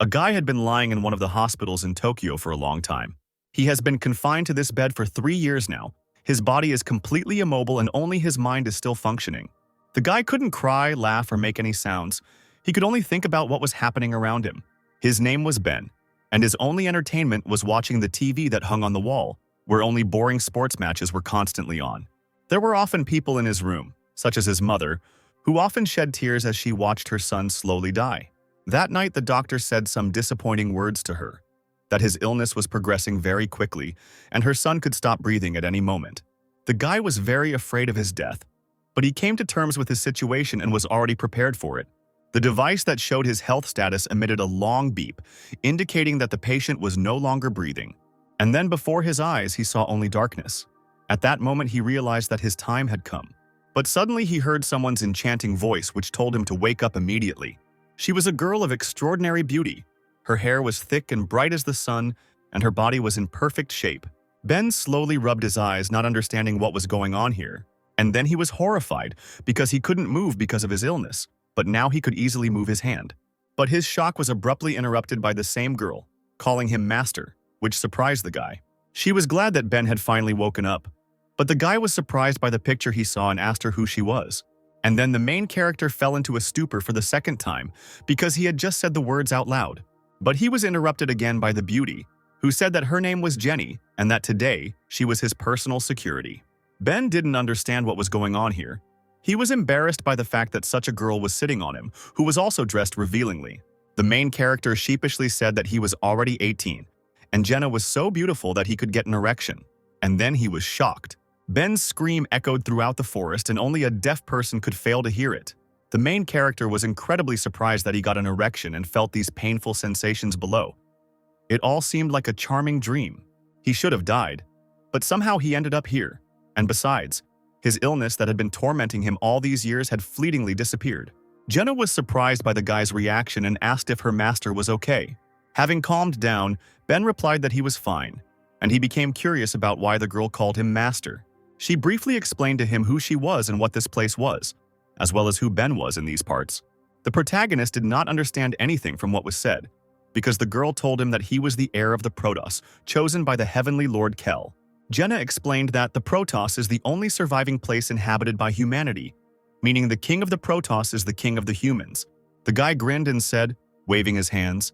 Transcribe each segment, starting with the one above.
A guy had been lying in one of the hospitals in Tokyo for a long time. He has been confined to this bed for 3 years now. His body is completely immobile and only his mind is still functioning. The guy couldn't cry, laugh, or make any sounds. He could only think about what was happening around him. His name was Ben, and his only entertainment was watching the TV that hung on the wall, where only boring sports matches were constantly on. There were often people in his room, such as his mother, who often shed tears as she watched her son slowly die. That night, the doctor said some disappointing words to her, that his illness was progressing very quickly and her son could stop breathing at any moment. The guy was very afraid of his death, but he came to terms with his situation and was already prepared for it. The device that showed his health status emitted a long beep, indicating that the patient was no longer breathing. And then before his eyes, he saw only darkness. At that moment, he realized that his time had come. But suddenly he heard someone's enchanting voice which told him to wake up immediately. She was a girl of extraordinary beauty. Her hair was thick and bright as the sun, and her body was in perfect shape. Ben slowly rubbed his eyes, not understanding what was going on here. And then he was horrified because he couldn't move because of his illness, but now he could easily move his hand. But his shock was abruptly interrupted by the same girl, calling him master, which surprised the guy. She was glad that Ben had finally woken up, but the guy was surprised by the picture he saw and asked her who she was. And then the main character fell into a stupor for the second time because he had just said the words out loud. But he was interrupted again by the beauty, who said that her name was Jenny and that today she was his personal security. Ben didn't understand what was going on here. He was embarrassed by the fact that such a girl was sitting on him, who was also dressed revealingly. The main character sheepishly said that he was already 18, and Jenna was so beautiful that he could get an erection. And then he was shocked. Ben's scream echoed throughout the forest, and only a deaf person could fail to hear it. The main character was incredibly surprised that he got an erection and felt these painful sensations below. It all seemed like a charming dream. He should have died, but somehow he ended up here. And besides, his illness that had been tormenting him all these years had fleetingly disappeared. Jenna was surprised by the guy's reaction and asked if her master was okay. Having calmed down, Ben replied that he was fine, and he became curious about why the girl called him master. She briefly explained to him who she was and what this place was, as well as who Ben was in these parts. The protagonist did not understand anything from what was said, because the girl told him that he was the heir of the Protoss, chosen by the heavenly Lord Kel. Jenna explained that the Protoss is the only surviving place inhabited by humanity, meaning the king of the Protoss is the king of the humans. The guy grinned and said, waving his hands,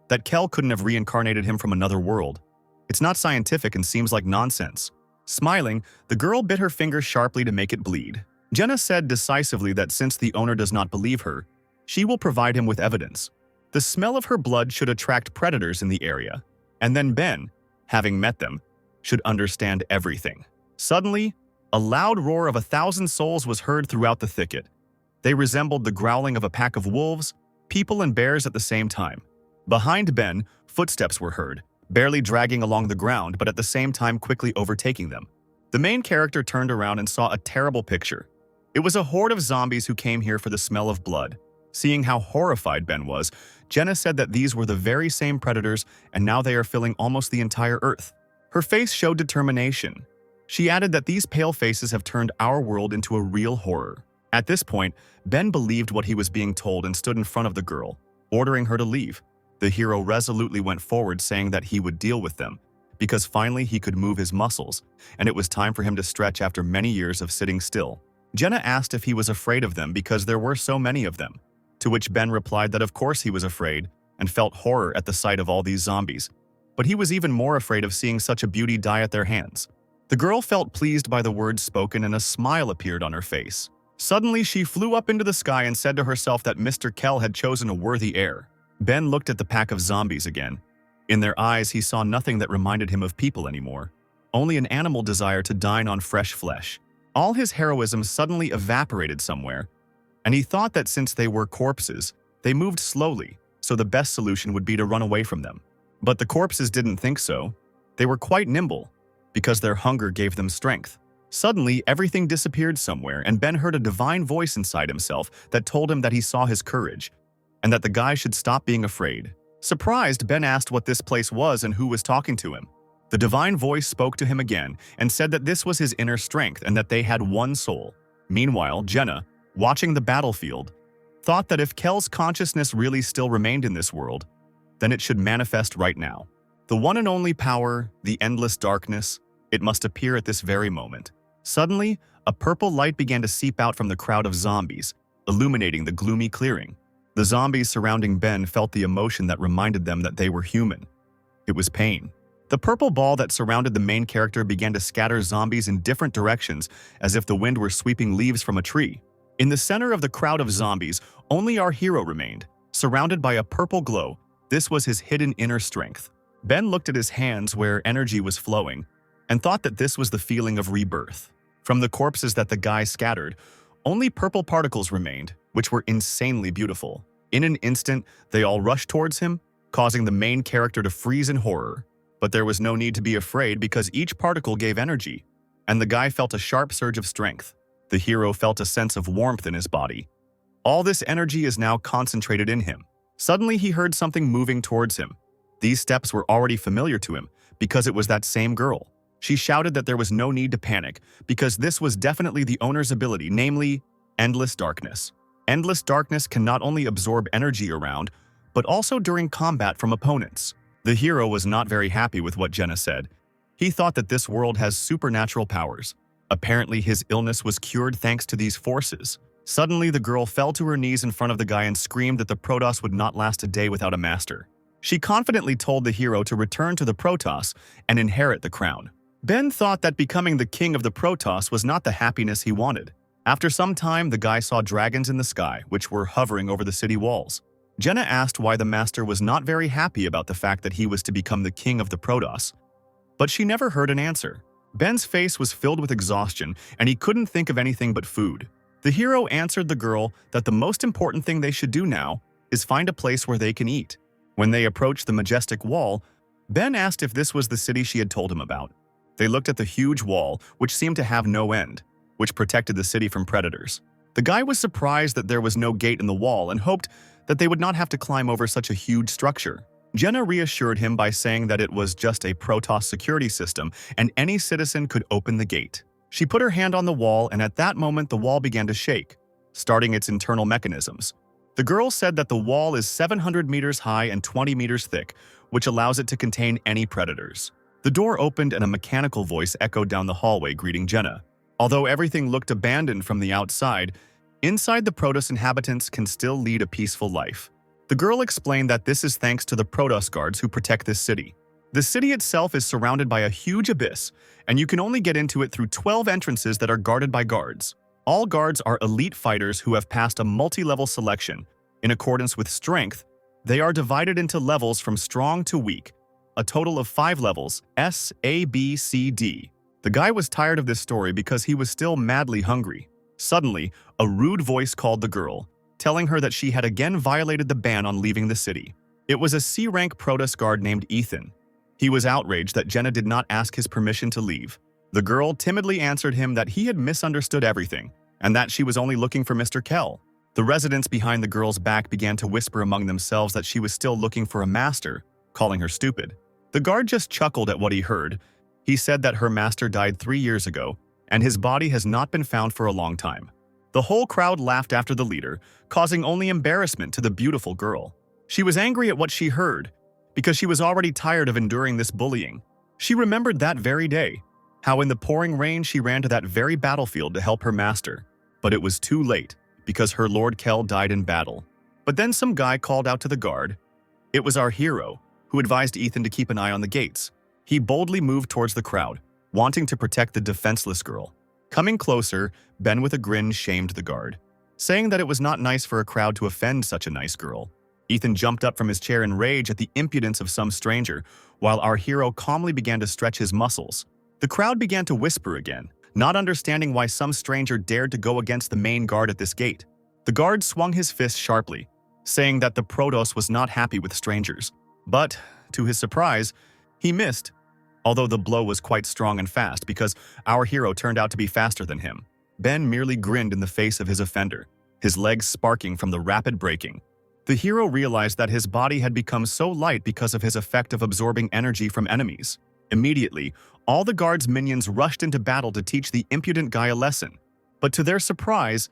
that Kel couldn't have reincarnated him from another world. It's not scientific and seems like nonsense. Smiling, the girl bit her finger sharply to make it bleed. Jenna said decisively that since the owner does not believe her, she will provide him with evidence. The smell of her blood should attract predators in the area, and then Ben, having met them, should understand everything. Suddenly, a loud roar of 1,000 souls was heard throughout the thicket. They resembled the growling of a pack of wolves, people and bears at the same time. Behind Ben, footsteps were heard, barely dragging along the ground, but at the same time quickly overtaking them. The main character turned around and saw a terrible picture. It was a horde of zombies who came here for the smell of blood. Seeing how horrified Ben was, Jenna said that these were the very same predators and now they are filling almost the entire earth. Her face showed determination. She added that these pale faces have turned our world into a real horror. At this point, Ben believed what he was being told and stood in front of the girl, ordering her to leave. The hero resolutely went forward, saying that he would deal with them, because finally he could move his muscles, and it was time for him to stretch after many years of sitting still. Jenna asked if he was afraid of them because there were so many of them, to which Ben replied that of course he was afraid and felt horror at the sight of all these zombies, but he was even more afraid of seeing such a beauty die at their hands. The girl felt pleased by the words spoken and a smile appeared on her face. Suddenly, she flew up into the sky and said to herself that Mr. Kel had chosen a worthy heir. Ben looked at the pack of zombies again. In their eyes, he saw nothing that reminded him of people anymore, only an animal desire to dine on fresh flesh. All his heroism suddenly evaporated somewhere, and he thought that since they were corpses, they moved slowly, so the best solution would be to run away from them. But the corpses didn't think so. They were quite nimble, because their hunger gave them strength. Suddenly, everything disappeared somewhere, and Ben heard a divine voice inside himself that told him that he saw his courage, and that the guy should stop being afraid. Surprised, Ben asked what this place was and who was talking to him. The divine voice spoke to him again and said that this was his inner strength and that they had one soul. Meanwhile, Jenna, watching the battlefield, thought that if Kel's consciousness really still remained in this world, then it should manifest right now. The one and only power, the endless darkness, it must appear at this very moment. Suddenly, a purple light began to seep out from the crowd of zombies, illuminating the gloomy clearing. The zombies surrounding Ben felt the emotion that reminded them that they were human. It was pain. The purple ball that surrounded the main character began to scatter zombies in different directions as if the wind were sweeping leaves from a tree. In the center of the crowd of zombies, only our hero remained, surrounded by a purple glow. This was his hidden inner strength. Ben looked at his hands where energy was flowing and thought that this was the feeling of rebirth. From the corpses that the guy scattered, only purple particles remained, which were insanely beautiful. In an instant, they all rushed towards him, causing the main character to freeze in horror. But there was no need to be afraid because each particle gave energy, and the guy felt a sharp surge of strength. The hero felt a sense of warmth in his body. All this energy is now concentrated in him. Suddenly, he heard something moving towards him. These steps were already familiar to him because it was that same girl. She shouted that there was no need to panic because this was definitely the owner's ability, namely, endless darkness. Endless darkness can not only absorb energy around, but also during combat from opponents. The hero was not very happy with what Jenna said. He thought that this world has supernatural powers. Apparently, his illness was cured thanks to these forces. Suddenly, the girl fell to her knees in front of the guy and screamed that the Protoss would not last a day without a master. She confidently told the hero to return to the Protoss and inherit the crown. Ben thought that becoming the king of the Protoss was not the happiness he wanted. After some time, the guy saw dragons in the sky, which were hovering over the city walls. Jenna asked why the master was not very happy about the fact that he was to become the king of the Protoss, but she never heard an answer. Ben's face was filled with exhaustion, and he couldn't think of anything but food. The hero answered the girl that the most important thing they should do now is find a place where they can eat. When they approached the majestic wall, Ben asked if this was the city she had told him about. They looked at the huge wall, which seemed to have no end, which protected the city from predators. The guy was surprised that there was no gate in the wall and hoped that they would not have to climb over such a huge structure. Jenna reassured him by saying that it was just a Protoss security system and any citizen could open the gate. She put her hand on the wall, and at that moment the wall began to shake, starting its internal mechanisms. The girl said that the wall is 700 meters high and 20 meters thick, which allows it to contain any predators. The door opened and a mechanical voice echoed down the hallway greeting Jenna. Although everything looked abandoned from the outside, inside the Protoss inhabitants can still lead a peaceful life. The girl explained that this is thanks to the Protoss guards who protect this city. The city itself is surrounded by a huge abyss, and you can only get into it through 12 entrances that are guarded by guards. All guards are elite fighters who have passed a multi-level selection. In accordance with strength, they are divided into levels from strong to weak, a total of 5 levels, S, A, B, C, D. The guy was tired of this story because he was still madly hungry. Suddenly, a rude voice called the girl, telling her that she had again violated the ban on leaving the city. It was a C-rank Protoss guard named Ethan. He was outraged that Jenna did not ask his permission to leave. The girl timidly answered him that he had misunderstood everything, and that she was only looking for Mr. Kell. The residents behind the girl's back began to whisper among themselves that she was still looking for a master, calling her stupid. The guard just chuckled at what he heard. He said that her master died 3 years ago, and his body has not been found for a long time. The whole crowd laughed after the leader, causing only embarrassment to the beautiful girl. She was angry at what she heard, because she was already tired of enduring this bullying. She remembered that very day, how in the pouring rain she ran to that very battlefield to help her master. But it was too late, because her Lord Kell died in battle. But then some guy called out to the guard. It was our hero, who advised Ethan to keep an eye on the gates. He boldly moved towards the crowd, wanting to protect the defenseless girl. Coming closer, Ben with a grin shamed the guard, saying that it was not nice for a crowd to offend such a nice girl. Ethan jumped up from his chair in rage at the impudence of some stranger, while our hero calmly began to stretch his muscles. The crowd began to whisper again, not understanding why some stranger dared to go against the main guard at this gate. The guard swung his fist sharply, saying that the Protoss was not happy with strangers. But, to his surprise, he missed, although the blow was quite strong and fast because our hero turned out to be faster than him. Ben merely grinned in the face of his offender, his legs sparking from the rapid braking. The hero realized that his body had become so light because of his effect of absorbing energy from enemies. Immediately, all the guards' minions rushed into battle to teach the impudent guy a lesson. But to their surprise,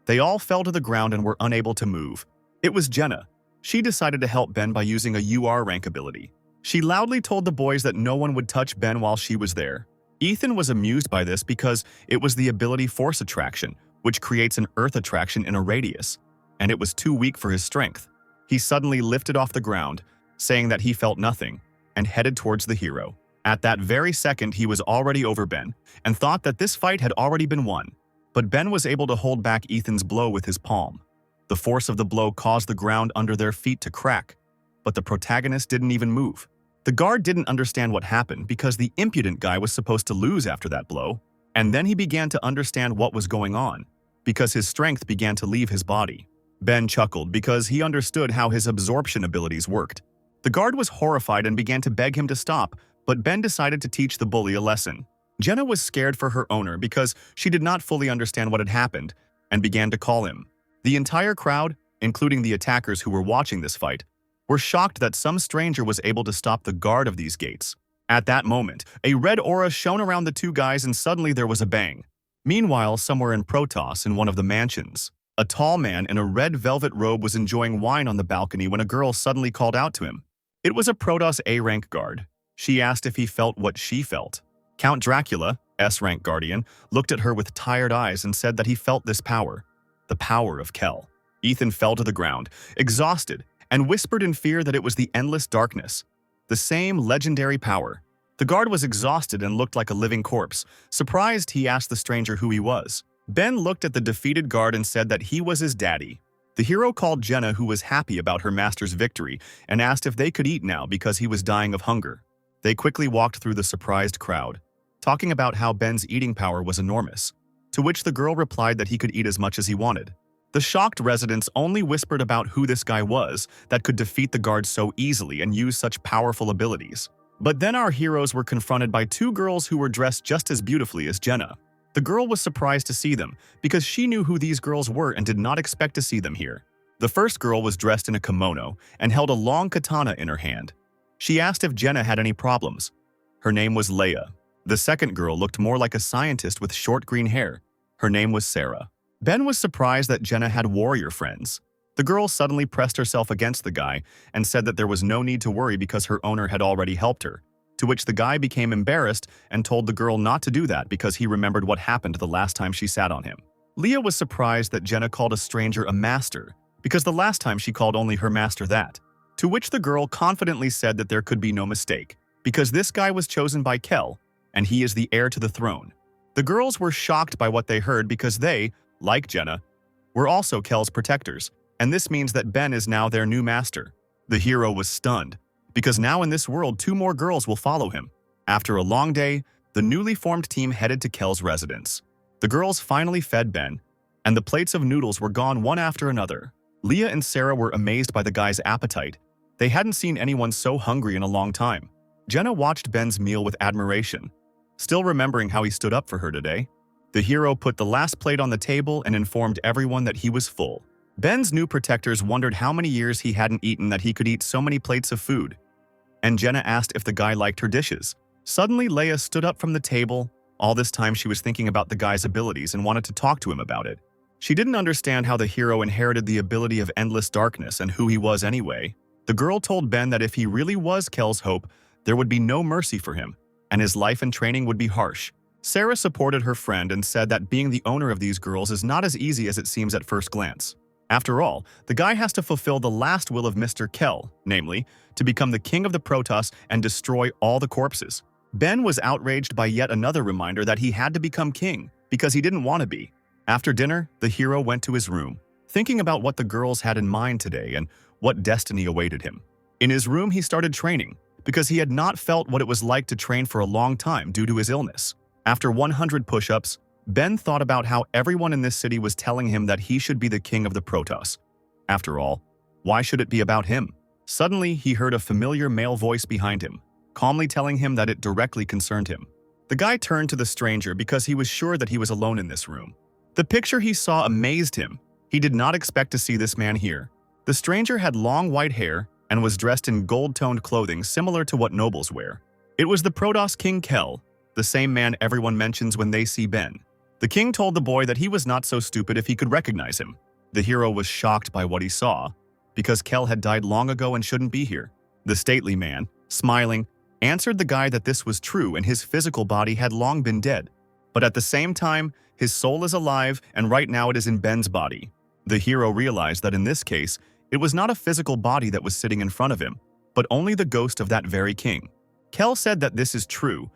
they all fell to the ground and were unable to move. It was Jenna, She decided to help Ben by using a UR rank ability. She loudly told the boys that no one would touch Ben while she was there. Ethan was amused by this because it was the ability Force Attraction, which creates an Earth attraction in a radius, and it was too weak for his strength. He suddenly lifted off the ground, saying that he felt nothing, and headed towards the hero. At that very second, he was already over Ben, and thought that this fight had already been won. But Ben was able to hold back Ethan's blow with his palm. The force of the blow caused the ground under their feet to crack, but the protagonist didn't even move. The guard didn't understand what happened because the impudent guy was supposed to lose after that blow, and then he began to understand what was going on, because his strength began to leave his body. Ben chuckled because he understood how his absorption abilities worked. The guard was horrified and began to beg him to stop, but Ben decided to teach the bully a lesson. Jenna was scared for her owner because she did not fully understand what had happened and began to call him. The entire crowd, including the attackers who were watching this fight, were shocked that some stranger was able to stop the guard of these gates. At that moment, a red aura shone around the two guys and suddenly there was a bang. Meanwhile, somewhere in Protoss, in one of the mansions, a tall man in a red velvet robe was enjoying wine on the balcony when a girl suddenly called out to him. It was a Protoss A-rank guard. She asked if he felt what she felt. Count Dracula, S-rank guardian, looked at her with tired eyes and said that he felt this power, the power of Kel. Ethan fell to the ground, exhausted, and whispered in fear that it was the endless darkness, the same legendary power. The guard was exhausted and looked like a living corpse. Surprised, he asked the stranger who he was. Ben looked at the defeated guard and said that he was his daddy. The hero called Jenna, who was happy about her master's victory, and asked if they could eat now because he was dying of hunger. They quickly walked through the surprised crowd, talking about how Ben's eating power was enormous, to which the girl replied that he could eat as much as he wanted. The shocked residents only whispered about who this guy was that could defeat the guards so easily and use such powerful abilities. But then our heroes were confronted by two girls who were dressed just as beautifully as Jenna. The girl was surprised to see them because she knew who these girls were and did not expect to see them here. The first girl was dressed in a kimono and held a long katana in her hand. She asked if Jenna had any problems. Her name was Leia. The second girl looked more like a scientist with short green hair. Her name was Sarah. Ben was surprised that Jenna had warrior friends. The girl suddenly pressed herself against the guy and said that there was no need to worry because her owner had already helped her, to which the guy became embarrassed and told the girl not to do that because he remembered what happened the last time she sat on him. Leah was surprised that Jenna called a stranger a master because the last time she called only her master that, to which the girl confidently said that there could be no mistake because this guy was chosen by Kel and he is the heir to the throne. The girls were shocked by what they heard because they, like Jenna, were also Kel's protectors, and this means that Ben is now their new master. The hero was stunned, because now in this world 2 more girls will follow him. After a long day, the newly formed team headed to Kel's residence. The girls finally fed Ben, and the plates of noodles were gone one after another. Leah and Sarah were amazed by the guy's appetite. They hadn't seen anyone so hungry in a long time. Jenna watched Ben's meal with admiration, still remembering how he stood up for her today. The hero put the last plate on the table and informed everyone that he was full. Ben's new protectors wondered how many years he hadn't eaten that he could eat so many plates of food. And Jenna asked if the guy liked her dishes. Suddenly, Leia stood up from the table. All this time she was thinking about the guy's abilities and wanted to talk to him about it. She didn't understand how the hero inherited the ability of endless darkness and who he was anyway. The girl told Ben that if he really was Kel's hope, there would be no mercy for him, and his life and training would be harsh. Sarah supported her friend and said that being the owner of these girls is not as easy as it seems at first glance. After all, the guy has to fulfill the last will of Mr. Kel, namely, to become the king of the Protoss and destroy all the corpses. Ben was outraged by yet another reminder that he had to become king because he didn't want to be. After dinner, the hero went to his room, thinking about what the girls had in mind today and what destiny awaited him. In his room, he started training because he had not felt what it was like to train for a long time due to his illness. After 100 push-ups, Ben thought about how everyone in this city was telling him that he should be the king of the Protoss. After all, why should it be about him? Suddenly, he heard a familiar male voice behind him, calmly telling him that it directly concerned him. The guy turned to the stranger because he was sure that he was alone in this room. The picture he saw amazed him. He did not expect to see this man here. The stranger had long white hair and was dressed in gold-toned clothing similar to what nobles wear. It was the Protoss King Kel, the same man everyone mentions when they see Ben. The king told the boy that he was not so stupid if he could recognize him. The hero was shocked by what he saw, because Kel had died long ago and shouldn't be here. The stately man, smiling, answered the guy that this was true and his physical body had long been dead. But at the same time, his soul is alive and right now it is in Ben's body. The hero realized that in this case, it was not a physical body that was sitting in front of him, but only the ghost of that very king. Kel said that this is true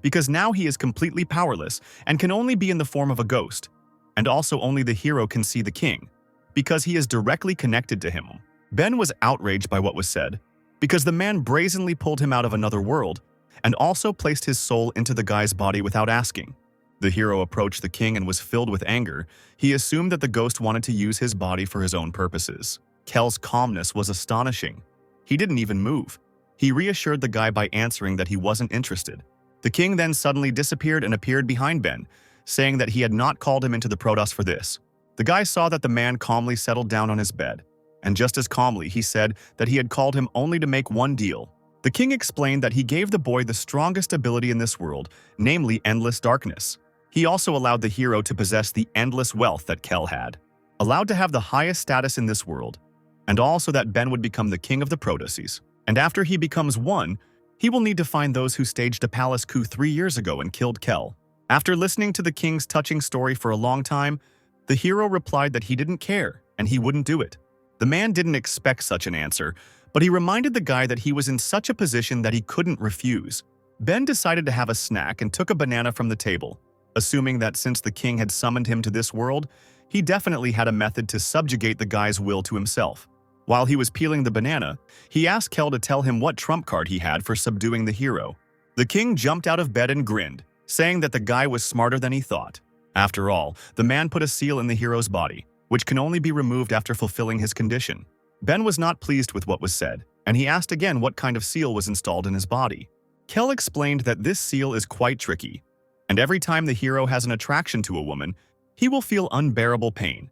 because now he is completely powerless and can only be in the form of a ghost, and also only the hero can see the king, because he is directly connected to him. Ben was outraged by what was said, because the man brazenly pulled him out of another world and also placed his soul into the guy's body without asking. The hero approached the king and was filled with anger. He assumed that the ghost wanted to use his body for his own purposes. Kel's calmness was astonishing. He didn't even move. He reassured the guy by answering that he wasn't interested. The king then suddenly disappeared and appeared behind Ben, saying that he had not called him into the Protoss for this. The guy saw that the man calmly settled down on his bed, and just as calmly he said that he had called him only to make one deal. The king explained that he gave the boy the strongest ability in this world, namely endless darkness. He also allowed the hero to possess the endless wealth that Kel had, allowed to have the highest status in this world, and also that Ben would become the king of the Protosses. And after he becomes one, he will need to find those who staged a palace coup 3 years ago and killed Kel. After listening to the king's touching story for a long time, the hero replied that he didn't care and he wouldn't do it. The man didn't expect such an answer, but he reminded the guy that he was in such a position that he couldn't refuse. Ben decided to have a snack and took a banana from the table, assuming that since the king had summoned him to this world, he definitely had a method to subjugate the guy's will to himself. While he was peeling the banana, he asked Kel to tell him what trump card he had for subduing the hero. The king jumped out of bed and grinned, saying that the guy was smarter than he thought. After all, the man put a seal in the hero's body, which can only be removed after fulfilling his condition. Ben was not pleased with what was said, and he asked again what kind of seal was installed in his body. Kel explained that this seal is quite tricky, and every time the hero has an attraction to a woman, he will feel unbearable pain.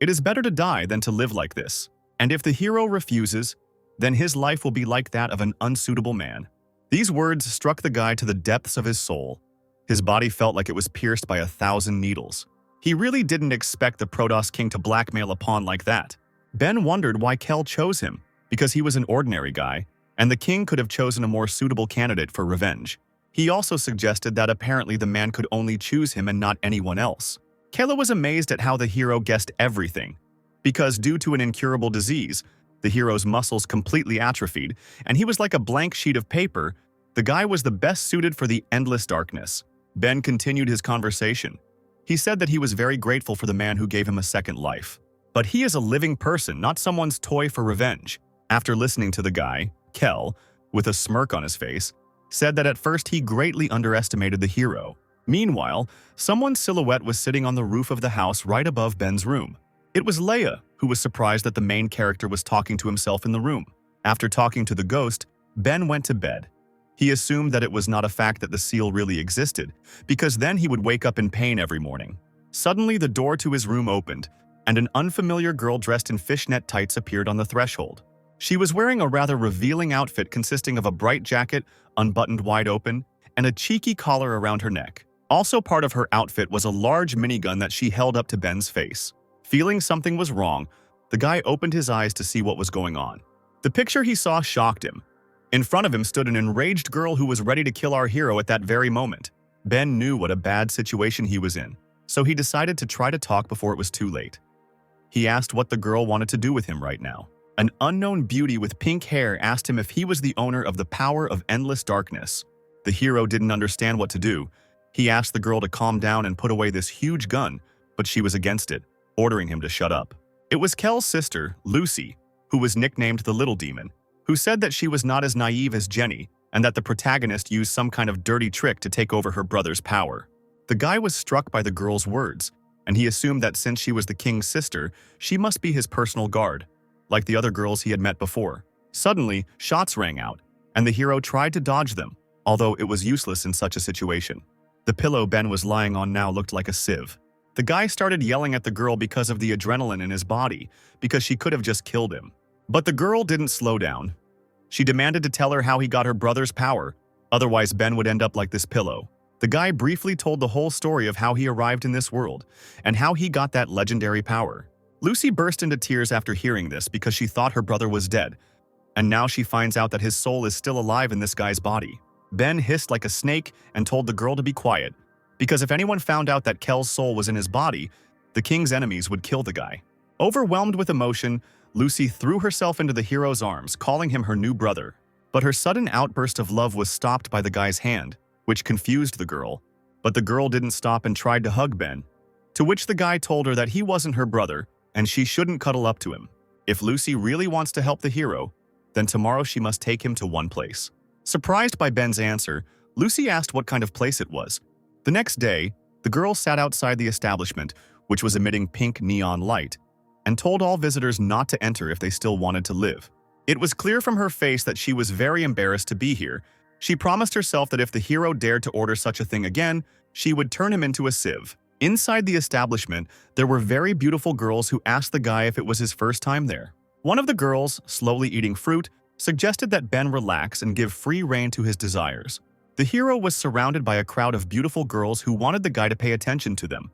It is better to die than to live like this, and if the hero refuses, then his life will be like that of an unsuitable man. These words struck the guy to the depths of his soul. His body felt like it was pierced by 1,000 needles. He really didn't expect the Protoss king to blackmail a pawn like that. Ben wondered why Kel chose him, because he was an ordinary guy, and the king could have chosen a more suitable candidate for revenge. He also suggested that apparently the man could only choose him and not anyone else. Kel was amazed at how the hero guessed everything, because due to an incurable disease, the hero's muscles completely atrophied, and he was like a blank sheet of paper. The guy was the best suited for the endless darkness. Ben continued his conversation. He said that he was very grateful for the man who gave him a second life. But he is a living person, not someone's toy for revenge. After listening to the guy, Kel, with a smirk on his face, said that at first he greatly underestimated the hero. Meanwhile, someone's silhouette was sitting on the roof of the house right above Ben's room. It was Leia, who was surprised that the main character was talking to himself in the room. After talking to the ghost, Ben went to bed. He assumed that it was not a fact that the seal really existed, because then he would wake up in pain every morning. Suddenly, the door to his room opened, and an unfamiliar girl dressed in fishnet tights appeared on the threshold. She was wearing a rather revealing outfit consisting of a bright jacket, unbuttoned wide open, and a cheeky collar around her neck. Also part of her outfit was a large minigun that she held up to Ben's face. Feeling something was wrong, the guy opened his eyes to see what was going on. The picture he saw shocked him. In front of him stood an enraged girl who was ready to kill our hero at that very moment. Ben knew what a bad situation he was in, so he decided to try to talk before it was too late. He asked what the girl wanted to do with him right now. An unknown beauty with pink hair asked him if he was the owner of the power of endless darkness. The hero didn't understand what to do. He asked the girl to calm down and put away this huge gun, but she was against it, ordering him to shut up. It was Kel's sister, Lucy, who was nicknamed the Little Demon, who said that she was not as naive as Jenny and that the protagonist used some kind of dirty trick to take over her brother's power. The guy was struck by the girl's words, and he assumed that since she was the king's sister, she must be his personal guard, like the other girls he had met before. Suddenly, shots rang out, and the hero tried to dodge them, although it was useless in such a situation. The pillow Ben was lying on now looked like a sieve. The guy started yelling at the girl because of the adrenaline in his body, because she could have just killed him. But the girl didn't slow down. She demanded to tell her how he got her brother's power, otherwise Ben would end up like this pillow. The guy briefly told the whole story of how he arrived in this world, and how he got that legendary power. Lucy burst into tears after hearing this because she thought her brother was dead, and now she finds out that his soul is still alive in this guy's body. Ben hissed like a snake and told the girl to be quiet, because if anyone found out that Kel's soul was in his body, the king's enemies would kill the guy. Overwhelmed with emotion, Lucy threw herself into the hero's arms, calling him her new brother. But her sudden outburst of love was stopped by the guy's hand, which confused the girl. But the girl didn't stop and tried to hug Ben, to which the guy told her that he wasn't her brother and she shouldn't cuddle up to him. If Lucy really wants to help the hero, then tomorrow she must take him to one place. Surprised by Ben's answer, Lucy asked what kind of place it was. The next day, the girl sat outside the establishment, which was emitting pink neon light, and told all visitors not to enter if they still wanted to live. It was clear from her face that she was very embarrassed to be here. She promised herself that if the hero dared to order such a thing again, she would turn him into a sieve. Inside the establishment, there were very beautiful girls who asked the guy if it was his first time there. One of the girls, slowly eating fruit, suggested that Ben relax and give free rein to his desires. The hero was surrounded by a crowd of beautiful girls who wanted the guy to pay attention to them.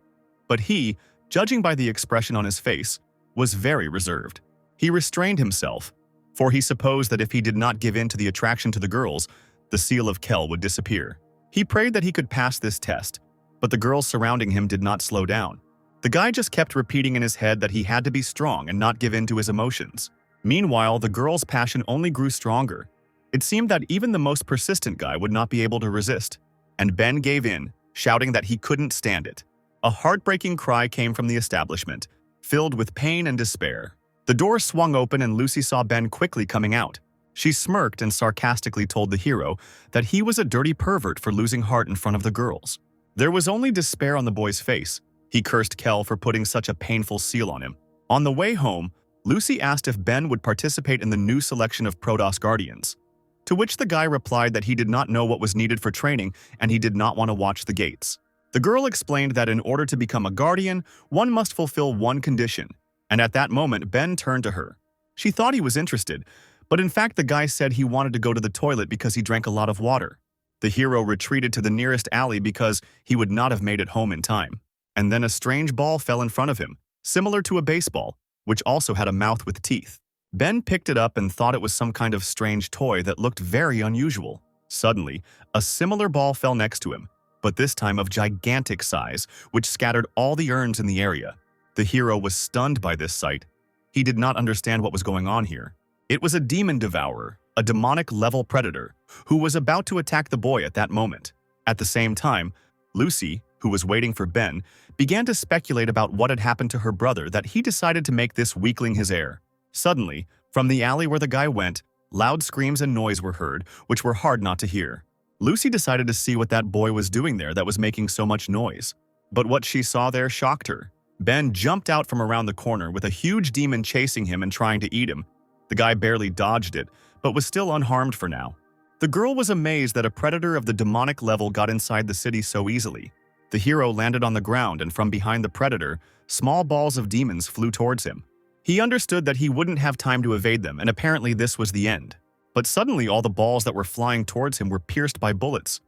But he, judging by the expression on his face, was very reserved. He restrained himself, for he supposed that if he did not give in to the attraction to the girls, the seal of Kel would disappear. He prayed that he could pass this test, but the girls surrounding him did not slow down. The guy just kept repeating in his head that he had to be strong and not give in to his emotions. Meanwhile, the girl's passion only grew stronger. It seemed that even the most persistent guy would not be able to resist, and Ben gave in, shouting that he couldn't stand it. A heartbreaking cry came from the establishment, filled with pain and despair. The door swung open and Lucy saw Ben quickly coming out. She smirked and sarcastically told the hero that he was a dirty pervert for losing heart in front of the girls. There was only despair on the boy's face. He cursed Kel for putting such a painful seal on him. On the way home, Lucy asked if Ben would participate in the new selection of Protoss Guardians, to which the guy replied that he did not know what was needed for training and he did not want to watch the gates. The girl explained that in order to become a Guardian, one must fulfill one condition, and at that moment Ben turned to her. She thought he was interested, but in fact the guy said he wanted to go to the toilet because he drank a lot of water. The hero retreated to the nearest alley because he would not have made it home in time. And then a strange ball fell in front of him, similar to a baseball, which also had a mouth with teeth. Ben picked it up and thought it was some kind of strange toy that looked very unusual. Suddenly, a similar ball fell next to him, but this time of gigantic size, which scattered all the urns in the area. The hero was stunned by this sight. He did not understand what was going on here. It was a demon devourer, a demonic-level predator, who was about to attack the boy at that moment. At the same time, Lucy, who was waiting for Ben, began to speculate about what had happened to her brother that he decided to make this weakling his heir. Suddenly, from the alley where the guy went, loud screams and noise were heard, which were hard not to hear. Lucy decided to see what that boy was doing there that was making so much noise. But what she saw there shocked her. Ben jumped out from around the corner with a huge demon chasing him and trying to eat him. The guy barely dodged it, but was still unharmed for now. The girl was amazed that a predator of the demonic level got inside the city so easily. The hero landed on the ground, and from behind the predator, small balls of demons flew towards him. He understood that he wouldn't have time to evade them, and apparently this was the end. But suddenly all the balls that were flying towards him were pierced by bullets,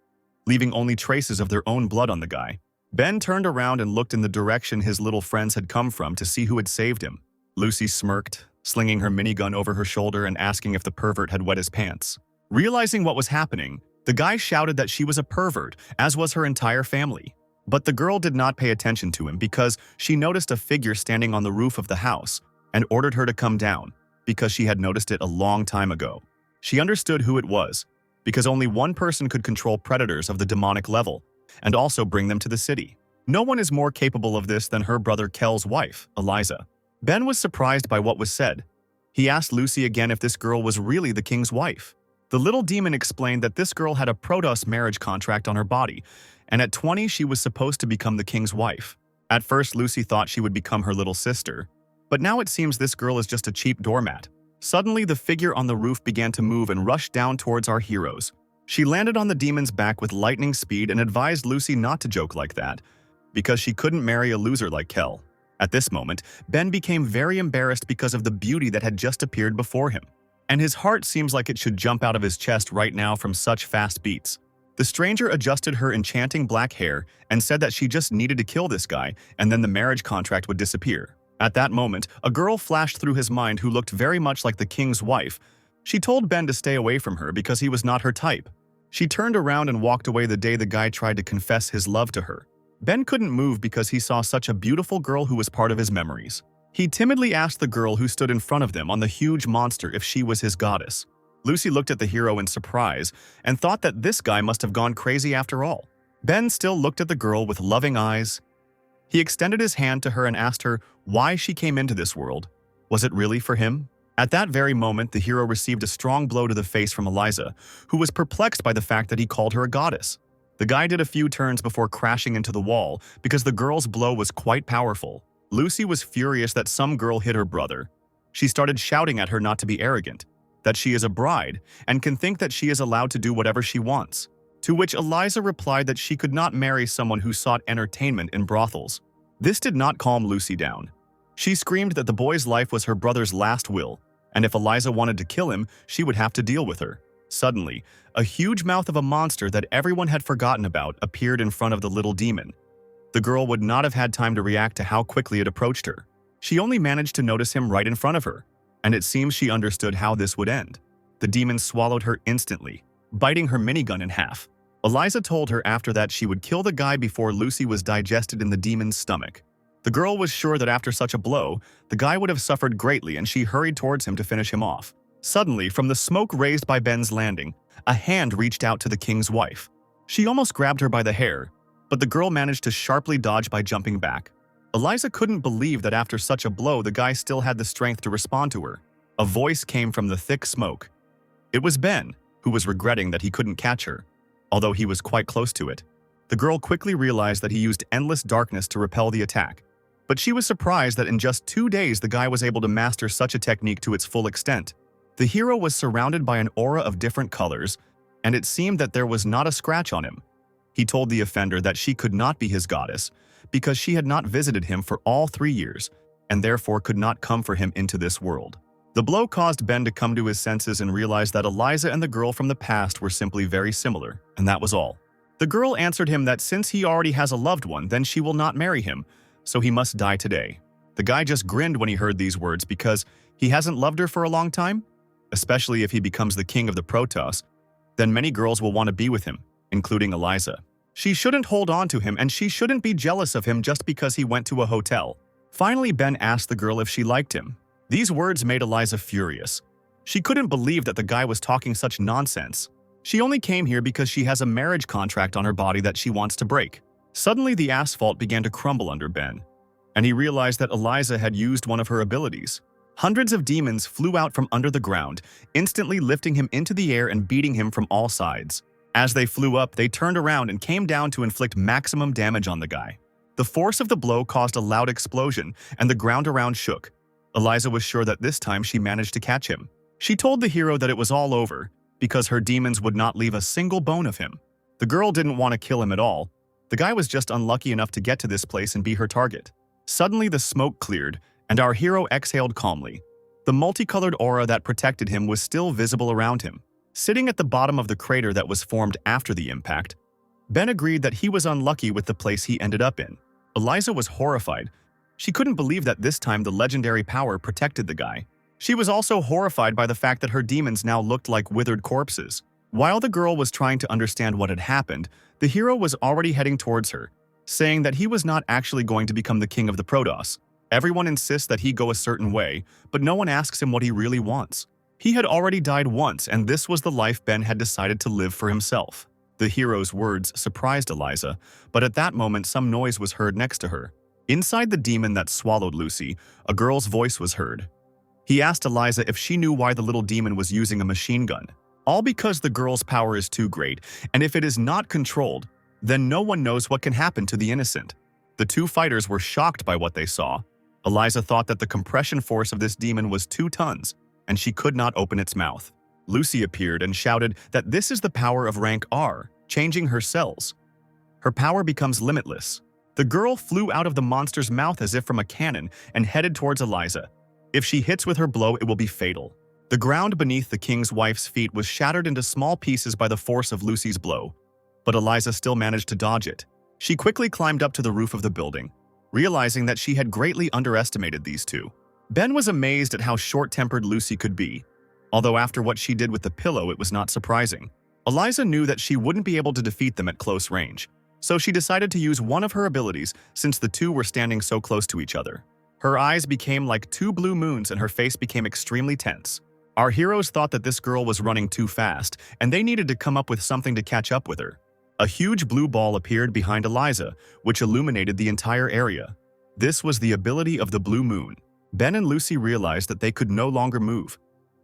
leaving only traces of their own blood on the guy. Ben turned around and looked in the direction his little friends had come from to see who had saved him. Lucy smirked, slinging her minigun over her shoulder and asking if the pervert had wet his pants. Realizing what was happening, the guy shouted that she was a pervert, as was her entire family. But the girl did not pay attention to him because she noticed a figure standing on the roof of the house and ordered her to come down because she had noticed it a long time ago. She understood who it was because only one person could control predators of the demonic level and also bring them to the city. No one is more capable of this than her brother Kel's wife, Eliza. Ben was surprised by what was said. He asked Lucy again if this girl was really the king's wife. The little demon explained that this girl had a Protoss marriage contract on her body, and at 20 she was supposed to become the king's wife. At first Lucy thought she would become her little sister, but now it seems this girl is just a cheap doormat. Suddenly the figure on the roof began to move and rush down towards our heroes. She landed on the demon's back with lightning speed and advised Lucy not to joke like that, because she couldn't marry a loser like Kel. At this moment, Ben became very embarrassed because of the beauty that had just appeared before him, and his heart seems like it should jump out of his chest right now from such fast beats. The stranger adjusted her enchanting black hair and said that she just needed to kill this guy and then the marriage contract would disappear. At that moment, a girl flashed through his mind who looked very much like the king's wife. She told Ben to stay away from her because he was not her type. She turned around and walked away the day the guy tried to confess his love to her. Ben couldn't move because he saw such a beautiful girl who was part of his memories. He timidly asked the girl who stood in front of them on the huge monster if she was his goddess. Lucy looked at the hero in surprise and thought that this guy must have gone crazy after all. Ben still looked at the girl with loving eyes. He extended his hand to her and asked her why she came into this world. Was it really for him? At that very moment, the hero received a strong blow to the face from Eliza, who was perplexed by the fact that he called her a goddess. The guy did a few turns before crashing into the wall because the girl's blow was quite powerful. Lucy was furious that some girl hit her brother. She started shouting at her not to be arrogant, that she is a bride and can think that she is allowed to do whatever she wants. To which Eliza replied that she could not marry someone who sought entertainment in brothels. This did not calm Lucy down. She screamed that the boy's life was her brother's last will, and if Eliza wanted to kill him, she would have to deal with her. Suddenly, a huge mouth of a monster that everyone had forgotten about appeared in front of the little demon. The girl would not have had time to react to how quickly it approached her. She only managed to notice him right in front of her, and it seems she understood how this would end. The demon swallowed her instantly, biting her minigun in half. Eliza told her after that she would kill the guy before Lucy was digested in the demon's stomach. The girl was sure that after such a blow, the guy would have suffered greatly, and she hurried towards him to finish him off. Suddenly, from the smoke raised by Ben's landing, a hand reached out to the king's wife. She almost grabbed her by the hair, but the girl managed to sharply dodge by jumping back. Eliza couldn't believe that after such a blow, the guy still had the strength to respond to her. A voice came from the thick smoke. It was Ben, who was regretting that he couldn't catch her, although he was quite close to it. The girl quickly realized that he used endless darkness to repel the attack. But she was surprised that in just 2 days the guy was able to master such a technique to its full extent. The hero was surrounded by an aura of different colors, and it seemed that there was not a scratch on him. He told the offender that she could not be his goddess because she had not visited him for all 3 years and therefore could not come for him into this world. The blow caused Ben to come to his senses and realize that Eliza and the girl from the past were simply very similar, and that was all. The girl answered him that since he already has a loved one, then she will not marry him, so he must die today. The guy just grinned when he heard these words because he hasn't loved her for a long time. Especially if he becomes the king of the Protoss, then many girls will want to be with him, including Eliza. She shouldn't hold on to him, and she shouldn't be jealous of him just because he went to a hotel. Finally, Ben asked the girl if she liked him. These words made Eliza furious. She couldn't believe that the guy was talking such nonsense. She only came here because she has a marriage contract on her body that she wants to break. Suddenly, the asphalt began to crumble under Ben, and he realized that Eliza had used one of her abilities. Hundreds of demons flew out from under the ground, instantly lifting him into the air and beating him from all sides. As they flew up, they turned around and came down to inflict maximum damage on the guy. The force of the blow caused a loud explosion, and the ground around shook. Eliza was sure that this time she managed to catch him. She told the hero that it was all over, because her demons would not leave a single bone of him. The girl didn't want to kill him at all. The guy was just unlucky enough to get to this place and be her target. Suddenly the smoke cleared, and our hero exhaled calmly. The multicolored aura that protected him was still visible around him. Sitting at the bottom of the crater that was formed after the impact, Ben agreed that he was unlucky with the place he ended up in. Eliza was horrified. She couldn't believe that this time the legendary power protected the guy. She was also horrified by the fact that her demons now looked like withered corpses. While the girl was trying to understand what had happened, the hero was already heading towards her, saying that he was not actually going to become the king of the Protoss. Everyone insists that he go a certain way, but no one asks him what he really wants. He had already died once, and this was the life Ben had decided to live for himself. The hero's words surprised Eliza, but at that moment some noise was heard next to her. Inside the demon that swallowed Lucy, a girl's voice was heard. He asked Eliza if she knew why the little demon was using a machine gun. All because the girl's power is too great, and if it is not controlled, then no one knows what can happen to the innocent. The two fighters were shocked by what they saw. Eliza thought that the compression force of this demon was 2 tons, and she could not open its mouth. Lucy appeared and shouted that this is the power of rank R, changing her cells. Her power becomes limitless. The girl flew out of the monster's mouth as if from a cannon and headed towards Eliza. If she hits with her blow, it will be fatal. The ground beneath the king's wife's feet was shattered into small pieces by the force of Lucy's blow, but Eliza still managed to dodge it. She quickly climbed up to the roof of the building. realizing that she had greatly underestimated these two. Ben was amazed at how short-tempered Lucy could be, although after what she did with the pillow, it was not surprising. Eliza knew that she wouldn't be able to defeat them at close range, so she decided to use one of her abilities since the two were standing so close to each other. Her eyes became like two blue moons and her face became extremely tense. Our heroes thought that this girl was running too fast, and they needed to come up with something to catch up with her. A huge blue ball appeared behind Eliza, which illuminated the entire area. This was the ability of the blue moon. Ben and Lucy realized that they could no longer move,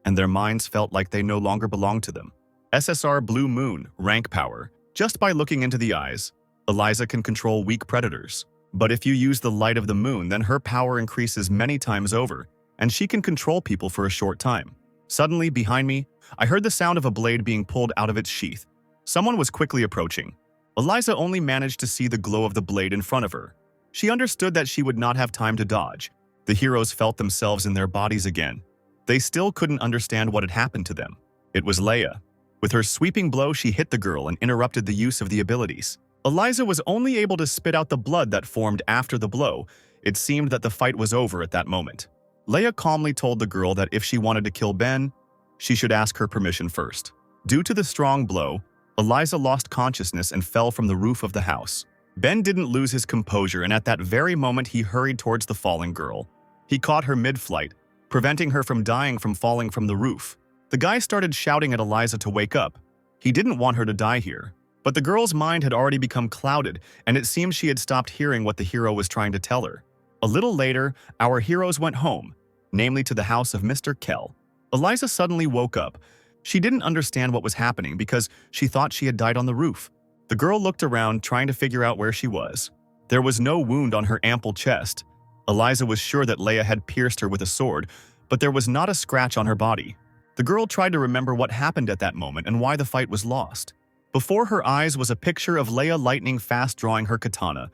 and their minds felt like they no longer belonged to them. SSR Blue Moon, rank power. Just by looking into the eyes, Eliza can control weak predators. But if you use the light of the moon, then her power increases many times over, and she can control people for a short time. Suddenly, behind me, I heard the sound of a blade being pulled out of its sheath. Someone was quickly approaching. Eliza only managed to see the glow of the blade in front of her. She understood that she would not have time to dodge. The heroes felt themselves in their bodies again. They still couldn't understand what had happened to them. It was Leia. With her sweeping blow, she hit the girl and interrupted the use of the abilities. Eliza was only able to spit out the blood that formed after the blow. It seemed that the fight was over at that moment. Leia calmly told the girl that if she wanted to kill Ben, she should ask her permission first. Due to the strong blow, Eliza lost consciousness and fell from the roof of the house. Ben didn't lose his composure, and at that very moment he hurried towards the falling girl. He caught her mid-flight, preventing her from dying from falling from the roof. The guy started shouting at Eliza to wake up. He didn't want her to die here. But the girl's mind had already become clouded, and it seemed she had stopped hearing what the hero was trying to tell her. A little later, our heroes went home, namely to the house of Mr. Kell. Eliza suddenly woke up. She didn't understand what was happening because she thought she had died on the roof. The girl looked around, trying to figure out where she was. There was no wound on her ample chest. Eliza was sure that Leia had pierced her with a sword, but there was not a scratch on her body. The girl tried to remember what happened at that moment and why the fight was lost. Before her eyes was a picture of Leia lightning fast drawing her katana,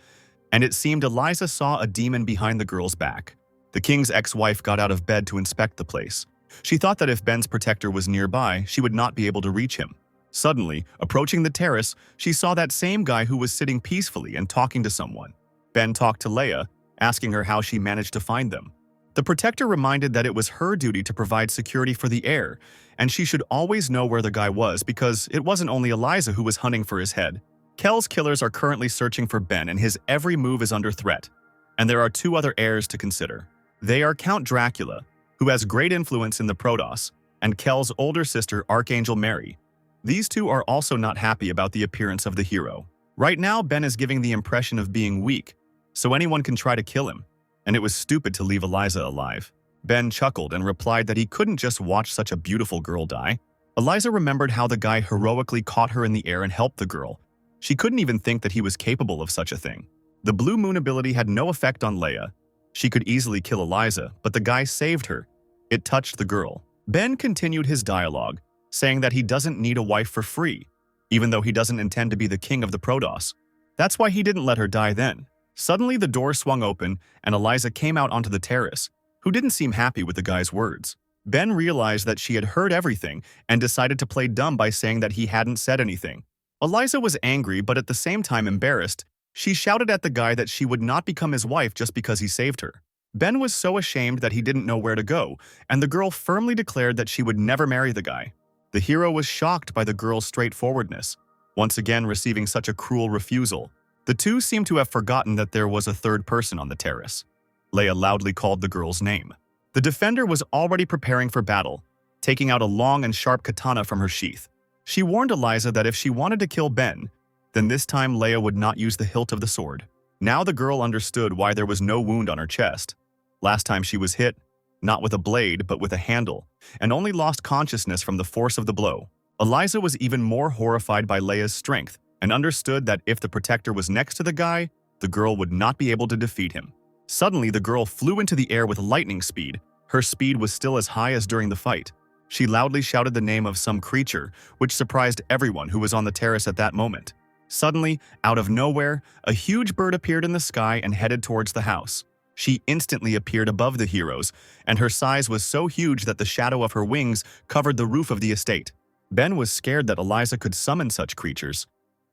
and it seemed Eliza saw a demon behind the girl's back. The king's ex-wife got out of bed to inspect the place. She thought that if Ben's protector was nearby, she would not be able to reach him. Suddenly, approaching the terrace, she saw that same guy who was sitting peacefully and talking to someone. Ben talked to Leia, asking her how she managed to find them. The protector reminded that it was her duty to provide security for the heir, and she should always know where the guy was because it wasn't only Eliza who was hunting for his head. Kell's killers are currently searching for Ben, and his every move is under threat. And there are two other heirs to consider. They are Count Dracula, who has great influence in the Protoss, and Kell's older sister, Archangel Mary. These two are also not happy about the appearance of the hero. Right now, Ben is giving the impression of being weak, so anyone can try to kill him, and it was stupid to leave Eliza alive. Ben chuckled and replied that he couldn't just watch such a beautiful girl die. Eliza remembered how the guy heroically caught her in the air and helped the girl. She couldn't even think that he was capable of such a thing. The Blue Moon ability had no effect on Leia. She could easily kill Eliza, but the guy saved her. It touched the girl. Ben continued his dialogue, saying that he doesn't need a wife for free, even though he doesn't intend to be the king of the Protoss. That's why he didn't let her die then. Suddenly, the door swung open, and Eliza came out onto the terrace, who didn't seem happy with the guy's words. Ben realized that she had heard everything and decided to play dumb by saying that he hadn't said anything. Eliza was angry, but at the same time embarrassed. She shouted at the guy that she would not become his wife just because he saved her. Ben was so ashamed that he didn't know where to go, and the girl firmly declared that she would never marry the guy. The hero was shocked by the girl's straightforwardness, once again receiving such a cruel refusal. The two seemed to have forgotten that there was a third person on the terrace. Leia loudly called the girl's name. The defender was already preparing for battle, taking out a long and sharp katana from her sheath. She warned Eliza that if she wanted to kill Ben, then this time Leia would not use the hilt of the sword. Now the girl understood why there was no wound on her chest. Last time she was hit, not with a blade but with a handle, and only lost consciousness from the force of the blow. Eliza was even more horrified by Leia's strength and understood that if the protector was next to the guy, the girl would not be able to defeat him. Suddenly, the girl flew into the air with lightning speed. Her speed was still as high as during the fight. She loudly shouted the name of some creature, which surprised everyone who was on the terrace at that moment. Suddenly, out of nowhere, a huge bird appeared in the sky and headed towards the house. She instantly appeared above the heroes, and her size was so huge that the shadow of her wings covered the roof of the estate. Ben was scared that Eliza could summon such creatures.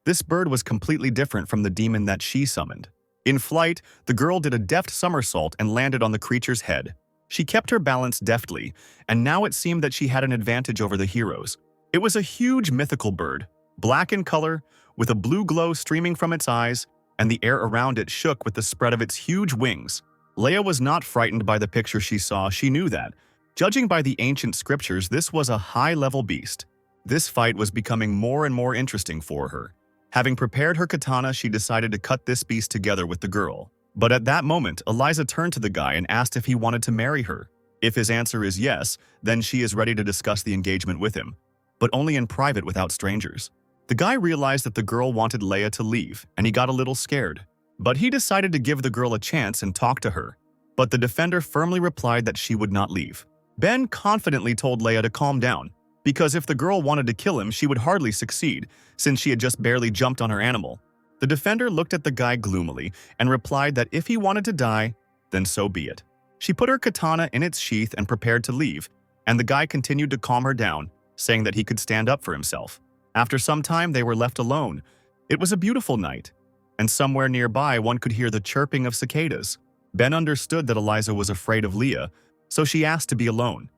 This bird was completely different from the demon that she summoned. In flight, the girl did a deft somersault and landed on the creature's head. She kept her balance deftly, and now it seemed that she had an advantage over the heroes. It was a huge mythical bird, black in color, with a blue glow streaming from its eyes, and the air around it shook with the spread of its huge wings. Leia was not frightened by the picture she saw. She knew that, judging by the ancient scriptures, this was a high-level beast. This fight was becoming more and more interesting for her. Having prepared her katana, she decided to cut this beast together with the girl. But at that moment, Eliza turned to the guy and asked if he wanted to marry her. If his answer is yes, then she is ready to discuss the engagement with him, but only in private without strangers. The guy realized that the girl wanted Leia to leave, and he got a little scared. But he decided to give the girl a chance and talk to her. But the defender firmly replied that she would not leave. Ben confidently told Leia to calm down, because if the girl wanted to kill him, she would hardly succeed, since she had just barely jumped on her animal. The defender looked at the guy gloomily and replied that if he wanted to die, then so be it. She put her katana in its sheath and prepared to leave, and the guy continued to calm her down, saying that he could stand up for himself. After some time, they were left alone. It was a beautiful night, and somewhere nearby one could hear the chirping of cicadas. Ben understood that Eliza was afraid of Leia, so she asked to be alone.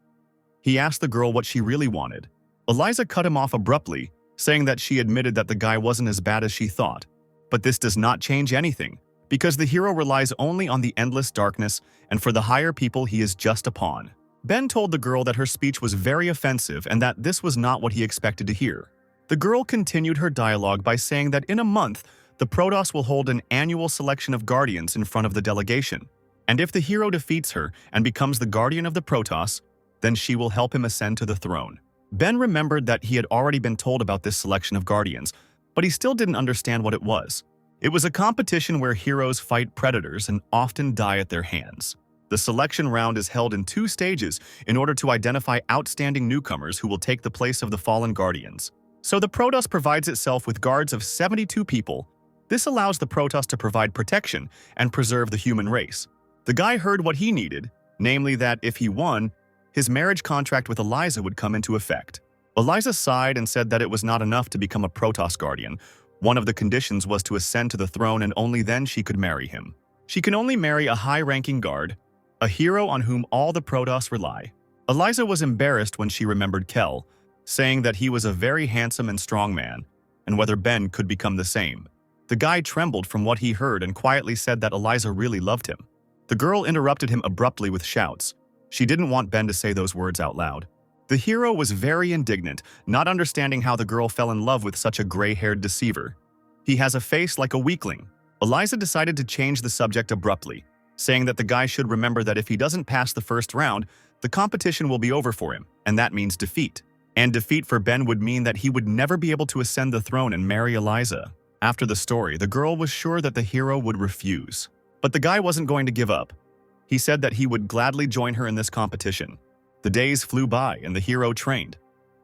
He asked the girl what she really wanted. Eliza cut him off abruptly, saying that she admitted that the guy wasn't as bad as she thought. But this does not change anything, because the hero relies only on the endless darkness, and for the higher people he is just a pawn. Ben told the girl that her speech was very offensive and that this was not what he expected to hear. The girl continued her dialogue by saying that in a month, the Protoss will hold an annual selection of guardians in front of the delegation, and if the hero defeats her and becomes the guardian of the Protoss, then she will help him ascend to the throne. Ben remembered that he had already been told about this selection of guardians, but he still didn't understand what it was. It was a competition where heroes fight predators and often die at their hands. The selection round is held in 2 stages in order to identify outstanding newcomers who will take the place of the fallen guardians. So the Protoss provides itself with guards of 72 people. This allows the Protoss to provide protection and preserve the human race. The guy heard what he needed, namely that if he won, his marriage contract with Eliza would come into effect. Eliza sighed and said that it was not enough to become a Protoss guardian. One of the conditions was to ascend to the throne, and only then she could marry him. She can only marry a high-ranking guard, a hero on whom all the Protoss rely. Eliza was embarrassed when she remembered Kel, saying that he was a very handsome and strong man, and whether Ben could become the same. The guy trembled from what he heard and quietly said that Eliza really loved him. The girl interrupted him abruptly with shouts. She didn't want Ben to say those words out loud. The hero was very indignant, not understanding how the girl fell in love with such a gray-haired deceiver. He has a face like a weakling. Eliza decided to change the subject abruptly, saying that the guy should remember that if he doesn't pass the first round, the competition will be over for him, and that means defeat. And defeat for Ben would mean that he would never be able to ascend the throne and marry Eliza. After the story, the girl was sure that the hero would refuse. But the guy wasn't going to give up. He said that he would gladly join her in this competition. The days flew by and the hero trained.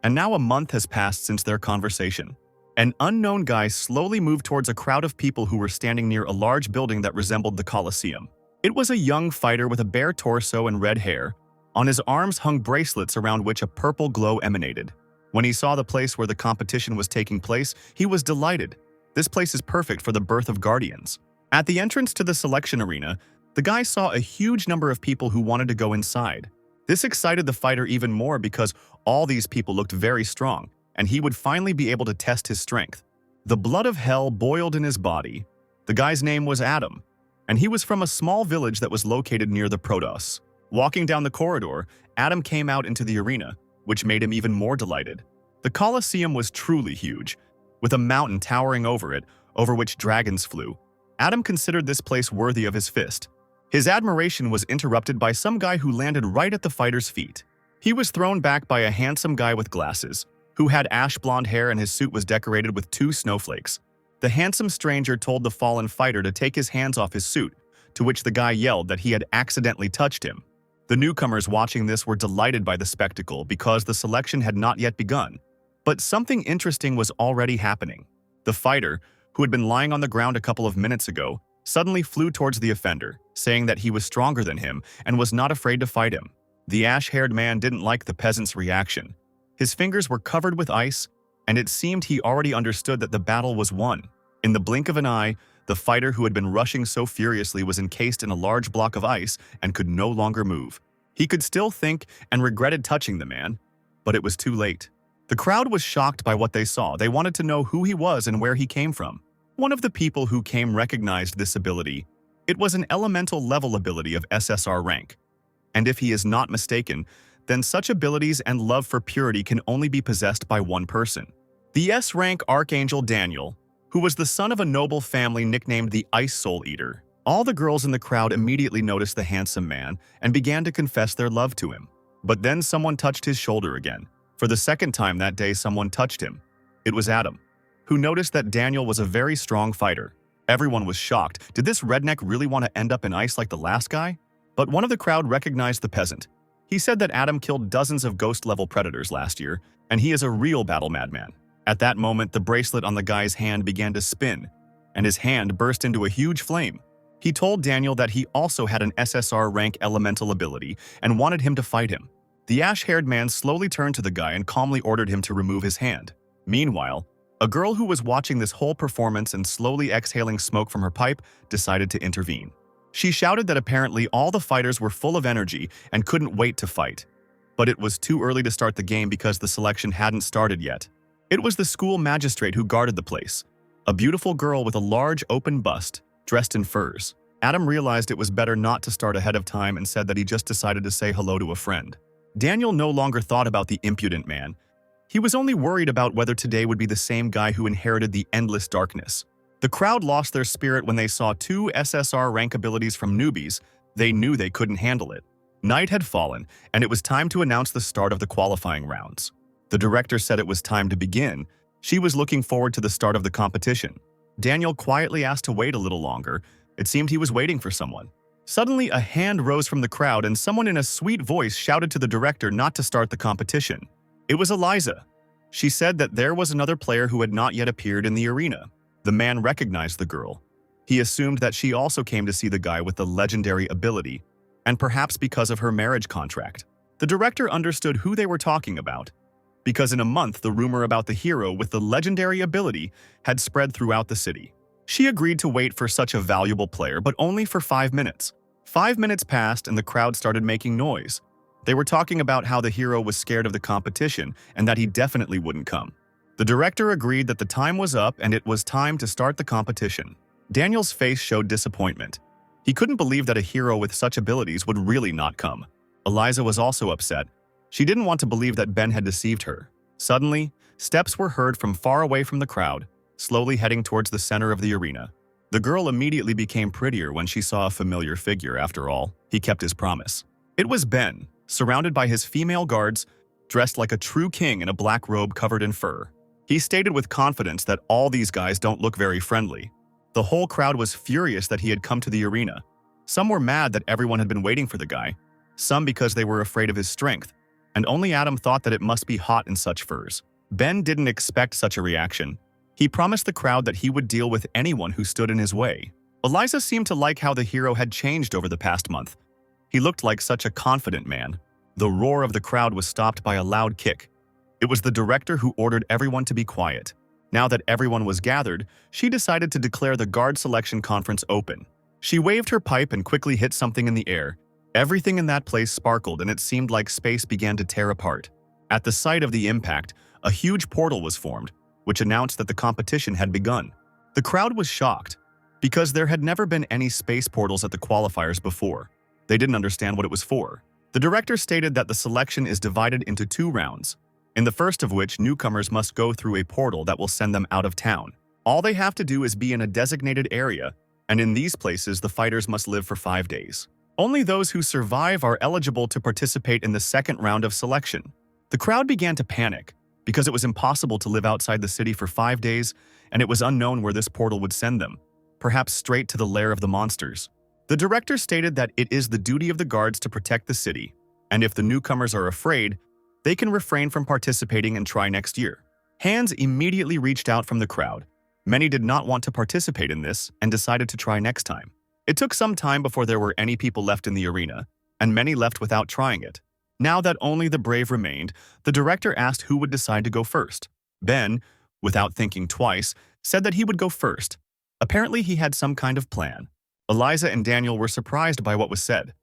And now a month has passed since their conversation. An unknown guy slowly moved towards a crowd of people who were standing near a large building that resembled the Colosseum. It was a young fighter with a bare torso and red hair. On his arms hung bracelets around which a purple glow emanated. When he saw the place where the competition was taking place, he was delighted. This place is perfect for the birth of guardians. At the entrance to the selection arena, the guy saw a huge number of people who wanted to go inside. This excited the fighter even more because all these people looked very strong, and he would finally be able to test his strength. The blood of hell boiled in his body. The guy's name was Adam, and he was from a small village that was located near the Protoss. Walking down the corridor, Adam came out into the arena, which made him even more delighted. The Colosseum was truly huge, with a mountain towering over it, over which dragons flew. Adam considered this place worthy of his fist. His admiration was interrupted by some guy who landed right at the fighter's feet. He was thrown back by a handsome guy with glasses, who had ash blonde hair and his suit was decorated with 2 snowflakes. The handsome stranger told the fallen fighter to take his hands off his suit, to which the guy yelled that he had accidentally touched him. The newcomers watching this were delighted by the spectacle because the selection had not yet begun. But something interesting was already happening. The fighter, who had been lying on the ground a couple of minutes ago, suddenly flew towards the offender, saying that he was stronger than him and was not afraid to fight him. The ash-haired man didn't like the peasant's reaction. His fingers were covered with ice, and it seemed he already understood that the battle was won. In the blink of an eye, The fighter who had been rushing so furiously was encased in a large block of ice and could no longer move. He could still think and regretted touching the man, but it was too late. The crowd was shocked by what they saw. They wanted to know who he was and where he came from. One of the people who came recognized this ability. It was an elemental level ability of SSR rank. And if he is not mistaken, then such abilities and love for purity can only be possessed by one person. The S-rank Archangel Daniel, who was the son of a noble family nicknamed the Ice Soul Eater. All the girls in the crowd immediately noticed the handsome man and began to confess their love to him. But then someone touched his shoulder again. For the second time that day, someone touched him. It was Adam, who noticed that Daniel was a very strong fighter. Everyone was shocked. Did this redneck really want to end up in ice like the last guy? But one of the crowd recognized the peasant. He said that Adam killed dozens of ghost-level predators last year, and he is a real battle madman. At that moment, the bracelet on the guy's hand began to spin, and his hand burst into a huge flame. He told Daniel that he also had an SSR rank elemental ability and wanted him to fight him. The ash-haired man slowly turned to the guy and calmly ordered him to remove his hand. Meanwhile, a girl who was watching this whole performance and slowly exhaling smoke from her pipe decided to intervene. She shouted that apparently all the fighters were full of energy and couldn't wait to fight. But it was too early to start the game because the selection hadn't started yet. It was the school magistrate who guarded the place, a beautiful girl with a large open bust, dressed in furs. Adam realized it was better not to start ahead of time and said that he just decided to say hello to a friend. Daniel no longer thought about the impudent man. He was only worried about whether today would be the same guy who inherited the endless darkness. The crowd lost their spirit when they saw two SSR rank abilities from newbies. They knew they couldn't handle it. Night had fallen, and it was time to announce the start of the qualifying rounds. The director said it was time to begin. She was looking forward to the start of the competition. Daniel quietly asked to wait a little longer. It seemed he was waiting for someone. Suddenly, a hand rose from the crowd and someone in a sweet voice shouted to the director not to start the competition. It was Eliza. She said that there was another player who had not yet appeared in the arena. The man recognized the girl. He assumed that she also came to see the guy with the legendary ability, and perhaps because of her marriage contract. The director understood who they were talking about, because in a month the rumor about the hero with the legendary ability had spread throughout the city. She agreed to wait for such a valuable player, but only for 5 minutes. 5 minutes passed and the crowd started making noise. They were talking about how the hero was scared of the competition and that he definitely wouldn't come. The director agreed that the time was up and it was time to start the competition. Daniel's face showed disappointment. He couldn't believe that a hero with such abilities would really not come. Eliza was also upset. She didn't want to believe that Ben had deceived her. Suddenly, steps were heard from far away from the crowd, slowly heading towards the center of the arena. The girl immediately became prettier when she saw a familiar figure. After all, he kept his promise. It was Ben, surrounded by his female guards, dressed like a true king in a black robe covered in fur. He stated with confidence that all these guys don't look very friendly. The whole crowd was furious that he had come to the arena. Some were mad that everyone had been waiting for the guy, some because they were afraid of his strength, and only Adam thought that it must be hot in such furs. Ben didn't expect such a reaction. He promised the crowd that he would deal with anyone who stood in his way. Eliza seemed to like how the hero had changed over the past month. He looked like such a confident man. The roar of the crowd was stopped by a loud kick. It was the director who ordered everyone to be quiet. Now that everyone was gathered, she decided to declare the guard selection conference open. She waved her pipe and quickly hit something in the air. Everything in that place sparkled and it seemed like space began to tear apart. At the sight of the impact, a huge portal was formed, which announced that the competition had begun. The crowd was shocked, because there had never been any space portals at the qualifiers before. They didn't understand what it was for. The director stated that the selection is divided into 2 rounds, in the first of which newcomers must go through a portal that will send them out of town. All they have to do is be in a designated area, and in these places the fighters must live for 5 days. Only those who survive are eligible to participate in the second round of selection. The crowd began to panic, because it was impossible to live outside the city for 5 days, and it was unknown where this portal would send them, perhaps straight to the lair of the monsters. The director stated that it is the duty of the guards to protect the city, and if the newcomers are afraid, they can refrain from participating and try next year. Hands immediately reached out from the crowd. Many did not want to participate in this and decided to try next time. It took some time before there were any people left in the arena, and many left without trying it. Now that only the brave remained, the director asked who would decide to go first. Ben, without thinking twice, said that he would go first. Apparently, he had some kind of plan. Eliza and Daniel were surprised by what was said.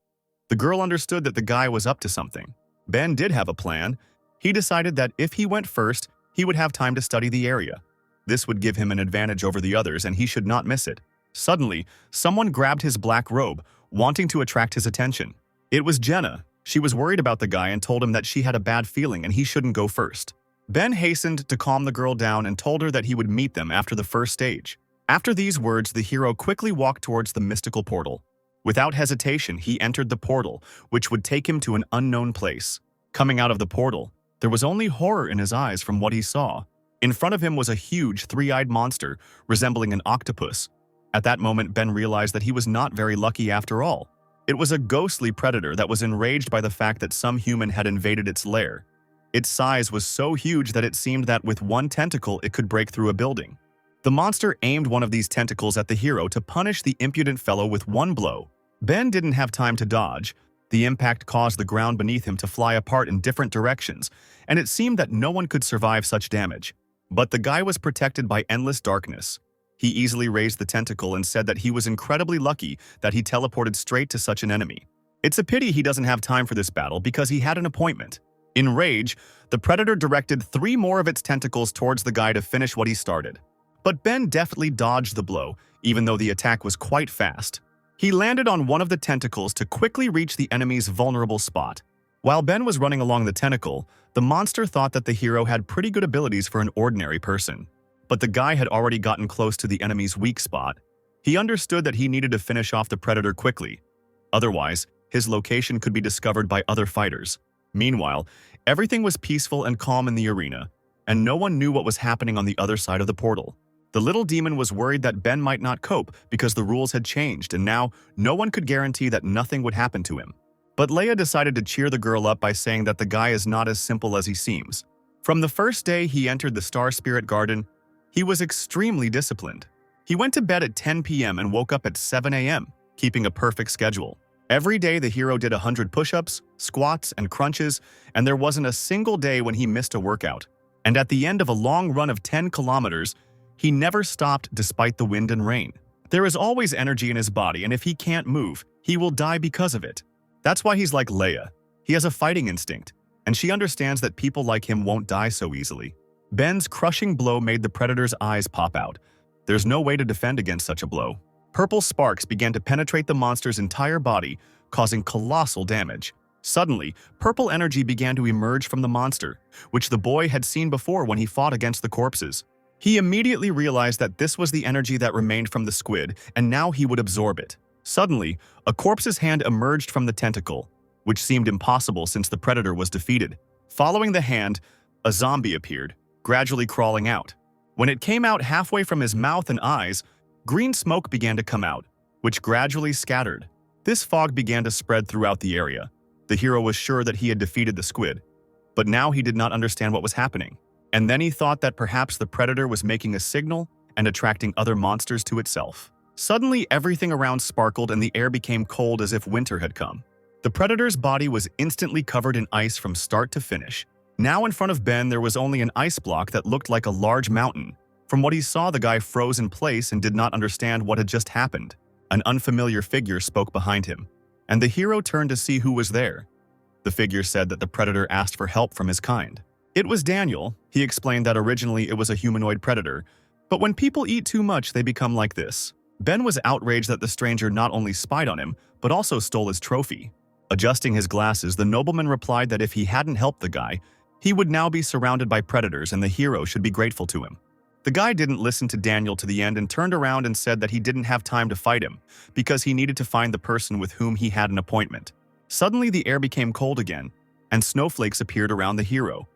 The girl understood that the guy was up to something. Ben did have a plan. He decided that if he went first, he would have time to study the area. This would give him an advantage over the others, and he should not miss it. Suddenly, someone grabbed his black robe, wanting to attract his attention. It was Jenna. She was worried about the guy and told him that she had a bad feeling and he shouldn't go first. Ben hastened to calm the girl down and told her that he would meet them after the first stage. After these words, the hero quickly walked towards the mystical portal. Without hesitation, he entered the portal, which would take him to an unknown place. Coming out of the portal, there was only horror in his eyes from what he saw. In front of him was a huge, three-eyed monster, resembling an octopus. At that moment, Ben realized that he was not very lucky after all. It was a ghostly predator that was enraged by the fact that some human had invaded its lair. Its size was so huge that it seemed that with one tentacle it could break through a building. The monster aimed one of these tentacles at the hero to punish the impudent fellow with one blow. Ben didn't have time to dodge. The impact caused the ground beneath him to fly apart in different directions, and it seemed that no one could survive such damage. But the guy was protected by endless darkness. He easily raised the tentacle and said that he was incredibly lucky that he teleported straight to such an enemy. It's a pity he doesn't have time for this battle because he had an appointment. In rage, the predator directed 3 more of its tentacles towards the guy to finish what he started. But Ben deftly dodged the blow, even though the attack was quite fast. He landed on one of the tentacles to quickly reach the enemy's vulnerable spot. While Ben was running along the tentacle, the monster thought that the hero had pretty good abilities for an ordinary person. But the guy had already gotten close to the enemy's weak spot. He understood that he needed to finish off the predator quickly. Otherwise, his location could be discovered by other fighters. Meanwhile, everything was peaceful and calm in the arena, and no one knew what was happening on the other side of the portal. The little demon was worried that Ben might not cope because the rules had changed, and now no one could guarantee that nothing would happen to him. But Leia decided to cheer the girl up by saying that the guy is not as simple as he seems. From the first day he entered the Star Spirit Garden, he was extremely disciplined. He went to bed at 10 p.m. and woke up at 7 a.m., keeping a perfect schedule. Every day the hero did 100 push-ups, squats, and crunches, and there wasn't a single day when he missed a workout. And at the end of a long run of 10 kilometers, he never stopped despite the wind and rain. There is always energy in his body, and if he can't move, he will die because of it. That's why he's like Leia. He has a fighting instinct, and she understands that people like him won't die so easily. Ben's crushing blow made the predator's eyes pop out. There's no way to defend against such a blow. Purple sparks began to penetrate the monster's entire body, causing colossal damage. Suddenly, purple energy began to emerge from the monster, which the boy had seen before when he fought against the corpses. He immediately realized that this was the energy that remained from the squid, and now he would absorb it. Suddenly, a corpse's hand emerged from the tentacle, which seemed impossible since the predator was defeated. Following the hand, a zombie appeared, gradually crawling out. When it came out halfway from his mouth and eyes, green smoke began to come out, which gradually scattered. This fog began to spread throughout the area. The hero was sure that he had defeated the squid, but now he did not understand what was happening. And then he thought that perhaps the predator was making a signal and attracting other monsters to itself. Suddenly, everything around sparkled and the air became cold as if winter had come. The predator's body was instantly covered in ice from start to finish. Now in front of Ben, there was only an ice block that looked like a large mountain. From what he saw, the guy froze in place and did not understand what had just happened. An unfamiliar figure spoke behind him, and the hero turned to see who was there. The figure said that the predator asked for help from his kind. It was Daniel. He explained that originally it was a humanoid predator, but when people eat too much, they become like this. Ben was outraged that the stranger not only spied on him, but also stole his trophy. Adjusting his glasses, the nobleman replied that if he hadn't helped the guy, he would now be surrounded by predators and the hero should be grateful to him. The guy didn't listen to Daniel to the end and turned around and said that he didn't have time to fight him because he needed to find the person with whom he had an appointment. Suddenly, the air became cold again, and snowflakes appeared around the hero.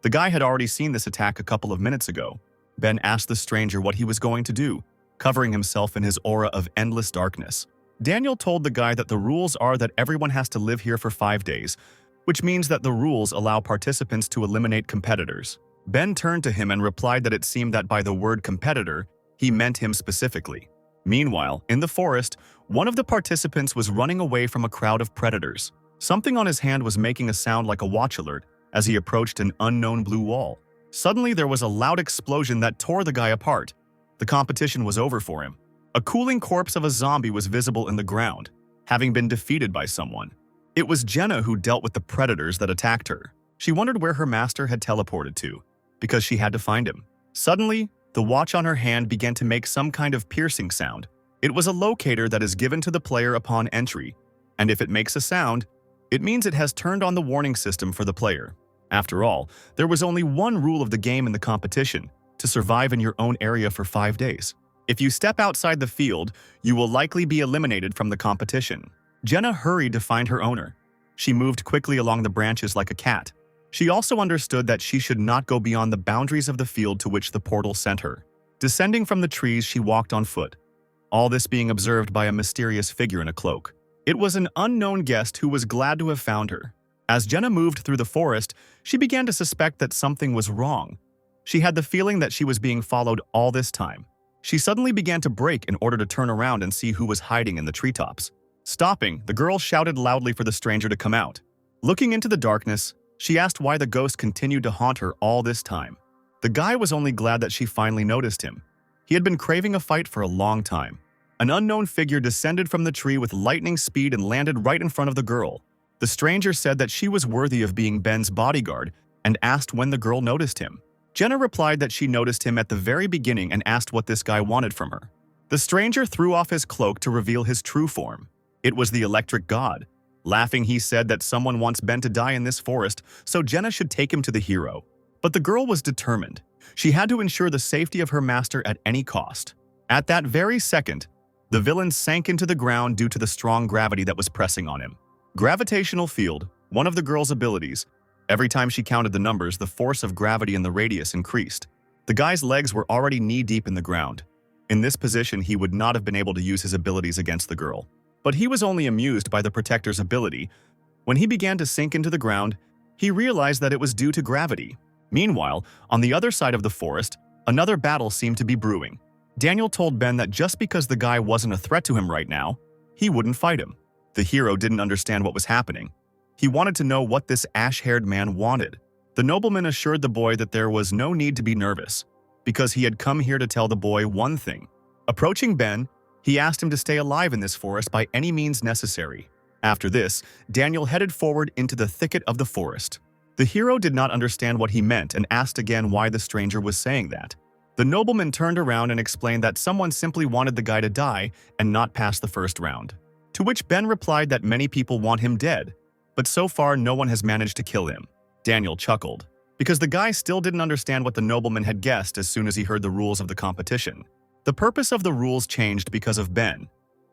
The guy had already seen this attack a couple of minutes ago. Ben asked the stranger what he was going to do, covering himself in his aura of endless darkness. Daniel told the guy that the rules are that everyone has to live here for 5 days, which means that the rules allow participants to eliminate competitors. Ben turned to him and replied that it seemed that by the word competitor, he meant him specifically. Meanwhile, in the forest, one of the participants was running away from a crowd of predators. Something on his hand was making a sound like a watch alert as he approached an unknown blue wall. Suddenly, there was a loud explosion that tore the guy apart. The competition was over for him. A cooling corpse of a zombie was visible in the ground, having been defeated by someone. It was Jenna who dealt with the predators that attacked her. She wondered where her master had teleported to, because she had to find him. Suddenly, the watch on her hand began to make some kind of piercing sound. It was a locator that is given to the player upon entry, and if it makes a sound, it means it has turned on the warning system for the player. After all, there was only one rule of the game in the competition: to survive in your own area for 5 days. If you step outside the field, you will likely be eliminated from the competition. Jenna hurried to find her owner. She moved quickly along the branches like a cat. She also understood that she should not go beyond the boundaries of the field to which the portal sent her. Descending from the trees, she walked on foot, all this being observed by a mysterious figure in a cloak. It was an unknown guest who was glad to have found her. As Jenna moved through the forest, she began to suspect that something was wrong. She had the feeling that she was being followed all this time. She suddenly began to brake in order to turn around and see who was hiding in the treetops. Stopping, the girl shouted loudly for the stranger to come out. Looking into the darkness, she asked why the ghost continued to haunt her all this time. The guy was only glad that she finally noticed him. He had been craving a fight for a long time. An unknown figure descended from the tree with lightning speed and landed right in front of the girl. The stranger said that she was worthy of being Ben's bodyguard and asked when the girl noticed him. Jenna replied that she noticed him at the very beginning and asked what this guy wanted from her. The stranger threw off his cloak to reveal his true form. It was the electric god. Laughing, he said that someone wants Ben to die in this forest, so Jenna should take him to the hero. But the girl was determined. She had to ensure the safety of her master at any cost. At that very second, the villain sank into the ground due to the strong gravity that was pressing on him. Gravitational field, one of the girl's abilities. Every time she counted the numbers, the force of gravity in the radius increased. The guy's legs were already knee-deep in the ground. In this position, he would not have been able to use his abilities against the girl. But he was only amused by the protector's ability. When he began to sink into the ground, he realized that it was due to gravity. Meanwhile, on the other side of the forest, another battle seemed to be brewing. Daniel told Ben that just because the guy wasn't a threat to him right now, he wouldn't fight him. The hero didn't understand what was happening. He wanted to know what this ash-haired man wanted. The nobleman assured the boy that there was no need to be nervous, because he had come here to tell the boy one thing. Approaching Ben, he asked him to stay alive in this forest by any means necessary. After this, Daniel headed forward into the thicket of the forest. The hero did not understand what he meant and asked again why the stranger was saying that. The nobleman turned around and explained that someone simply wanted the guy to die and not pass the first round. To which Ben replied that many people want him dead, but so far no one has managed to kill him. Daniel chuckled, because the guy still didn't understand what the nobleman had guessed as soon as he heard the rules of the competition. The purpose of the rules changed because of Ben.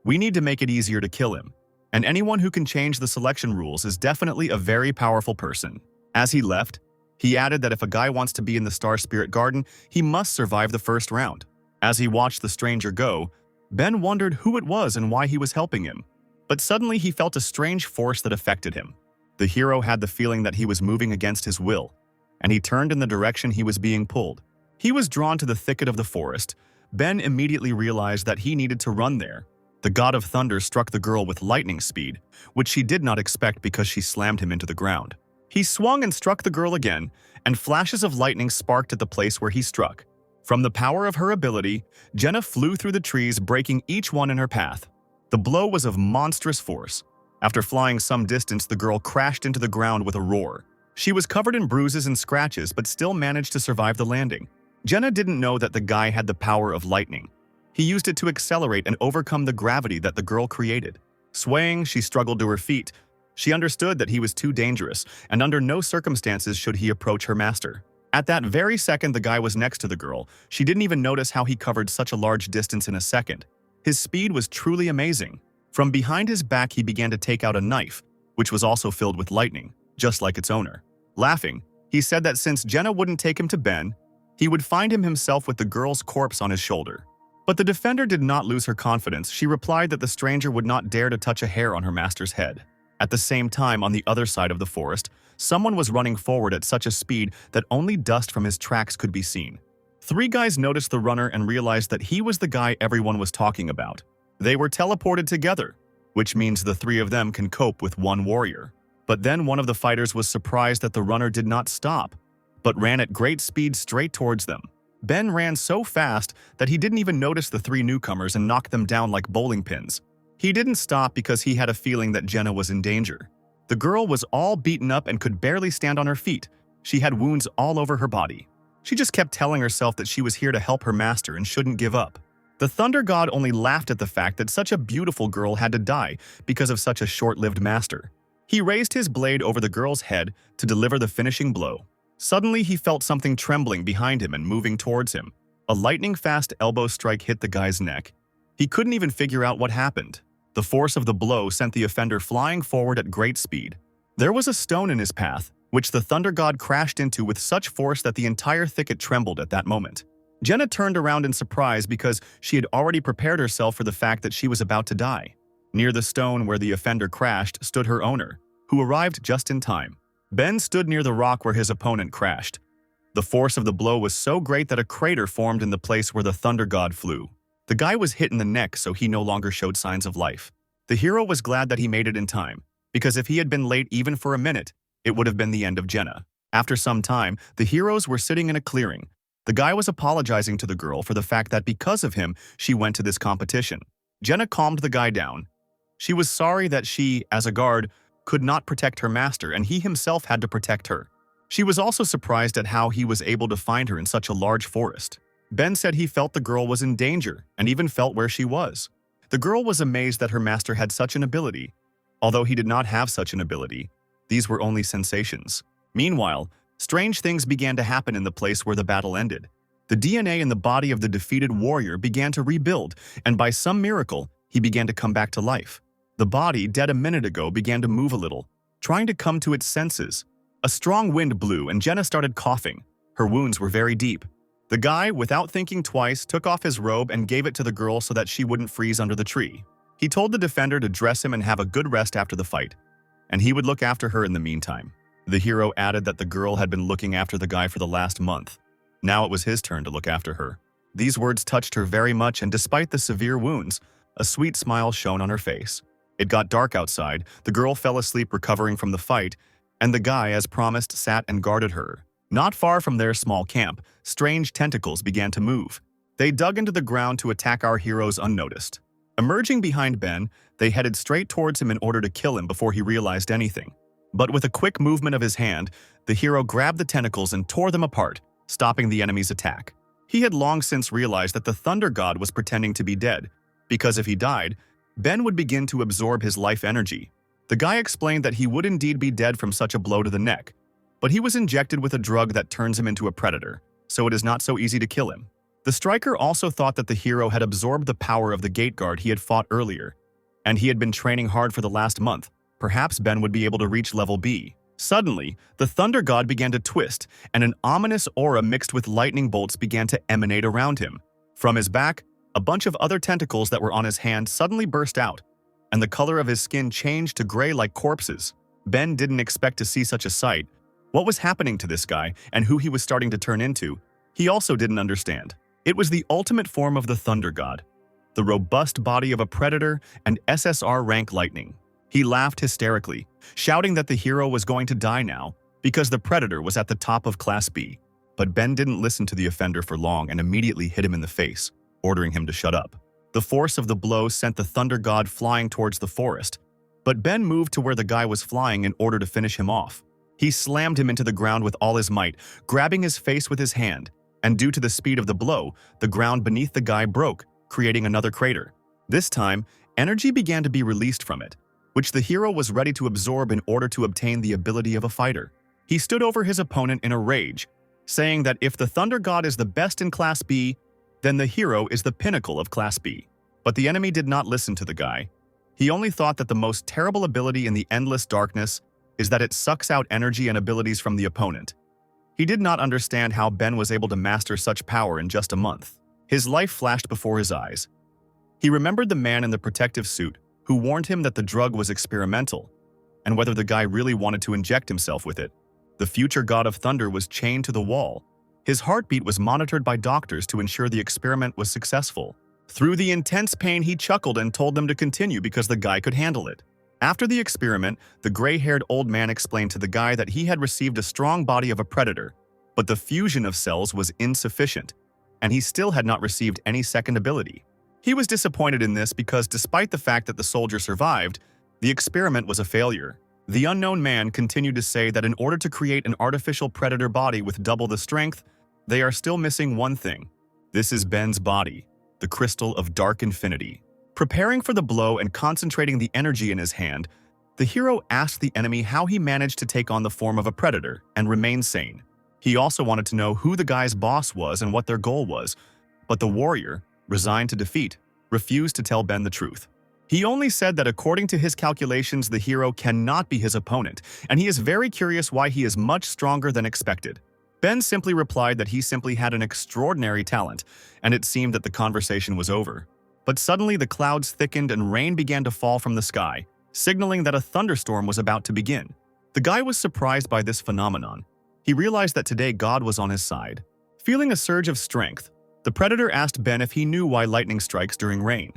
We need to make it easier to kill him, and anyone who can change the selection rules is definitely a very powerful person. As he left, he added that if a guy wants to be in the Star Spirit Garden, he must survive the first round. As he watched the stranger go, Ben wondered who it was and why he was helping him. But suddenly he felt a strange force that affected him. The hero had the feeling that he was moving against his will, and he turned in the direction he was being pulled. He was drawn to the thicket of the forest. Ben immediately realized that he needed to run there. The god of thunder struck the girl with lightning speed, which she did not expect because she slammed him into the ground. He swung and struck the girl again, and flashes of lightning sparked at the place where he struck. From the power of her ability, Jenna flew through the trees, breaking each one in her path. The blow was of monstrous force. After flying some distance, the girl crashed into the ground with a roar. She was covered in bruises and scratches, but still managed to survive the landing. Jenna didn't know that the guy had the power of lightning. He used it to accelerate and overcome the gravity that the girl created. Swaying, she struggled to her feet. She understood that he was too dangerous, and under no circumstances should he approach her master. At that very second the guy was next to the girl. She didn't even notice how he covered such a large distance in a second. His speed was truly amazing. From behind his back he began to take out a knife, which was also filled with lightning, just like its owner. Laughing, he said that since Jenna wouldn't take him to Ben, he would find him himself with the girl's corpse on his shoulder. But the defender did not lose her confidence. She replied that the stranger would not dare to touch a hair on her master's head. At the same time, on the other side of the forest, someone was running forward at such a speed that only dust from his tracks could be seen. 3 guys noticed the runner and realized that he was the guy everyone was talking about. They were teleported together, which means the 3 of them can cope with 1 warrior. But then one of the fighters was surprised that the runner did not stop, but ran at great speed straight towards them. Ben ran so fast that he didn't even notice the three newcomers and knocked them down like bowling pins. He didn't stop because he had a feeling that Jenna was in danger. The girl was all beaten up and could barely stand on her feet. She had wounds all over her body. She just kept telling herself that she was here to help her master and shouldn't give up. The Thunder God only laughed at the fact that such a beautiful girl had to die because of such a short-lived master. He raised his blade over the girl's head to deliver the finishing blow. Suddenly, he felt something trembling behind him and moving towards him. A lightning-fast elbow strike hit the guy's neck. He couldn't even figure out what happened. The force of the blow sent the offender flying forward at great speed. There was a stone in his path, which the Thunder God crashed into with such force that the entire thicket trembled at that moment. Jenna turned around in surprise because she had already prepared herself for the fact that she was about to die. Near the stone where the offender crashed stood her owner, who arrived just in time. Ben stood near the rock where his opponent crashed. The force of the blow was so great that a crater formed in the place where the Thunder God flew. The guy was hit in the neck, so he no longer showed signs of life. The hero was glad that he made it in time, because if he had been late even for a minute, it would have been the end of Jenna. After some time, the heroes were sitting in a clearing. The guy was apologizing to the girl for the fact that because of him, she went to this competition. Jenna calmed the guy down. She was sorry that she, as a guard, could not protect her master and he himself had to protect her. She was also surprised at how he was able to find her in such a large forest. Ben said he felt the girl was in danger and even felt where she was. The girl was amazed that her master had such an ability. Although he did not have such an ability, these were only sensations. Meanwhile, strange things began to happen in the place where the battle ended. The DNA in the body of the defeated warrior began to rebuild, and by some miracle, he began to come back to life. The body, dead a minute ago, began to move a little, trying to come to its senses. A strong wind blew and Jenna started coughing. Her wounds were very deep. The guy, without thinking twice, took off his robe and gave it to the girl so that she wouldn't freeze under the tree. He told the defender to dress him and have a good rest after the fight, and he would look after her in the meantime. The hero added that the girl had been looking after the guy for the last month. Now it was his turn to look after her. These words touched her very much, and despite the severe wounds, a sweet smile shone on her face. It got dark outside, the girl fell asleep recovering from the fight, and the guy, as promised, sat and guarded her. Not far from their small camp, strange tentacles began to move. They dug into the ground to attack our heroes unnoticed. Emerging behind Ben, they headed straight towards him in order to kill him before he realized anything. But with a quick movement of his hand, the hero grabbed the tentacles and tore them apart, stopping the enemy's attack. He had long since realized that the Thunder God was pretending to be dead, because if he died, Ben would begin to absorb his life energy. The guy explained that he would indeed be dead from such a blow to the neck, but he was injected with a drug that turns him into a predator, so it is not so easy to kill him. The striker also thought that the hero had absorbed the power of the gate guard he had fought earlier, and he had been training hard for the last month. Perhaps Ben would be able to reach level B. Suddenly, the Thunder God began to twist, and an ominous aura mixed with lightning bolts began to emanate around him. From his back, a bunch of other tentacles that were on his hand suddenly burst out, and the color of his skin changed to gray like corpses. Ben didn't expect to see such a sight. What was happening to this guy and who he was starting to turn into, he also didn't understand. It was the ultimate form of the Thunder God, the robust body of a predator and SSR rank lightning. He laughed hysterically, shouting that the hero was going to die now because the predator was at the top of Class B. But Ben didn't listen to the offender for long and immediately hit him in the face, ordering him to shut up. The force of the blow sent the Thunder God flying towards the forest, but Ben moved to where the guy was flying in order to finish him off. He slammed him into the ground with all his might, grabbing his face with his hand, and due to the speed of the blow, the ground beneath the guy broke, creating another crater. This time, energy began to be released from it, which the hero was ready to absorb in order to obtain the ability of a fighter. He stood over his opponent in a rage, saying that if the Thunder God is the best in Class B, then the hero is the pinnacle of Class B. But the enemy did not listen to the guy. He only thought that the most terrible ability in the endless darkness is that it sucks out energy and abilities from the opponent. He did not understand how Ben was able to master such power in just a month. His life flashed before his eyes. He remembered the man in the protective suit who warned him that the drug was experimental, and whether the guy really wanted to inject himself with it. The future god of thunder was chained to the wall. His heartbeat was monitored by doctors to ensure the experiment was successful. Through the intense pain, he chuckled and told them to continue because the guy could handle it. After the experiment, the gray-haired old man explained to the guy that he had received a strong body of a predator, but the fusion of cells was insufficient. and he still had not received any second ability. He was disappointed in this because despite the fact that the soldier survived, the experiment was a failure. The unknown man continued to say that in order to create an artificial predator body with double the strength, they are still missing one thing. This is Ben's body, the crystal of dark infinity. Preparing for the blow and concentrating the energy in his hand, the hero asked the enemy how he managed to take on the form of a predator and remain sane. He also wanted to know who the guy's boss was and what their goal was, but the warrior, resigned to defeat, refused to tell Ben the truth. He only said that according to his calculations, the hero cannot be his opponent, and he is very curious why he is much stronger than expected. Ben simply replied that he simply had an extraordinary talent, and it seemed that the conversation was over. But suddenly the clouds thickened and rain began to fall from the sky, signaling that a thunderstorm was about to begin. The guy was surprised by this phenomenon. He realized that today God was on his side. Feeling a surge of strength, the predator asked Ben if he knew why lightning strikes during rain.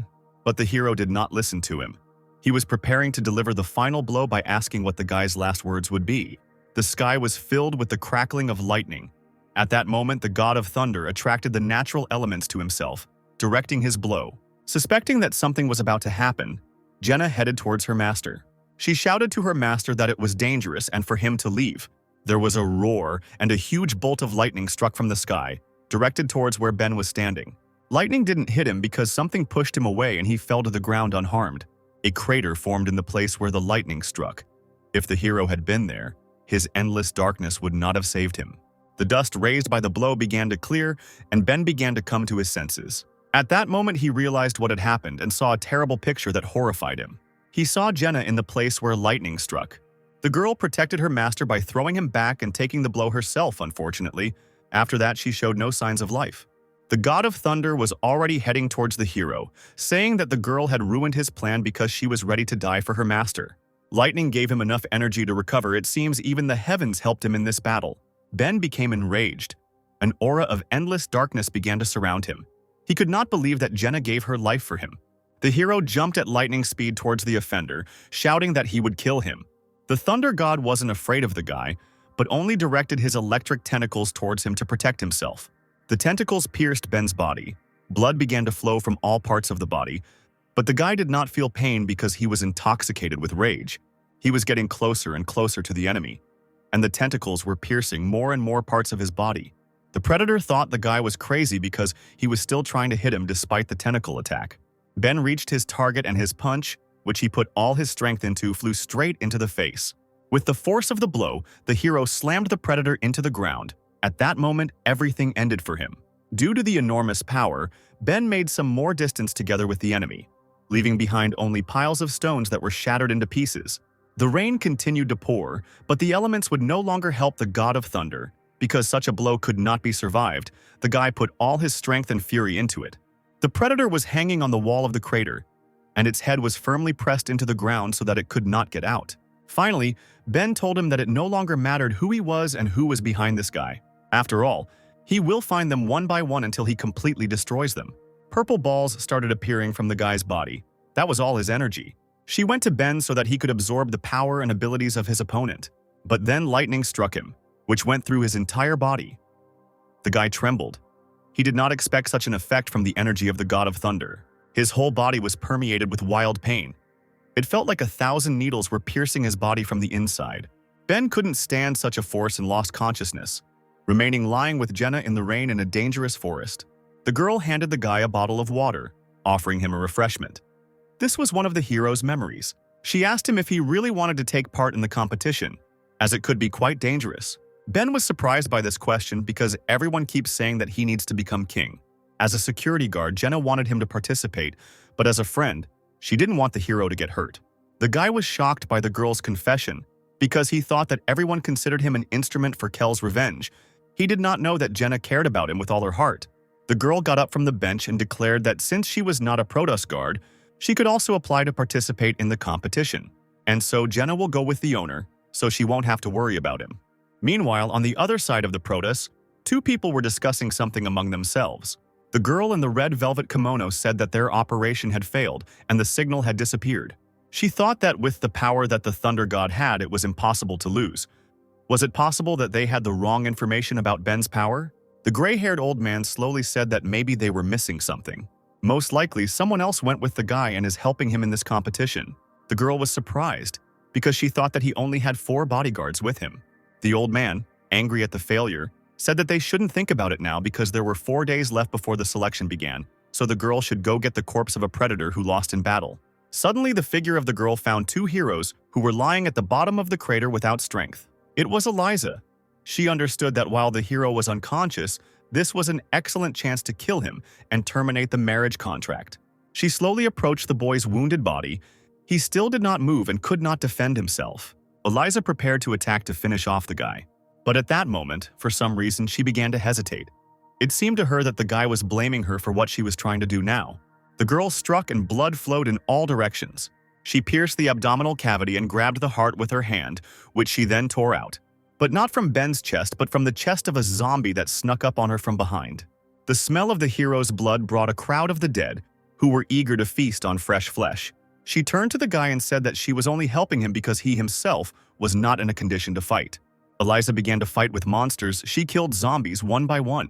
But the hero did not listen to him. He was preparing to deliver the final blow by asking what the guy's last words would be. The sky was filled with the crackling of lightning. At that moment, the god of thunder attracted the natural elements to himself, directing his blow. Suspecting that something was about to happen, Jenna headed towards her master. She shouted to her master that it was dangerous and for him to leave. There was a roar, and a huge bolt of lightning struck from the sky, directed towards where Ben was standing. Lightning didn't hit him because something pushed him away and he fell to the ground unharmed. A crater formed in the place where the lightning struck. If the hero had been there, his endless darkness would not have saved him. The dust raised by the blow began to clear, and Ben began to come to his senses. At that moment, he realized what had happened and saw a terrible picture that horrified him. He saw Jenna in the place where lightning struck. The girl protected her master by throwing him back and taking the blow herself, unfortunately. After that, she showed no signs of life. The god of thunder was already heading towards the hero, saying that the girl had ruined his plan because she was ready to die for her master. Lightning gave him enough energy to recover. It seems even the heavens helped him in this battle. Ben became enraged. An aura of endless darkness began to surround him. He could not believe that Jenna gave her life for him. The hero jumped at lightning speed towards the offender, shouting that he would kill him. The thunder god wasn't afraid of the guy, but only directed his electric tentacles towards him to protect himself. The tentacles pierced Ben's body. Blood began to flow from all parts of the body, but the guy did not feel pain because he was intoxicated with rage. He was getting closer and closer to the enemy, and the tentacles were piercing more and more parts of his body. The predator thought the guy was crazy because he was still trying to hit him despite the tentacle attack. Ben reached his target and his punch, which he put all his strength into, flew straight into the face. With the force of the blow, the hero slammed the predator into the ground. At that moment, everything ended for him. Due to the enormous power, Ben made some more distance together with the enemy, leaving behind only piles of stones that were shattered into pieces. The rain continued to pour, but the elements would no longer help the god of thunder. Because such a blow could not be survived, the guy put all his strength and fury into it. The predator was hanging on the wall of the crater, and its head was firmly pressed into the ground so that it could not get out. Finally, Ben told him that it no longer mattered who he was and who was behind this guy. After all, he will find them one by one until he completely destroys them. Purple balls started appearing from the guy's body. That was all his energy. She went to Ben so that he could absorb the power and abilities of his opponent. But then lightning struck him, which went through his entire body. The guy trembled. He did not expect such an effect from the energy of the god of thunder. His whole body was permeated with wild pain. It felt like 1,000 needles were piercing his body from the inside. Ben couldn't stand such a force and lost consciousness, remaining lying with Jenna in the rain in a dangerous forest. The girl handed the guy a bottle of water, offering him a refreshment. This was one of the hero's memories. She asked him if he really wanted to take part in the competition, as it could be quite dangerous. Ben was surprised by this question because everyone keeps saying that he needs to become king. As a security guard, Jenna wanted him to participate, but as a friend, she didn't want the hero to get hurt. The guy was shocked by the girl's confession because he thought that everyone considered him an instrument for Kel's revenge. He did not know that Jenna cared about him with all her heart. The girl got up from the bench and declared that since she was not a Protoss guard, she could also apply to participate in the competition. And so Jenna will go with the owner, so she won't have to worry about him. Meanwhile, on the other side of the Protoss, two people were discussing something among themselves. The girl in the red velvet kimono said that their operation had failed and the signal had disappeared. She thought that with the power that the Thunder God had, it was impossible to lose. Was it possible that they had the wrong information about Ben's power? The gray-haired old man slowly said that maybe they were missing something. Most likely, someone else went with the guy and is helping him in this competition. The girl was surprised, because she thought that he only had 4 bodyguards with him. The old man, angry at the failure, said that they shouldn't think about it now because there were 4 days left before the selection began, so the girl should go get the corpse of a predator who lost in battle. Suddenly, the figure of the girl found 2 heroes who were lying at the bottom of the crater without strength. It was Eliza. She understood that while the hero was unconscious, this was an excellent chance to kill him and terminate the marriage contract. She slowly approached the boy's wounded body. He still did not move and could not defend himself. Eliza prepared to attack to finish off the guy. But at that moment, for some reason, she began to hesitate. It seemed to her that the guy was blaming her for what she was trying to do now. The girl struck and blood flowed in all directions. She pierced the abdominal cavity and grabbed the heart with her hand, which she then tore out. But not from Ben's chest, but from the chest of a zombie that snuck up on her from behind. The smell of the hero's blood brought a crowd of the dead, who were eager to feast on fresh flesh. She turned to the guy and said that she was only helping him because he himself was not in a condition to fight. Eliza began to fight with monsters. She killed zombies one by one.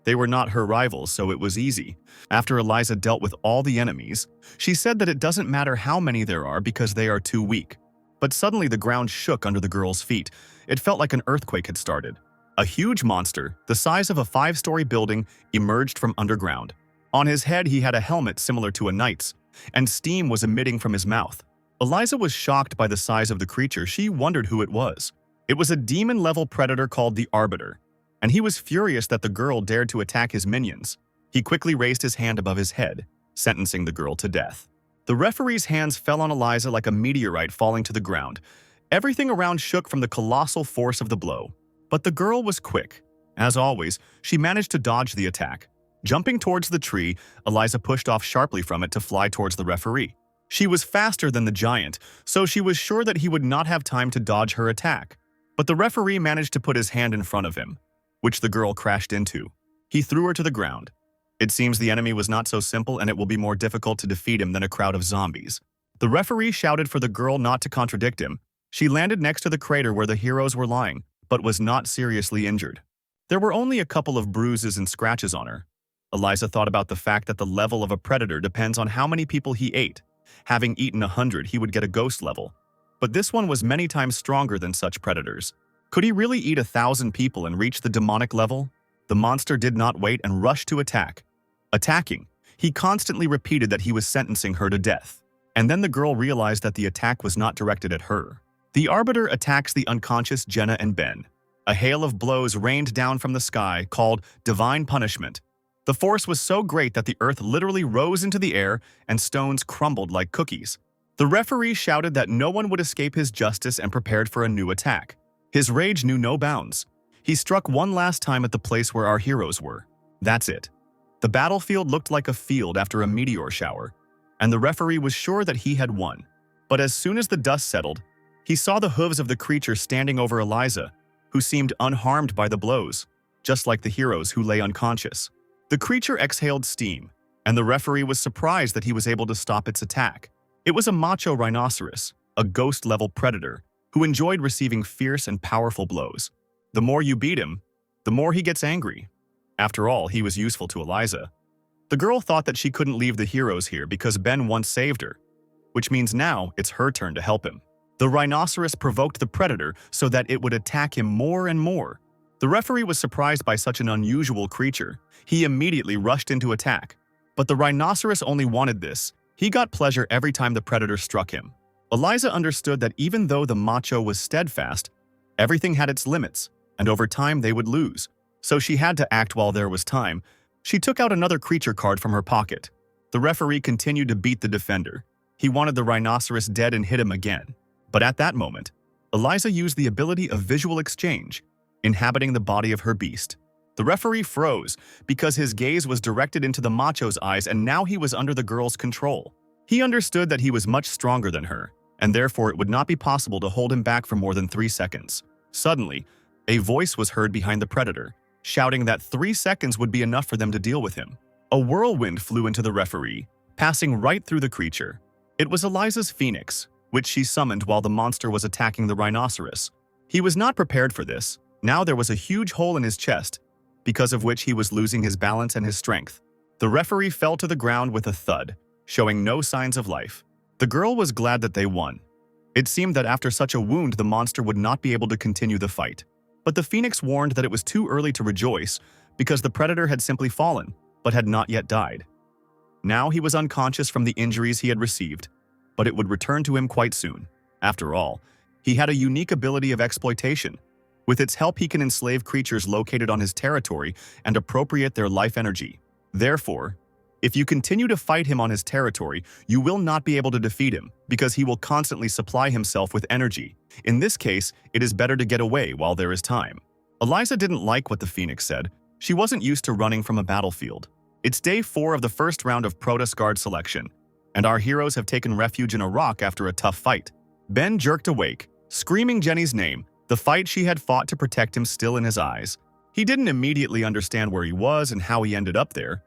They were not her rivals, so it was easy. After Eliza dealt with all the enemies, she said that it doesn't matter how many there are because they are too weak. But suddenly the ground shook under the girl's feet. It felt like an earthquake had started. A huge monster, the size of a 5-story building, emerged from underground. On his head he had a helmet similar to a knight's, and steam was emitting from his mouth. Eliza was shocked by the size of the creature. She wondered who it was. It was a demon-level predator called the Arbiter, and he was furious that the girl dared to attack his minions. He quickly raised his hand above his head, sentencing the girl to death. The referee's hands fell on Eliza like a meteorite falling to the ground. Everything around shook from the colossal force of the blow. But the girl was quick. As always, she managed to dodge the attack. Jumping towards the tree, Eliza pushed off sharply from it to fly towards the referee. She was faster than the giant, so she was sure that he would not have time to dodge her attack. But the referee managed to put his hand in front of him, which the girl crashed into. He threw her to the ground. It seems the enemy was not so simple and it will be more difficult to defeat him than a crowd of zombies. The referee shouted for the girl not to contradict him. She landed next to the crater where the heroes were lying, but was not seriously injured. There were only a couple of bruises and scratches on her. Eliza thought about the fact that the level of a predator depends on how many people he ate. Having eaten 100, he would get a ghost level. But this one was many times stronger than such predators. Could he really eat 1,000 people and reach the demonic level? The monster did not wait and rushed to attack. Attacking, he constantly repeated that he was sentencing her to death. And then the girl realized that the attack was not directed at her. The Arbiter attacks the unconscious Jenna and Ben. A hail of blows rained down from the sky, called Divine Punishment. The force was so great that the earth literally rose into the air and stones crumbled like cookies. The referee shouted that no one would escape his justice and prepared for a new attack. His rage knew no bounds. He struck one last time at the place where our heroes were. That's it. The battlefield looked like a field after a meteor shower, and the referee was sure that he had won. But as soon as the dust settled, he saw the hooves of the creature standing over Eliza, who seemed unharmed by the blows, just like the heroes who lay unconscious. The creature exhaled steam, and the referee was surprised that he was able to stop its attack. It was a macho rhinoceros, a ghost-level predator, who enjoyed receiving fierce and powerful blows. The more you beat him, the more he gets angry. After all, he was useful to Eliza. The girl thought that she couldn't leave the heroes here because Ben once saved her, which means now it's her turn to help him. The rhinoceros provoked the predator so that it would attack him more and more. The referee was surprised by such an unusual creature. He immediately rushed into attack. But the rhinoceros only wanted this. He got pleasure every time the predator struck him. Eliza understood that even though the macho was steadfast, everything had its limits, and over time they would lose. So she had to act while there was time. She took out another creature card from her pocket. The referee continued to beat the defender. He wanted the rhinoceros dead and hit him again. But at that moment, Eliza used the ability of visual exchange, inhabiting the body of her beast. The referee froze because his gaze was directed into the macho's eyes and now he was under the girl's control. He understood that he was much stronger than her, and therefore it would not be possible to hold him back for more than 3 seconds. Suddenly, a voice was heard behind the predator, shouting that 3 seconds would be enough for them to deal with him. A whirlwind flew into the referee, passing right through the creature. It was Eliza's phoenix, which she summoned while the monster was attacking the rhinoceros. He was not prepared for this. Now there was a huge hole in his chest, because of which he was losing his balance and his strength. The referee fell to the ground with a thud, showing no signs of life. The girl was glad that they won. It seemed that after such a wound, the monster would not be able to continue the fight. But the phoenix warned that it was too early to rejoice because the predator had simply fallen, but had not yet died. Now he was unconscious from the injuries he had received, but it would return to him quite soon. After all, he had a unique ability of exploitation. With its help, he can enslave creatures located on his territory and appropriate their life energy. Therefore, if you continue to fight him on his territory, you will not be able to defeat him because he will constantly supply himself with energy. In this case, it is better to get away while there is time. Eliza didn't like what the phoenix said. She wasn't used to running from a battlefield. It's day 4 of the first round of Protoss Guard selection, and our heroes have taken refuge in a rock after a tough fight. Ben jerked awake, screaming Jenny's name, the fight she had fought to protect him still in his eyes. He didn't immediately understand where he was and how he ended up there,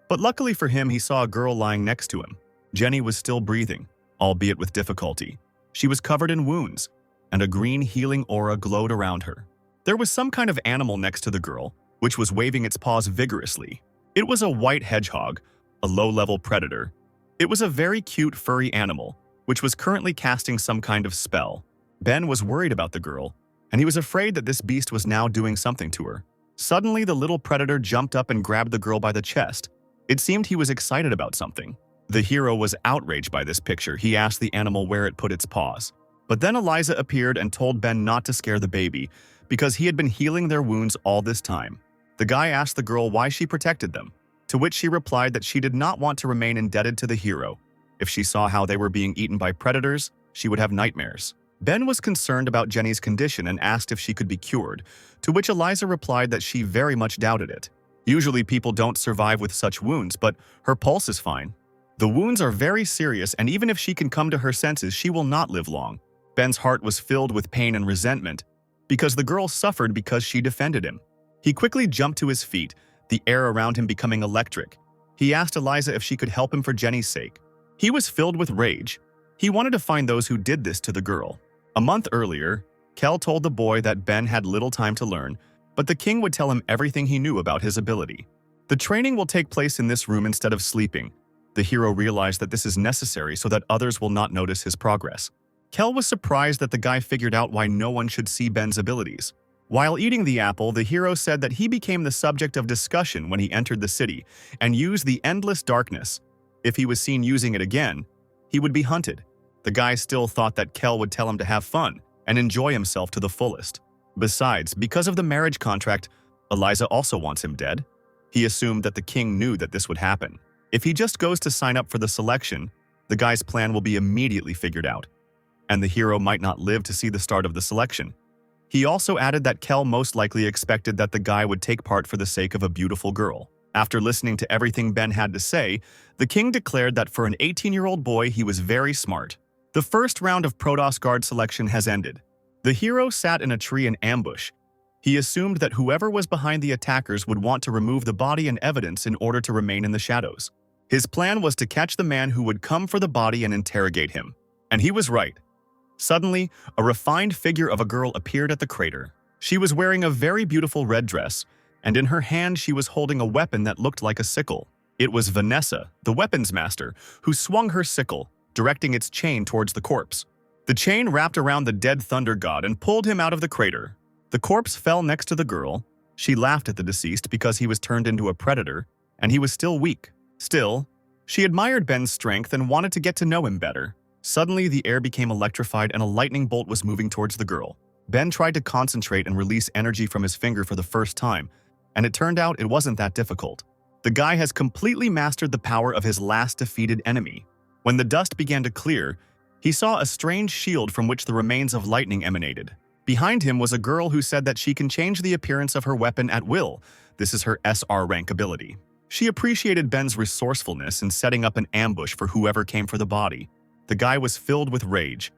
but luckily for him, he saw a girl lying next to him. Jenny was still breathing, albeit with difficulty. She was covered in wounds, and a green healing aura glowed around her. There was some kind of animal next to the girl, which was waving its paws vigorously. It was a white hedgehog, a low-level predator. It was a very cute furry animal, which was currently casting some kind of spell. Ben was worried about the girl, and he was afraid that this beast was now doing something to her. Suddenly, the little predator jumped up and grabbed the girl by the chest. It seemed he was excited about something. The hero was outraged by this picture. He asked the animal where it put its paws. But then Eliza appeared and told Ben not to scare the baby because he had been healing their wounds all this time. The guy asked the girl why she protected them, to which she replied that she did not want to remain indebted to the hero. If she saw how they were being eaten by predators, she would have nightmares. Ben was concerned about Jenny's condition and asked if she could be cured, to which Eliza replied that she very much doubted it. Usually people don't survive with such wounds, but her pulse is fine. The wounds are very serious, and even if she can come to her senses, she will not live long. Ben's heart was filled with pain and resentment because the girl suffered because she defended him. He quickly jumped to his feet, the air around him becoming electric. He asked Eliza if she could help him for Jenny's sake. He was filled with rage. He wanted to find those who did this to the girl. A month earlier, Kel told the boy that Ben had little time to learn, but the king would tell him everything he knew about his ability. The training will take place in this room instead of sleeping. The hero realized that this is necessary so that others will not notice his progress. Kel was surprised that the guy figured out why no one should see Ben's abilities. While eating the apple, the hero said that he became the subject of discussion when he entered the city and used the endless darkness. If he was seen using it again, he would be hunted. The guy still thought that Kel would tell him to have fun and enjoy himself to the fullest. Besides, because of the marriage contract, Eliza also wants him dead. He assumed that the king knew that this would happen. If he just goes to sign up for the selection, the guy's plan will be immediately figured out, and the hero might not live to see the start of the selection. He also added that Kel most likely expected that the guy would take part for the sake of a beautiful girl. After listening to everything Ben had to say, the king declared that for an 18-year-old boy, he was very smart. The first round of Protoss Guard selection has ended. The hero sat in a tree in ambush. He assumed that whoever was behind the attackers would want to remove the body and evidence in order to remain in the shadows. His plan was to catch the man who would come for the body and interrogate him. And he was right. Suddenly, a refined figure of a girl appeared at the crater. She was wearing a very beautiful red dress, and in her hand she was holding a weapon that looked like a sickle. It was Vanessa, the weapons master, who swung her sickle, directing its chain towards the corpse. The chain wrapped around the dead thunder god and pulled him out of the crater. The corpse fell next to the girl. She laughed at the deceased because he was turned into a predator, and he was still weak. Still, she admired Ben's strength and wanted to get to know him better. Suddenly, the air became electrified and a lightning bolt was moving towards the girl. Ben tried to concentrate and release energy from his finger for the first time, and it turned out it wasn't that difficult. The guy has completely mastered the power of his last defeated enemy. When the dust began to clear, he saw a strange shield from which the remains of lightning emanated. Behind him was a girl who said that she can change the appearance of her weapon at will. This is her SR rank ability. She appreciated Ben's resourcefulness in setting up an ambush for whoever came for the body. The guy was filled with rage.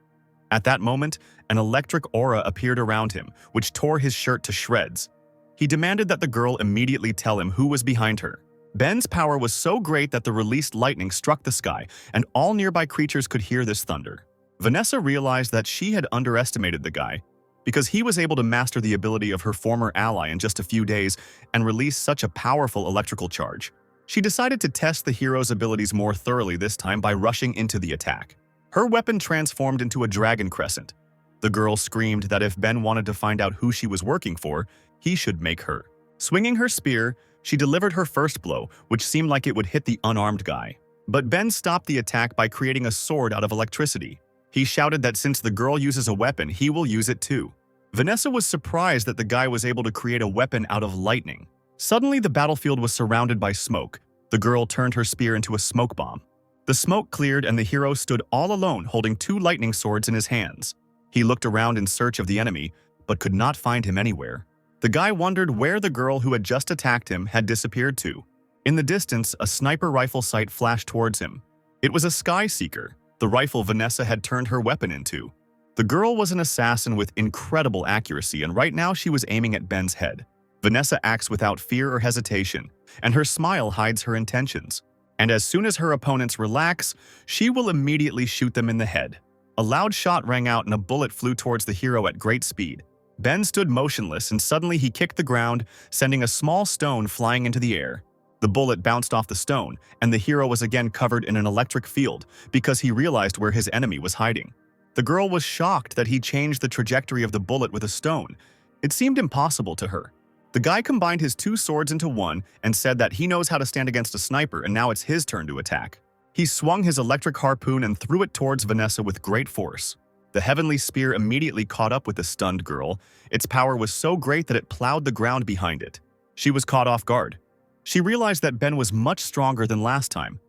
At that moment, an electric aura appeared around him, which tore his shirt to shreds. He demanded that the girl immediately tell him who was behind her. Ben's power was so great that the released lightning struck the sky, and all nearby creatures could hear this thunder. Vanessa realized that she had underestimated the guy. because he was able to master the ability of her former ally in just a few days and release such a powerful electrical charge. She decided to test the hero's abilities more thoroughly this time by rushing into the attack. Her weapon transformed into a dragon crescent. The girl screamed that if Ben wanted to find out who she was working for, he should make her. Swinging her spear, she delivered her first blow, which seemed like it would hit the unarmed guy. But Ben stopped the attack by creating a sword out of electricity. He shouted that since the girl uses a weapon, he will use it too. Vanessa was surprised that the guy was able to create a weapon out of lightning. Suddenly, the battlefield was surrounded by smoke. The girl turned her spear into a smoke bomb. The smoke cleared and the hero stood all alone holding 2 lightning swords in his hands. He looked around in search of the enemy, but could not find him anywhere. The guy wondered where the girl who had just attacked him had disappeared to. In the distance, a sniper rifle sight flashed towards him. It was a Sky Seeker, the rifle Vanessa had turned her weapon into. The girl was an assassin with incredible accuracy, and right now she was aiming at Ben's head. Vanessa acts without fear or hesitation, and her smile hides her intentions. And as soon as her opponents relax, she will immediately shoot them in the head. A loud shot rang out and a bullet flew towards the hero at great speed. Ben stood motionless and suddenly he kicked the ground, sending a small stone flying into the air. The bullet bounced off the stone, and the hero was again covered in an electric field because he realized where his enemy was hiding. The girl was shocked that he changed the trajectory of the bullet with a stone. It seemed impossible to her. The guy combined his 2 swords into one and said that he knows how to stand against a sniper and now it's his turn to attack. He swung his electric harpoon and threw it towards Vanessa with great force. The heavenly spear immediately caught up with the stunned girl. Its power was so great that it plowed the ground behind it. She was caught off guard. She realized that Ben was much stronger than last time,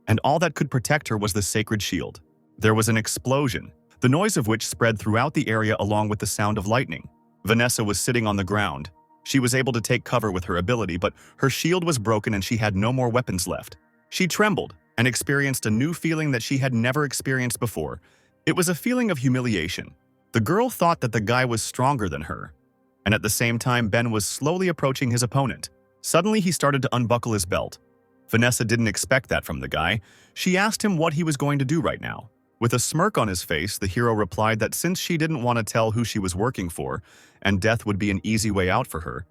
and all that could protect her was the sacred shield. There was an explosion, the noise of which spread throughout the area along with the sound of lightning. Vanessa was sitting on the ground. She was able to take cover with her ability, but her shield was broken and she had no more weapons left. She trembled and experienced a new feeling that she had never experienced before. It was a feeling of humiliation. The girl thought that the guy was stronger than her, and at the same time Ben was slowly approaching his opponent. Suddenly he started to unbuckle his belt. Vanessa didn't expect that from the guy. She asked him what he was going to do right now. With a smirk on his face, the hero replied that since she didn't want to tell who she was working for, and death would be an easy way out for her,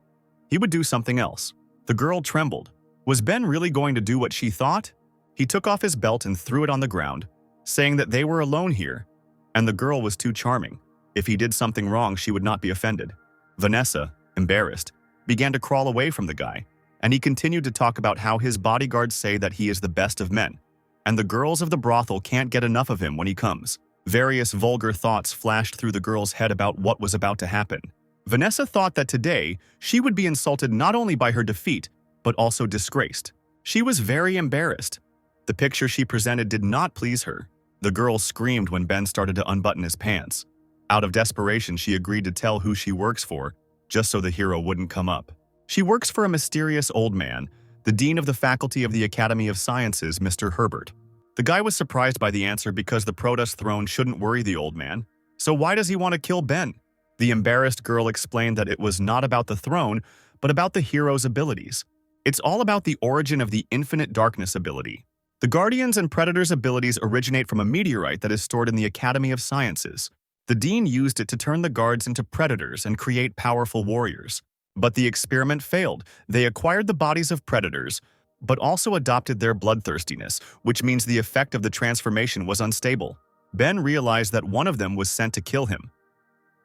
he would do something else. The girl trembled. Was Ben really going to do what she thought? He took off his belt and threw it on the ground, saying that they were alone here, and the girl was too charming. If he did something wrong, she would not be offended. Vanessa, embarrassed, began to crawl away from the guy, and he continued to talk about how his bodyguards say that he is the best of men, and the girls of the brothel can't get enough of him when he comes. Various vulgar thoughts flashed through the girl's head about what was about to happen. Vanessa thought that today she would be insulted not only by her defeat, but also disgraced. She was very embarrassed. The picture she presented did not please her. The girl screamed when Ben started to unbutton his pants. Out of desperation, she agreed to tell who she works for, just so the hero wouldn't come up. She works for a mysterious old man, the dean of the faculty of the Academy of Sciences, Mr. Herbert. The guy was surprised by the answer because the Protoss throne shouldn't worry the old man. So why does he want to kill Ben? The embarrassed girl explained that it was not about the throne, but about the hero's abilities. It's all about the origin of the infinite darkness ability. The Guardians and Predators abilities originate from a meteorite that is stored in the Academy of Sciences. The dean used it to turn the guards into predators and create powerful warriors. But the experiment failed. They acquired the bodies of predators, but also adopted their bloodthirstiness, which means the effect of the transformation was unstable. Ben realized that one of them was sent to kill him.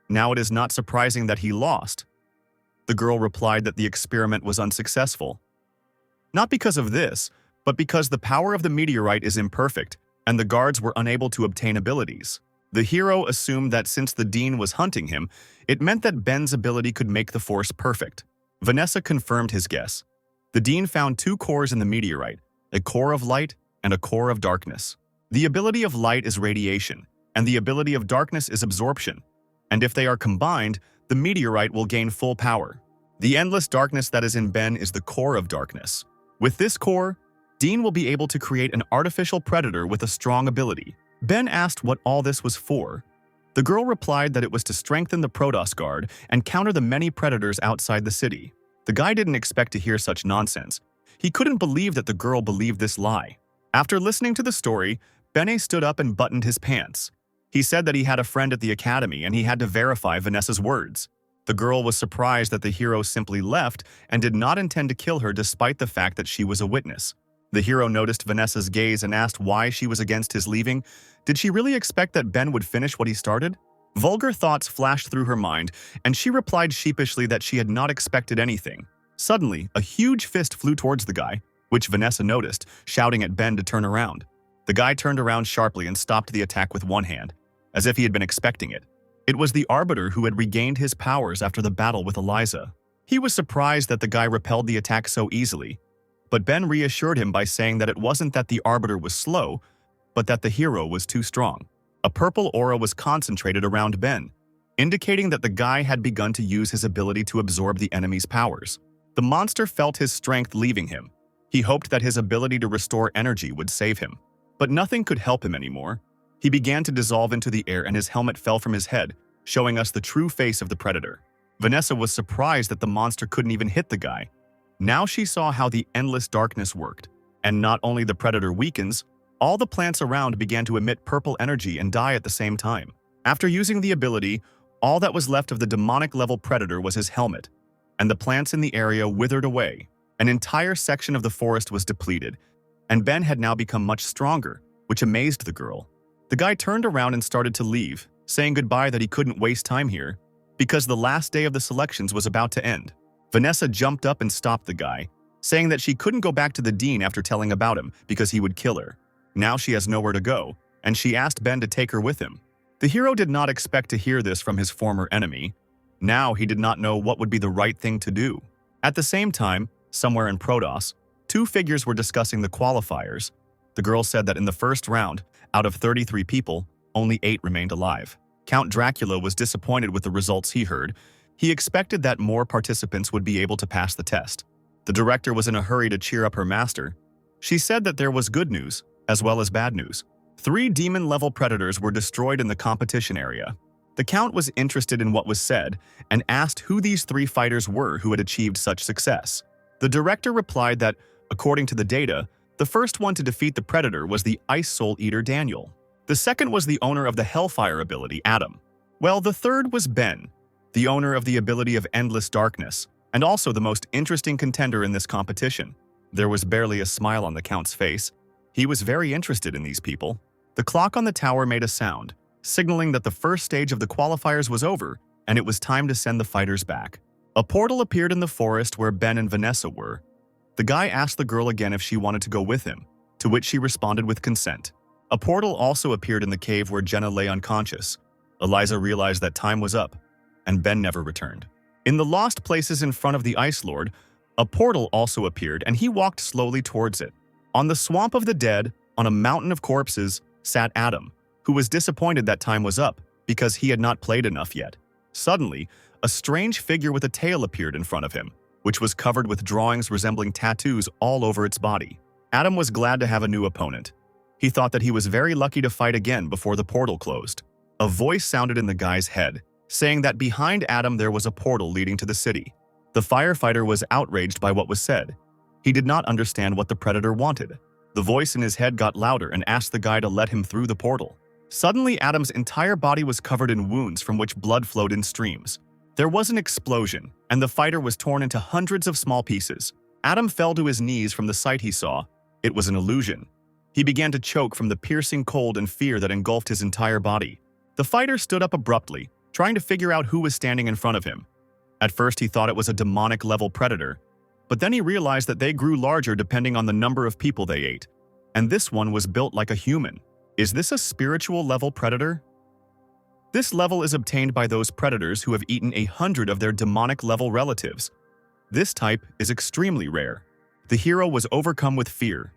Now it is not surprising that he lost. The girl replied that the experiment was unsuccessful. Not because of this, but because the power of the meteorite is imperfect, and the guards were unable to obtain abilities. The hero assumed that since the dean was hunting him, it meant that Ben's ability could make the force perfect. Vanessa confirmed his guess. The dean found 2 cores in the meteorite, a core of light and a core of darkness. The ability of light is radiation, and the ability of darkness is absorption. And if they are combined, the meteorite will gain full power. The endless darkness that is in Ben is the core of darkness. With this core, Dean will be able to create an artificial predator with a strong ability. Ben asked what all this was for. The girl replied that it was to strengthen the Protoss Guard and counter the many predators outside the city. The guy didn't expect to hear such nonsense. He couldn't believe that the girl believed this lie. After listening to the story, Bene stood up and buttoned his pants. He said that he had a friend at the academy and he had to verify Vanessa's words. The girl was surprised that the hero simply left and did not intend to kill her despite the fact that she was a witness. The hero noticed Vanessa's gaze and asked why she was against his leaving. Did she really expect that Ben would finish what he started? Vulgar thoughts flashed through her mind, and she replied sheepishly that she had not expected anything. Suddenly, a huge fist flew towards the guy, which Vanessa noticed, shouting at Ben to turn around. The guy turned around sharply and stopped the attack with one hand, as if he had been expecting it. It was the Arbiter who had regained his powers after the battle with Eliza. He was surprised that the guy repelled the attack so easily, but Ben reassured him by saying that it wasn't that the Arbiter was slow, but that the hero was too strong. A purple aura was concentrated around Ben, indicating that the guy had begun to use his ability to absorb the enemy's powers. The monster felt his strength leaving him. He hoped that his ability to restore energy would save him, but nothing could help him anymore. He began to dissolve into the air and his helmet fell from his head, showing us the true face of the predator. Vanessa was surprised that the monster couldn't even hit the guy. Now she saw how the endless darkness worked. And not only the predator weakens, all the plants around began to emit purple energy and die at the same time. After using the ability, all that was left of the demonic-level predator was his helmet, and the plants in the area withered away. An entire section of the forest was depleted, and Ben had now become much stronger, which amazed the girl. The guy turned around and started to leave, saying goodbye that he couldn't waste time here, because the last day of the selections was about to end. Vanessa jumped up and stopped the guy, saying that she couldn't go back to the dean after telling about him because he would kill her. Now she has nowhere to go, and she asked Ben to take her with him. The hero did not expect to hear this from his former enemy. Now he did not know what would be the right thing to do. At the same time, somewhere in Protoss, two figures were discussing the qualifiers. The girl said that in the first round, out of 33 people, only 8 remained alive. Count Dracula was disappointed with the results he heard. He expected that more participants would be able to pass the test. The director was in a hurry to cheer up her master. She said that there was good news, as well as bad news. 3 demon-level predators were destroyed in the competition area. The Count was interested in what was said and asked who these 3 fighters were who had achieved such success. The director replied that, according to the data, the first one to defeat the predator was the Ice Soul Eater Daniel. The second was the owner of the Hellfire ability, Adam. Well, the third was Ben, the owner of the ability of Endless Darkness, and also the most interesting contender in this competition. There was barely a smile on the Count's face. He was very interested in these people. The clock on the tower made a sound, signaling that the first stage of the qualifiers was over and it was time to send the fighters back. A portal appeared in the forest where Ben and Vanessa were. The guy asked the girl again if she wanted to go with him, to which she responded with consent. A portal also appeared in the cave where Jenna lay unconscious. Eliza realized that time was up, and Ben never returned. In the lost places in front of the Ice Lord, a portal also appeared and he walked slowly towards it. On the Swamp of the Dead, on a mountain of corpses, sat Adam, who was disappointed that time was up because he had not played enough yet. Suddenly, a strange figure with a tail appeared in front of him, which was covered with drawings resembling tattoos all over its body. Adam was glad to have a new opponent. He thought that he was very lucky to fight again before the portal closed. A voice sounded in the guy's head, saying that behind Adam there was a portal leading to the city. The firefighter was outraged by what was said. He did not understand what the predator wanted. The voice in his head got louder and asked the guy to let him through the portal. Suddenly, Adam's entire body was covered in wounds from which blood flowed in streams. There was an explosion, and the fighter was torn into hundreds of small pieces. Adam fell to his knees from the sight he saw. It was an illusion. He began to choke from the piercing cold and fear that engulfed his entire body. The fighter stood up abruptly, trying to figure out who was standing in front of him. At first, he thought it was a demonic-level predator, but then he realized that they grew larger depending on the number of people they ate, and this one was built like a human. Is this a spiritual-level predator? This level is obtained by those predators who have eaten 100 of their demonic-level relatives. This type is extremely rare. The hero was overcome with fear.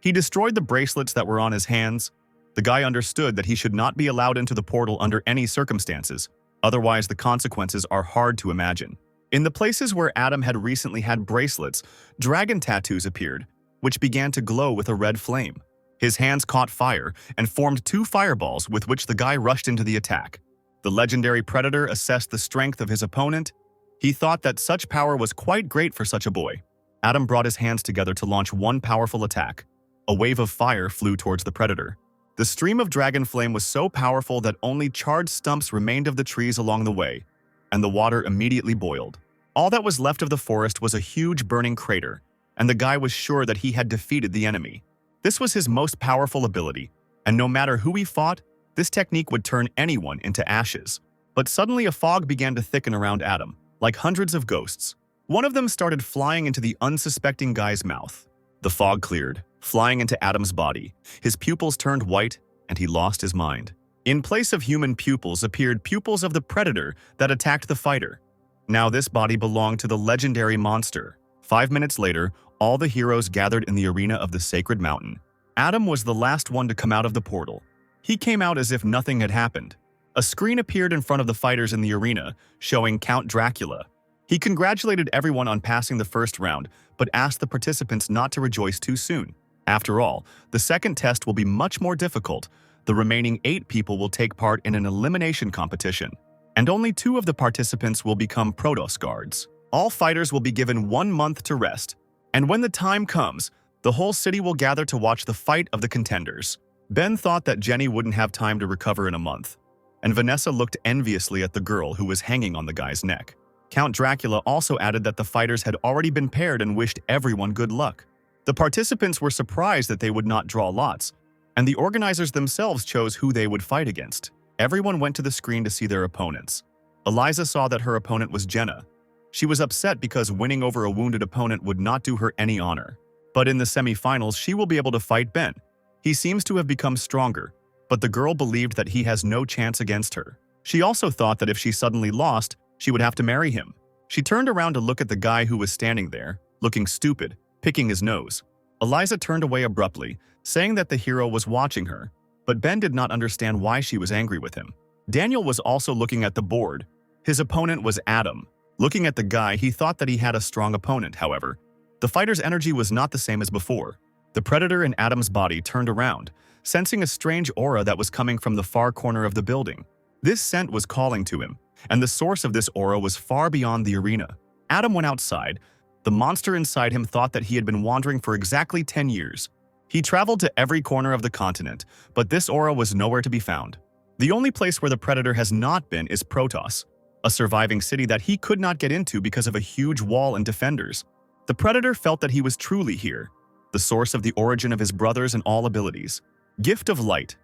He destroyed the bracelets that were on his hands. The guy understood that he should not be allowed into the portal under any circumstances, otherwise the consequences are hard to imagine. In the places where Adam had recently had bracelets, dragon tattoos appeared, which began to glow with a red flame. His hands caught fire and formed 2 fireballs with which the guy rushed into the attack. The legendary predator assessed the strength of his opponent. He thought that such power was quite great for such a boy. Adam brought his hands together to launch one powerful attack. A wave of fire flew towards the predator. The stream of dragon flame was so powerful that only charred stumps remained of the trees along the way, and the water immediately boiled. All that was left of the forest was a huge burning crater, and the guy was sure that he had defeated the enemy. This was his most powerful ability, and no matter who he fought, this technique would turn anyone into ashes. But suddenly a fog began to thicken around Adam, like hundreds of ghosts. One of them started flying into the unsuspecting guy's mouth. The fog cleared, flying into Adam's body. His pupils turned white, and he lost his mind. In place of human pupils appeared pupils of the predator that attacked the fighter. Now this body belonged to the legendary monster. 5 minutes later, all the heroes gathered in the arena of the sacred mountain. Adam was the last one to come out of the portal. He came out as if nothing had happened. A screen appeared in front of the fighters in the arena, showing Count Dracula. He congratulated everyone on passing the first round, but asked the participants not to rejoice too soon. After all, the second test will be much more difficult. The remaining 8 people will take part in an elimination competition, and only 2 of the participants will become Protoss guards. All fighters will be given 1 month to rest, and when the time comes, the whole city will gather to watch the fight of the contenders. Ben thought that Jenny wouldn't have time to recover in a month, and Vanessa looked enviously at the girl who was hanging on the guy's neck. Count Dracula also added that the fighters had already been paired and wished everyone good luck. The participants were surprised that they would not draw lots, and the organizers themselves chose who they would fight against. Everyone went to the screen to see their opponents. Eliza saw that her opponent was Jenna. She was upset because winning over a wounded opponent would not do her any honor. But in the semi-finals, she will be able to fight Ben. He seems to have become stronger, but the girl believed that he has no chance against her. She also thought that if she suddenly lost, she would have to marry him. She turned around to look at the guy who was standing there, looking stupid, picking his nose. Eliza turned away abruptly, saying that the hero was watching her, but Ben did not understand why she was angry with him. Daniel was also looking at the board. His opponent was Adam. Looking at the guy, he thought that he had a strong opponent, however. The fighter's energy was not the same as before. The predator in Adam's body turned around, sensing a strange aura that was coming from the far corner of the building. This scent was calling to him, and the source of this aura was far beyond the arena. Adam went outside. The monster inside him thought that he had been wandering for exactly 10 years. He traveled to every corner of the continent, but this aura was nowhere to be found. The only place where the predator has not been is Protoss, a surviving city that he could not get into because of a huge wall and defenders. The predator felt that he was truly here, the source of the origin of his brothers and all abilities. Gift of Light,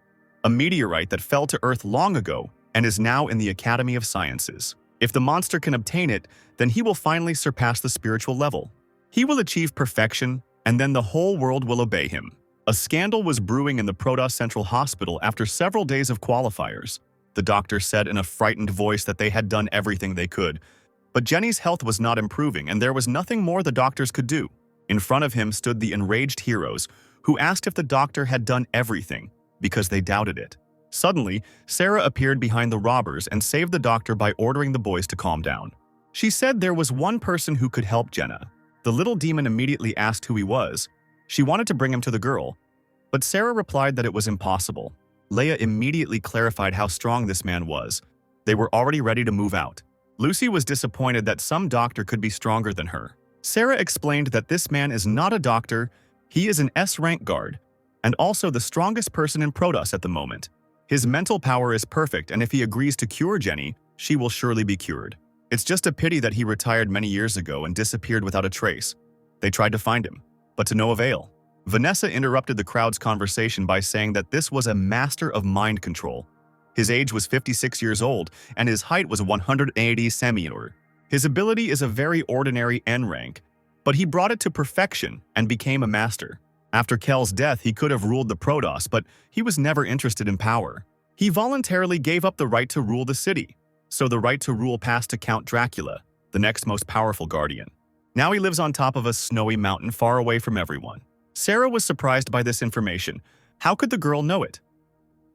a meteorite that fell to Earth long ago and is now in the Academy of Sciences. If the monster can obtain it, then he will finally surpass the spiritual level. He will achieve perfection, and then the whole world will obey him. A scandal was brewing in the Protoss Central Hospital after several days of qualifiers. The doctor said in a frightened voice that they had done everything they could. But Jenny's health was not improving, and there was nothing more the doctors could do. In front of him stood the enraged heroes, who asked if the doctor had done everything, because they doubted it. Suddenly, Sarah appeared behind the robbers and saved the doctor by ordering the boys to calm down. She said there was one person who could help Jenna. The little demon immediately asked who he was. She wanted to bring him to the girl, but Sarah replied that it was impossible. Leia immediately clarified how strong this man was. They were already ready to move out. Lucy was disappointed that some doctor could be stronger than her. Sarah explained that this man is not a doctor, he is an S-rank guard, and also the strongest person in Protoss at the moment. His mental power is perfect, and if he agrees to cure Jenny, she will surely be cured. It's just a pity that he retired many years ago and disappeared without a trace. They tried to find him, but to no avail. Vanessa interrupted the crowd's conversation by saying that this was a master of mind control. His age was 56 years old, and his height was 180 centimeters. His ability is a very ordinary N rank, but he brought it to perfection and became a master. After Kel's death, he could have ruled the Protoss, but he was never interested in power. He voluntarily gave up the right to rule the city, so the right to rule passed to Count Dracula, the next most powerful guardian. Now he lives on top of a snowy mountain far away from everyone. Sarah was surprised by this information. How could the girl know it?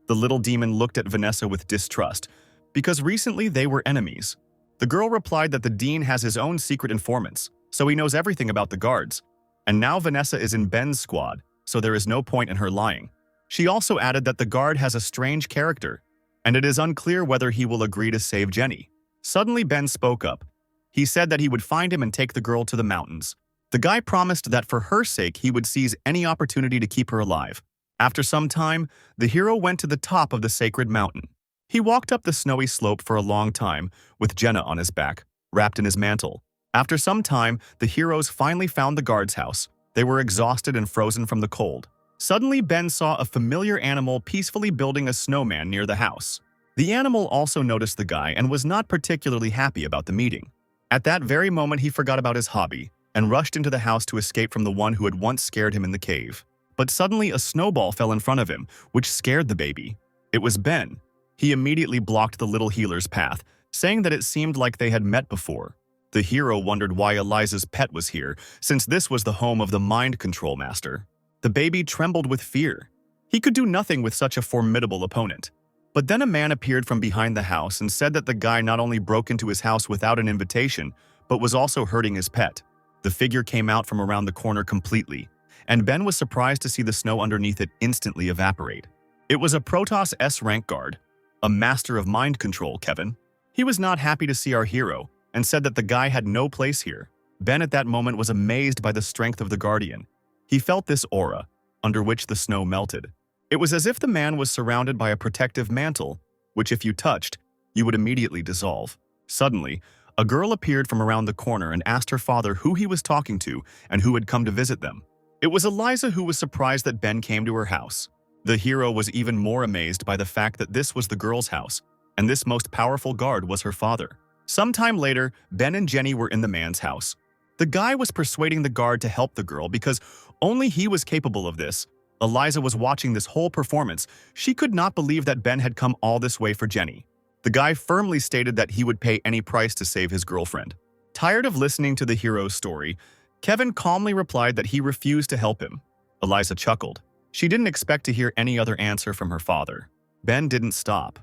The little demon looked at Vanessa with distrust, because recently they were enemies. The girl replied that the dean has his own secret informants, so he knows everything about the guards. And now Vanessa is in Ben's squad, so there is no point in her lying. She also added that the guard has a strange character, and it is unclear whether he will agree to save Jenny. Suddenly Ben spoke up. He said that he would find him and take the girl to the mountains. The guy promised that for her sake he would seize any opportunity to keep her alive. After some time, the hero went to the top of the sacred mountain. He walked up the snowy slope for a long time, with Jenna on his back, wrapped in his mantle. After some time, the heroes finally found the guard's house. They were exhausted and frozen from the cold. Suddenly, Ben saw a familiar animal peacefully building a snowman near the house. The animal also noticed the guy and was not particularly happy about the meeting. At that very moment, he forgot about his hobby and rushed into the house to escape from the one who had once scared him in the cave. But suddenly, a snowball fell in front of him, which scared the baby. It was Ben. He immediately blocked the little healer's path, saying that it seemed like they had met before. The hero wondered why Eliza's pet was here, since this was the home of the mind control master. The baby trembled with fear. He could do nothing with such a formidable opponent. But then a man appeared from behind the house and said that the guy not only broke into his house without an invitation, but was also hurting his pet. The figure came out from around the corner completely, and Ben was surprised to see the snow underneath it instantly evaporate. It was a Protoss S rank guard, a master of mind control, Kevin. He was not happy to see our hero, and said that the guy had no place here. Ben at that moment was amazed by the strength of the Guardian. He felt this aura, under which the snow melted. It was as if the man was surrounded by a protective mantle, which if you touched, you would immediately dissolve. Suddenly, a girl appeared from around the corner and asked her father who he was talking to and who had come to visit them. It was Eliza, who was surprised that Ben came to her house. The hero was even more amazed by the fact that this was the girl's house, and this most powerful guard was her father. Sometime later, Ben and Jenny were in the man's house. The guy was persuading the guard to help the girl because only he was capable of this. Eliza was watching this whole performance. She could not believe that Ben had come all this way for Jenny. The guy firmly stated that he would pay any price to save his girlfriend. Tired of listening to the hero's story, Kevin calmly replied that he refused to help him. Eliza chuckled. She didn't expect to hear any other answer from her father. Ben didn't stop.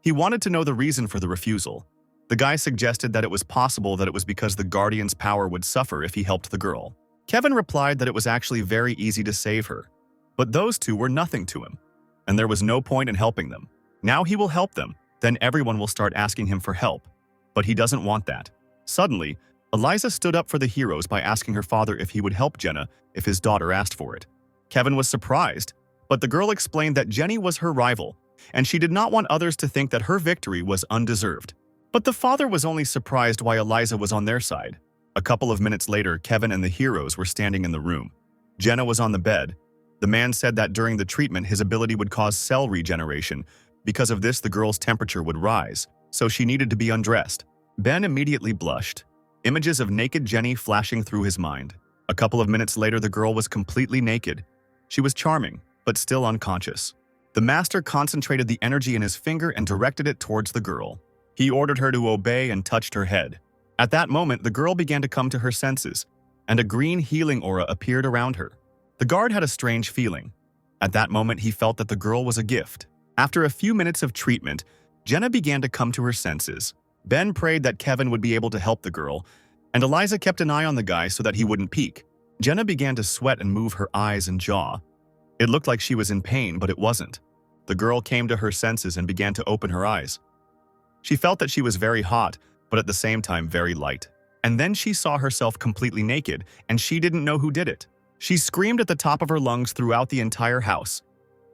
He wanted to know the reason for the refusal. The guy suggested that it was possible that it was because the Guardian's power would suffer if he helped the girl. Kevin replied that it was actually very easy to save her. But those two were nothing to him, and there was no point in helping them. Now he will help them, then everyone will start asking him for help. But he doesn't want that. Suddenly, Eliza stood up for the heroes by asking her father if he would help Jenna if his daughter asked for it. Kevin was surprised, but the girl explained that Jenny was her rival, and she did not want others to think that her victory was undeserved. But the father was only surprised why Eliza was on their side. A couple of minutes later, Kevin and the heroes were standing in the room. Jenna was on the bed. The man said that during the treatment, his ability would cause cell regeneration. Because of this, the girl's temperature would rise, so she needed to be undressed. Ben immediately blushed, images of naked Jenny flashing through his mind. A couple of minutes later, the girl was completely naked. She was charming, but still unconscious. The master concentrated the energy in his finger and directed it towards the girl. He ordered her to obey and touched her head. At that moment, the girl began to come to her senses, and a green healing aura appeared around her. The guard had a strange feeling. At that moment, he felt that the girl was a gift. After a few minutes of treatment, Jenna began to come to her senses. Ben prayed that Kevin would be able to help the girl, and Eliza kept an eye on the guy so that he wouldn't peek. Jenna began to sweat and move her eyes and jaw. It looked like she was in pain, but it wasn't. The girl came to her senses and began to open her eyes. She felt that she was very hot, but at the same time very light. And then she saw herself completely naked, and she didn't know who did it. She screamed at the top of her lungs throughout the entire house.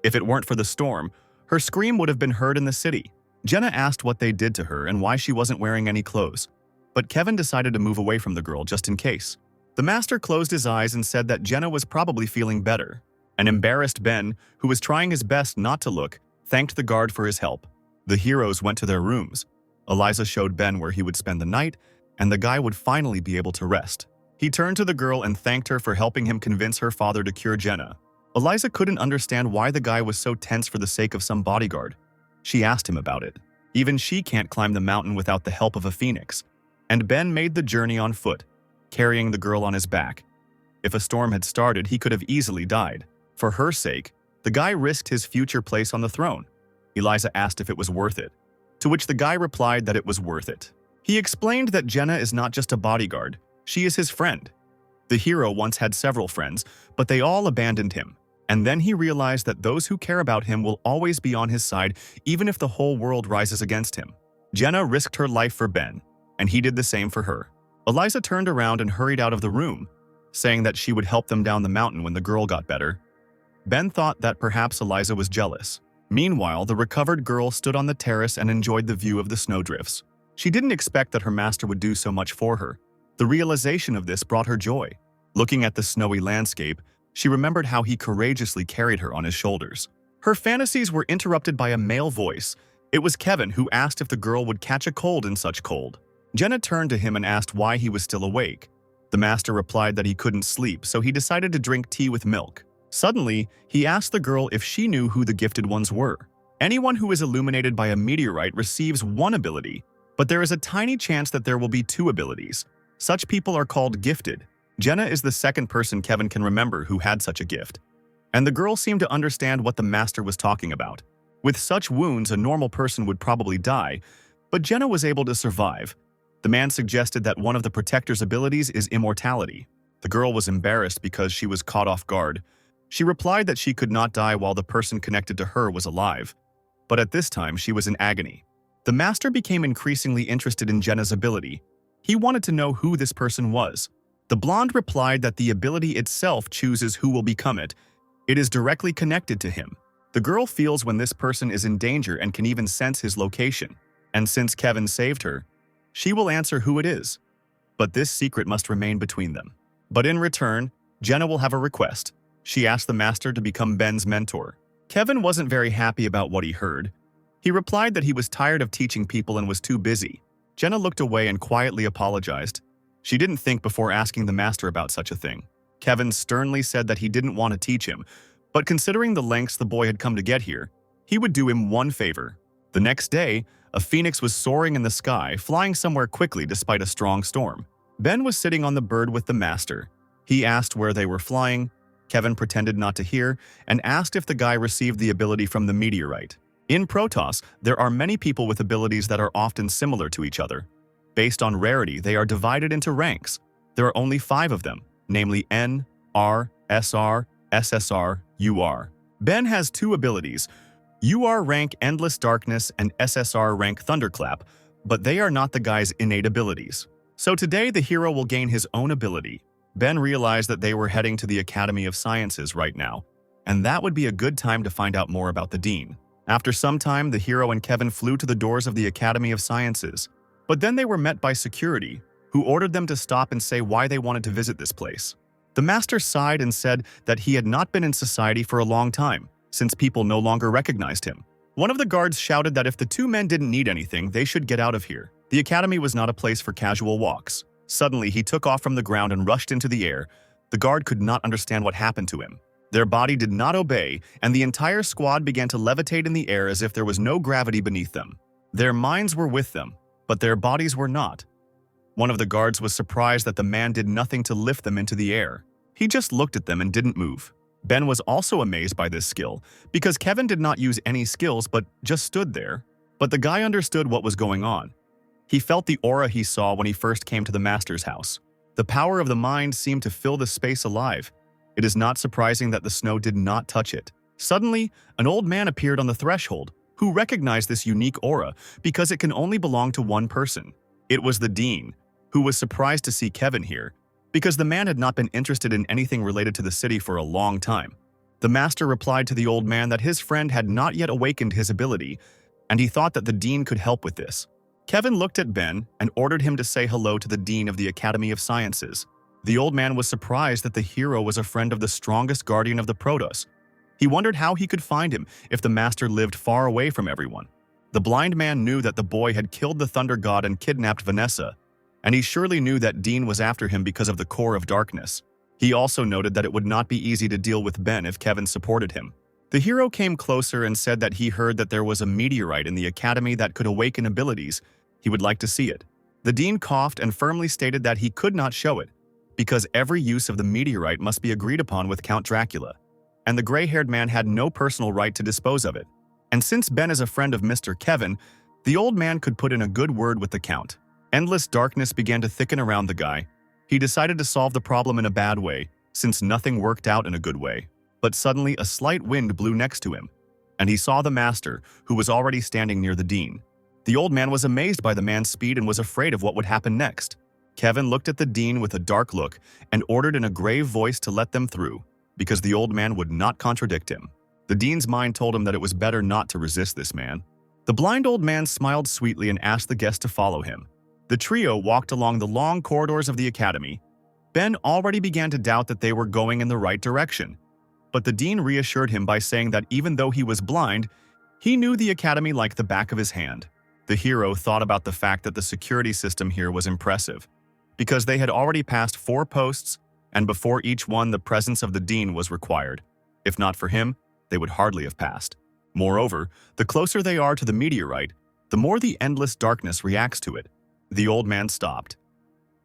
If it weren't for the storm, her scream would have been heard in the city. Jenna asked what they did to her and why she wasn't wearing any clothes. But Kevin decided to move away from the girl just in case. The master closed his eyes and said that Jenna was probably feeling better. An embarrassed Ben, who was trying his best not to look, thanked the guard for his help. The heroes went to their rooms. Eliza showed Ben where he would spend the night, and the guy would finally be able to rest. He turned to the girl and thanked her for helping him convince her father to cure Jenna. Eliza couldn't understand why the guy was so tense for the sake of some bodyguard. She asked him about it. Even she can't climb the mountain without the help of a phoenix. And Ben made the journey on foot, carrying the girl on his back. If a storm had started, he could have easily died. For her sake, the guy risked his future place on the throne. Eliza asked if it was worth it, to which the guy replied that it was worth it. He explained that Jenna is not just a bodyguard, she is his friend. The hero once had several friends, but they all abandoned him. And then he realized that those who care about him will always be on his side, even if the whole world rises against him. Jenna risked her life for Ben, and he did the same for her. Eliza turned around and hurried out of the room, saying that she would help them down the mountain when the girl got better. Ben thought that perhaps Eliza was jealous. Meanwhile, the recovered girl stood on the terrace and enjoyed the view of the snowdrifts. She didn't expect that her master would do so much for her. The realization of this brought her joy. Looking at the snowy landscape, she remembered how he courageously carried her on his shoulders. Her fantasies were interrupted by a male voice. It was Kevin, who asked if the girl would catch a cold in such cold. Jenna turned to him and asked why he was still awake. The master replied that he couldn't sleep, so he decided to drink tea with milk. Suddenly, he asked the girl if she knew who the gifted ones were. Anyone who is illuminated by a meteorite receives one ability, but there is a tiny chance that there will be two abilities. Such people are called gifted. Jenna is the second person Kevin can remember who had such a gift. And the girl seemed to understand what the master was talking about. With such wounds, a normal person would probably die, but Jenna was able to survive. The man suggested that one of the protector's abilities is immortality. The girl was embarrassed because she was caught off guard. She replied that she could not die while the person connected to her was alive. But at this time, she was in agony. The master became increasingly interested in Jenna's ability. He wanted to know who this person was. The blonde replied that the ability itself chooses who will become it. It is directly connected to him. The girl feels when this person is in danger and can even sense his location. And since Kevin saved her, she will answer who it is. But this secret must remain between them. But in return, Jenna will have a request. She asked the master to become Ben's mentor. Kevin wasn't very happy about what he heard. He replied that he was tired of teaching people and was too busy. Jenna looked away and quietly apologized. She didn't think before asking the master about such a thing. Kevin sternly said that he didn't want to teach him, but considering the lengths the boy had come to get here, he would do him one favor. The next day, a phoenix was soaring in the sky, flying somewhere quickly despite a strong storm. Ben was sitting on the bird with the master. He asked where they were flying. Kevin pretended not to hear and asked if the guy received the ability from the meteorite. In Protoss, there are many people with abilities that are often similar to each other. Based on rarity, they are divided into ranks. There are only 5 of them, namely N, R, SR, SSR, UR. Ben has 2 abilities, UR rank Endless Darkness and SSR rank Thunderclap, but they are not the guy's innate abilities. So today the hero will gain his own ability. Ben realized that they were heading to the Academy of Sciences right now, and that would be a good time to find out more about the dean. After some time, the hero and Kevin flew to the doors of the Academy of Sciences, but then they were met by security, who ordered them to stop and say why they wanted to visit this place. The master sighed and said that he had not been in society for a long time, since people no longer recognized him. One of the guards shouted that if the 2 men didn't need anything, they should get out of here. The academy was not a place for casual walks. Suddenly, he took off from the ground and rushed into the air. The guard could not understand what happened to him. Their body did not obey, and the entire squad began to levitate in the air as if there was no gravity beneath them. Their minds were with them, but their bodies were not. One of the guards was surprised that the man did nothing to lift them into the air. He just looked at them and didn't move. Ben was also amazed by this skill, because Kevin did not use any skills but just stood there. But the guy understood what was going on. He felt the aura he saw when he first came to the master's house. The power of the mind seemed to fill the space alive. It is not surprising that the snow did not touch it. Suddenly, an old man appeared on the threshold, who recognized this unique aura because it can only belong to one person. It was the dean, who was surprised to see Kevin here, because the man had not been interested in anything related to the city for a long time. The master replied to the old man that his friend had not yet awakened his ability, and he thought that the dean could help with this. Kevin looked at Ben and ordered him to say hello to the dean of the Academy of Sciences. The old man was surprised that the hero was a friend of the strongest guardian of the Protoss. He wondered how he could find him if the master lived far away from everyone. The blind man knew that the boy had killed the Thunder God and kidnapped Vanessa, and he surely knew that Dean was after him because of the core of darkness. He also noted that it would not be easy to deal with Ben if Kevin supported him. The hero came closer and said that he heard that there was a meteorite in the academy that could awaken abilities. He would like to see it. The dean coughed and firmly stated that he could not show it, because every use of the meteorite must be agreed upon with Count Dracula, and the gray-haired man had no personal right to dispose of it. And since Ben is a friend of Mr. Kevin, the old man could put in a good word with the Count. Endless darkness began to thicken around the guy. He decided to solve the problem in a bad way, since nothing worked out in a good way. But suddenly a slight wind blew next to him, and he saw the master, who was already standing near the dean. The old man was amazed by the man's speed and was afraid of what would happen next. Kevin looked at the dean with a dark look and ordered in a grave voice to let them through. because the old man would not contradict him. The dean's mind told him that it was better not to resist this man. The blind old man smiled sweetly and asked the guest to follow him. The trio walked along the long corridors of the academy. Ben already began to doubt that they were going in the right direction, but the dean reassured him by saying that even though he was blind, he knew the academy like the back of his hand. The hero thought about the fact that the security system here was impressive, because they had already passed 4 posts, and before each one the presence of the dean was required. If not for him, they would hardly have passed. Moreover, the closer they are to the meteorite, the more the endless darkness reacts to it. The old man stopped.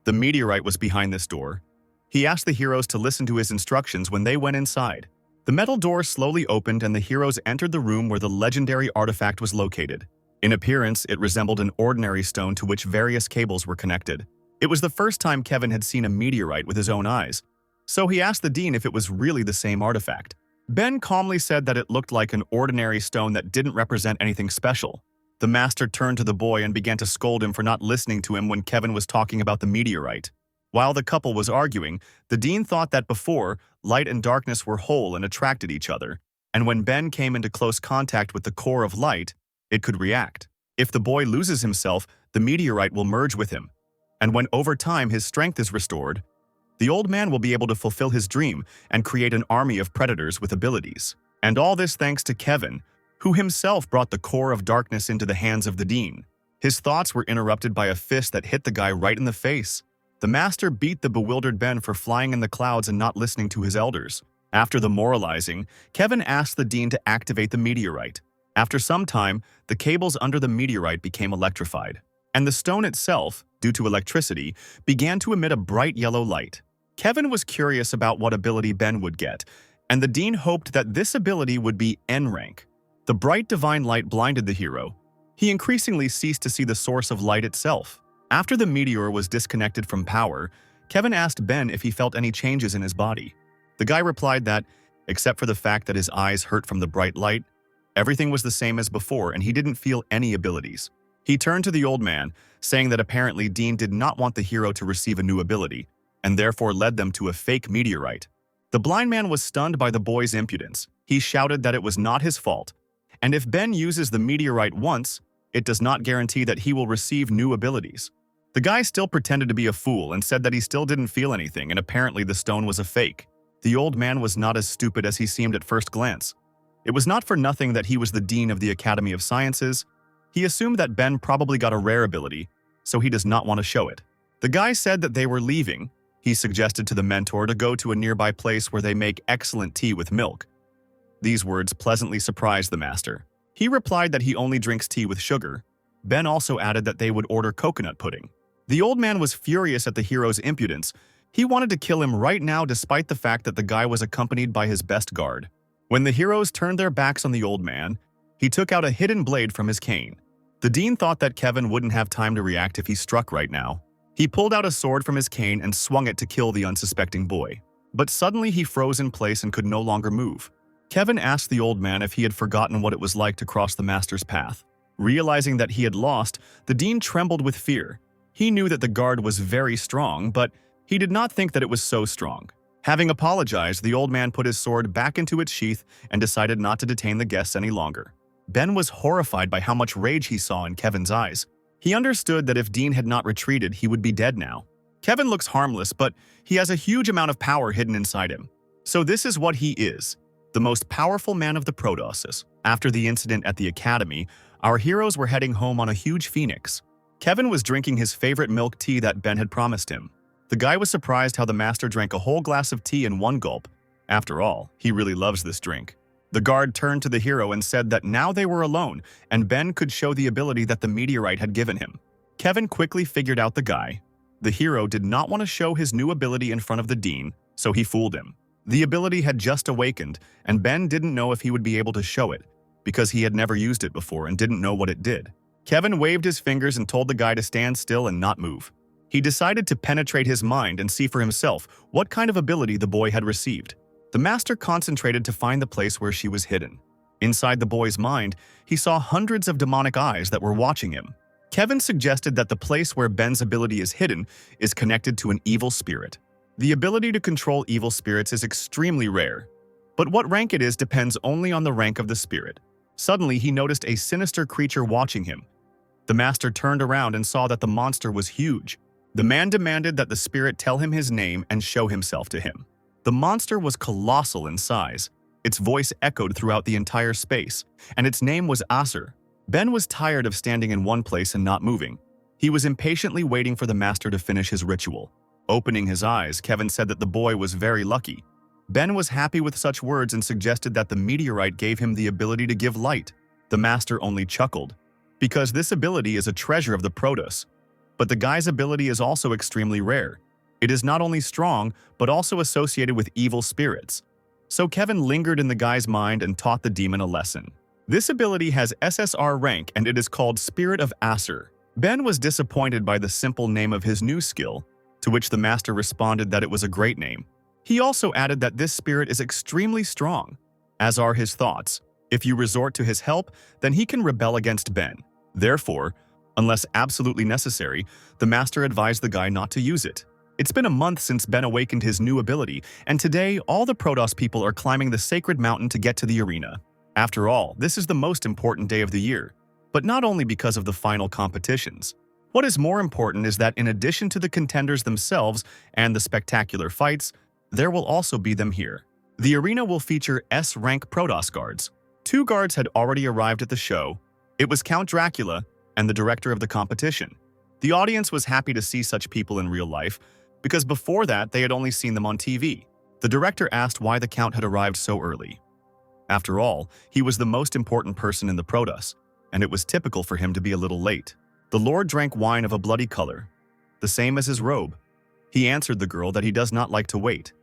The meteorite was behind this door. He asked the heroes to listen to his instructions when they went inside. The metal door slowly opened and the heroes entered the room where the legendary artifact was located. In appearance, it resembled an ordinary stone to which various cables were connected. It was the first time Kevin had seen a meteorite with his own eyes, so he asked the dean if it was really the same artifact. Ben calmly said that it looked like an ordinary stone that didn't represent anything special. The master turned to the boy and began to scold him for not listening to him when Kevin was talking about the meteorite. While the couple was arguing, the dean thought that before, light and darkness were whole and attracted each other, and when Ben came into close contact with the core of light, it could react. If the boy loses himself, the meteorite will merge with him, and when over time his strength is restored, the old man will be able to fulfill his dream and create an army of predators with abilities. And all this thanks to Kevin, who himself brought the core of darkness into the hands of the dean. His thoughts were interrupted by a fist that hit the guy right in the face. The master beat the bewildered Ben for flying in the clouds and not listening to his elders. After the moralizing, Kevin asked the dean to activate the meteorite. After some time, the cables under the meteorite became electrified, and the stone itself, due to electricity, began to emit a bright yellow light. Kevin was curious about what ability Ben would get, and the dean hoped that this ability would be N rank. The bright divine light blinded the hero. He increasingly ceased to see the source of light itself. After the meteor was disconnected from power, Kevin asked Ben if he felt any changes in his body. The guy replied that, except for the fact that his eyes hurt from the bright light, everything was the same as before and he didn't feel any abilities. He turned to the old man, saying that apparently Dean did not want the hero to receive a new ability, and therefore led them to a fake meteorite. The blind man was stunned by the boy's impudence. He shouted that it was not his fault, and if Ben uses the meteorite once, it does not guarantee that he will receive new abilities. The guy still pretended to be a fool and said that he still didn't feel anything and apparently the stone was a fake. The old man was not as stupid as he seemed at first glance. It was not for nothing that he was the dean of the Academy of Sciences. He assumed that Ben probably got a rare ability, so he does not want to show it. The guy said that they were leaving. He suggested to the mentor to go to a nearby place where they make excellent tea with milk. These words pleasantly surprised the master. He replied that he only drinks tea with sugar. Ben also added that they would order coconut pudding. The old man was furious at the hero's impudence. He wanted to kill him right now despite the fact that the guy was accompanied by his best guard. When the heroes turned their backs on the old man, he took out a hidden blade from his cane. The dean thought that Kevin wouldn't have time to react if he struck right now. He pulled out a sword from his cane and swung it to kill the unsuspecting boy. But suddenly he froze in place and could no longer move. Kevin asked the old man if he had forgotten what it was like to cross the master's path. Realizing that he had lost, the dean trembled with fear. He knew that the guard was very strong, but he did not think that it was so strong. Having apologized, the old man put his sword back into its sheath and decided not to detain the guests any longer. Ben was horrified by how much rage he saw in Kevin's eyes. He understood that if Dean had not retreated, he would be dead now. Kevin looks harmless, but he has a huge amount of power hidden inside him. So this is what he is, the most powerful man of the Protoss. After the incident at the academy, our heroes were heading home on a huge phoenix. Kevin was drinking his favorite milk tea that Ben had promised him. The guy was surprised how the master drank a whole glass of tea in one gulp. After all, he really loves this drink. The guard turned to the hero and said that now they were alone and Ben could show the ability that the meteorite had given him. Kevin quickly figured out the guy. The hero did not want to show his new ability in front of the dean, so he fooled him. The ability had just awakened, and Ben didn't know if he would be able to show it, because he had never used it before and didn't know what it did. Kevin waved his fingers and told the guy to stand still and not move. He decided to penetrate his mind and see for himself what kind of ability the boy had received. The master concentrated to find the place where she was hidden. Inside the boy's mind, he saw hundreds of demonic eyes that were watching him. Kevin suggested that the place where Ben's ability is hidden is connected to an evil spirit. The ability to control evil spirits is extremely rare, but what rank it is depends only on the rank of the spirit. Suddenly, he noticed a sinister creature watching him. The master turned around and saw that the monster was huge. The man demanded that the spirit tell him his name and show himself to him. The monster was colossal in size. Its voice echoed throughout the entire space, and its name was Asura. Ben was tired of standing in one place and not moving. He was impatiently waiting for the master to finish his ritual. Opening his eyes, Kevin said that the boy was very lucky. Ben was happy with such words and suggested that the meteorite gave him the ability to give light. The master only chuckled, because this ability is a treasure of the Protoss. But the guy's ability is also extremely rare. It is not only strong, but also associated with evil spirits. So Kevin lingered in the guy's mind and taught the demon a lesson. This ability has SSR rank and it is called Spirit of Asura. Ben was disappointed by the simple name of his new skill, to which the master responded that it was a great name. He also added that this spirit is extremely strong, as are his thoughts. If you resort to his help, then he can rebel against Ben. Therefore, unless absolutely necessary, the master advised the guy not to use it. It's been a month since Ben awakened his new ability, and today all the Protoss people are climbing the sacred mountain to get to the arena. After all, this is the most important day of the year, but not only because of the final competitions. What is more important is that in addition to the contenders themselves and the spectacular fights, there will also be them here. The arena will feature S-rank Protoss guards. 2 guards had already arrived at the show. It was Count Dracula and the director of the competition. The audience was happy to see such people in real life, because before that they had only seen them on TV. The director asked why the Count had arrived so early. After all, he was the most important person in the Protoss, and it was typical for him to be a little late. The Lord drank wine of a bloody color, the same as his robe. He answered the girl that he does not like to wait.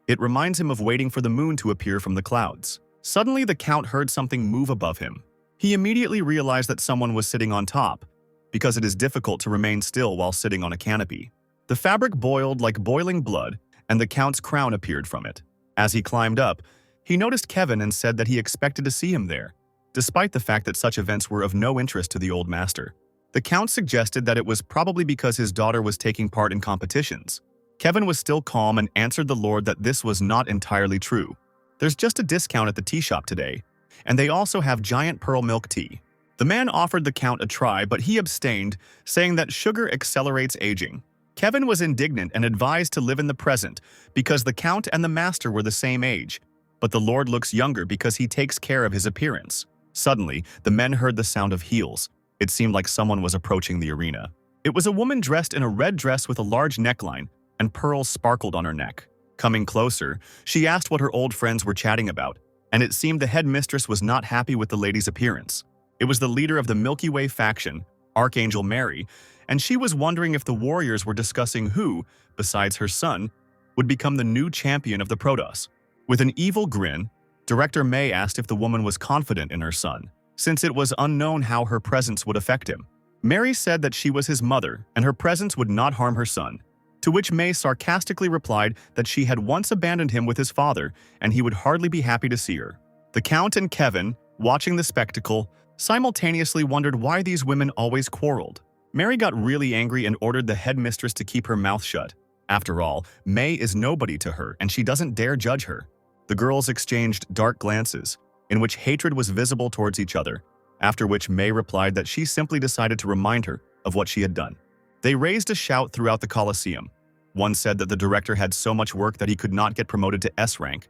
It reminds him of waiting for the moon to appear from the clouds. Suddenly, the Count heard something move above him. He immediately realized that someone was sitting on top, because it is difficult to remain still while sitting on a canopy. The fabric boiled like boiling blood, and the Count's crown appeared from it. As he climbed up, he noticed Kevin and said that he expected to see him there, despite the fact that such events were of no interest to the old master. The Count suggested that it was probably because his daughter was taking part in competitions. Kevin was still calm and answered the Lord that this was not entirely true. There's just a discount at the tea shop today, and they also have giant pearl milk tea. The man offered the Count a try, but he abstained, saying that sugar accelerates aging. Kevin was indignant and advised to live in the present because the Count and the Master were the same age, but the Lord looks younger because he takes care of his appearance. Suddenly, the men heard the sound of heels. It seemed like someone was approaching the arena. It was a woman dressed in a red dress with a large neckline, and pearls sparkled on her neck. Coming closer, she asked what her old friends were chatting about, and it seemed the headmistress was not happy with the lady's appearance. It was the leader of the Milky Way faction, Archangel Mary, and she was wondering if the warriors were discussing who, besides her son, would become the new champion of the Protoss. With an evil grin, Director May asked if the woman was confident in her son, since it was unknown how her presence would affect him. Mary said that she was his mother and her presence would not harm her son, to which May sarcastically replied that she had once abandoned him with his father and he would hardly be happy to see her. The Count and Kevin, watching the spectacle, simultaneously wondered why these women always quarreled. Mary got really angry and ordered the headmistress to keep her mouth shut. After all, May is nobody to her and she doesn't dare judge her. The girls exchanged dark glances, in which hatred was visible towards each other, after which May replied that she simply decided to remind her of what she had done. They raised a shout throughout the Colosseum. One said that the director had so much work that he could not get promoted to S rank.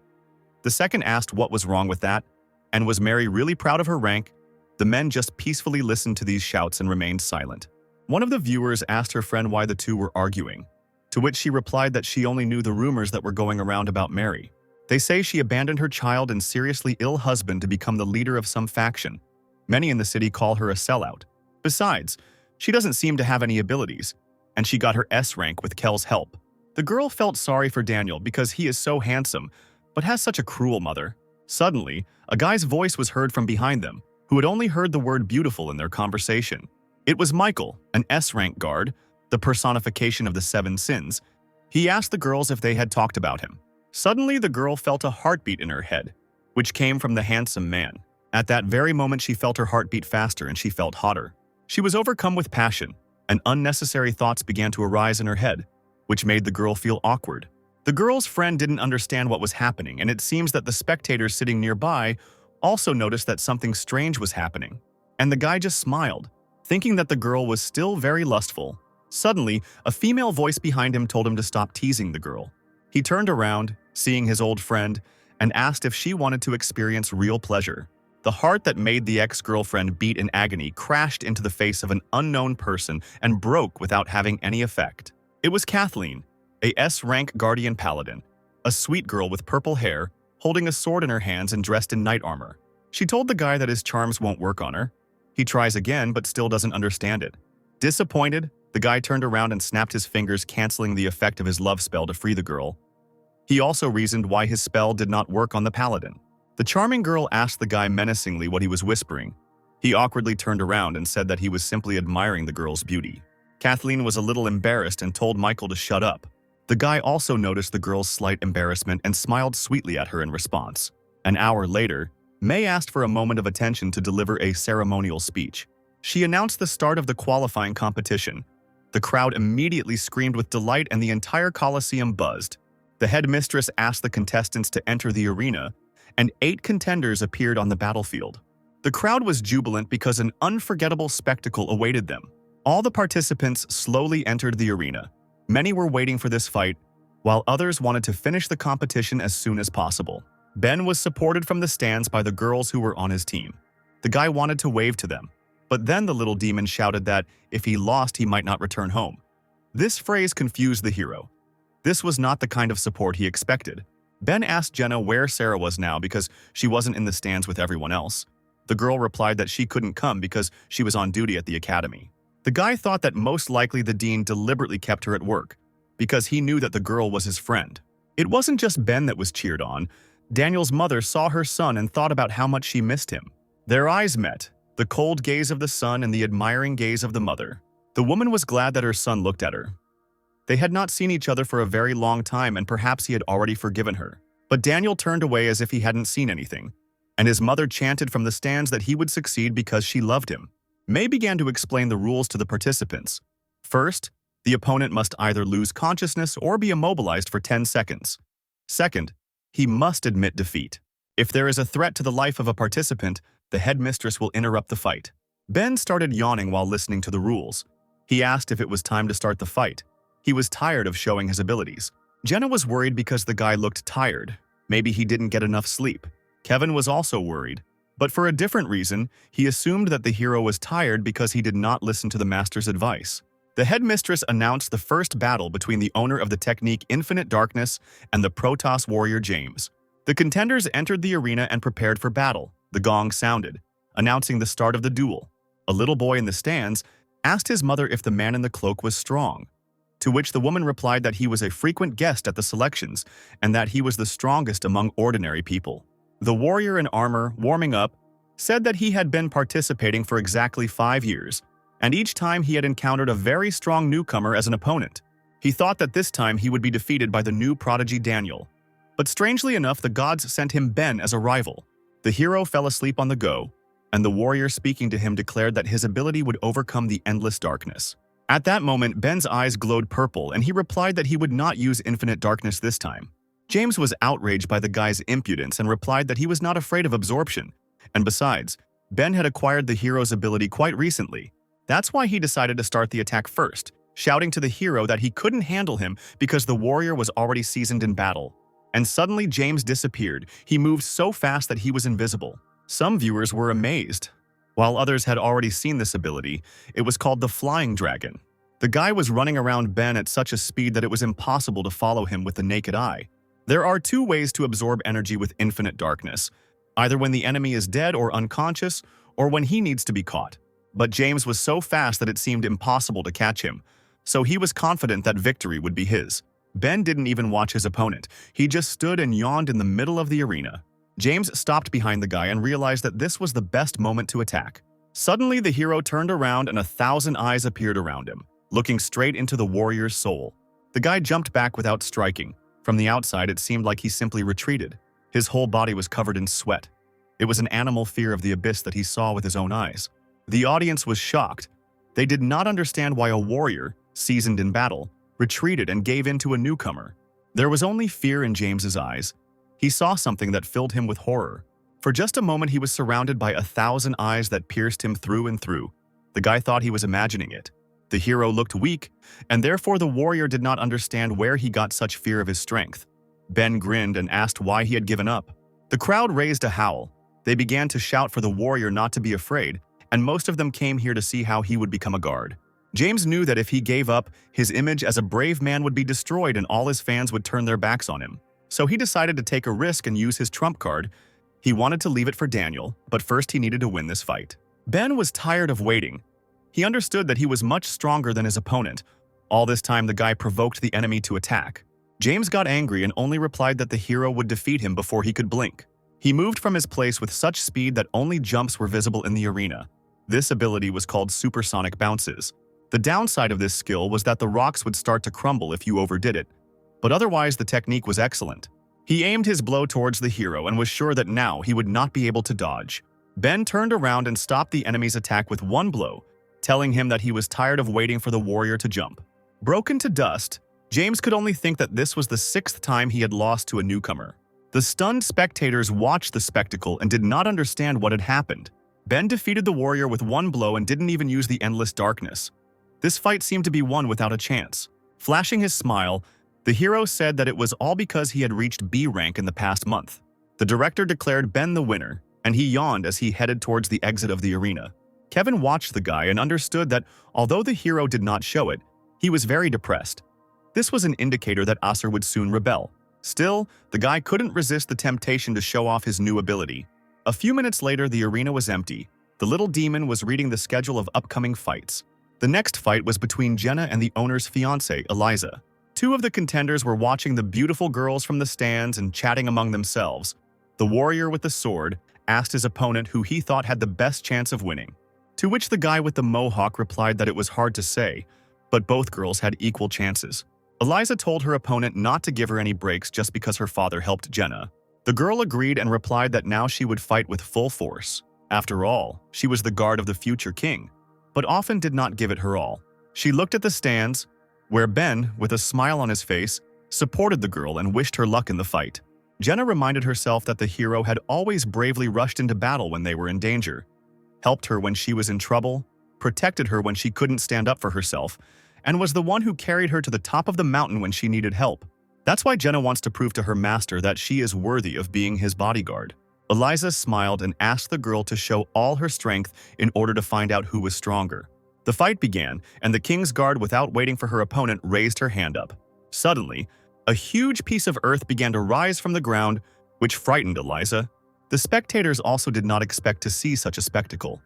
The second asked what was wrong with that, and was Mary really proud of her rank? The men just peacefully listened to these shouts and remained silent. One of the viewers asked her friend why the two were arguing, to which she replied that she only knew the rumors that were going around about Mary. They say she abandoned her child and seriously ill husband to become the leader of some faction. Many in the city call her a sellout. Besides, she doesn't seem to have any abilities, and she got her S rank with Kel's help. The girl felt sorry for Daniel because he is so handsome, but has such a cruel mother. Suddenly, a guy's voice was heard from behind them, who had only heard the word beautiful in their conversation. It was Michael, an S rank guard, the personification of the 7 sins. He asked the girls if they had talked about him. Suddenly, the girl felt a heartbeat in her head, which came from the handsome man. At that very moment, she felt her heart beat faster and she felt hotter. She was overcome with passion, and unnecessary thoughts began to arise in her head, which made the girl feel awkward. The girl's friend didn't understand what was happening, and it seems that the spectators sitting nearby also noticed that something strange was happening. And the guy just smiled, thinking that the girl was still very lustful. Suddenly, a female voice behind him told him to stop teasing the girl. He turned around, seeing his old friend, and asked if she wanted to experience real pleasure. The heart that made the ex-girlfriend beat in agony crashed into the face of an unknown person and broke without having any effect. It was Kathleen, a S-rank guardian paladin, a sweet girl with purple hair, holding a sword in her hands and dressed in knight armor. She told the guy that his charms won't work on her. He tries again but still doesn't understand it. Disappointed, the guy turned around and snapped his fingers, canceling the effect of his love spell to free the girl. He also reasoned why his spell did not work on the paladin. The charming girl asked the guy menacingly what he was whispering. He awkwardly turned around and said that he was simply admiring the girl's beauty. Kathleen was a little embarrassed and told Michael to shut up. The guy also noticed the girl's slight embarrassment and smiled sweetly at her in response. An hour later, May asked for a moment of attention to deliver a ceremonial speech. She announced the start of the qualifying competition. The crowd immediately screamed with delight and the entire Coliseum buzzed. The headmistress asked the contestants to enter the arena, and 8 contenders appeared on the battlefield. The crowd was jubilant because an unforgettable spectacle awaited them. All the participants slowly entered the arena. Many were waiting for this fight, while others wanted to finish the competition as soon as possible. Ben was supported from the stands by the girls who were on his team. The guy wanted to wave to them, but then the little demon shouted that if he lost, he might not return home. This phrase confused the hero. This was not the kind of support he expected. Ben asked Jenna where Sarah was now because she wasn't in the stands with everyone else. The girl replied that she couldn't come because she was on duty at the academy. The guy thought that most likely the dean deliberately kept her at work because he knew that the girl was his friend. It wasn't just Ben that was cheered on. Daniel's mother saw her son and thought about how much she missed him. Their eyes met, the cold gaze of the son and the admiring gaze of the mother. The woman was glad that her son looked at her. They had not seen each other for a very long time and perhaps he had already forgiven her. But Daniel turned away as if he hadn't seen anything, and his mother chanted from the stands that he would succeed because she loved him. May began to explain the rules to the participants. First, the opponent must either lose consciousness or be immobilized for 10 seconds. Second, he must admit defeat. If there is a threat to the life of a participant, the headmistress will interrupt the fight. Ben started yawning while listening to the rules. He asked if it was time to start the fight. He was tired of showing his abilities. Jenna was worried because the guy looked tired. Maybe he didn't get enough sleep. Kevin was also worried, but for a different reason. He assumed that the hero was tired because he did not listen to the master's advice. The headmistress announced the first battle between the owner of the technique Infinite Darkness and the Protoss warrior James. The contenders entered the arena and prepared for battle. The gong sounded, announcing the start of the duel. A little boy in the stands asked his mother if the man in the cloak was strong, to which the woman replied that he was a frequent guest at the selections and that he was the strongest among ordinary people. The warrior in armor, warming up, said that he had been participating for exactly 5 years, and each time he had encountered a very strong newcomer as an opponent. He thought that this time he would be defeated by the new prodigy Daniel. But strangely enough, the gods sent him Ben as a rival. The hero fell asleep on the go, and the warrior speaking to him declared that his ability would overcome the endless darkness. At that moment, Ben's eyes glowed purple, and he replied that he would not use Infinite Darkness this time. James was outraged by the guy's impudence and replied that he was not afraid of absorption. And besides, Ben had acquired the hero's ability quite recently. That's why he decided to start the attack first, shouting to the hero that he couldn't handle him because the warrior was already seasoned in battle. And suddenly James disappeared. He moved so fast that he was invisible. Some viewers were amazed. While others had already seen this ability, it was called the Flying Dragon. The guy was running around Ben at such a speed that it was impossible to follow him with the naked eye. There are 2 ways to absorb energy with Infinite Darkness, either when the enemy is dead or unconscious, or when he needs to be caught. But James was so fast that it seemed impossible to catch him, so he was confident that victory would be his. Ben didn't even watch his opponent. He just stood and yawned in the middle of the arena. James stopped behind the guy and realized that this was the best moment to attack. Suddenly, the hero turned around and 1,000 eyes appeared around him, looking straight into the warrior's soul. The guy jumped back without striking. From the outside, it seemed like he simply retreated. His whole body was covered in sweat. It was an animal fear of the abyss that he saw with his own eyes. The audience was shocked. They did not understand why a warrior, seasoned in battle, retreated and gave in to a newcomer. There was only fear in James's eyes. He saw something that filled him with horror. For just a moment, he was surrounded by 1,000 eyes that pierced him through and through. The guy thought he was imagining it. The hero looked weak, and therefore the warrior did not understand where he got such fear of his strength. Ben grinned and asked why he had given up. The crowd raised a howl. They began to shout for the warrior not to be afraid, and most of them came here to see how he would become a guard. James knew that if he gave up, his image as a brave man would be destroyed and all his fans would turn their backs on him. So he decided to take a risk and use his trump card. He wanted to leave it for Daniel, but first he needed to win this fight. Ben was tired of waiting. He understood that he was much stronger than his opponent. All this time, the guy provoked the enemy to attack. James got angry and only replied that the hero would defeat him before he could blink. He moved from his place with such speed that only jumps were visible in the arena. This ability was called supersonic bounces. The downside of this skill was that the rocks would start to crumble if you overdid it, but otherwise the technique was excellent. He aimed his blow towards the hero and was sure that now he would not be able to dodge. Ben turned around and stopped the enemy's attack with one blow, telling him that he was tired of waiting for the warrior to jump. Broken to dust, James could only think that this was the 6th time he had lost to a newcomer. The stunned spectators watched the spectacle and did not understand what had happened. Ben defeated the warrior with one blow and didn't even use the endless darkness. This fight seemed to be won without a chance. Flashing his smile, the hero said that it was all because he had reached B rank in the past month. The director declared Ben the winner, and he yawned as he headed towards the exit of the arena. Kevin watched the guy and understood that although the hero did not show it, he was very depressed. This was an indicator that Asura would soon rebel. Still, the guy couldn't resist the temptation to show off his new ability. A few minutes later, the arena was empty. The little demon was reading the schedule of upcoming fights. The next fight was between Jenna and the owner's fiancée, Eliza. Two of the contenders were watching the beautiful girls from the stands and chatting among themselves. The warrior with the sword asked his opponent who he thought had the best chance of winning, to which the guy with the mohawk replied that it was hard to say, but both girls had equal chances. Eliza told her opponent not to give her any breaks just because her father helped Jenna. The girl agreed and replied that now she would fight with full force. After all, she was the guard of the future king, but often did not give it her all. She looked at the stands, where Ben, with a smile on his face, supported the girl and wished her luck in the fight. Jenna reminded herself that the hero had always bravely rushed into battle when they were in danger, helped her when she was in trouble, protected her when she couldn't stand up for herself, and was the one who carried her to the top of the mountain when she needed help. That's why Jenna wants to prove to her master that she is worthy of being his bodyguard. Eliza smiled and asked the girl to show all her strength in order to find out who was stronger. The fight began, and the king's guard, without waiting for her opponent, raised her hand up. Suddenly, a huge piece of earth began to rise from the ground, which frightened Eliza. The spectators also did not expect to see such a spectacle.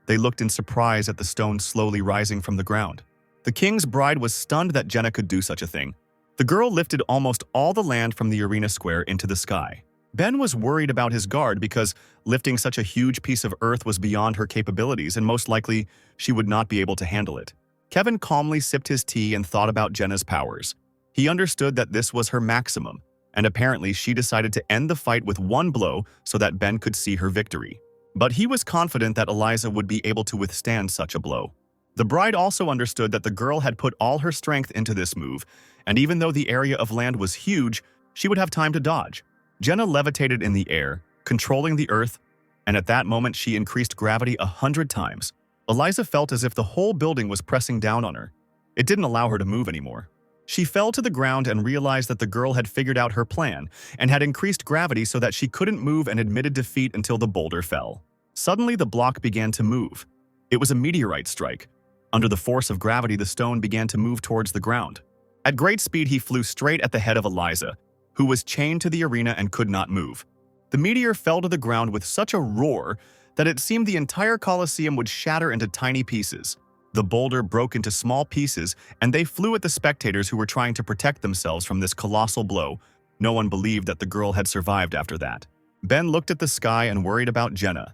They looked in surprise at the stone slowly rising from the ground. The king's bride was stunned that Jenna could do such a thing. The girl lifted almost all the land from the arena square into the sky. Ben was worried about his guard because lifting such a huge piece of earth was beyond her capabilities and most likely she would not be able to handle it. Kevin calmly sipped his tea and thought about Jenna's powers. He understood that this was her maximum, and apparently she decided to end the fight with one blow so that Ben could see her victory. But he was confident that Eliza would be able to withstand such a blow. The bride also understood that the girl had put all her strength into this move, and even though the area of land was huge, she would have time to dodge. Jenna levitated in the air, controlling the earth, and at that moment she increased gravity 100 times. Eliza felt as if the whole building was pressing down on her. It didn't allow her to move anymore. She fell to the ground and realized that the girl had figured out her plan and had increased gravity so that she couldn't move and admitted defeat until the boulder fell. Suddenly, the block began to move. It was a meteorite strike. Under the force of gravity, the stone began to move towards the ground. At great speed, he flew straight at the head of Eliza, who was chained to the arena and could not move. The meteor fell to the ground with such a roar that it seemed the entire Colosseum would shatter into tiny pieces. The boulder broke into small pieces, and they flew at the spectators who were trying to protect themselves from this colossal blow. No one believed that the girl had survived after that. Ben looked at the sky and worried about Jenna,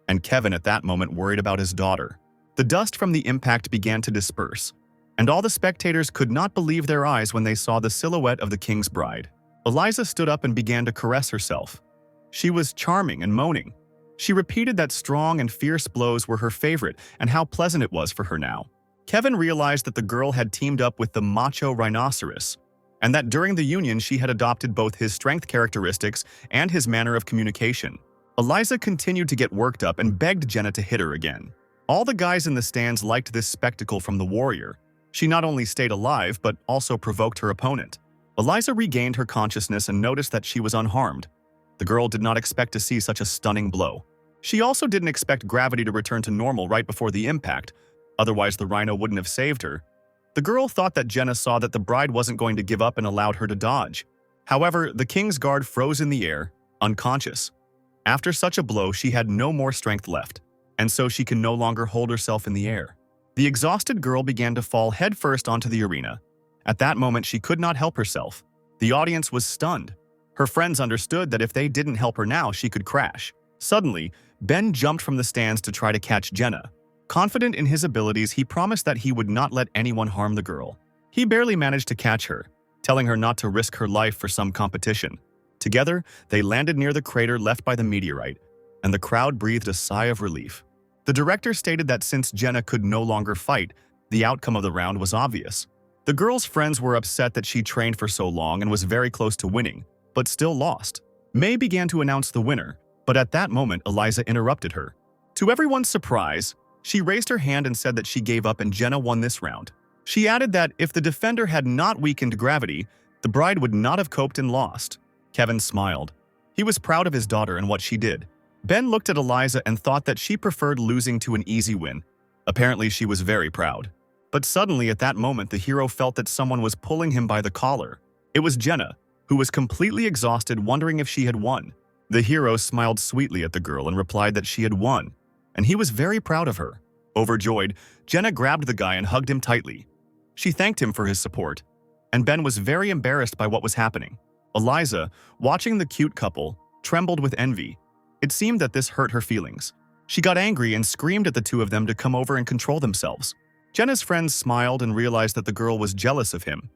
and Kevin at that moment worried about his daughter. The dust from the impact began to disperse, and all the spectators could not believe their eyes when they saw the silhouette of the king's bride. Eliza stood up and began to caress herself. She was charming and moaning. She repeated that strong and fierce blows were her favorite and how pleasant it was for her now. Kevin realized that the girl had teamed up with the macho rhinoceros. and that during the union she had adopted both his strength characteristics and his manner of communication. Eliza continued to get worked up and begged Jenna to hit her again. All the guys in the stands liked this spectacle from the warrior. She not only stayed alive, but also provoked her opponent. Eliza regained her consciousness and noticed that she was unharmed. The girl did not expect to see such a stunning blow. She also didn't expect gravity to return to normal right before the impact, otherwise the rhino wouldn't have saved her. The girl thought that Jenna saw that the bride wasn't going to give up and allowed her to dodge. However, the king's guard froze in the air, unconscious. After such a blow, she had no more strength left, and so she can no longer hold herself in the air. The exhausted girl began to fall headfirst onto the arena. At that moment, she could not help herself. The audience was stunned. Her friends understood that if they didn't help her now, she could crash. Suddenly, Ben jumped from the stands to try to catch Jenna. Confident in his abilities, he promised that he would not let anyone harm the girl. He barely managed to catch her, telling her not to risk her life for some competition. Together, they landed near the crater left by the meteorite, and the crowd breathed a sigh of relief. The director stated that since Jenna could no longer fight, the outcome of the round was obvious. The girl's friends were upset that she trained for so long and was very close to winning, but still lost. May began to announce the winner, but at that moment Eliza interrupted her. To everyone's surprise, she raised her hand and said that she gave up and Jenna won this round. She added that if the defender had not weakened gravity, the bride would not have coped and lost. Kevin smiled. He was proud of his daughter and what she did. Ben looked at Eliza and thought that she preferred losing to an easy win. Apparently, she was very proud. But suddenly, at that moment, the hero felt that someone was pulling him by the collar. It was Jenna, who was completely exhausted, wondering if she had won. The hero smiled sweetly at the girl and replied that she had won, and he was very proud of her. Overjoyed, Jenna grabbed the guy and hugged him tightly. She thanked him for his support, and Ben was very embarrassed by what was happening. Eliza, watching the cute couple, trembled with envy. It seemed that this hurt her feelings. She got angry and screamed at the two of them to come over and control themselves. Jenna's friends smiled and realized that the girl was jealous of him.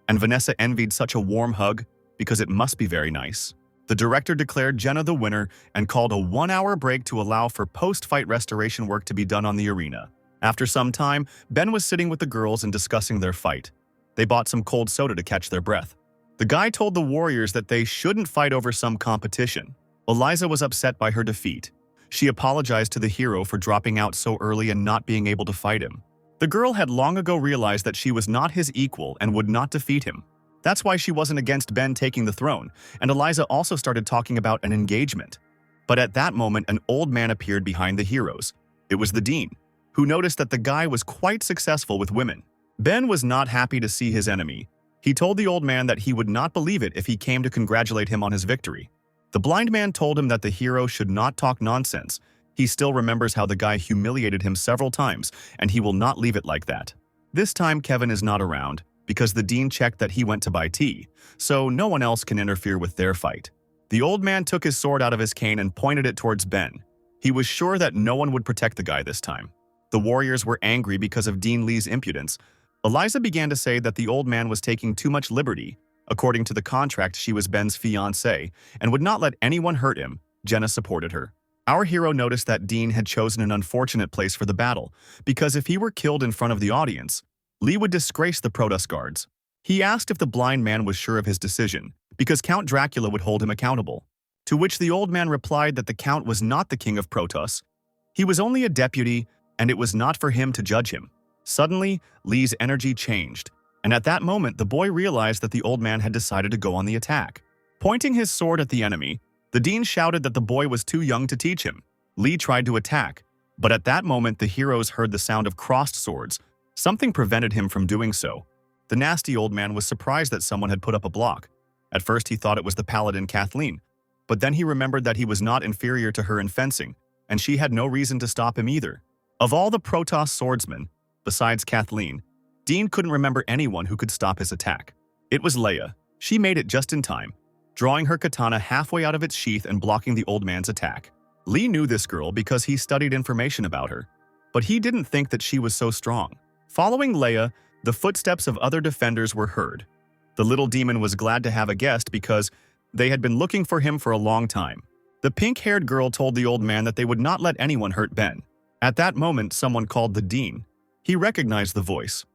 And Vanessa envied such a warm hug because it must be very nice. The director declared Jenna the winner and called a 1-hour break to allow for post-fight restoration work to be done on the arena. After some time, Ben was sitting with the girls and discussing their fight. They bought some cold soda to catch their breath. The guy told the warriors that they shouldn't fight over some competition. Eliza was upset by her defeat. She apologized to the hero for dropping out so early and not being able to fight him. The girl had long ago realized that she was not his equal and would not defeat him. That's why she wasn't against Ben taking the throne, and Eliza also started talking about an engagement. But at that moment, an old man appeared behind the heroes. It was the dean, who noticed that the guy was quite successful with women. Ben was not happy to see his enemy. He told the old man that he would not believe it if he came to congratulate him on his victory. The blind man told him that the hero should not talk nonsense. He still remembers how the guy humiliated him several times, and he will not leave it like that. This time Kevin is not around, because the dean checked that he went to buy tea, so no one else can interfere with their fight. The old man took his sword out of his cane and pointed it towards Ben. He was sure that no one would protect the guy this time. The warriors were angry because of Dean Lee's impudence. Eliza began to say that the old man was taking too much liberty. According to the contract, she was Ben's fiancée and would not let anyone hurt him. Jenna supported her. Our hero noticed that Dean had chosen an unfortunate place for the battle, because if he were killed in front of the audience, Lee would disgrace the Protoss guards. He asked if the blind man was sure of his decision, because Count Dracula would hold him accountable. To which the old man replied that the Count was not the king of Protoss. He was only a deputy, and it was not for him to judge him. Suddenly, Lee's energy changed, and at that moment the boy realized that the old man had decided to go on the attack. Pointing his sword at the enemy, the dean shouted that the boy was too young to teach him. Lee tried to attack, but at that moment the heroes heard the sound of crossed swords. Something prevented him from doing so. The nasty old man was surprised that someone had put up a block. At first he thought it was the paladin Kathleen, but then he remembered that he was not inferior to her in fencing, and she had no reason to stop him either. Of all the Protoss swordsmen, besides Kathleen, Dean couldn't remember anyone who could stop his attack. It was Leia. She made it just in time, drawing her katana halfway out of its sheath and blocking the old man's attack. Lee knew this girl because he studied information about her, but he didn't think that she was so strong. Following Leia, the footsteps of other defenders were heard. The little demon was glad to have a guest because they had been looking for him for a long time. The pink-haired girl told the old man that they would not let anyone hurt Ben. At that moment, someone called the dean. He recognized the voice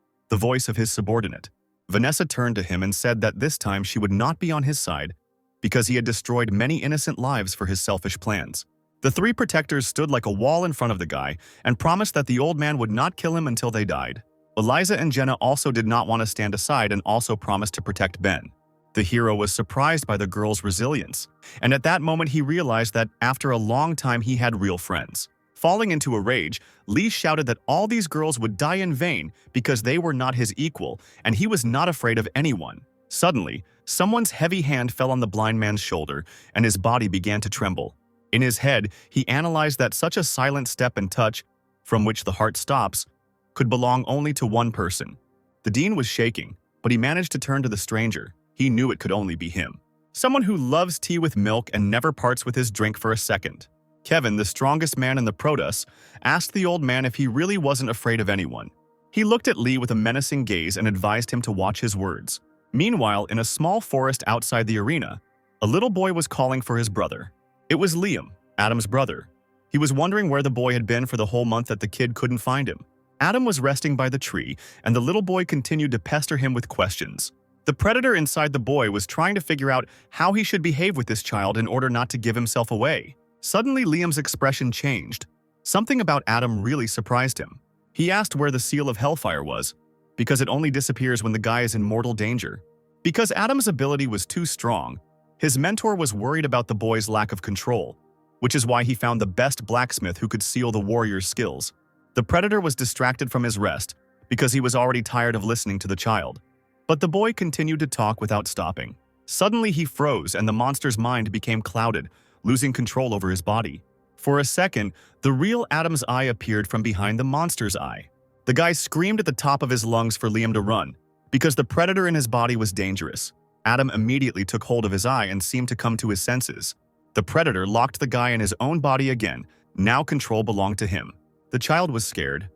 of his subordinate. Vanessa turned to him and said that this time she would not be on his side because he had destroyed many innocent lives for his selfish plans. The three protectors stood like a wall in front of the guy and promised that the old man would not kill him until they died. Eliza and Jenna also did not want to stand aside and also promised to protect Ben. The hero was surprised by the girl's resilience, and at that moment he realized that after a long time he had real friends. Falling into a rage, Lee shouted that all these girls would die in vain because they were not his equal, and he was not afraid of anyone. Suddenly, someone's heavy hand fell on the blind man's shoulder, and his body began to tremble. In his head, he analyzed that such a silent step and touch, from which the heart stops, could belong only to one person. The dean was shaking, but he managed to turn to the stranger. He knew it could only be him. Someone who loves tea with milk and never parts with his drink for a second. Kevin, the strongest man in the Protoss, asked the old man if he really wasn't afraid of anyone. He looked at Lee with a menacing gaze and advised him to watch his words. Meanwhile, in a small forest outside the arena, a little boy was calling for his brother. It was Liam, Adam's brother. He was wondering where the boy had been for the whole month that the kid couldn't find him. Adam was resting by the tree, and the little boy continued to pester him with questions. The predator inside the boy was trying to figure out how he should behave with this child in order not to give himself away. Suddenly, Liam's expression changed. Something about Adam really surprised him. He asked where the seal of Hellfire was, because it only disappears when the guy is in mortal danger. Because Adam's ability was too strong, his mentor was worried about the boy's lack of control, which is why he found the best blacksmith who could seal the warrior's skills. The predator was distracted from his rest because he was already tired of listening to the child. But the boy continued to talk without stopping. Suddenly he froze and the monster's mind became clouded, losing control over his body. For a second, the real Adam's eye appeared from behind the monster's eye. The guy screamed at the top of his lungs for Liam to run, because the predator in his body was dangerous. Adam immediately took hold of his eye and seemed to come to his senses. The predator locked the guy in his own body again. Now control belonged to him. The child was scared.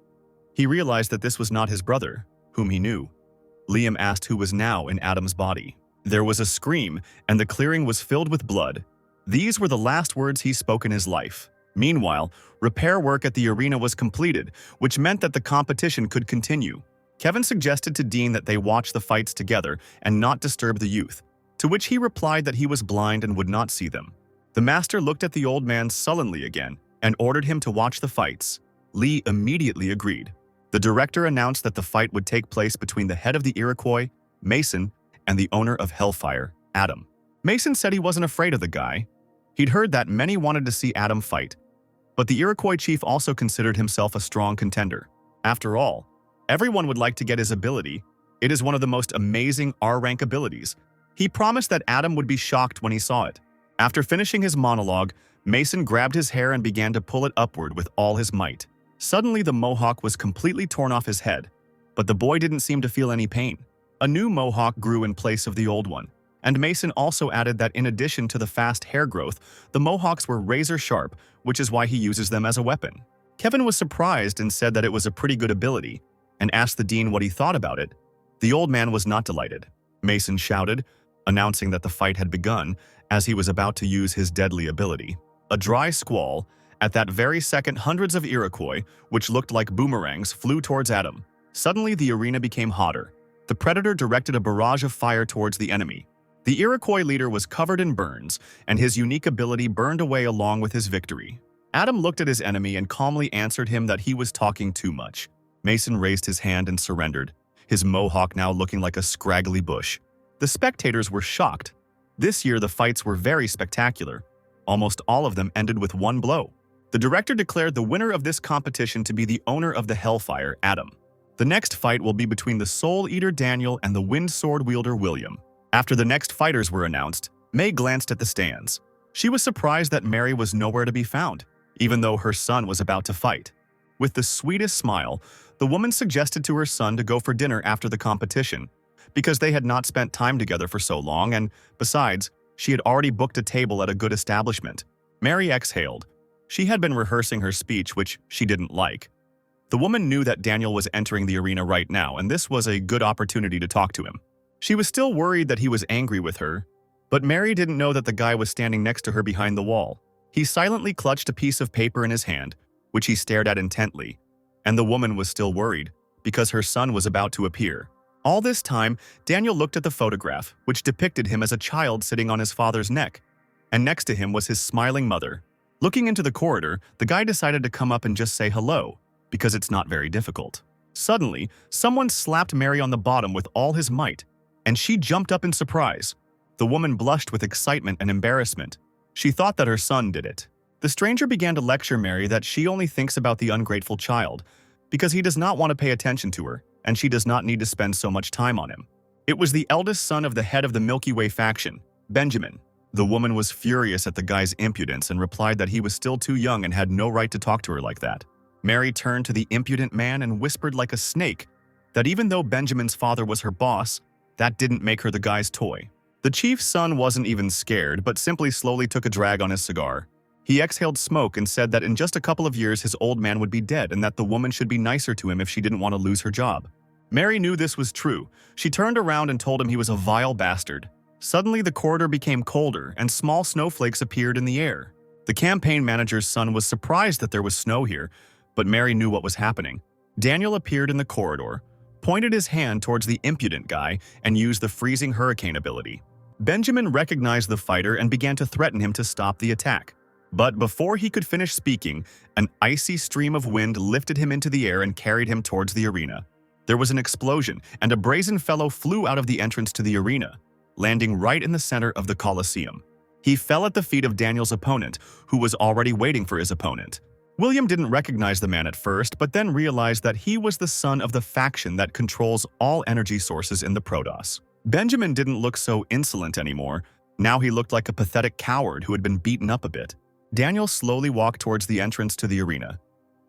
He realized that this was not his brother, whom he knew. Liam asked who was now in Adam's body. There was a scream, and the clearing was filled with blood. These were the last words he spoke in his life. Meanwhile, repair work at the arena was completed, which meant that the competition could continue. Kevin suggested to Dean that they watch the fights together and not disturb the youth, to which he replied that he was blind and would not see them. The master looked at the old man sullenly again and ordered him to watch the fights. Lee immediately agreed. The director announced that the fight would take place between the head of the Iroquois, Mason, and the owner of Hellfire, Adam. Mason said he wasn't afraid of the guy. He'd heard that many wanted to see Adam fight, but the Iroquois chief also considered himself a strong contender. After all, everyone would like to get his ability. It is one of the most amazing R-rank abilities. He promised that Adam would be shocked when he saw it. After finishing his monologue, Mason grabbed his hair and began to pull it upward with all his might. Suddenly, the mohawk was completely torn off his head, but the boy didn't seem to feel any pain. A new mohawk grew in place of the old one, and Mason also added that in addition to the fast hair growth, the mohawks were razor sharp, which is why he uses them as a weapon. Kevin was surprised and said that it was a pretty good ability, and asked the dean what he thought about it. The old man was not delighted. Mason shouted, announcing that the fight had begun, as he was about to use his deadly ability. A dry squall. At that very second, hundreds of Iroquois, which looked like boomerangs, flew towards Adam. Suddenly, the arena became hotter. The predator directed a barrage of fire towards the enemy. The Iroquois leader was covered in burns, and his unique ability burned away along with his victory. Adam looked at his enemy and calmly answered him that he was talking too much. Mason raised his hand and surrendered, his mohawk now looking like a scraggly bush. The spectators were shocked. This year, the fights were very spectacular. Almost all of them ended with one blow. The director declared the winner of this competition to be the owner of the Hellfire, Adam. The next fight will be between the Soul Eater Daniel and the Wind Sword Wielder William. After the next fighters were announced, May glanced at the stands. She was surprised that Mary was nowhere to be found, even though her son was about to fight. With the sweetest smile, the woman suggested to her son to go for dinner after the competition, because they had not spent time together for so long, and besides, she had already booked a table at a good establishment. Mary exhaled. She had been rehearsing her speech, which she didn't like. The woman knew that Daniel was entering the arena right now, and this was a good opportunity to talk to him. She was still worried that he was angry with her, but Mary didn't know that the guy was standing next to her behind the wall. He silently clutched a piece of paper in his hand, which he stared at intently, and the woman was still worried, because her son was about to appear. All this time, Daniel looked at the photograph, which depicted him as a child sitting on his father's neck, and next to him was his smiling mother. Looking into the corridor, the guy decided to come up and just say hello, because it's not very difficult. Suddenly, someone slapped Mary on the bottom with all his might, and she jumped up in surprise. The woman blushed with excitement and embarrassment. She thought that her son did it. The stranger began to lecture Mary that she only thinks about the ungrateful child, because he does not want to pay attention to her, and she does not need to spend so much time on him. It was the eldest son of the head of the Milky Way faction, Benjamin. The woman was furious at the guy's impudence and replied that he was still too young and had no right to talk to her like that. Mary turned to the impudent man and whispered like a snake that even though Benjamin's father was her boss, that didn't make her the guy's toy. The chief's son wasn't even scared, but simply slowly took a drag on his cigar. He exhaled smoke and said that in just a couple of years his old man would be dead and that the woman should be nicer to him if she didn't want to lose her job. Mary knew this was true. She turned around and told him he was a vile bastard. Suddenly, the corridor became colder and small snowflakes appeared in the air. The campaign manager's son was surprised that there was snow here, but Mary knew what was happening. Daniel appeared in the corridor, pointed his hand towards the impudent guy, and used the freezing hurricane ability. Benjamin recognized the fighter and began to threaten him to stop the attack. But before he could finish speaking, an icy stream of wind lifted him into the air and carried him towards the arena. There was an explosion, and a brazen fellow flew out of the entrance to the arena, landing right in the center of the Colosseum. He fell at the feet of Daniel's opponent, who was already waiting for his opponent. William didn't recognize the man at first, but then realized that he was the son of the faction that controls all energy sources in the Protoss. Benjamin didn't look so insolent anymore. Now he looked like a pathetic coward who had been beaten up a bit. Daniel slowly walked towards the entrance to the arena,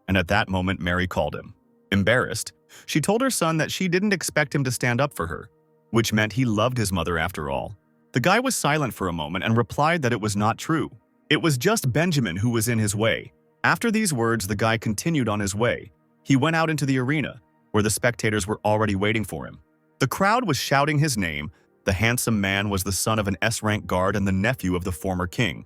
and at that moment Mary called him. Embarrassed, she told her son that she didn't expect him to stand up for her, which meant he loved his mother after all. The guy was silent for a moment and replied that it was not true. It was just Benjamin who was in his way. After these words, the guy continued on his way. He went out into the arena, where the spectators were already waiting for him. The crowd was shouting his name. The handsome man was the son of an S-rank guard and the nephew of the former king.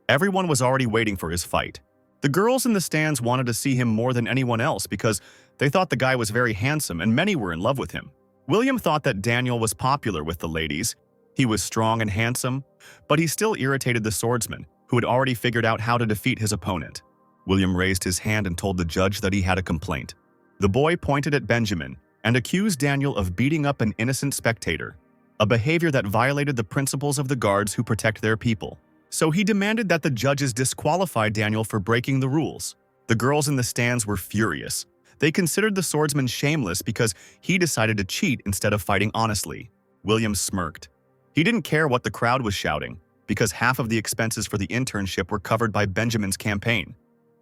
Everyone was already waiting for his fight. The girls in the stands wanted to see him more than anyone else because they thought the guy was very handsome and many were in love with him. William thought that Daniel was popular with the ladies. He was strong and handsome, but he still irritated the swordsman, who had already figured out how to defeat his opponent. William raised his hand and told the judge that he had a complaint. The boy pointed at Benjamin and accused Daniel of beating up an innocent spectator, a behavior that violated the principles of the guards who protect their people. So he demanded that the judges disqualify Daniel for breaking the rules. The girls in the stands were furious. They considered the swordsman shameless because he decided to cheat instead of fighting honestly. William smirked. He didn't care what the crowd was shouting, because half of the expenses for the internship were covered by Benjamin's campaign.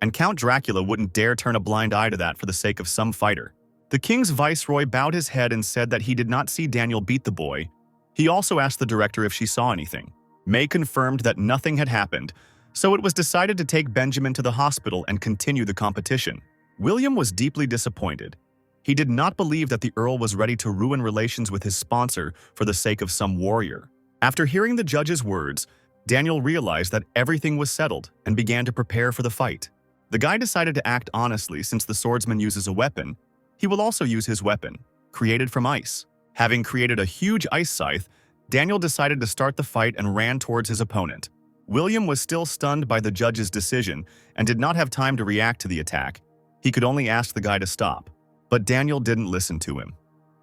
And Count Dracula wouldn't dare turn a blind eye to that for the sake of some fighter. The king's viceroy bowed his head and said that he did not see Daniel beat the boy. He also asked the director if she saw anything. May confirmed that nothing had happened, so it was decided to take Benjamin to the hospital and continue the competition. William was deeply disappointed. He did not believe that the Earl was ready to ruin relations with his sponsor for the sake of some warrior. After hearing the judge's words, Daniel realized that everything was settled and began to prepare for the fight. The guy decided to act honestly since the swordsman uses a weapon. He will also use his weapon, created from ice. Having created a huge ice scythe, Daniel decided to start the fight and ran towards his opponent. William was still stunned by the judge's decision and did not have time to react to the attack. He could only ask the guy to stop, but Daniel didn't listen to him.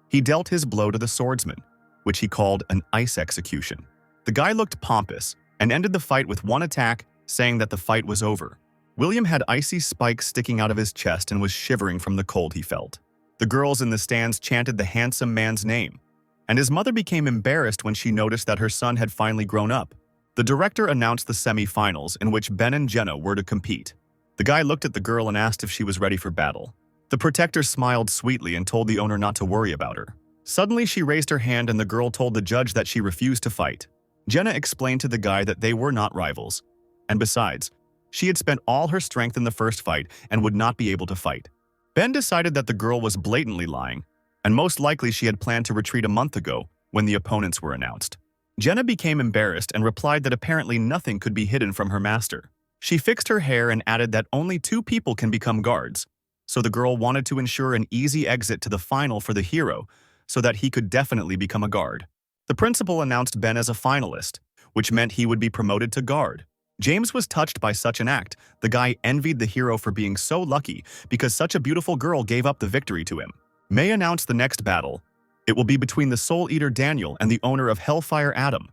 He dealt his blow to the swordsman, which he called an ice execution. The guy looked pompous and ended the fight with one attack, saying that the fight was over. William had icy spikes sticking out of his chest and was shivering from the cold he felt. The girls in the stands chanted the handsome man's name, and his mother became embarrassed when she noticed that her son had finally grown up. The director announced the semi-finals in which Ben and Jenna were to compete. The guy looked at the girl and asked if she was ready for battle. The protector smiled sweetly and told the owner not to worry about her. Suddenly, she raised her hand and the girl told the judge that she refused to fight. Jenna explained to the guy that they were not rivals, and besides, she had spent all her strength in the first fight and would not be able to fight. Ben decided that the girl was blatantly lying, and most likely she had planned to retreat a month ago when the opponents were announced. Jenna became embarrassed and replied that apparently nothing could be hidden from her master. She fixed her hair and added that only 2 people can become guards, so the girl wanted to ensure an easy exit to the final for the hero, so that he could definitely become a guard. The principal announced Ben as a finalist, which meant he would be promoted to guard. James was touched by such an act. The guy envied the hero for being so lucky because such a beautiful girl gave up the victory to him. May announced the next battle. It will be between the Soul Eater Daniel and the owner of Hellfire Adam.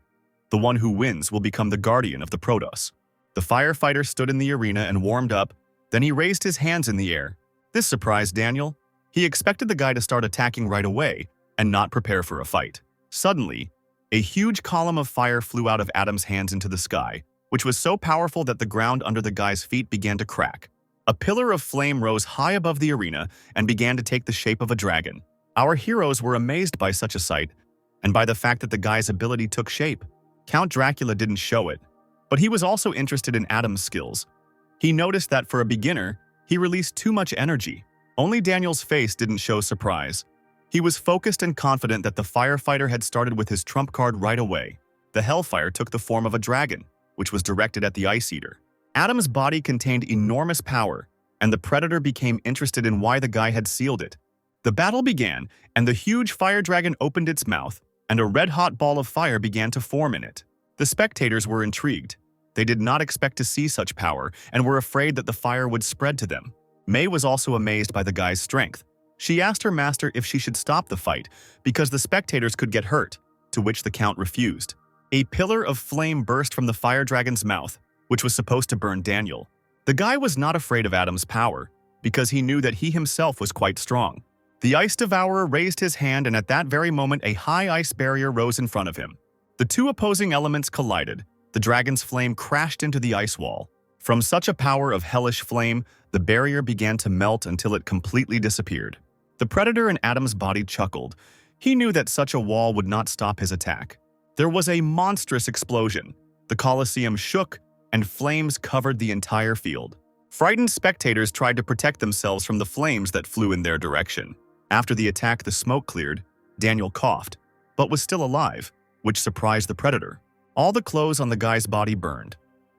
The one who wins will become the guardian of the Protoss. The firefighter stood in the arena and warmed up, then he raised his hands in the air. This surprised Daniel. He expected the guy to start attacking right away and not prepare for a fight. Suddenly, a huge column of fire flew out of Adam's hands into the sky, which was so powerful that the ground under the guy's feet began to crack. A pillar of flame rose high above the arena and began to take the shape of a dragon. Our heroes were amazed by such a sight, and by the fact that the guy's ability took shape. Count Dracula didn't show it, but he was also interested in Adam's skills. He noticed that for a beginner, he released too much energy. Only Daniel's face didn't show surprise. He was focused and confident that the firefighter had started with his trump card right away. The hellfire took the form of a dragon, which was directed at the Ice Eater. Adam's body contained enormous power, and the Predator became interested in why the guy had sealed it. The battle began, and the huge fire dragon opened its mouth, and a red-hot ball of fire began to form in it. The spectators were intrigued. They did not expect to see such power, and were afraid that the fire would spread to them. May was also amazed by the guy's strength. She asked her master if she should stop the fight, because the spectators could get hurt, to which the Count refused. A pillar of flame burst from the fire dragon's mouth, which was supposed to burn Daniel. The guy was not afraid of Adam's power, because he knew that he himself was quite strong. The Ice Devourer raised his hand, and at that very moment a high ice barrier rose in front of him. The two opposing elements collided. The dragon's flame crashed into the ice wall. From such a power of hellish flame, the barrier began to melt until it completely disappeared. The Predator in Adam's body chuckled. He knew that such a wall would not stop his attack. There was a monstrous explosion. The Colosseum shook, and flames covered the entire field. Frightened spectators tried to protect themselves from the flames that flew in their direction. After the attack, the smoke cleared. Daniel coughed, but was still alive, which surprised the Predator. All the clothes on the guy's body burned.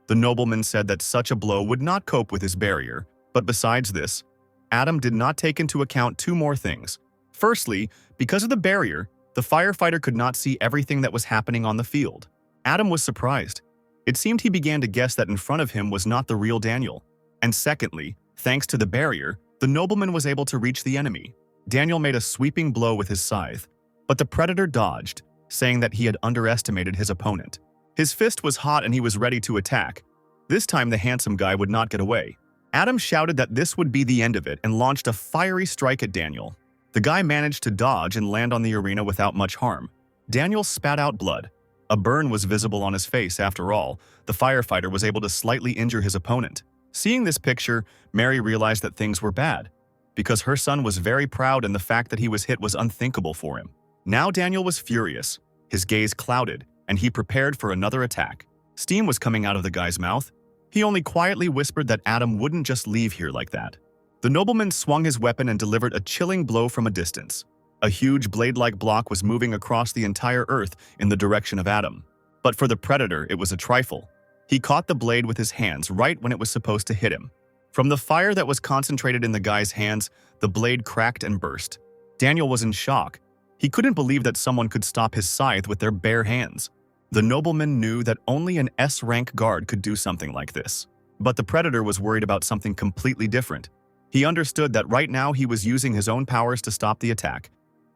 The nobleman said that such a blow would not cope with his barrier, but besides this, Adam did not take into account two more things. Firstly, because of the barrier, the firefighter could not see everything that was happening on the field. Adam was surprised. It seemed he began to guess that in front of him was not the real Daniel. And secondly, thanks to the barrier, the nobleman was able to reach the enemy. Daniel made a sweeping blow with his scythe, but the Predator dodged, saying that he had underestimated his opponent. His fist was hot and he was ready to attack. This time the handsome guy would not get away. Adam shouted that this would be the end of it and launched a fiery strike at Daniel. The guy managed to dodge and land on the arena without much harm. Daniel spat out blood. A burn was visible on his face. After all, the firefighter was able to slightly injure his opponent. Seeing this picture, Mary realized that things were bad, because her son was very proud and the fact that he was hit was unthinkable for him. Now Daniel was furious. His gaze clouded, and he prepared for another attack. Steam was coming out of the guy's mouth. He only quietly whispered that Adam wouldn't just leave here like that. The nobleman swung his weapon and delivered a chilling blow from a distance. A huge blade-like block was moving across the entire earth in the direction of Adam. But for the Predator, it was a trifle. He caught the blade with his hands right when it was supposed to hit him. From the fire that was concentrated in the guy's hands, the blade cracked and burst. Daniel was in shock. He couldn't believe that someone could stop his scythe with their bare hands. The nobleman knew that only an S-rank guard could do something like this. But the Predator was worried about something completely different. He understood that right now he was using his own powers to stop the attack.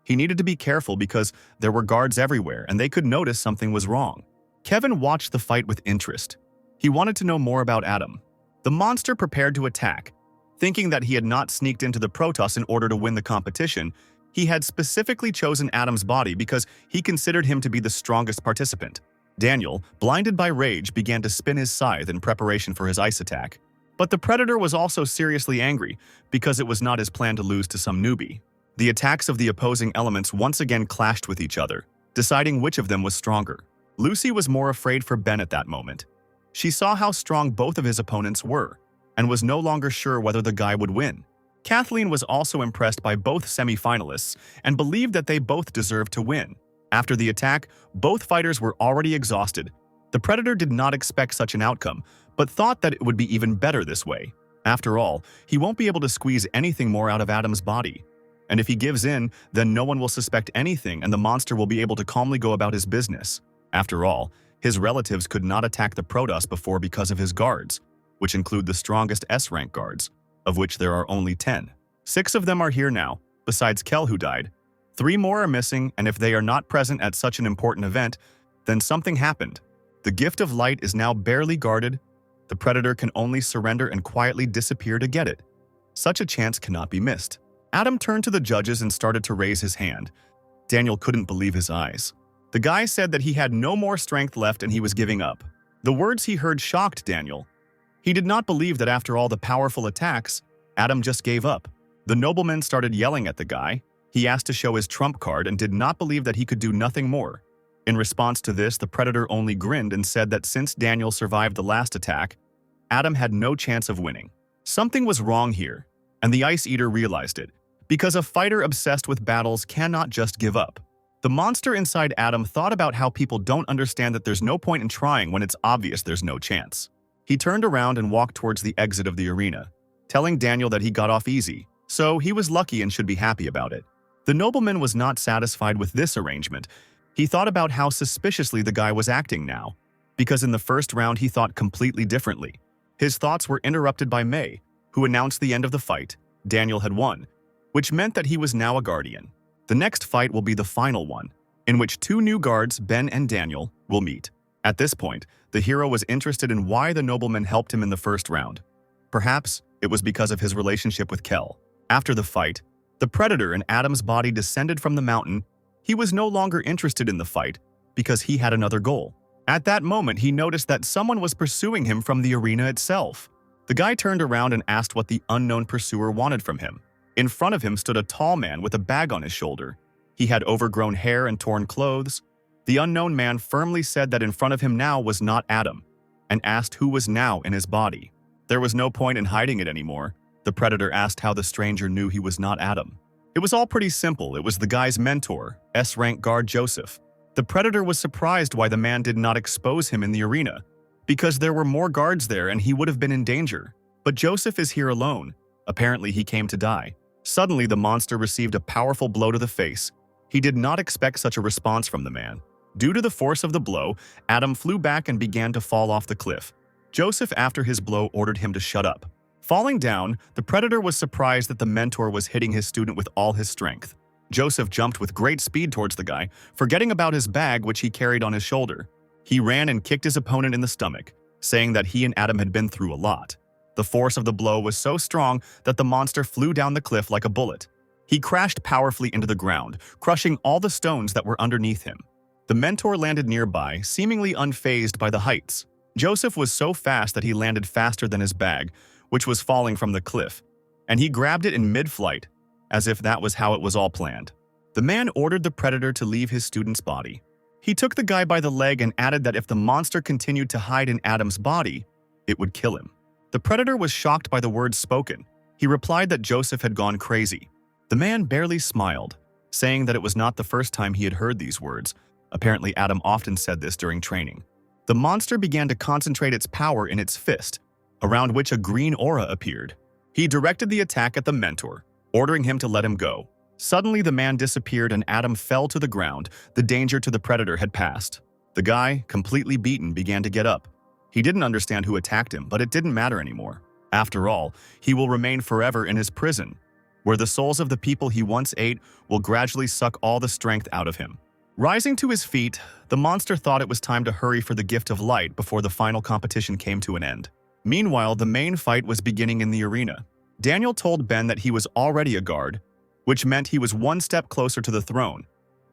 He needed to be careful because there were guards everywhere and they could notice something was wrong. Kevin watched the fight with interest. He wanted to know more about Adam. The monster prepared to attack. Thinking that he had not sneaked into the Protoss in order to win the competition, he had specifically chosen Adam's body because he considered him to be the strongest participant. Daniel, blinded by rage, began to spin his scythe in preparation for his ice attack. But the Predator was also seriously angry because it was not his plan to lose to some newbie. The attacks of the opposing elements once again clashed with each other, deciding which of them was stronger. Lucy was more afraid for Ben at that moment. She saw how strong both of his opponents were, and was no longer sure whether the guy would win. Kathleen was also impressed by both semi-finalists and believed that they both deserved to win. After the attack, both fighters were already exhausted. The Predator did not expect such an outcome, but thought that it would be even better this way. After all, he won't be able to squeeze anything more out of Adam's body. And if he gives in, then no one will suspect anything and the monster will be able to calmly go about his business. After all, his relatives could not attack the Protoss before because of his guards, which include the strongest S-rank guards, of which there are only 10. 6 of them are here now, besides Kel who died. 3 more are missing, and if they are not present at such an important event, then something happened. The gift of light is now barely guarded. The predator can only surrender and quietly disappear to get it. Such a chance cannot be missed. Adam turned to the judges and started to raise his hand. Daniel couldn't believe his eyes. The guy said that he had no more strength left and he was giving up. The words he heard shocked Daniel. He did not believe that after all the powerful attacks, Adam just gave up. The nobleman started yelling at the guy. He asked to show his trump card and did not believe that he could do nothing more. In response to this, the predator only grinned and said that since Daniel survived the last attack, Adam had no chance of winning. Something was wrong here, and the Ice Eater realized it, because a fighter obsessed with battles cannot just give up. The monster inside Adam thought about how people don't understand that there's no point in trying when it's obvious there's no chance. He turned around and walked towards the exit of the arena, telling Daniel that he got off easy, so he was lucky and should be happy about it. The nobleman was not satisfied with this arrangement. He thought about how suspiciously the guy was acting now, because in the first round he thought completely differently. His thoughts were interrupted by May, who announced the end of the fight. Daniel had won, which meant that he was now a guardian. The next fight will be the final one, in which 2 new guards, Ben and Daniel, will meet. At this point, the hero was interested in why the nobleman helped him in the first round. Perhaps it was because of his relationship with Kel. After the fight, the predator in Adam's body descended from the mountain. He was no longer interested in the fight because he had another goal. At that moment, he noticed that someone was pursuing him from the arena itself. The guy turned around and asked what the unknown pursuer wanted from him. In front of him stood a tall man with a bag on his shoulder. He had overgrown hair and torn clothes. The unknown man firmly said that in front of him now was not Adam, and asked who was now in his body. There was no point in hiding it anymore. The predator asked how the stranger knew he was not Adam. It was all pretty simple. It was the guy's mentor, S-rank guard Joseph. The predator was surprised why the man did not expose him in the arena, because there were more guards there and he would have been in danger. But Joseph is here alone. Apparently he came to die. Suddenly the monster received a powerful blow to the face. He did not expect such a response from the man. Due to the force of the blow, Adam flew back and began to fall off the cliff. Joseph, after his blow, ordered him to shut up. Falling down, the predator was surprised that the mentor was hitting his student with all his strength. Joseph jumped with great speed towards the guy, forgetting about his bag which he carried on his shoulder. He ran and kicked his opponent in the stomach, saying that he and Adam had been through a lot. The force of the blow was so strong that the monster flew down the cliff like a bullet. He crashed powerfully into the ground, crushing all the stones that were underneath him. The mentor landed nearby, seemingly unfazed by the heights. Joseph was so fast that he landed faster than his bag, which was falling from the cliff, and he grabbed it in mid-flight, as if that was how it was all planned. The man ordered the predator to leave his student's body. He took the guy by the leg and added that if the monster continued to hide in Adam's body, it would kill him. The predator was shocked by the words spoken. He replied that Joseph had gone crazy. The man barely smiled, saying that it was not the first time he had heard these words. Apparently, Adam often said this during training. The monster began to concentrate its power in its fist, around which a green aura appeared. He directed the attack at the mentor, ordering him to let him go. Suddenly, the man disappeared and Adam fell to the ground. The danger to the predator had passed. The guy, completely beaten, began to get up. He didn't understand who attacked him, but it didn't matter anymore. After all, he will remain forever in his prison, where the souls of the people he once ate will gradually suck all the strength out of him. Rising to his feet, the monster thought it was time to hurry for the gift of light before the final competition came to an end. Meanwhile, the main fight was beginning in the arena. Daniel told Ben that he was already a guard, which meant he was one step closer to the throne.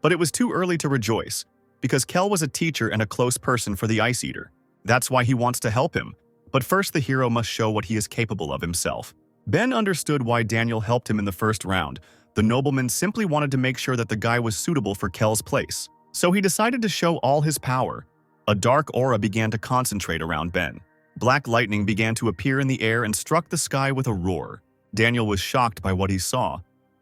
But it was too early to rejoice, because Kel was a teacher and a close person for the Ice Eater. That's why he wants to help him. But first the hero must show what he is capable of himself. Ben understood why Daniel helped him in the first round. The nobleman simply wanted to make sure that the guy was suitable for Kel's place. So he decided to show all his power. A dark aura began to concentrate around Ben. Black lightning began to appear in the air and struck the sky with a roar. Daniel was shocked by what he saw.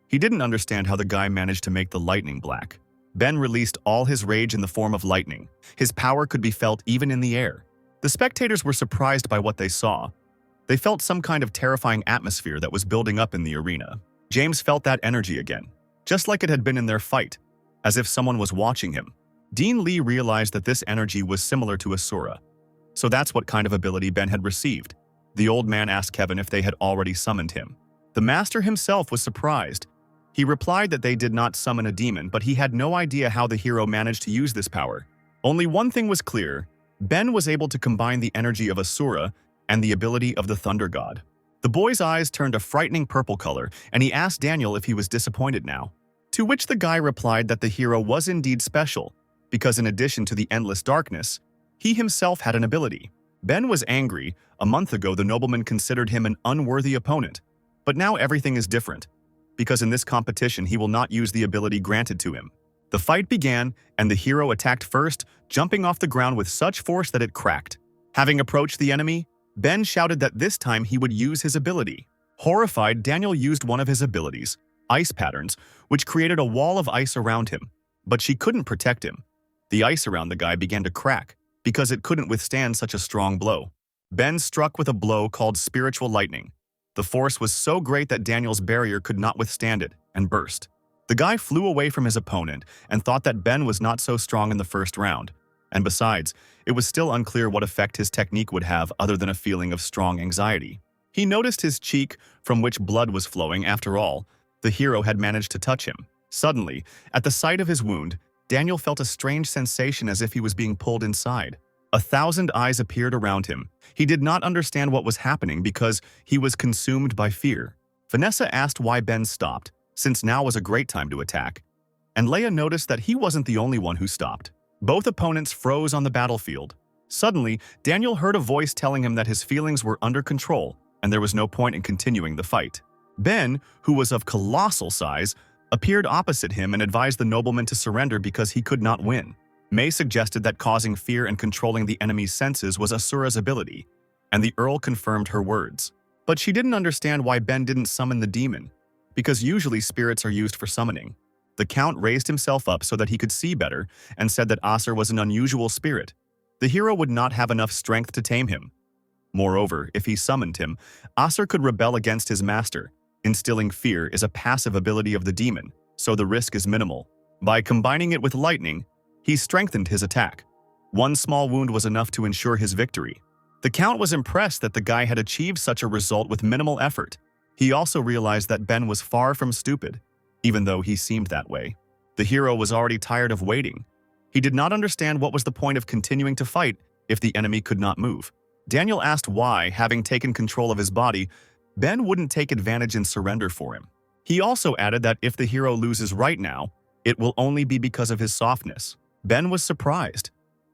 He didn't understand how the guy managed to make the lightning black. Ben released all his rage in the form of lightning. His power could be felt even in the air. The spectators were surprised by what they saw. They felt some kind of terrifying atmosphere that was building up in the arena. James felt that energy again, just like it had been in their fight, as if someone was watching him. Dean Lee realized that this energy was similar to Asura. So that's what kind of ability Ben had received. The old man asked Kevin if they had already summoned him. The master himself was surprised. He replied that they did not summon a demon, but he had no idea how the hero managed to use this power. Only one thing was clear: Ben was able to combine the energy of Asura and the ability of the Thunder God. The boy's eyes turned a frightening purple color, and he asked Daniel if he was disappointed now. To which the guy replied that the hero was indeed special, because in addition to the endless darkness, he himself had an ability. Ben was angry. A month ago, the nobleman considered him an unworthy opponent. But now everything is different, because in this competition he will not use the ability granted to him. The fight began, and the hero attacked first, jumping off the ground with such force that it cracked. Having approached the enemy, Ben shouted that this time he would use his ability. Horrified, Daniel used one of his abilities, Ice Patterns, which created a wall of ice around him. But she couldn't protect him. The ice around the guy began to crack, because it couldn't withstand such a strong blow. Ben struck with a blow called Spiritual Lightning. The force was so great that Daniel's barrier could not withstand it, and burst. The guy flew away from his opponent and thought that Ben was not so strong in the first round. And besides, it was still unclear what effect his technique would have other than a feeling of strong anxiety. He noticed his cheek, from which blood was flowing. After all, the hero had managed to touch him. Suddenly, at the sight of his wound, Daniel felt a strange sensation as if he was being pulled inside. 1,000 eyes appeared around him. He did not understand what was happening because he was consumed by fear. Vanessa asked why Ben stopped, since now was a great time to attack. And Leia noticed that he wasn't the only one who stopped. Both opponents froze on the battlefield. Suddenly, Daniel heard a voice telling him that his feelings were under control and there was no point in continuing the fight. Ben, who was of colossal size, appeared opposite him and advised the nobleman to surrender because he could not win. May suggested that causing fear and controlling the enemy's senses was Asura's ability, and the Earl confirmed her words. But she didn't understand why Ben didn't summon the demon, because usually spirits are used for summoning. The Count raised himself up so that he could see better and said that Asura was an unusual spirit. The hero would not have enough strength to tame him. Moreover, if he summoned him, Asura could rebel against his master. Instilling fear is a passive ability of the demon, so the risk is minimal. By combining it with lightning, he strengthened his attack. One small wound was enough to ensure his victory. The Count was impressed that the guy had achieved such a result with minimal effort. He also realized that Ben was far from stupid, even though he seemed that way. The hero was already tired of waiting. He did not understand what was the point of continuing to fight if the enemy could not move. Daniel asked why, having taken control of his body, Ben wouldn't take advantage and surrender for him. He also added that if the hero loses right now, it will only be because of his softness. Ben was surprised.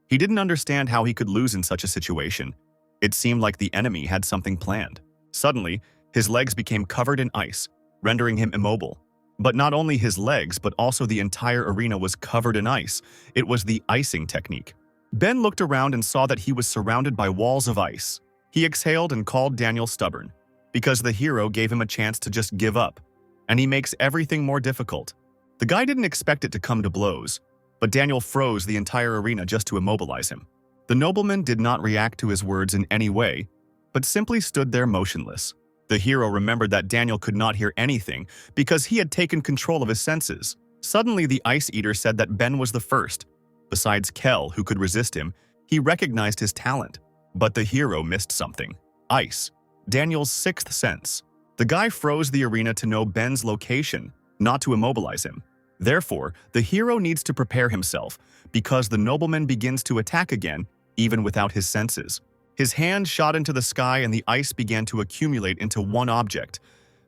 He didn't understand how he could lose in such a situation. It seemed like the enemy had something planned. Suddenly, his legs became covered in ice, rendering him immobile. But not only his legs, but also the entire arena was covered in ice. It was the icing technique. Ben looked around and saw that he was surrounded by walls of ice. He exhaled and called Daniel stubborn, because the hero gave him a chance to just give up, and he makes everything more difficult. The guy didn't expect it to come to blows, but Daniel froze the entire arena just to immobilize him. The nobleman did not react to his words in any way, but simply stood there motionless. The hero remembered that Daniel could not hear anything because he had taken control of his senses. Suddenly, the Ice Eater said that Ben was the first. Besides Kel, who could resist him, he recognized his talent. But the hero missed something. Ice. Daniel's sixth sense. The guy froze the arena to know Ben's location, not to immobilize him. Therefore, the hero needs to prepare himself, because the nobleman begins to attack again, even without his senses. His hand shot into the sky and the ice began to accumulate into one object.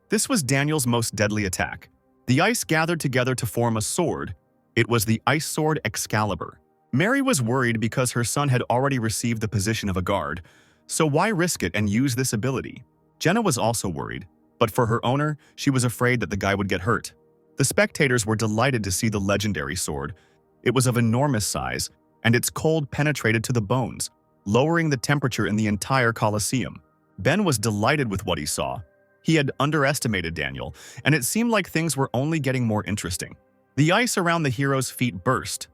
This was Daniel's most deadly attack. The ice gathered together to form a sword. It was the ice sword Excalibur. Mary was worried because her son had already received the position of a guard, so why risk it and use this ability? Jenna was also worried, but for her owner, she was afraid that the guy would get hurt. The spectators were delighted to see the legendary sword. It was of enormous size, and its cold penetrated to the bones, lowering the temperature in the entire Colosseum. Ben was delighted with what he saw. He had underestimated Daniel, and it seemed like things were only getting more interesting. The ice around the hero's feet burst.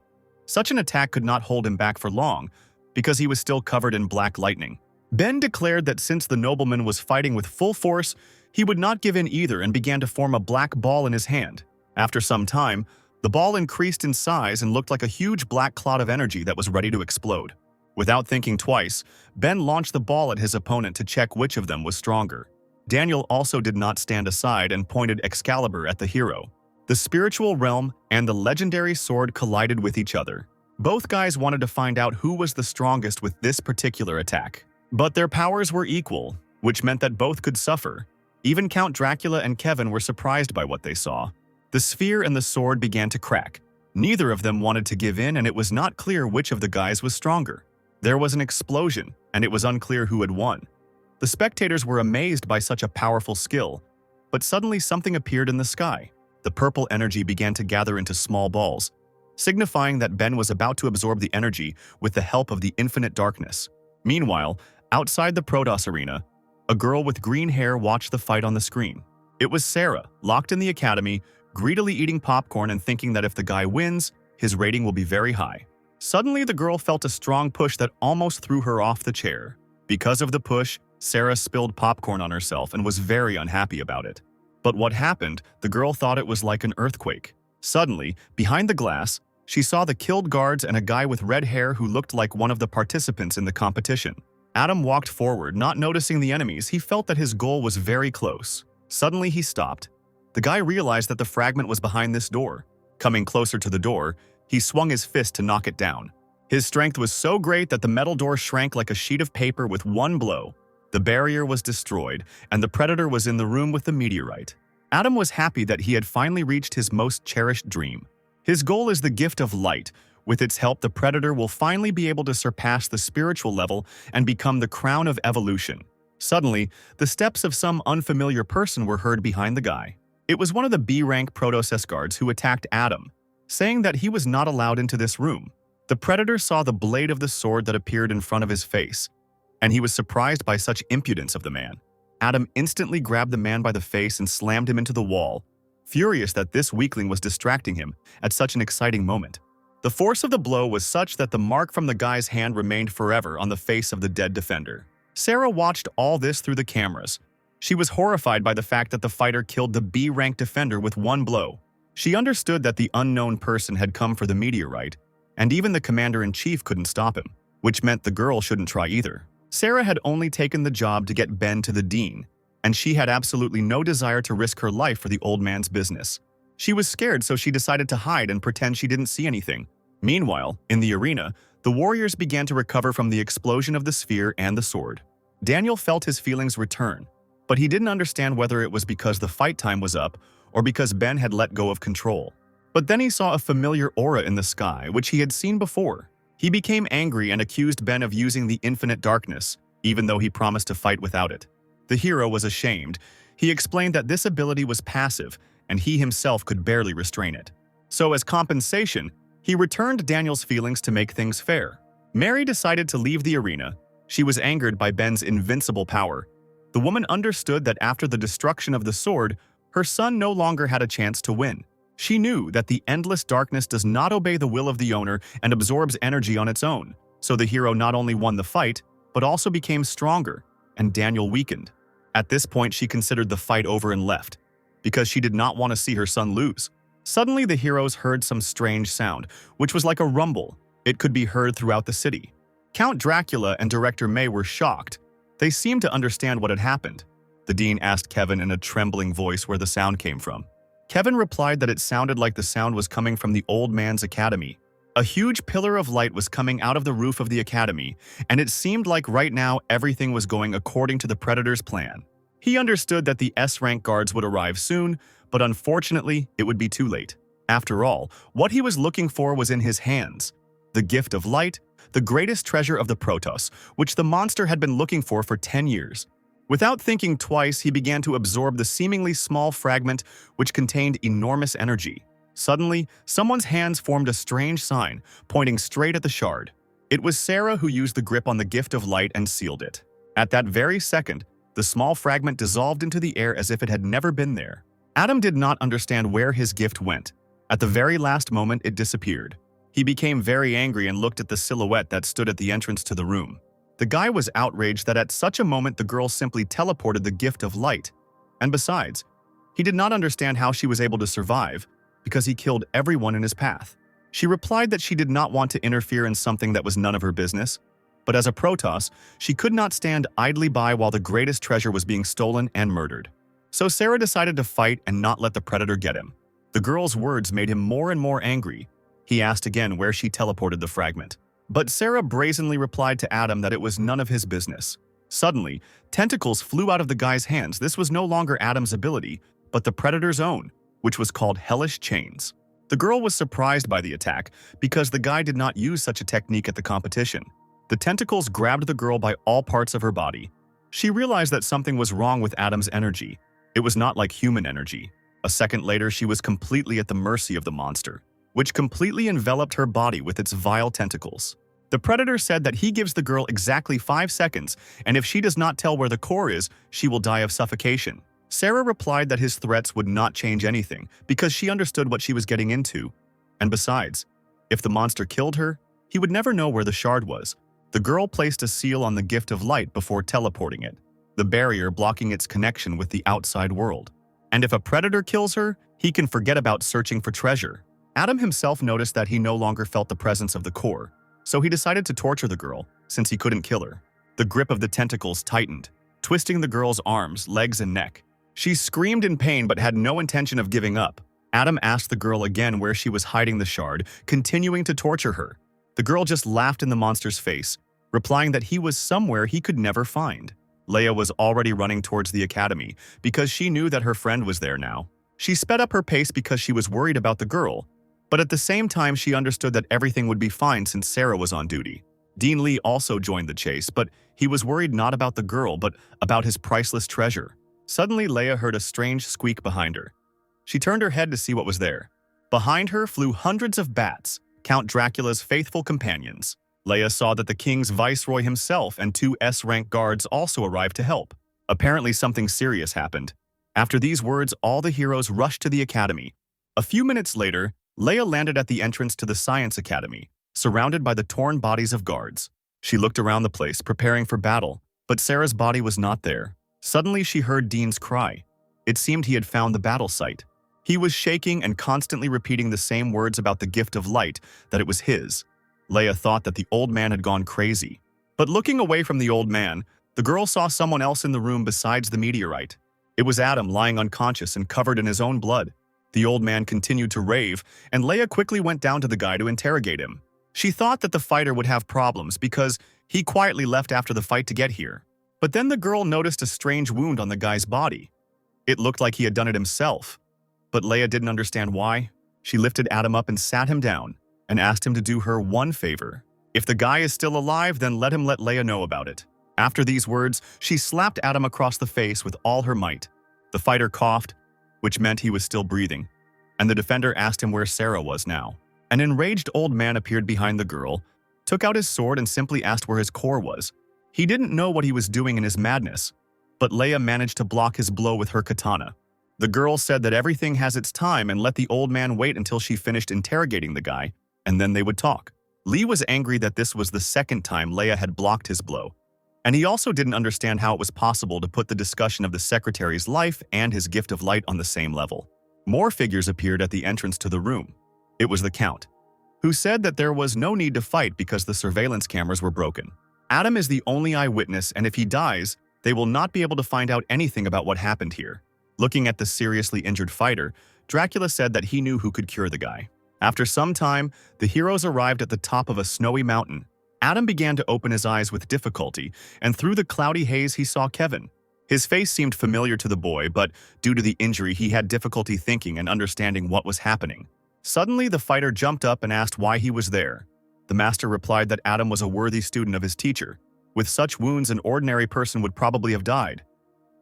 Such an attack could not hold him back for long, because he was still covered in black lightning. Ben declared that since the nobleman was fighting with full force, He would not give in either and began to form a black ball in his hand. After some time, the ball increased in size and looked like a huge black cloud of energy that was ready to explode. Without thinking twice, Ben launched the ball at his opponent to check which of them was stronger. Daniel also did not stand aside and pointed Excalibur at the hero. The spiritual realm and the legendary sword collided with each other. Both guys wanted to find out who was the strongest with this particular attack. But their powers were equal, which meant that both could suffer. Even Count Dracula and Kevin were surprised by what they saw. The sphere and the sword began to crack. Neither of them wanted to give in, and it was not clear which of the guys was stronger. There was an explosion, and it was unclear who had won. The spectators were amazed by such a powerful skill, but suddenly something appeared in the sky. The purple energy began to gather into small balls, signifying that Ben was about to absorb the energy with the help of the infinite darkness. Meanwhile, outside the Protoss arena, a girl with green hair watched the fight on the screen. It was Sarah, locked in the academy, greedily eating popcorn and thinking that if the guy wins, his rating will be very high. Suddenly, the girl felt a strong push that almost threw her off the chair. Because of the push, Sarah spilled popcorn on herself and was very unhappy about it. But what happened, the girl thought it was like an earthquake. Suddenly, behind the glass, she saw the killed guards and a guy with red hair who looked like one of the participants in the competition. Adam walked forward, not noticing the enemies. He felt that his goal was very close. Suddenly, he stopped. The guy realized that the fragment was behind this door. Coming closer to the door, he swung his fist to knock it down. His strength was so great that the metal door shrank like a sheet of paper with one blow. The barrier was destroyed, and the predator was in the room with the meteorite. Adam was happy that he had finally reached his most cherished dream. His goal is the gift of light. With its help, the predator will finally be able to surpass the spiritual level and become the crown of evolution. Suddenly, the steps of some unfamiliar person were heard behind the guy. It was one of the B-rank Protoss guards who attacked Adam, saying that he was not allowed into this room. The predator saw the blade of the sword that appeared in front of his face, and he was surprised by such impudence of the man. Adam instantly grabbed the man by the face and slammed him into the wall, furious that this weakling was distracting him at such an exciting moment. The force of the blow was such that the mark from the guy's hand remained forever on the face of the dead defender. Sarah watched all this through the cameras. She was horrified by the fact that the fighter killed the B-rank defender with one blow. She understood that the unknown person had come for the meteorite, and even the commander-in-chief couldn't stop him, which meant the girl shouldn't try either. Sarah had only taken the job to get Ben to the dean, and she had absolutely no desire to risk her life for the old man's business. She was scared, so she decided to hide and pretend she didn't see anything. Meanwhile, in the arena, the warriors began to recover from the explosion of the sphere and the sword. Daniel felt his feelings return, but he didn't understand whether it was because the fight time was up or because Ben had let go of control. But then he saw a familiar aura in the sky, which he had seen before. He became angry and accused Ben of using the infinite darkness, even though he promised to fight without it. The hero was ashamed. He explained that this ability was passive, and he himself could barely restrain it. So as compensation, he returned Daniel's feelings to make things fair. Mary decided to leave the arena. She was angered by Ben's invincible power. The woman understood that after the destruction of the sword, her son no longer had a chance to win. She knew that the endless darkness does not obey the will of the owner and absorbs energy on its own. So the hero not only won the fight, but also became stronger, and Daniel weakened. At this point, she considered the fight over and left, because she did not want to see her son lose. Suddenly, the heroes heard some strange sound, which was like a rumble. It could be heard throughout the city. Count Dracula and Director May were shocked. They seemed to understand what had happened. The dean asked Kevin in a trembling voice where the sound came from. Kevin replied that it sounded like the sound was coming from the old man's academy. A huge pillar of light was coming out of the roof of the academy, and it seemed like right now everything was going according to the Predator's plan. He understood that the S-rank guards would arrive soon, but unfortunately, it would be too late. After all, what he was looking for was in his hands. The gift of light, the greatest treasure of the Protoss, which the monster had been looking for 10 years. Without thinking twice, he began to absorb the seemingly small fragment which contained enormous energy. Suddenly, someone's hands formed a strange sign, pointing straight at the shard. It was Sarah who used the grip on the gift of light and sealed it. At that very second, the small fragment dissolved into the air as if it had never been there. Adam did not understand where his gift went. At the very last moment, it disappeared. He became very angry and looked at the silhouette that stood at the entrance to the room. The guy was outraged that at such a moment the girl simply teleported the gift of light. And besides, he did not understand how she was able to survive because he killed everyone in his path. She replied that she did not want to interfere in something that was none of her business, but as a Protoss, she could not stand idly by while the greatest treasure was being stolen and murdered. So Sarah decided to fight and not let the predator get him. The girl's words made him more and more angry. He asked again where she teleported the fragment. But Sarah brazenly replied to Adam that it was none of his business. Suddenly, tentacles flew out of the guy's hands. This was no longer Adam's ability, but the predator's own, which was called hellish chains. The girl was surprised by the attack because the guy did not use such a technique at the competition. The tentacles grabbed the girl by all parts of her body. She realized that something was wrong with Adam's energy. It was not like human energy. A second later, she was completely at the mercy of the monster, which completely enveloped her body with its vile tentacles. The predator said that he gives the girl exactly 5 seconds, and if she does not tell where the core is, she will die of suffocation. Sarah replied that his threats would not change anything because she understood what she was getting into. And besides, if the monster killed her, he would never know where the shard was. The girl placed a seal on the gift of light before teleporting it, the barrier blocking its connection with the outside world. And if a predator kills her, he can forget about searching for treasure. Adam himself noticed that he no longer felt the presence of the core, so he decided to torture the girl since he couldn't kill her. The grip of the tentacles tightened, twisting the girl's arms, legs, and neck. She screamed in pain but had no intention of giving up. Adam asked the girl again where she was hiding the shard, continuing to torture her. The girl just laughed in the monster's face, replying that he was somewhere he could never find. Leia was already running towards the academy because she knew that her friend was there now. She sped up her pace because she was worried about the girl, but at the same time she understood that everything would be fine since Sarah was on duty. Dean Lee also joined the chase, but he was worried not about the girl but about his priceless treasure. Suddenly, Leia heard a strange squeak behind her. She turned her head to see what was there. Behind her flew hundreds of bats, Count Dracula's faithful companions. Leia saw that the king's viceroy himself and 2 S-rank guards also arrived to help. Apparently something serious happened. After these words, all the heroes rushed to the academy. A few minutes later, Leia landed at the entrance to the Science Academy, surrounded by the torn bodies of guards. She looked around the place, preparing for battle, but Sarah's body was not there. Suddenly, she heard Dean's cry. It seemed he had found the battle site. He was shaking and constantly repeating the same words about the gift of light, that it was his. Leia thought that the old man had gone crazy. But looking away from the old man, the girl saw someone else in the room besides the meteorite. It was Adam lying unconscious and covered in his own blood. The old man continued to rave, and Leia quickly went down to the guy to interrogate him. She thought that the fighter would have problems because he quietly left after the fight to get here. But then the girl noticed a strange wound on the guy's body. It looked like he had done it himself. But Leia didn't understand why. She lifted Adam up and sat him down and asked him to do her one favor. If the guy is still alive, then let him let Leia know about it. After these words, she slapped Adam across the face with all her might. The fighter coughed, which meant he was still breathing, and the defender asked him where Sarah was now. An enraged old man appeared behind the girl, took out his sword and simply asked where his core was. He didn't know what he was doing in his madness, but Leia managed to block his blow with her katana. The girl said that everything has its time and let the old man wait until she finished interrogating the guy, and then they would talk. Lee was angry that this was the second time Leia had blocked his blow, and he also didn't understand how it was possible to put the discussion of the secretary's life and his gift of light on the same level. More figures appeared at the entrance to the room. It was the Count, who said that there was no need to fight because the surveillance cameras were broken. Adam is the only eyewitness, and if he dies, they will not be able to find out anything about what happened here. Looking at the seriously injured fighter, Dracula said that he knew who could cure the guy. After some time, the heroes arrived at the top of a snowy mountain. Adam began to open his eyes with difficulty, and through the cloudy haze he saw Kevin. His face seemed familiar to the boy, but due to the injury he had difficulty thinking and understanding what was happening. Suddenly, the fighter jumped up and asked why he was there. The master replied that Adam was a worthy student of his teacher. With such wounds, an ordinary person would probably have died.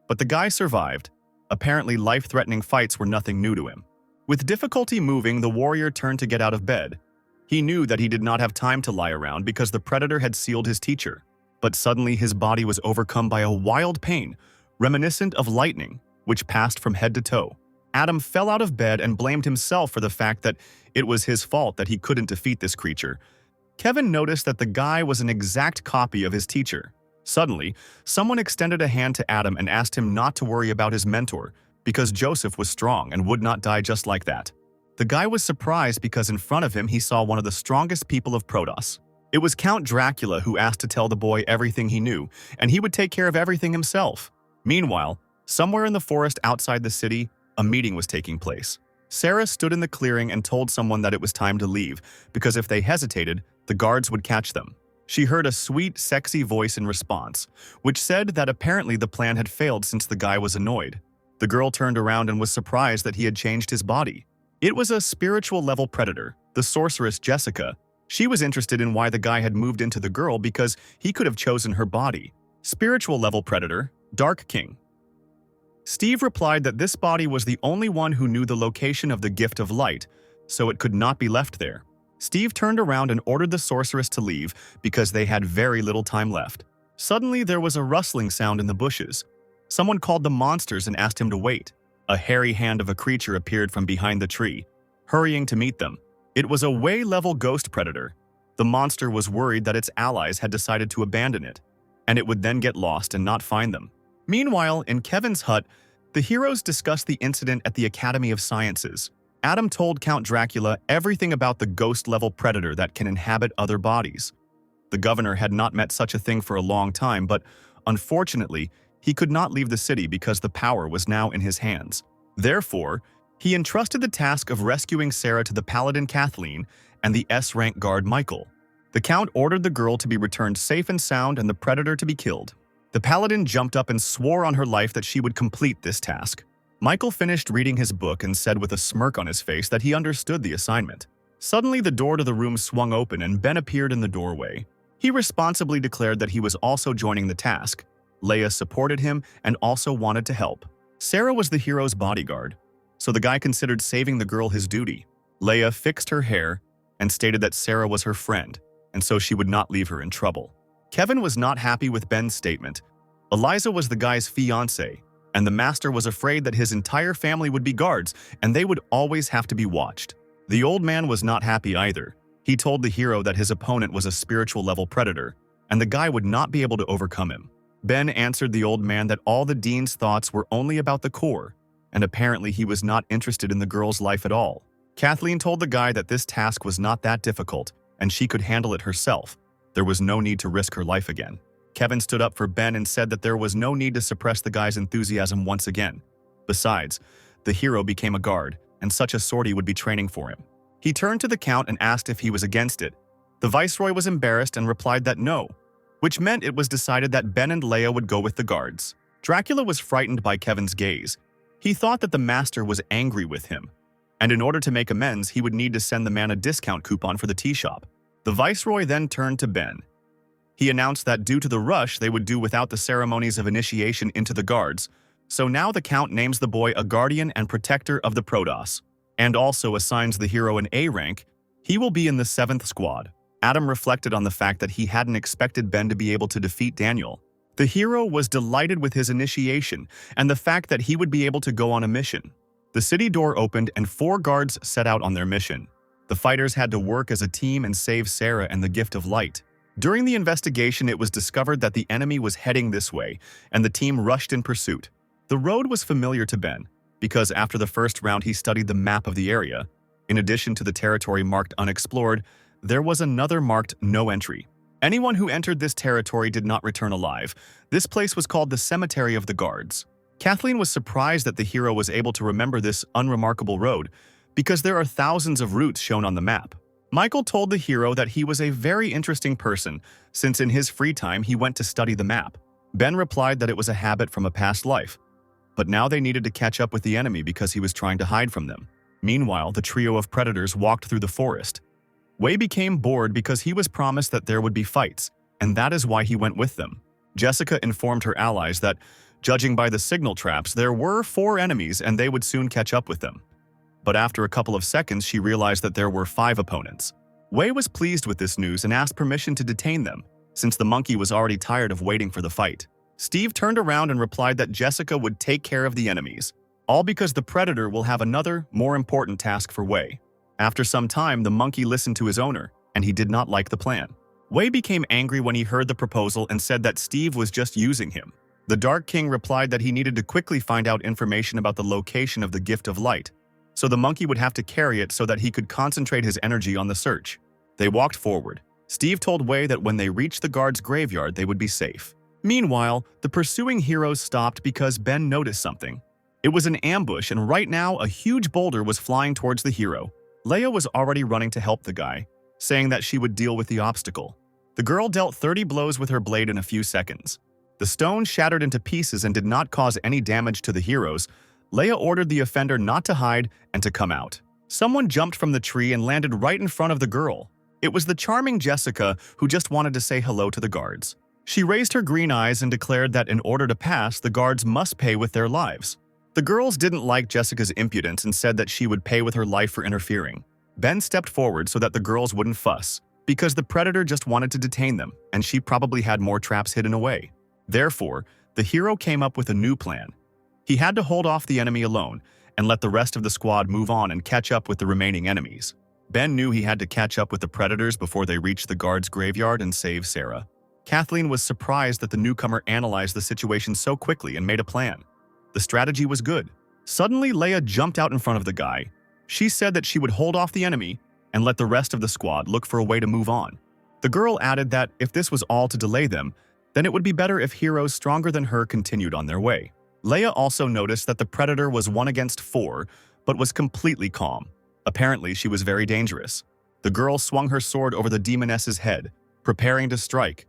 But the guy survived. Apparently, life-threatening fights were nothing new to him. With difficulty moving, the warrior turned to get out of bed. He knew that he did not have time to lie around because the predator had sealed his teacher. But suddenly, his body was overcome by a wild pain, reminiscent of lightning, which passed from head to toe. Adam fell out of bed and blamed himself for the fact that it was his fault that he couldn't defeat this creature. Kevin noticed that the guy was an exact copy of his teacher. Suddenly, someone extended a hand to Adam and asked him not to worry about his mentor because Joseph was strong and would not die just like that. The guy was surprised because in front of him he saw one of the strongest people of Protoss. It was Count Dracula who asked to tell the boy everything he knew, and he would take care of everything himself. Meanwhile, somewhere in the forest outside the city, a meeting was taking place. Sarah stood in the clearing and told someone that it was time to leave, because if they hesitated, the guards would catch them. She heard a sweet, sexy voice in response, which said that apparently the plan had failed since the guy was annoyed. The girl turned around and was surprised that he had changed his body. It was a spiritual-level predator, the sorceress Jessica. She was interested in why the guy had moved into the girl because he could have chosen her body. Spiritual-level predator, Dark King. Steve replied that this body was the only one who knew the location of the gift of light, so it could not be left there. Steve turned around and ordered the sorceress to leave because they had very little time left. Suddenly, there was a rustling sound in the bushes. Someone called the monsters and asked him to wait. A hairy hand of a creature appeared from behind the tree, hurrying to meet them. It was a way-level ghost predator. The monster was worried that its allies had decided to abandon it, and it would then get lost and not find them. Meanwhile, in Kevin's hut, the heroes discussed the incident at the Academy of Sciences. Adam told Count Dracula everything about the ghost-level predator that can inhabit other bodies. The governor had not met such a thing for a long time, but unfortunately, he could not leave the city because the power was now in his hands. Therefore, he entrusted the task of rescuing Sarah to the paladin Kathleen and the S-rank guard Michael. The count ordered the girl to be returned safe and sound and the predator to be killed. The paladin jumped up and swore on her life that she would complete this task. Michael finished reading his book and said with a smirk on his face that he understood the assignment. Suddenly, the door to the room swung open and Ben appeared in the doorway. He responsibly declared that he was also joining the task. Leia supported him and also wanted to help. Sarah was the hero's bodyguard, so the guy considered saving the girl his duty. Leia fixed her hair and stated that Sarah was her friend, and so she would not leave her in trouble. Kevin was not happy with Ben's statement. Eliza was the guy's fiancée, and the master was afraid that his entire family would be guards and they would always have to be watched. The old man was not happy either. He told the hero that his opponent was a spiritual-level predator, and the guy would not be able to overcome him. Ben answered the old man that all the dean's thoughts were only about the core, and apparently he was not interested in the girl's life at all. Kathleen told the guy that this task was not that difficult, and she could handle it herself. There was no need to risk her life again. Kevin stood up for Ben and said that there was no need to suppress the guy's enthusiasm once again. Besides, the hero became a guard, and such a sortie would be training for him. He turned to the count and asked if he was against it. The viceroy was embarrassed and replied that no, which meant it was decided that Ben and Leia would go with the guards. Dracula was frightened by Kevin's gaze. He thought that the master was angry with him, and in order to make amends, he would need to send the man a discount coupon for the tea shop. The viceroy then turned to Ben. He announced that due to the rush, they would do without the ceremonies of initiation into the guards, so now the count names the boy a guardian and protector of the Protoss, and also assigns the hero an A rank. He will be in the 7th squad. Adam reflected on the fact that he hadn't expected Ben to be able to defeat Daniel. The hero was delighted with his initiation and the fact that he would be able to go on a mission. The city door opened and 4 guards set out on their mission. The fighters had to work as a team and save Sarah and the Gift of Light. During the investigation, it was discovered that the enemy was heading this way, and the team rushed in pursuit. The road was familiar to Ben, because after the first round he studied the map of the area. In addition to the territory marked unexplored, there was another marked no entry. Anyone who entered this territory did not return alive. This place was called the Cemetery of the Guards. Kathleen was surprised that the hero was able to remember this unremarkable road, because there are thousands of routes shown on the map. Michael told the hero that he was a very interesting person, since in his free time he went to study the map. Ben replied that it was a habit from a past life, but now they needed to catch up with the enemy because he was trying to hide from them. Meanwhile, the trio of predators walked through the forest. Wei became bored because he was promised that there would be fights, and that is why he went with them. Jessica informed her allies that, judging by the signal traps, there were 4 enemies and they would soon catch up with them. But after a couple of seconds, she realized that there were 5 opponents. Wei was pleased with this news and asked permission to detain them, since the monkey was already tired of waiting for the fight. Steve turned around and replied that Jessica would take care of the enemies, all because the predator will have another, more important task for Wei. After some time, the monkey listened to his owner, and he did not like the plan. Wei became angry when he heard the proposal and said that Steve was just using him. The Dark King replied that he needed to quickly find out information about the location of the Gift of Light, so the monkey would have to carry it so that he could concentrate his energy on the search. They walked forward. Steve told Wei that when they reached the guard's graveyard, they would be safe. Meanwhile, the pursuing heroes stopped because Ben noticed something. It was an ambush, and right now, a huge boulder was flying towards the hero. Leia was already running to help the guy, saying that she would deal with the obstacle. The girl dealt 30 blows with her blade in a few seconds. The stone shattered into pieces and did not cause any damage to the heroes. Leia ordered the offender not to hide and to come out. Someone jumped from the tree and landed right in front of the girl. It was the charming Jessica, who just wanted to say hello to the guards. She raised her green eyes and declared that in order to pass, the guards must pay with their lives. The girls didn't like Jessica's impudence and said that she would pay with her life for interfering. Ben stepped forward so that the girls wouldn't fuss, because the predator just wanted to detain them, and she probably had more traps hidden away. Therefore, the hero came up with a new plan. He had to hold off the enemy alone and let the rest of the squad move on and catch up with the remaining enemies. Ben knew he had to catch up with the predators before they reached the guard's graveyard and save Sarah. Kathleen was surprised that the newcomer analyzed the situation so quickly and made a plan. The strategy was good. Suddenly, Leia jumped out in front of the guy. She said that she would hold off the enemy and let the rest of the squad look for a way to move on. The girl added that if this was all to delay them, then it would be better if heroes stronger than her continued on their way. Leia also noticed that the predator was 1 against 4, but was completely calm. Apparently, she was very dangerous. The girl swung her sword over the demoness's head, preparing to strike.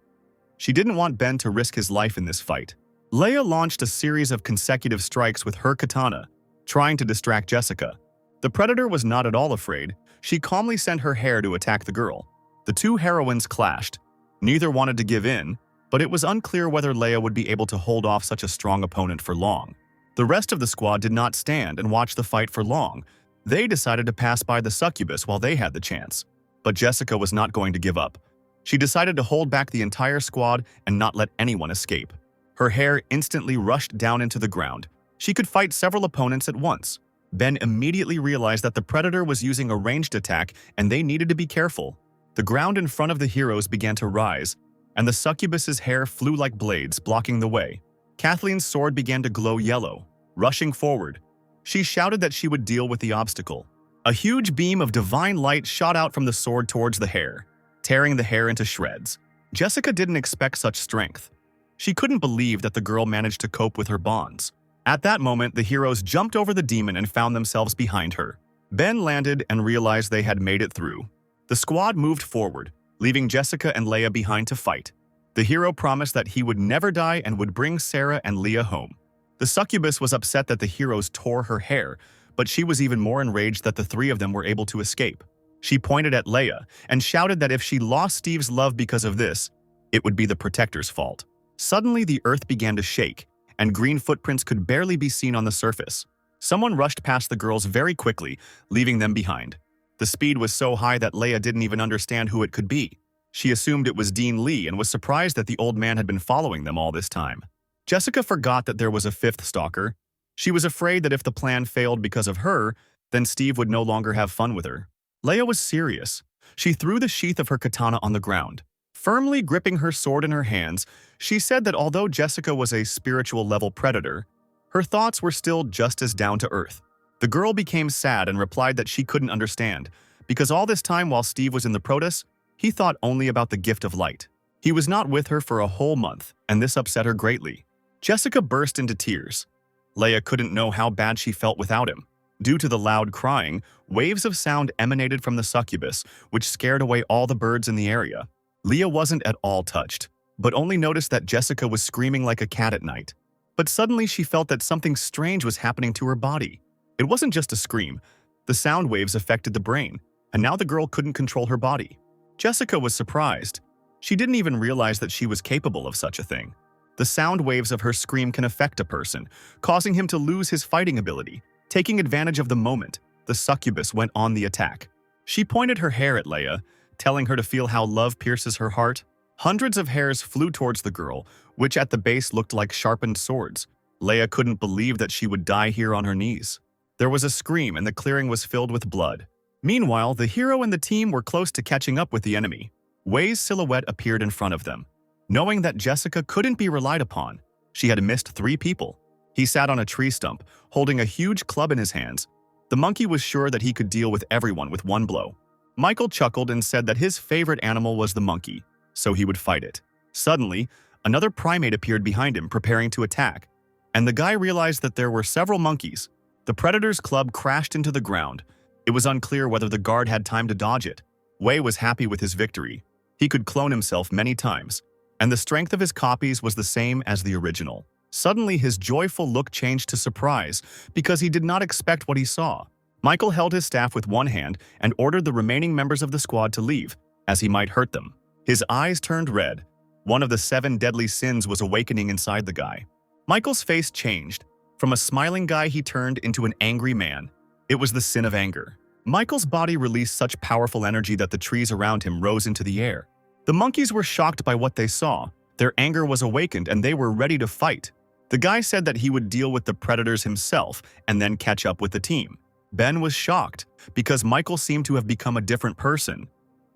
She didn't want Ben to risk his life in this fight. Leia launched a series of consecutive strikes with her katana, trying to distract Jessica. The predator was not at all afraid. She calmly sent her hair to attack the girl. The two heroines clashed. Neither wanted to give in, but it was unclear whether Leia would be able to hold off such a strong opponent for long. The rest of the squad did not stand and watch the fight for long. They decided to pass by the succubus while they had the chance. But Jessica was not going to give up. She decided to hold back the entire squad and not let anyone escape. Her hair instantly rushed down into the ground. She could fight several opponents at once. Ben immediately realized that the predator was using a ranged attack and they needed to be careful. The ground in front of the heroes began to rise, and the succubus's hair flew like blades, blocking the way. Kathleen's sword began to glow yellow. Rushing forward, she shouted that she would deal with the obstacle. A huge beam of divine light shot out from the sword towards the hair, tearing the hair into shreds. Jessica didn't expect such strength. She couldn't believe that the girl managed to cope with her bonds. At that moment, the heroes jumped over the demon and found themselves behind her. Ben landed and realized they had made it through. The squad moved forward, leaving Jessica and Leia behind to fight. The hero promised that he would never die and would bring Sarah and Leia home. The succubus was upset that the heroes tore her hair, but she was even more enraged that the three of them were able to escape. She pointed at Leia and shouted that if she lost Steve's love because of this, it would be the Protector's fault. Suddenly, the earth began to shake, and green footprints could barely be seen on the surface. Someone rushed past the girls very quickly, leaving them behind. The speed was so high that Leia didn't even understand who it could be. She assumed it was Dean Lee and was surprised that the old man had been following them all this time. Jessica forgot that there was a fifth stalker. She was afraid that if the plan failed because of her, then Steve would no longer have fun with her. Leia was serious. She threw the sheath of her katana on the ground. Firmly gripping her sword in her hands, she said that although Jessica was a spiritual-level predator, her thoughts were still just as down-to-earth. The girl became sad and replied that she couldn't understand, because all this time while Steve was in the Protoss, he thought only about the Gift of Light. He was not with her for a whole month, and this upset her greatly. Jessica burst into tears. Leia couldn't know how bad she felt without him. Due to the loud crying, waves of sound emanated from the succubus, which scared away all the birds in the area. Leia wasn't at all touched, but only noticed that Jessica was screaming like a cat at night. But suddenly she felt that something strange was happening to her body. It wasn't just a scream. The sound waves affected the brain, and now the girl couldn't control her body. Jessica was surprised. She didn't even realize that she was capable of such a thing. The sound waves of her scream can affect a person, causing him to lose his fighting ability. Taking advantage of the moment, the succubus went on the attack. She pointed her hair at Leia, telling her to feel how love pierces her heart. Hundreds of hairs flew towards the girl, which at the base looked like sharpened swords. Leia couldn't believe that she would die here on her knees. There was a scream and the clearing was filled with blood. Meanwhile, the hero and the team were close to catching up with the enemy. Wei's silhouette appeared in front of them. Knowing that Jessica couldn't be relied upon, she had missed 3 people. He sat on a tree stump, holding a huge club in his hands. The monkey was sure that he could deal with everyone with one blow. Michael chuckled and said that his favorite animal was the monkey, so he would fight it. Suddenly, another primate appeared behind him, preparing to attack, and the guy realized that there were several monkeys. The predator's club crashed into the ground. It was unclear whether the guard had time to dodge it. Wei was happy with his victory. He could clone himself many times, and the strength of his copies was the same as the original. Suddenly, his joyful look changed to surprise because he did not expect what he saw. Michael held his staff with one hand and ordered the remaining members of the squad to leave, as he might hurt them. His eyes turned red. One of the 7 deadly sins was awakening inside the guy. Michael's face changed. From a smiling guy, he turned into an angry man. It was the sin of anger. Michael's body released such powerful energy that the trees around him rose into the air. The monkeys were shocked by what they saw. Their anger was awakened and they were ready to fight. The guy said that he would deal with the predators himself and then catch up with the team. Ben was shocked because Michael seemed to have become a different person.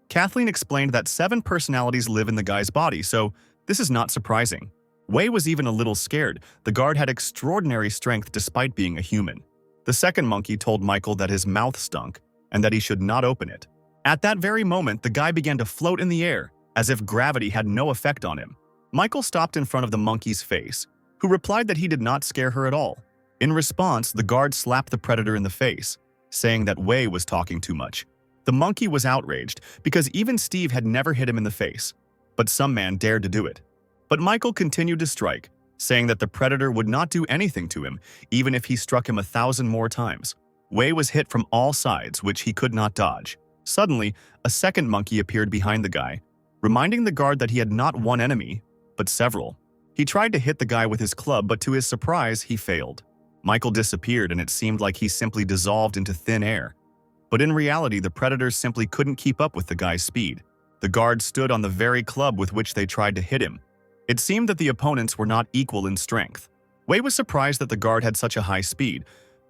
Kathleen explained that 7 personalities live in the guy's body, so this is not surprising. Wei was even a little scared. The guard had extraordinary strength despite being a human. The second monkey told Michael that his mouth stunk and that he should not open it. At that very moment, the guy began to float in the air, as if gravity had no effect on him. Michael stopped in front of the monkey's face, who replied that he did not scare her at all. In response, the guard slapped the predator in the face, saying that Wei was talking too much. The monkey was outraged because even Steve had never hit him in the face, but some man dared to do it. But Michael continued to strike, saying that the predator would not do anything to him, even if he struck him 1,000 more times. Wei was hit from all sides, which he could not dodge. Suddenly, a second monkey appeared behind the guy, reminding the guard that he had not one enemy, but several. He tried to hit the guy with his club, but to his surprise, he failed. Michael disappeared and it seemed like he simply dissolved into thin air. But in reality, the predators simply couldn't keep up with the guy's speed. The guard stood on the very club with which they tried to hit him. It seemed that the opponents were not equal in strength. Wei was surprised that the guard had such a high speed,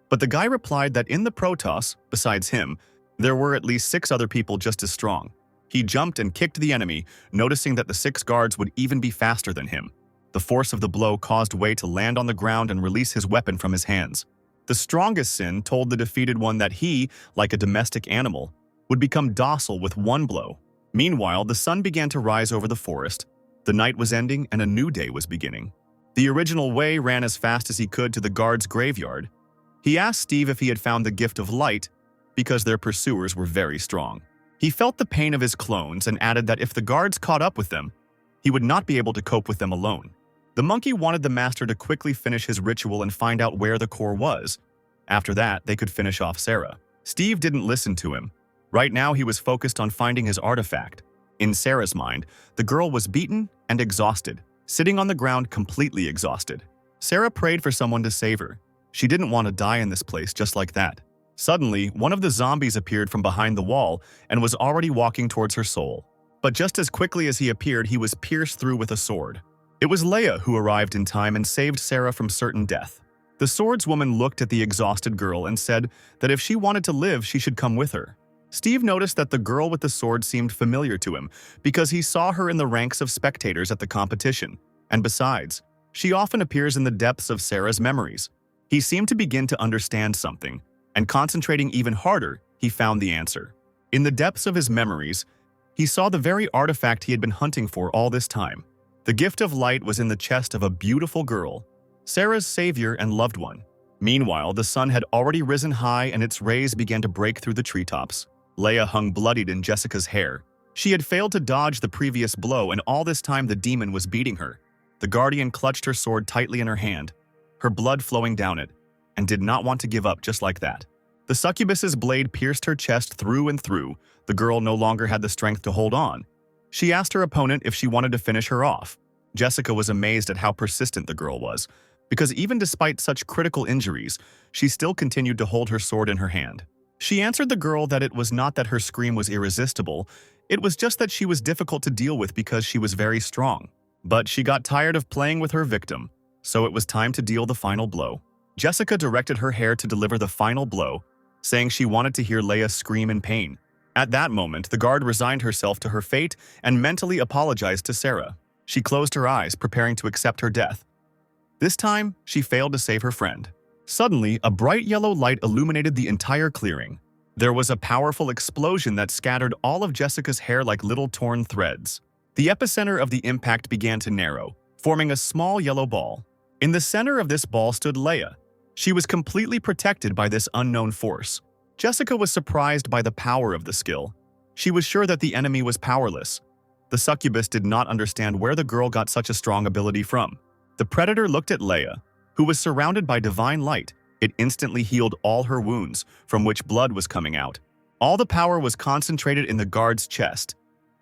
but the guy replied that in the Protoss, besides him, there were at least 6 other people just as strong. He jumped and kicked the enemy, noticing that the 6 guards would even be faster than him. The force of the blow caused Wei to land on the ground and release his weapon from his hands. The strongest sin told the defeated one that he, like a domestic animal, would become docile with one blow. Meanwhile, the sun began to rise over the forest. The night was ending and a new day was beginning. The original Wei ran as fast as he could to the guard's graveyard. He asked Steve if he had found the gift of light because their pursuers were very strong. He felt the pain of his clones and added that if the guards caught up with them, he would not be able to cope with them alone. The monkey wanted the master to quickly finish his ritual and find out where the core was. After that, they could finish off Sarah. Steve didn't listen to him. Right now, he was focused on finding his artifact. In Sarah's mind, the girl was beaten and exhausted, sitting on the ground completely exhausted. Sarah prayed for someone to save her. She didn't want to die in this place just like that. Suddenly, one of the zombies appeared from behind the wall and was already walking towards her soul. But just as quickly as he appeared, he was pierced through with a sword. It was Leia who arrived in time and saved Sarah from certain death. The swordswoman looked at the exhausted girl and said that if she wanted to live, she should come with her. Steve noticed that the girl with the sword seemed familiar to him because he saw her in the ranks of spectators at the competition, and besides, she often appears in the depths of Sarah's memories. He seemed to begin to understand something, and concentrating even harder, he found the answer. In the depths of his memories, he saw the very artifact he had been hunting for all this time. The gift of light was in the chest of a beautiful girl, Sarah's savior and loved one. Meanwhile, the sun had already risen high and its rays began to break through the treetops. Leia hung bloodied in Jessica's hair. She had failed to dodge the previous blow, and all this time the demon was beating her. The guardian clutched her sword tightly in her hand, her blood flowing down it, and did not want to give up just like that. The succubus's blade pierced her chest through and through. The girl no longer had the strength to hold on. She asked her opponent if she wanted to finish her off. Jessica was amazed at how persistent the girl was, because even despite such critical injuries, she still continued to hold her sword in her hand. She answered the girl that it was not that her scream was irresistible, it was just that she was difficult to deal with because she was very strong. But she got tired of playing with her victim, so it was time to deal the final blow. Jessica directed her hair to deliver the final blow, saying she wanted to hear Leia scream in pain. At that moment, the guard resigned herself to her fate and mentally apologized to Sarah. She closed her eyes, preparing to accept her death. This time, she failed to save her friend. Suddenly, a bright yellow light illuminated the entire clearing. There was a powerful explosion that scattered all of Jessica's hair like little torn threads. The epicenter of the impact began to narrow, forming a small yellow ball. In the center of this ball stood Leia. She was completely protected by this unknown force. Jessica was surprised by the power of the skill. She was sure that the enemy was powerless. The succubus did not understand where the girl got such a strong ability from. The predator looked at Leia, who was surrounded by divine light. It instantly healed all her wounds, from which blood was coming out. All the power was concentrated in the guard's chest.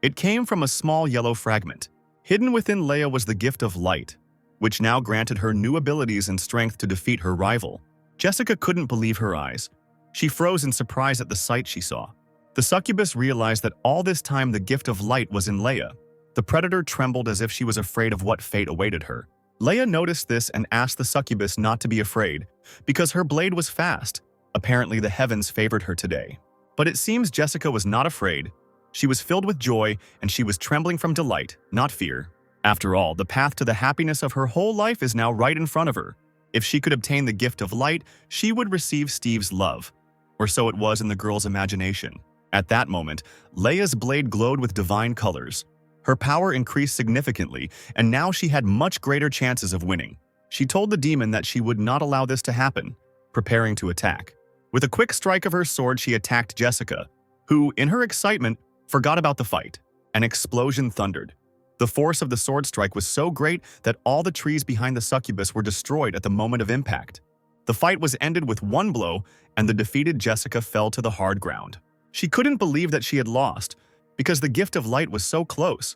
It came from a small yellow fragment. Hidden within Leia was the gift of light, which now granted her new abilities and strength to defeat her rival. Jessica couldn't believe her eyes. She froze in surprise at the sight she saw. The succubus realized that all this time the gift of light was in Leia. The predator trembled as if she was afraid of what fate awaited her. Leia noticed this and asked the succubus not to be afraid, because her blade was fast. Apparently the heavens favored her today. But it seems Jessica was not afraid. She was filled with joy, and she was trembling from delight, not fear. After all, the path to the happiness of her whole life is now right in front of her. If she could obtain the gift of light, she would receive Steve's love. Or so it was in the girl's imagination. At that moment, Leia's blade glowed with divine colors. Her power increased significantly, and now she had much greater chances of winning. She told the demon that she would not allow this to happen, preparing to attack. With a quick strike of her sword, she attacked Jessica, who, in her excitement, forgot about the fight. An explosion thundered. The force of the sword strike was so great that all the trees behind the succubus were destroyed at the moment of impact. The fight was ended with one blow, and the defeated Jessica fell to the hard ground. She couldn't believe that she had lost, because the gift of light was so close.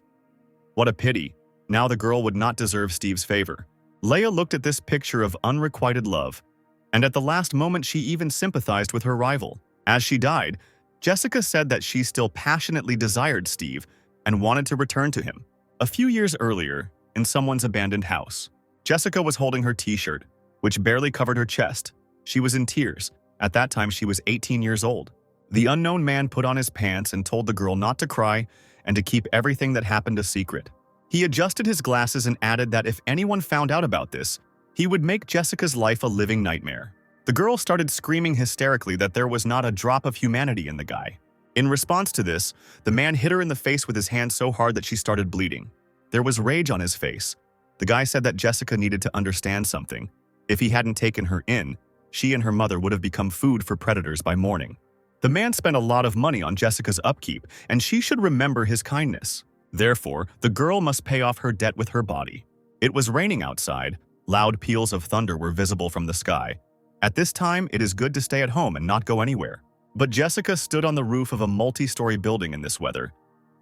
What a pity. Now the girl would not deserve Steve's favor. Leia looked at this picture of unrequited love, and at the last moment she even sympathized with her rival. As she died, Jessica said that she still passionately desired Steve and wanted to return to him. A few years earlier, in someone's abandoned house, Jessica was holding her t-shirt, which barely covered her chest. She was in tears. At that time, she was 18 years old. The unknown man put on his pants and told the girl not to cry and to keep everything that happened a secret. He adjusted his glasses and added that if anyone found out about this, he would make Jessica's life a living nightmare. The girl started screaming hysterically that there was not a drop of humanity in the guy. In response to this, the man hit her in the face with his hand so hard that she started bleeding. There was rage on his face. The guy said that Jessica needed to understand something. If he hadn't taken her in, she and her mother would have become food for predators by morning. The man spent a lot of money on Jessica's upkeep, and she should remember his kindness. Therefore, the girl must pay off her debt with her body. It was raining outside. Loud peals of thunder were visible from the sky. At this time, it is good to stay at home and not go anywhere. But Jessica stood on the roof of a multi-story building in this weather.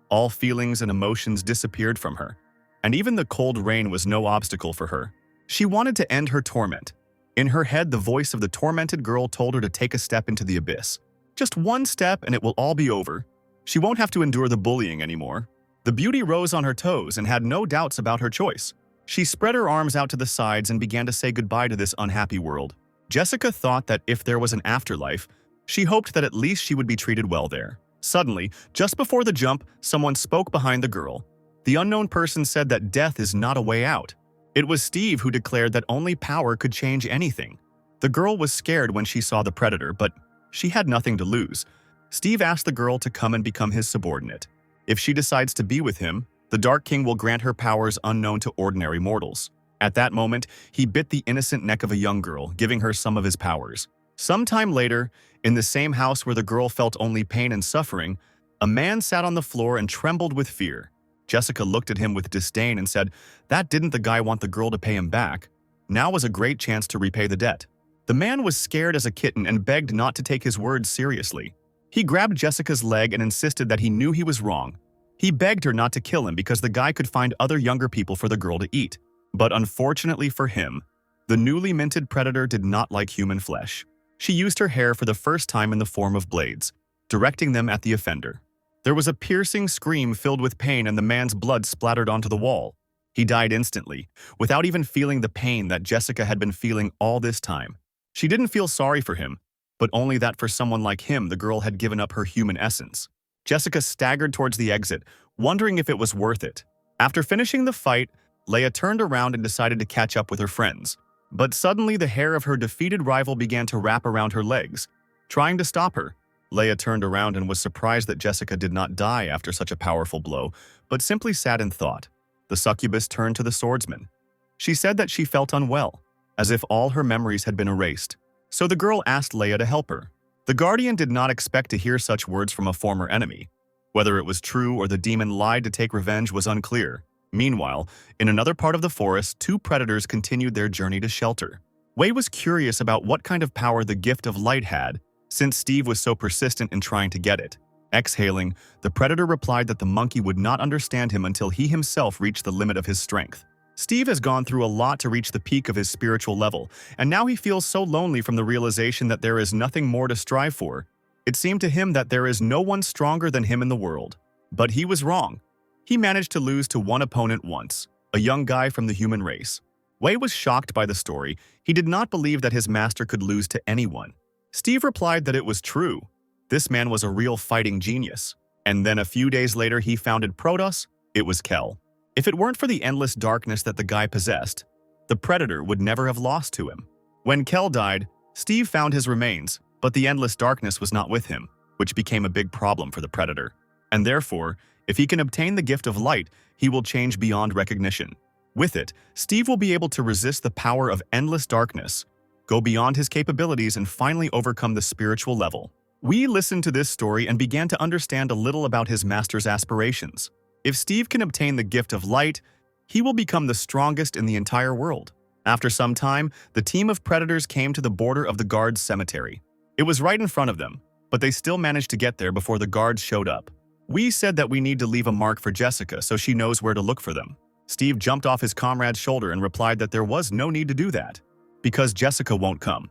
All feelings and emotions disappeared from her, and even the cold rain was no obstacle for her. She wanted to end her torment. In her head, the voice of the tormented girl told her to take a step into the abyss. Just one step and it will all be over. She won't have to endure the bullying anymore. The beauty rose on her toes and had no doubts about her choice. She spread her arms out to the sides and began to say goodbye to this unhappy world. Jessica thought that if there was an afterlife, she hoped that at least she would be treated well there. Suddenly, just before the jump, someone spoke behind the girl. The unknown person said that death is not a way out. It was Steve who declared that only power could change anything. The girl was scared when she saw the predator, but she had nothing to lose. Steve asked the girl to come and become his subordinate. If she decides to be with him, the Dark King will grant her powers unknown to ordinary mortals. At that moment, he bit the innocent neck of a young girl, giving her some of his powers. Sometime later, in the same house where the girl felt only pain and suffering, a man sat on the floor and trembled with fear. Jessica looked at him with disdain and said, "That didn't the guy want the girl to pay him back? Now was a great chance to repay the debt." The man was scared as a kitten and begged not to take his words seriously. He grabbed Jessica's leg and insisted that he knew he was wrong. He begged her not to kill him because the guy could find other younger people for the girl to eat. But unfortunately for him, the newly minted predator did not like human flesh. She used her hair for the first time in the form of blades, directing them at the offender. There was a piercing scream filled with pain and the man's blood splattered onto the wall. He died instantly, without even feeling the pain that Jessica had been feeling all this time. She didn't feel sorry for him, but only that for someone like him the girl had given up her human essence. Jessica staggered towards the exit, wondering if it was worth it. After finishing the fight, Leia turned around and decided to catch up with her friends. But suddenly the hair of her defeated rival began to wrap around her legs, trying to stop her. Leia turned around and was surprised that Jessica did not die after such a powerful blow, but simply sat in thought. The succubus turned to the swordsman. She said that she felt unwell, as if all her memories had been erased. So the girl asked Leia to help her. The Guardian did not expect to hear such words from a former enemy. Whether it was true or the demon lied to take revenge was unclear. Meanwhile, in another part of the forest, two predators continued their journey to shelter. Wei was curious about what kind of power the gift of light had, since Steve was so persistent in trying to get it. Exhaling, the predator replied that the monkey would not understand him until he himself reached the limit of his strength. Steve has gone through a lot to reach the peak of his spiritual level, and now he feels so lonely from the realization that there is nothing more to strive for. It seemed to him that there is no one stronger than him in the world. But he was wrong. He managed to lose to one opponent once, a young guy from the human race. Wei was shocked by the story. He did not believe that his master could lose to anyone. Steve replied that it was true. This man was a real fighting genius. And then a few days later he founded Protoss. It was Kel. If it weren't for the endless darkness that the guy possessed, the predator would never have lost to him. When Kel died, Steve found his remains, but the endless darkness was not with him, which became a big problem for the predator. And therefore, if he can obtain the gift of light, he will change beyond recognition. With it, Steve will be able to resist the power of endless darkness, go beyond his capabilities, and finally overcome the spiritual level. We listened to this story and began to understand a little about his master's aspirations. If Steve can obtain the gift of light, he will become the strongest in the entire world. After some time, the team of predators came to the border of the guards' cemetery. It was right in front of them, but they still managed to get there before the guards showed up. We said that we need to leave a mark for Jessica so she knows where to look for them. Steve jumped off his comrade's shoulder and replied that there was no need to do that, because Jessica won't come.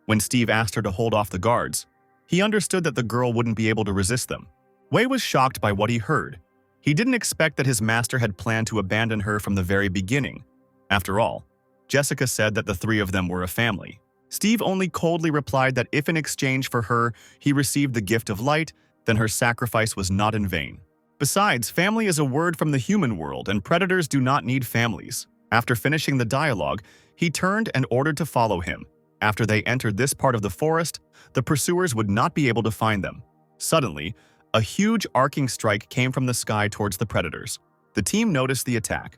When Steve asked her to hold off the guards, he understood that the girl wouldn't be able to resist them. Wei was shocked by what he heard. He didn't expect that his master had planned to abandon her from the very beginning. After all, Jessica said that the three of them were a family. Steve only coldly replied that if in exchange for her he received the gift of light, then her sacrifice was not in vain. Besides, family is a word from the human world, and predators do not need families. After finishing the dialogue, he turned and ordered to follow him. After they entered this part of the forest, the pursuers would not be able to find them. Suddenly, a huge arcing strike came from the sky towards the predators. The team noticed the attack.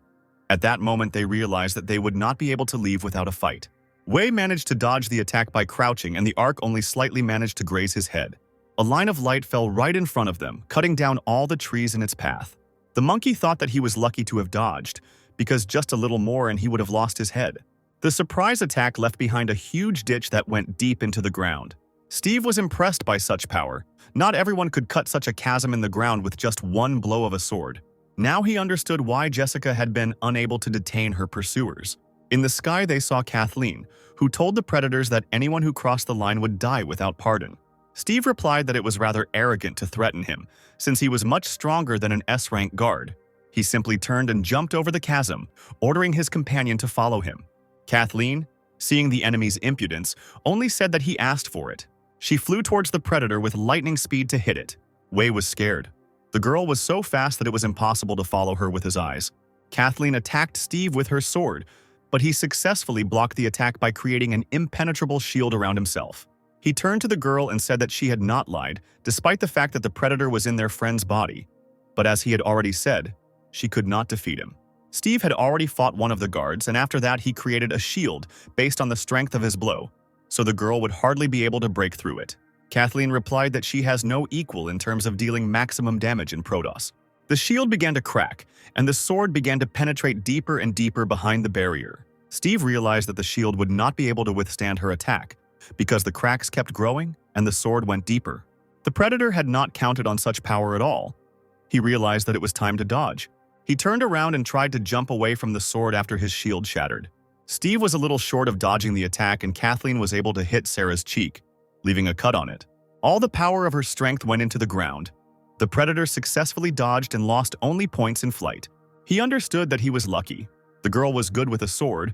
At that moment, they realized that they would not be able to leave without a fight. Wei managed to dodge the attack by crouching, and the arc only slightly managed to graze his head. A line of light fell right in front of them, cutting down all the trees in its path. The monkey thought that he was lucky to have dodged, because just a little more and he would have lost his head. The surprise attack left behind a huge ditch that went deep into the ground. Steve was impressed by such power. Not everyone could cut such a chasm in the ground with just one blow of a sword. Now he understood why Jessica had been unable to detain her pursuers. In the sky they saw Kathleen, who told the predators that anyone who crossed the line would die without pardon. Steve replied that it was rather arrogant to threaten him, since he was much stronger than an S-rank guard. He simply turned and jumped over the chasm, ordering his companion to follow him. Kathleen, seeing the enemy's impudence, only said that he asked for it. She flew towards the predator with lightning speed to hit it. Wei was scared. The girl was so fast that it was impossible to follow her with his eyes. Kathleen attacked Steve with her sword, but he successfully blocked the attack by creating an impenetrable shield around himself. He turned to the girl and said that she had not lied, despite the fact that the predator was in their friend's body. But as he had already said, she could not defeat him. Steve had already fought one of the guards, and after that he created a shield based on the strength of his blow, so the girl would hardly be able to break through it. Kathleen replied that she has no equal in terms of dealing maximum damage in Protoss. The shield began to crack, and the sword began to penetrate deeper and deeper behind the barrier. Steve realized that the shield would not be able to withstand her attack, because the cracks kept growing and the sword went deeper. The predator had not counted on such power at all. He realized that it was time to dodge. He turned around and tried to jump away from the sword after his shield shattered. Steve was a little short of dodging the attack, and Kathleen was able to hit Sarah's cheek, leaving a cut on it. All the power of her strength went into the ground. The predator successfully dodged and lost only points in flight. He understood that he was lucky. The girl was good with a sword,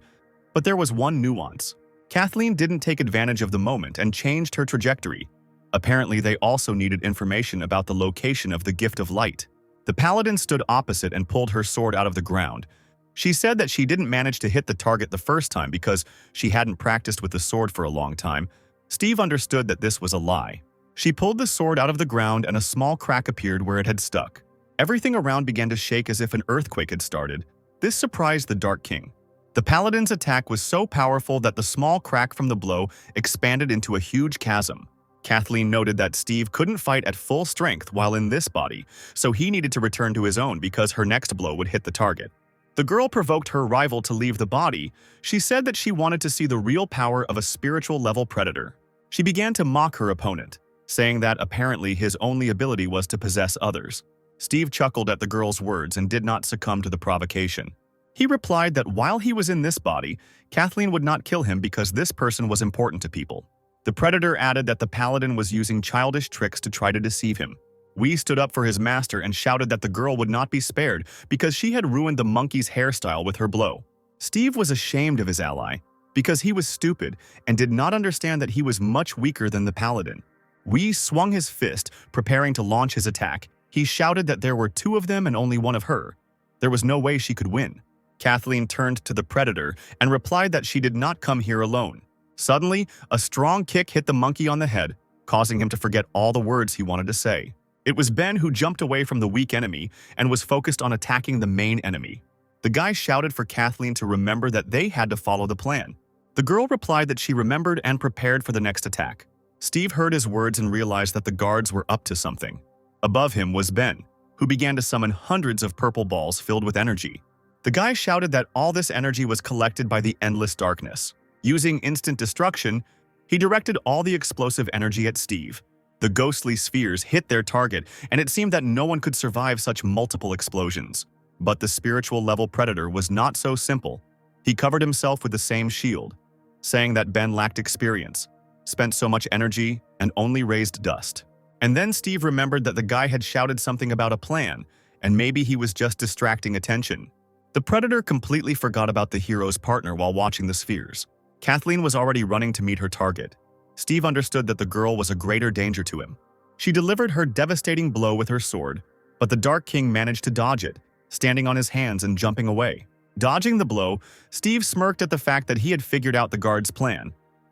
but there was one nuance. Kathleen didn't take advantage of the moment and changed her trajectory. Apparently, they also needed information about the location of the Gift of Light. The paladin stood opposite and pulled her sword out of the ground. She said that she didn't manage to hit the target the first time because she hadn't practiced with the sword for a long time. Steve understood that this was a lie. She pulled the sword out of the ground and a small crack appeared where it had stuck. Everything around began to shake as if an earthquake had started. This surprised the Dark King. The paladin's attack was so powerful that the small crack from the blow expanded into a huge chasm. Kathleen noted that Steve couldn't fight at full strength while in this body, so he needed to return to his own because her next blow would hit the target. The girl provoked her rival to leave the body. She said that she wanted to see the real power of a spiritual-level predator. She began to mock her opponent, saying that apparently his only ability was to possess others. Steve chuckled at the girl's words and did not succumb to the provocation. He replied that while he was in this body, Kathleen would not kill him because this person was important to people. The predator added that the paladin was using childish tricks to try to deceive him. Wee stood up for his master and shouted that the girl would not be spared because she had ruined the monkey's hairstyle with her blow. Steve was ashamed of his ally because he was stupid and did not understand that he was much weaker than the paladin. Wee swung his fist, preparing to launch his attack. He shouted that there were two of them and only one of her. There was no way she could win. Kathleen turned to the predator and replied that she did not come here alone. Suddenly, a strong kick hit the monkey on the head, causing him to forget all the words he wanted to say. It was Ben who jumped away from the weak enemy and was focused on attacking the main enemy. The guy shouted for Kathleen to remember that they had to follow the plan. The girl replied that she remembered and prepared for the next attack. Steve heard his words and realized that the guards were up to something. Above him was Ben, who began to summon hundreds of purple balls filled with energy. The guy shouted that all this energy was collected by the endless darkness. Using instant destruction, he directed all the explosive energy at Steve. The ghostly spheres hit their target, and it seemed that no one could survive such multiple explosions. But the spiritual-level predator was not so simple. He covered himself with the same shield, saying that Ben lacked experience, spent so much energy, and only raised dust. And then Steve remembered that the guy had shouted something about a plan, and maybe he was just distracting attention. The predator completely forgot about the hero's partner while watching the spheres. Kathleen was already running to meet her target. Steve understood that the girl was a greater danger to him. She delivered her devastating blow with her sword, but the Dark King managed to dodge it, standing on his hands and jumping away. Dodging the blow, Steve smirked at the fact that he had figured out the guard's plan.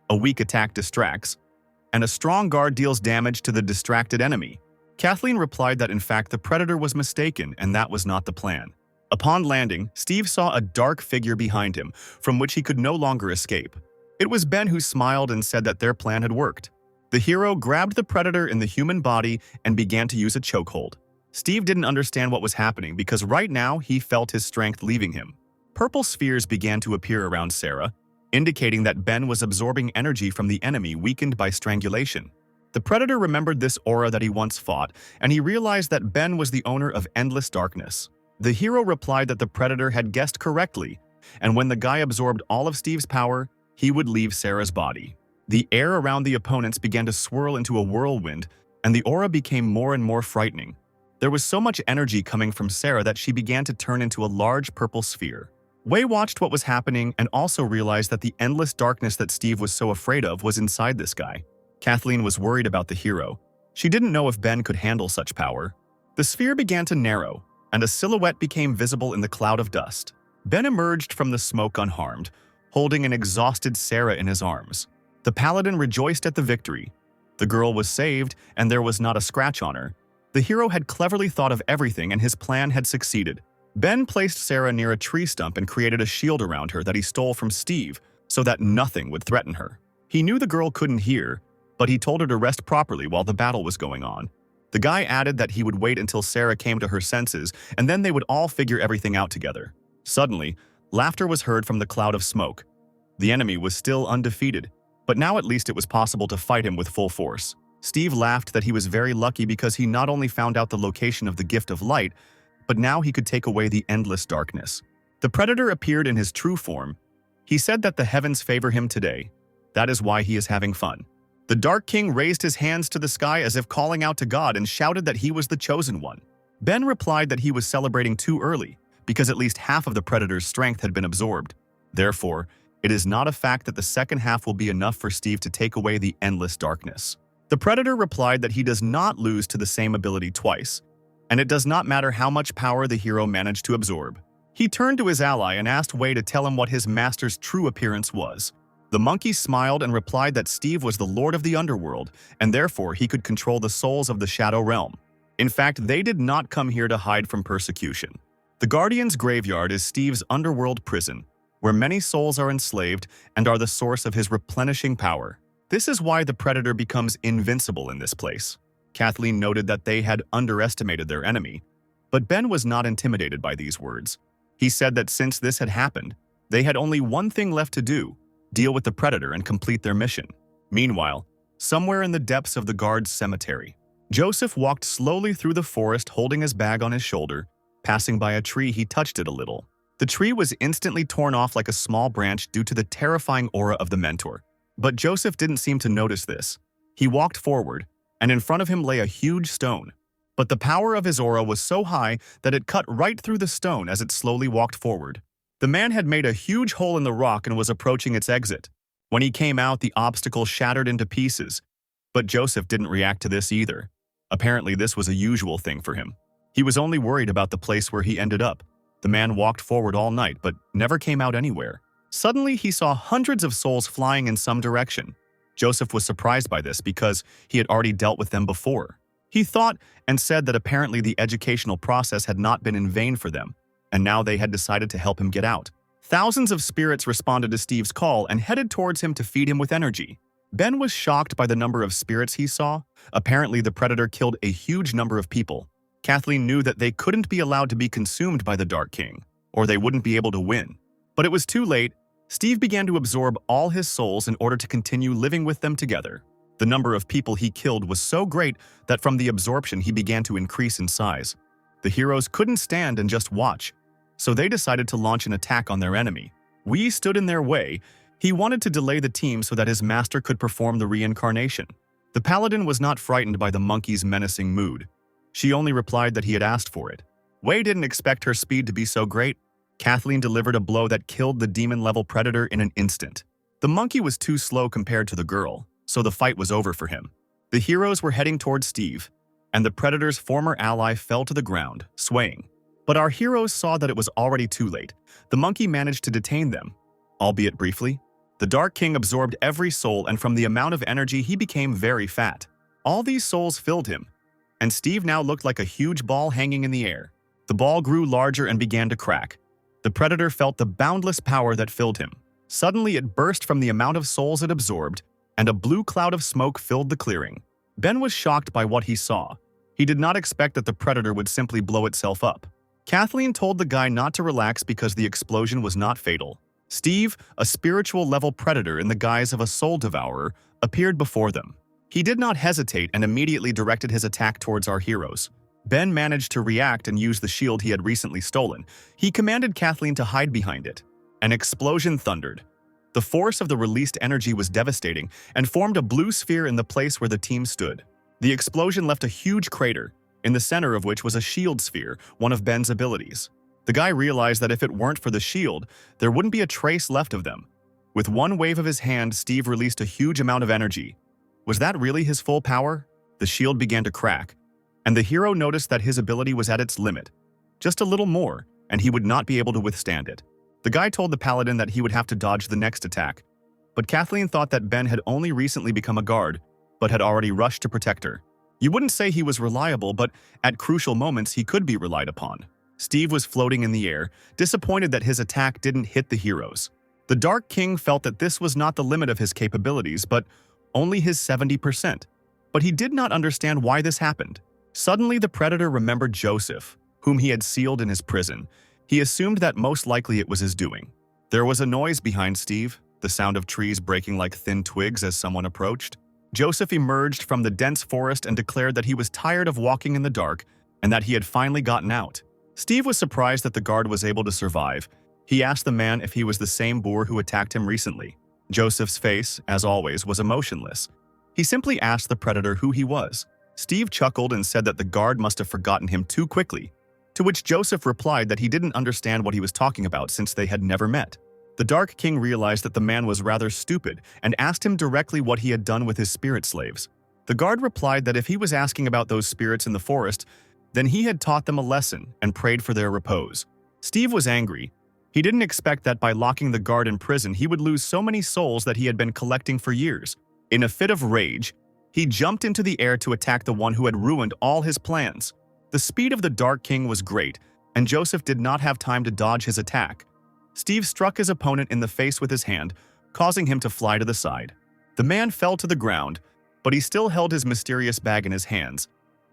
A weak attack distracts, and a strong guard deals damage to the distracted enemy. Kathleen replied that in fact the predator was mistaken and that was not the plan. Upon landing, Steve saw a dark figure behind him, from which he could no longer escape. It was Ben who smiled and said that their plan had worked. The hero grabbed the predator in the human body and began to use a chokehold. Steve didn't understand what was happening because right now he felt his strength leaving him. Purple spheres began to appear around Sarah, indicating that Ben was absorbing energy from the enemy weakened by strangulation. The predator remembered this aura that he once fought, and he realized that Ben was the owner of endless darkness. The hero replied that the predator had guessed correctly, and when the guy absorbed all of Steve's power, he would leave Sarah's body. The air around the opponents began to swirl into a whirlwind, and the aura became more and more frightening. There was so much energy coming from Sarah that she began to turn into a large purple sphere. Wei watched what was happening and also realized that the endless darkness that Steve was so afraid of was inside this guy. Kathleen was worried about the hero. She didn't know if Ben could handle such power. The sphere began to narrow, and a silhouette became visible in the cloud of dust. Ben emerged from the smoke unharmed, holding an exhausted Sarah in his arms. The paladin rejoiced at the victory. The girl was saved, and there was not a scratch on her. The hero had cleverly thought of everything, and his plan had succeeded. Ben placed Sarah near a tree stump and created a shield around her that he stole from Steve so that nothing would threaten her. He knew the girl couldn't hear, but he told her to rest properly while the battle was going on. The guy added that he would wait until Sarah came to her senses, and then they would all figure everything out together. Suddenly, laughter was heard from the cloud of smoke. The enemy was still undefeated, but now at least it was possible to fight him with full force. Steve laughed that he was very lucky because he not only found out the location of the Gift of Light, but now he could take away the endless darkness. The predator appeared in his true form. He said that the heavens favor him today. That is why he is having fun. The Dark King raised his hands to the sky as if calling out to God and shouted that he was the chosen one. Ben replied that he was celebrating too early because at least half of the predator's strength had been absorbed. Therefore, it is not a fact that the second half will be enough for Steve to take away the endless darkness. The predator replied that he does not lose to the same ability twice, and it does not matter how much power the hero managed to absorb. He turned to his ally and asked Wei to tell him what his master's true appearance was. The monkey smiled and replied that Steve was the lord of the underworld, and therefore he could control the souls of the Shadow Realm. In fact, they did not come here to hide from persecution. The Guardian's graveyard is Steve's underworld prison, where many souls are enslaved and are the source of his replenishing power. This is why the predator becomes invincible in this place. Kathleen noted that they had underestimated their enemy, but Ben was not intimidated by these words. He said that since this had happened, they had only one thing left to do: deal with the predator and complete their mission. Meanwhile, somewhere in the depths of the guard's cemetery, Joseph walked slowly through the forest holding his bag on his shoulder. Passing by a tree, he touched it a little. The tree was instantly torn off like a small branch due to the terrifying aura of the mentor. But Joseph didn't seem to notice this. He walked forward, and in front of him lay a huge stone. But the power of his aura was so high that it cut right through the stone as it slowly walked forward. The man had made a huge hole in the rock and was approaching its exit. When he came out, the obstacle shattered into pieces. But Joseph didn't react to this either. Apparently, this was a usual thing for him. He was only worried about the place where he ended up. The man walked forward all night, but never came out anywhere. Suddenly, he saw hundreds of souls flying in some direction. Joseph was surprised by this because he had already dealt with them before. He thought and said that apparently the educational process had not been in vain for them, and now they had decided to help him get out. Thousands of spirits responded to Steve's call and headed towards him to feed him with energy. Ben was shocked by the number of spirits he saw. Apparently, the predator killed a huge number of people. Kathleen knew that they couldn't be allowed to be consumed by the Dark King, or they wouldn't be able to win. But it was too late. Steve began to absorb all his souls in order to continue living with them together. The number of people he killed was so great that from the absorption he began to increase in size. The heroes couldn't stand and just watch, so they decided to launch an attack on their enemy. Wei stood in their way. He wanted to delay the team so that his master could perform the reincarnation. The paladin was not frightened by the monkey's menacing mood. She only replied that he had asked for it. Wei didn't expect her speed to be so great. Kathleen delivered a blow that killed the demon-level predator in an instant. The monkey was too slow compared to the girl, so the fight was over for him. The heroes were heading towards Steve, and the predator's former ally fell to the ground, swaying. But our heroes saw that it was already too late. The monkey managed to detain them, albeit briefly. The Dark King absorbed every soul, and from the amount of energy, he became very fat. All these souls filled him, and Steve now looked like a huge ball hanging in the air. The ball grew larger and began to crack. The predator felt the boundless power that filled him. Suddenly, it burst from the amount of souls it absorbed, and a blue cloud of smoke filled the clearing. Ben was shocked by what he saw. He did not expect that the predator would simply blow itself up. Kathleen told the guy not to relax because the explosion was not fatal. Steve, a spiritual-level predator in the guise of a soul devourer, appeared before them. He did not hesitate and immediately directed his attack towards our heroes. Ben managed to react and use the shield he had recently stolen. He commanded Kathleen to hide behind it. An explosion thundered. The force of the released energy was devastating and formed a blue sphere in the place where the team stood. The explosion left a huge crater, in the center of which was a shield sphere, one of Ben's abilities. The guy realized that if it weren't for the shield, there wouldn't be a trace left of them. With one wave of his hand, Steve released a huge amount of energy. Was that really his full power? The shield began to crack, and the hero noticed that his ability was at its limit. Just a little more, and he would not be able to withstand it. The guy told the paladin that he would have to dodge the next attack, but Kathleen thought that Ben had only recently become a guard, but had already rushed to protect her. You wouldn't say he was reliable, but at crucial moments he could be relied upon. Steve was floating in the air, disappointed that his attack didn't hit the heroes. The Dark King felt that this was not the limit of his capabilities, but only his 70%. But he did not understand why this happened. Suddenly, the predator remembered Joseph, whom he had sealed in his prison. He assumed that most likely it was his doing. There was a noise behind Steve, the sound of trees breaking like thin twigs as someone approached. Joseph emerged from the dense forest and declared that he was tired of walking in the dark and that he had finally gotten out. Steve was surprised that the guard was able to survive. He asked the man if he was the same boor who attacked him recently. Joseph's face, as always, was emotionless. He simply asked the predator who he was. Steve chuckled and said that the guard must have forgotten him too quickly, to which Joseph replied that he didn't understand what he was talking about since they had never met. The Dark King realized that the man was rather stupid and asked him directly what he had done with his spirit slaves. The guard replied that if he was asking about those spirits in the forest, then he had taught them a lesson and prayed for their repose. Steve was angry. He didn't expect that by locking the guard in prison, he would lose so many souls that he had been collecting for years. In a fit of rage, he jumped into the air to attack the one who had ruined all his plans. The speed of the Dark King was great, and Joseph did not have time to dodge his attack. Steve struck his opponent in the face with his hand, causing him to fly to the side. The man fell to the ground, but he still held his mysterious bag in his hands.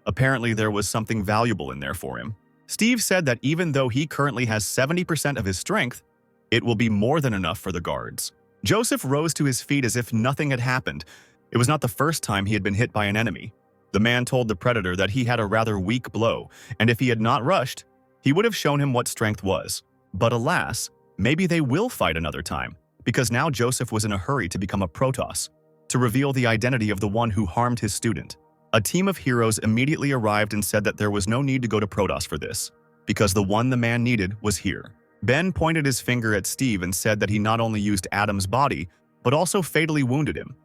Apparently, there was something valuable in there for him. Steve said that even though he currently has 70% of his strength, it will be more than enough for the guards. Joseph rose to his feet as if nothing had happened. It was not the first time he had been hit by an enemy. The man told the predator that he had a rather weak blow, and if he had not rushed, he would have shown him what strength was. But alas, maybe they will fight another time, because now Joseph was in a hurry to become a Protoss, to reveal the identity of the one who harmed his student. A team of heroes immediately arrived and said that there was no need to go to Protoss for this, because the one the man needed was here. Ben pointed his finger at Steve and said that he not only used Adam's body, but also fatally wounded him.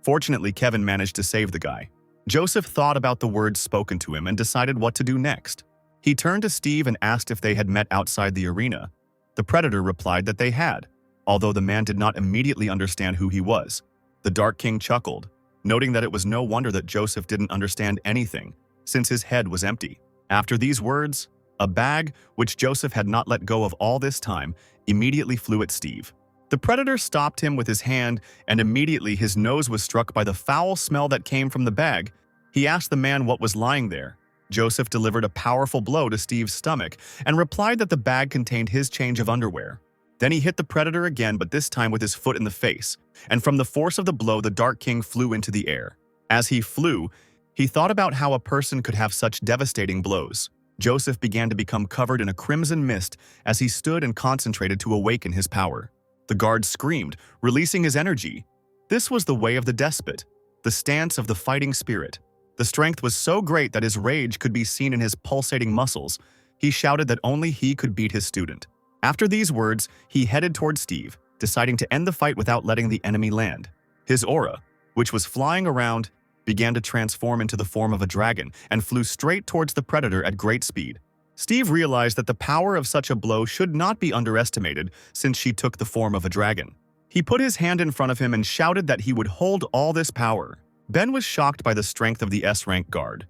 Fortunately, Kevin managed to save the guy. Joseph thought about the words spoken to him and decided what to do next. He turned to Steve and asked if they had met outside the arena. The predator replied that they had, although the man did not immediately understand who he was. The Dark King chuckled, noting that it was no wonder that Joseph didn't understand anything, since his head was empty. After these words, a bag, which Joseph had not let go of all this time, immediately flew at Steve. The predator stopped him with his hand, and immediately his nose was struck by the foul smell that came from the bag. He asked the man what was lying there. Joseph delivered a powerful blow to Steve's stomach and replied that the bag contained his change of underwear. Then he hit the predator again, but this time with his foot in the face, and from the force of the blow, the Dark King flew into the air. As he flew, he thought about how a person could have such devastating blows. Joseph began to become covered in a crimson mist as he stood and concentrated to awaken his power. The guard screamed, releasing his energy. This was the way of the despot, the stance of the fighting spirit. The strength was so great that his rage could be seen in his pulsating muscles. He shouted that only he could beat his student. After these words, he headed toward Steve, deciding to end the fight without letting the enemy land. His aura, which was flying around, began to transform into the form of a dragon and flew straight towards the predator at great speed. Steve realized that the power of such a blow should not be underestimated since she took the form of a dragon. He put his hand in front of him and shouted that he would hold all this power. Ben was shocked by the strength of the S-rank guard.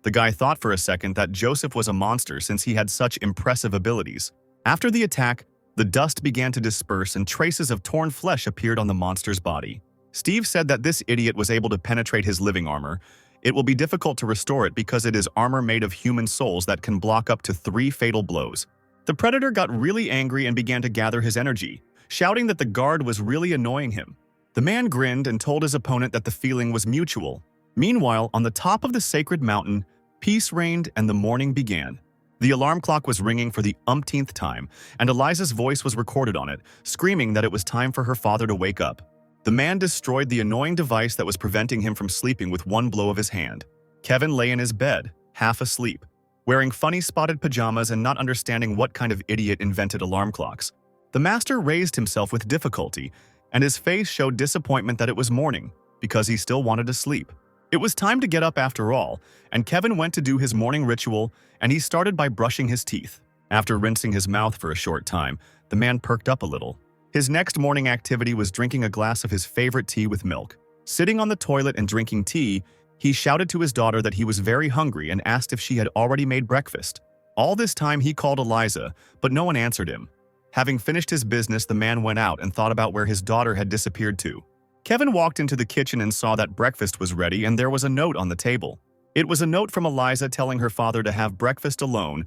The guy thought for a second that Joseph was a monster since he had such impressive abilities. After the attack, the dust began to disperse and traces of torn flesh appeared on the monster's body. Steve said that this idiot was able to penetrate his living armor. It will be difficult to restore it because it is armor made of human souls that can block up to 3 fatal blows. The predator got really angry and began to gather his energy, shouting that the guard was really annoying him. The man grinned and told his opponent that the feeling was mutual. Meanwhile, on the top of the sacred mountain, peace reigned and the morning began. The alarm clock was ringing for the umpteenth time, and Eliza's voice was recorded on it, screaming that it was time for her father to wake up. The man destroyed the annoying device that was preventing him from sleeping with one blow of his hand. Kevin lay in his bed, half asleep, wearing funny spotted pajamas and not understanding what kind of idiot invented alarm clocks. The master raised himself with difficulty, and his face showed disappointment that it was morning, because he still wanted to sleep. It was time to get up after all, and Kevin went to do his morning ritual, and he started by brushing his teeth. After rinsing his mouth for a short time, the man perked up a little. His next morning activity was drinking a glass of his favorite tea with milk. Sitting on the toilet and drinking tea, he shouted to his daughter that he was very hungry and asked if she had already made breakfast. All this time he called Eliza, but no one answered him. Having finished his business, the man went out and thought about where his daughter had disappeared to. Kevin walked into the kitchen and saw that breakfast was ready and there was a note on the table. It was a note from Eliza telling her father to have breakfast alone.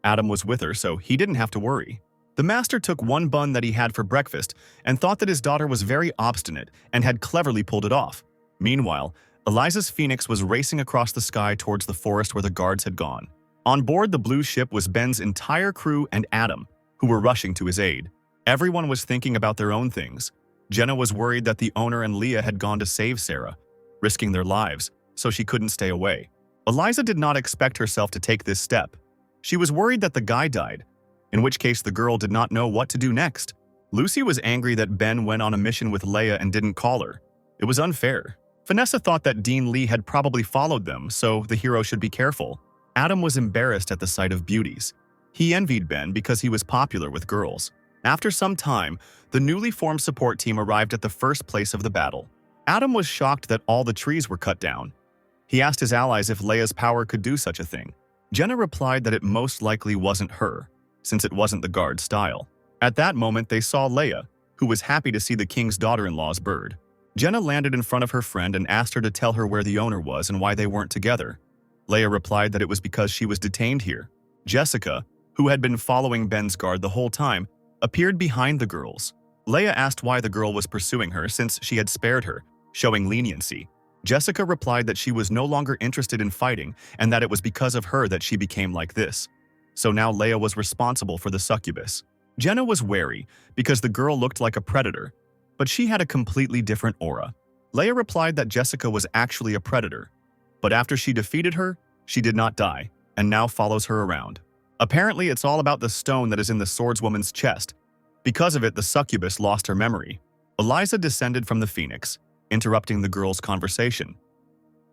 Adam was with her, so he didn't have to worry. The master took one bun that he had for breakfast and thought that his daughter was very obstinate and had cleverly pulled it off. Meanwhile, Eliza's phoenix was racing across the sky towards the forest where the guards had gone. On board the blue ship was Ben's entire crew and Adam, who were rushing to his aid. Everyone was thinking about their own things. Jenna was worried that the owner and Leah had gone to save Sarah, risking their lives, so she couldn't stay away. Eliza did not expect herself to take this step. She was worried that the guy died, in which case the girl did not know what to do next. Lucy was angry that Ben went on a mission with Leia and didn't call her. It was unfair. Vanessa thought that Dean Lee had probably followed them, so the hero should be careful. Adam was embarrassed at the sight of beauties. He envied Ben because he was popular with girls. After some time, the newly formed support team arrived at the first place of the battle. Adam was shocked that all the trees were cut down. He asked his allies if Leia's power could do such a thing. Jenna replied that it most likely wasn't her, since it wasn't the guard's style. At that moment, they saw Leia, who was happy to see the king's daughter-in-law's bird. Jenna landed in front of her friend and asked her to tell her where the owner was and why they weren't together. Leia replied that it was because she was detained here. Jessica, who had been following Ben's guard the whole time, appeared behind the girls. Leia asked why the girl was pursuing her since she had spared her, showing leniency. Jessica replied that she was no longer interested in fighting and that it was because of her that she became like this. So now Leia was responsible for the succubus. Jenna was wary because the girl looked like a predator, but she had a completely different aura. Leia replied that Jessica was actually a predator, but after she defeated her, she did not die and now follows her around. Apparently, it's all about the stone that is in the swordswoman's chest. Because of it, the succubus lost her memory. Eliza descended from the phoenix, interrupting the girl's conversation.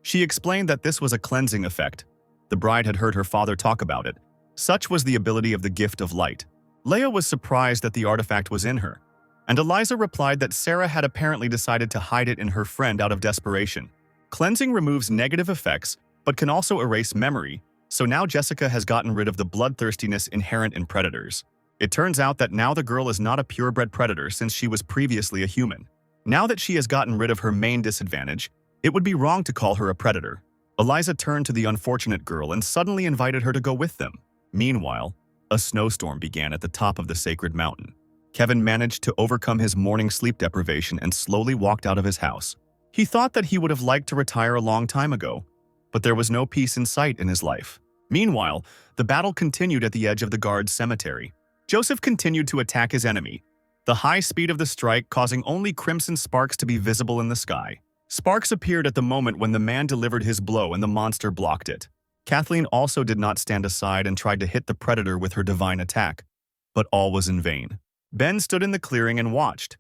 She explained that this was a cleansing effect. The bride had heard her father talk about it. Such was the ability of the gift of light. Leia was surprised that the artifact was in her, and Eliza replied that Sarah had apparently decided to hide it in her friend out of desperation. Cleansing removes negative effects, but can also erase memory, so now Jessica has gotten rid of the bloodthirstiness inherent in predators. It turns out that now the girl is not a purebred predator since she was previously a human. Now that she has gotten rid of her main disadvantage, it would be wrong to call her a predator. Eliza turned to the unfortunate girl and suddenly invited her to go with them. Meanwhile, a snowstorm began at the top of the sacred mountain. Kevin managed to overcome his morning sleep deprivation and slowly walked out of his house. He thought that he would have liked to retire a long time ago, but there was no peace in sight in his life. Meanwhile, the battle continued at the edge of the guard's cemetery. Joseph continued to attack his enemy, the high speed of the strike causing only crimson sparks to be visible in the sky. Sparks appeared at the moment when the man delivered his blow and the monster blocked it. Kathleen also did not stand aside and tried to hit the predator with her divine attack, but all was in vain. Ben stood in the clearing and watched.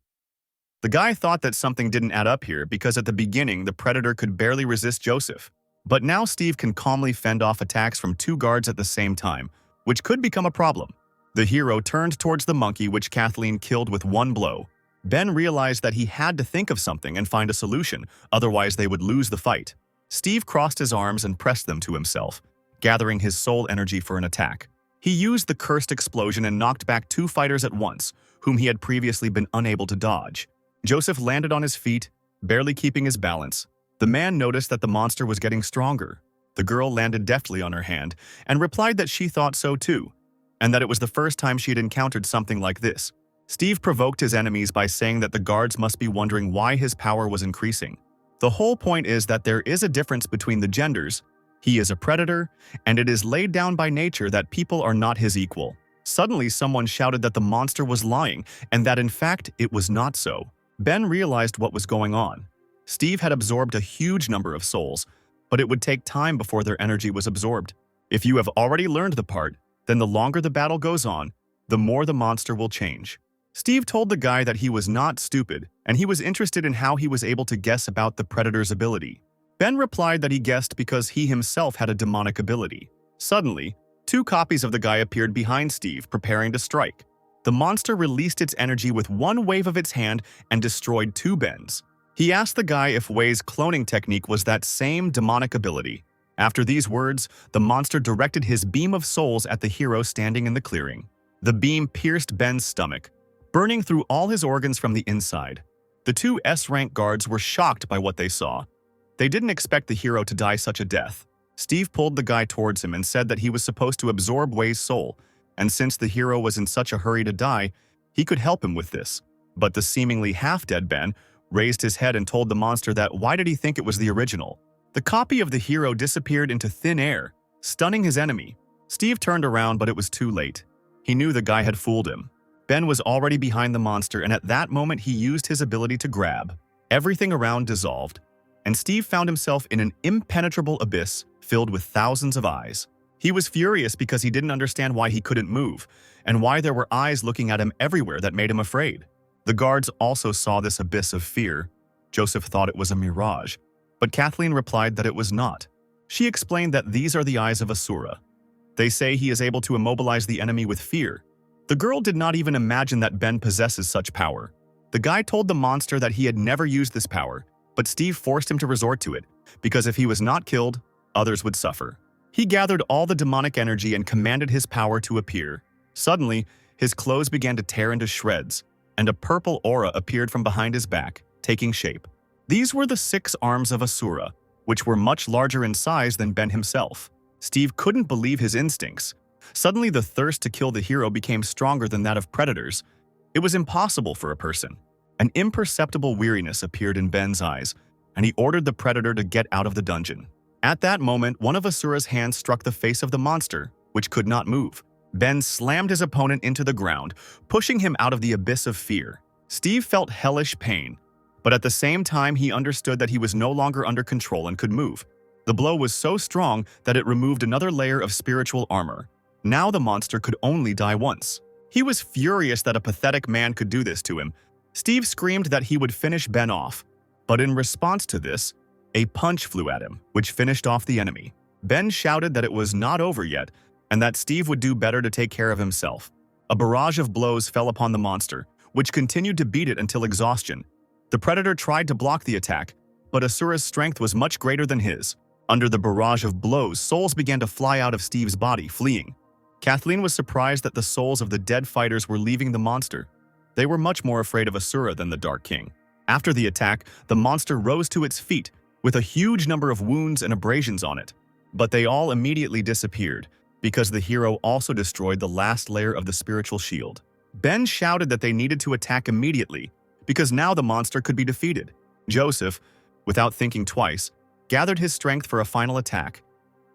The guy thought that something didn't add up here because at the beginning the predator could barely resist Joseph. But now Steve can calmly fend off attacks from two guards at the same time, which could become a problem. The hero turned towards the monkey, which Kathleen killed with one blow. Ben realized that he had to think of something and find a solution, otherwise they would lose the fight. Steve crossed his arms and pressed them to himself, gathering his soul energy for an attack. He used the cursed explosion and knocked back two fighters at once, whom he had previously been unable to dodge. Joseph landed on his feet, barely keeping his balance. The man noticed that the monster was getting stronger. The girl landed deftly on her hand and replied that she thought so too, and that it was the first time she had encountered something like this. Steve provoked his enemies by saying that the guards must be wondering why his power was increasing. The whole point is that there is a difference between the genders. He is a predator, and it is laid down by nature that people are not his equal. Suddenly, someone shouted that the monster was lying, and that in fact, it was not so. Ben realized what was going on. Steve had absorbed a huge number of souls, but it would take time before their energy was absorbed. If you have already learned the part, then the longer the battle goes on, the more the monster will change. Steve told the guy that he was not stupid, and he was interested in how he was able to guess about the predator's ability. Ben replied that he guessed because he himself had a demonic ability. Suddenly, two copies of the guy appeared behind Steve, preparing to strike. The monster released its energy with one wave of its hand and destroyed two Bens. He asked the guy if Wei's cloning technique was that same demonic ability. After these words, the monster directed his beam of souls at the hero standing in the clearing. The beam pierced Ben's stomach, burning through all his organs from the inside. The two S-rank guards were shocked by what they saw. They didn't expect the hero to die such a death. Steve pulled the guy towards him and said that he was supposed to absorb Wei's soul, and since the hero was in such a hurry to die, he could help him with this. But the seemingly half-dead Ben raised his head and told the monster that why did he think it was the original? The copy of the hero disappeared into thin air, stunning his enemy. Steve turned around, but it was too late. He knew the guy had fooled him. Ben was already behind the monster, and at that moment he used his ability to grab. Everything around dissolved, and Steve found himself in an impenetrable abyss filled with thousands of eyes. He was furious because he didn't understand why he couldn't move, and why there were eyes looking at him everywhere that made him afraid. The guards also saw this abyss of fear. Joseph thought it was a mirage. but Kathleen replied that it was not. She explained that these are the eyes of Asura. They say he is able to immobilize the enemy with fear. The girl did not even imagine that Ben possesses such power. The guy told the monster that he had never used this power, but Steve forced him to resort to it, because if he was not killed, others would suffer. He gathered all the demonic energy and commanded his power to appear. Suddenly, his clothes began to tear into shreds, and a purple aura appeared from behind his back, taking shape. These were the 6 arms of Asura, which were much larger in size than Ben himself. Steve couldn't believe his instincts. Suddenly, the thirst to kill the hero became stronger than that of predators. It was impossible for a person. An imperceptible weariness appeared in Ben's eyes, and he ordered the predator to get out of the dungeon. At that moment, one of Asura's hands struck the face of the monster, which could not move. Ben slammed his opponent into the ground, pushing him out of the abyss of fear. Steve felt hellish pain, but at the same time he understood that he was no longer under control and could move. The blow was so strong that it removed another layer of spiritual armor. Now the monster could only die once. He was furious that a pathetic man could do this to him. Steve screamed that he would finish Ben off, but in response to this, a punch flew at him, which finished off the enemy. Ben shouted that it was not over yet, and that Steve would do better to take care of himself. A barrage of blows fell upon the monster, which continued to beat it until exhaustion. The predator tried to block the attack, but Asura's strength was much greater than his. Under the barrage of blows, souls began to fly out of Steve's body, fleeing. Kathleen was surprised that the souls of the dead fighters were leaving the monster. They were much more afraid of Asura than the Dark King. After the attack, the monster rose to its feet, with a huge number of wounds and abrasions on it. But they all immediately disappeared, because the hero also destroyed the last layer of the spiritual shield. Ben shouted that they needed to attack immediately, because now the monster could be defeated. Joseph, without thinking twice, gathered his strength for a final attack.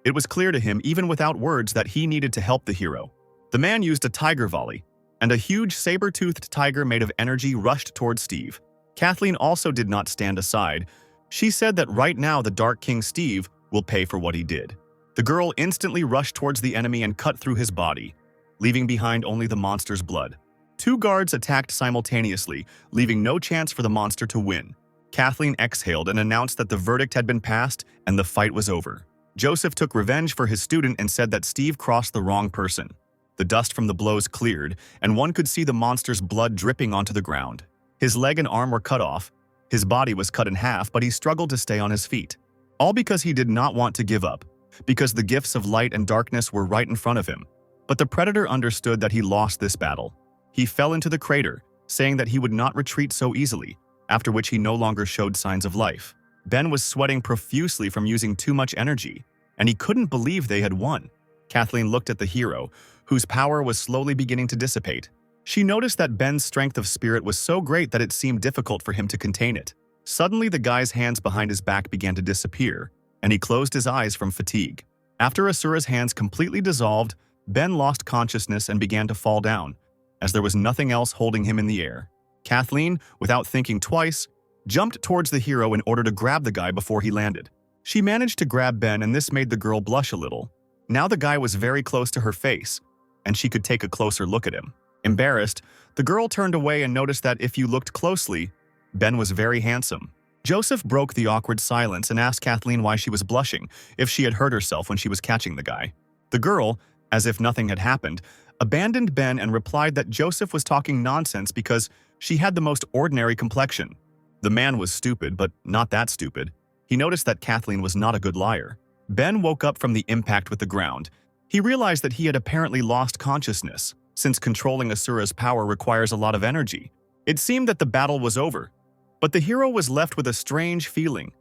It was clear to him, even without words, that he needed to help the hero. The man used a tiger volley, and a huge saber-toothed tiger made of energy rushed towards Steve. Kathleen also did not stand aside. She said that right now the Dark King Steve will pay for what he did. The girl instantly rushed towards the enemy and cut through his body, leaving behind only the monster's blood. 2 guards attacked simultaneously, leaving no chance for the monster to win. Kathleen exhaled and announced that the verdict had been passed and the fight was over. Joseph took revenge for his student and said that Steve crossed the wrong person. The dust from the blows cleared, and one could see the monster's blood dripping onto the ground. His leg and arm were cut off. His body was cut in half, but he struggled to stay on his feet. All because he did not want to give up, because the gifts of light and darkness were right in front of him. But the predator understood that he lost this battle. He fell into the crater, saying that he would not retreat so easily, after which he no longer showed signs of life. Ben was sweating profusely from using too much energy, and he couldn't believe they had won. Kathleen looked at the hero, whose power was slowly beginning to dissipate. She noticed that Ben's strength of spirit was so great that it seemed difficult for him to contain it. Suddenly, the guy's hands behind his back began to disappear, and he closed his eyes from fatigue. After Asura's hands completely dissolved, Ben lost consciousness and began to fall down, as there was nothing else holding him in the air. Kathleen, without thinking twice, jumped towards the hero in order to grab the guy before he landed. She managed to grab Ben, and this made the girl blush a little. Now the guy was very close to her face, and she could take a closer look at him. Embarrassed, the girl turned away and noticed that if you looked closely, Ben was very handsome. Joseph broke the awkward silence and asked Kathleen why she was blushing, if she had hurt herself when she was catching the guy. The girl, as if nothing had happened, abandoned Ben and replied that Joseph was talking nonsense because she had the most ordinary complexion. The man was stupid, but not that stupid. He noticed that Kathleen was not a good liar. Ben woke up from the impact with the ground. He realized that he had apparently lost consciousness, since controlling Asura's power requires a lot of energy. It seemed that the battle was over, but the hero was left with a strange feeling.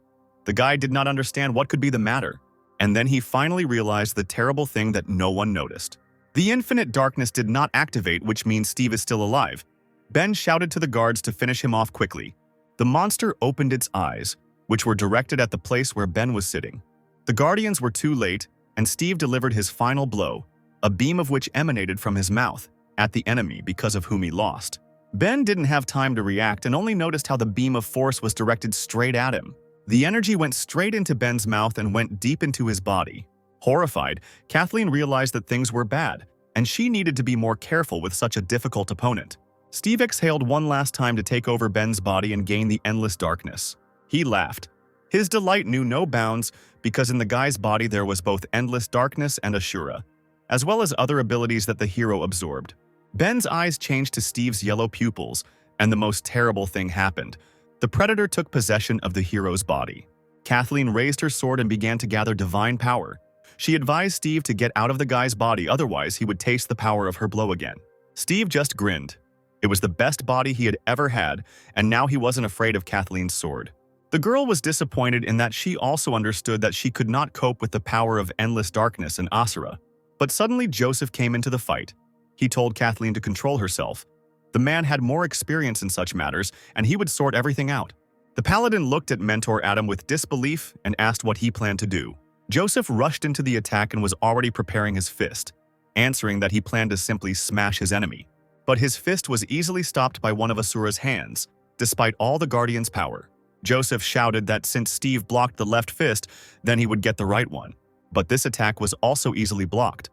The guy did not understand what could be the matter, and then he finally realized the terrible thing that no one noticed. The infinite darkness did not activate, which means Steve is still alive. Ben shouted to the guards to finish him off quickly. The monster opened its eyes, which were directed at the place where Ben was sitting. The guardians were too late, and Steve delivered his final blow, a beam of which emanated from his mouth, at the enemy because of whom he lost. Ben didn't have time to react and only noticed how the beam of force was directed straight at him. The energy went straight into Ben's mouth and went deep into his body. Horrified, Kathleen realized that things were bad, and she needed to be more careful with such a difficult opponent. Steve exhaled one last time to take over Ben's body and gain the endless darkness. He laughed. His delight knew no bounds because in the guy's body there was both endless darkness and Asura, as well as other abilities that the hero absorbed. Ben's eyes changed to Steve's yellow pupils, and the most terrible thing happened. The predator took possession of the hero's body. Kathleen raised her sword and began to gather divine power. She advised Steve to get out of the guy's body, otherwise he would taste the power of her blow again. Steve just grinned. It was the best body he had ever had, and now he wasn't afraid of Kathleen's sword. The girl was disappointed in that she also understood that she could not cope with the power of endless darkness and Asura. But suddenly Joseph came into the fight. He told Kathleen to control herself. The man had more experience in such matters, and he would sort everything out. The paladin looked at Mentor Adam with disbelief and asked what he planned to do. Joseph rushed into the attack and was already preparing his fist, answering that he planned to simply smash his enemy. But his fist was easily stopped by one of Asura's hands, despite all the Guardian's power. Joseph shouted that since Steve blocked the left fist, then he would get the right one. But this attack was also easily blocked.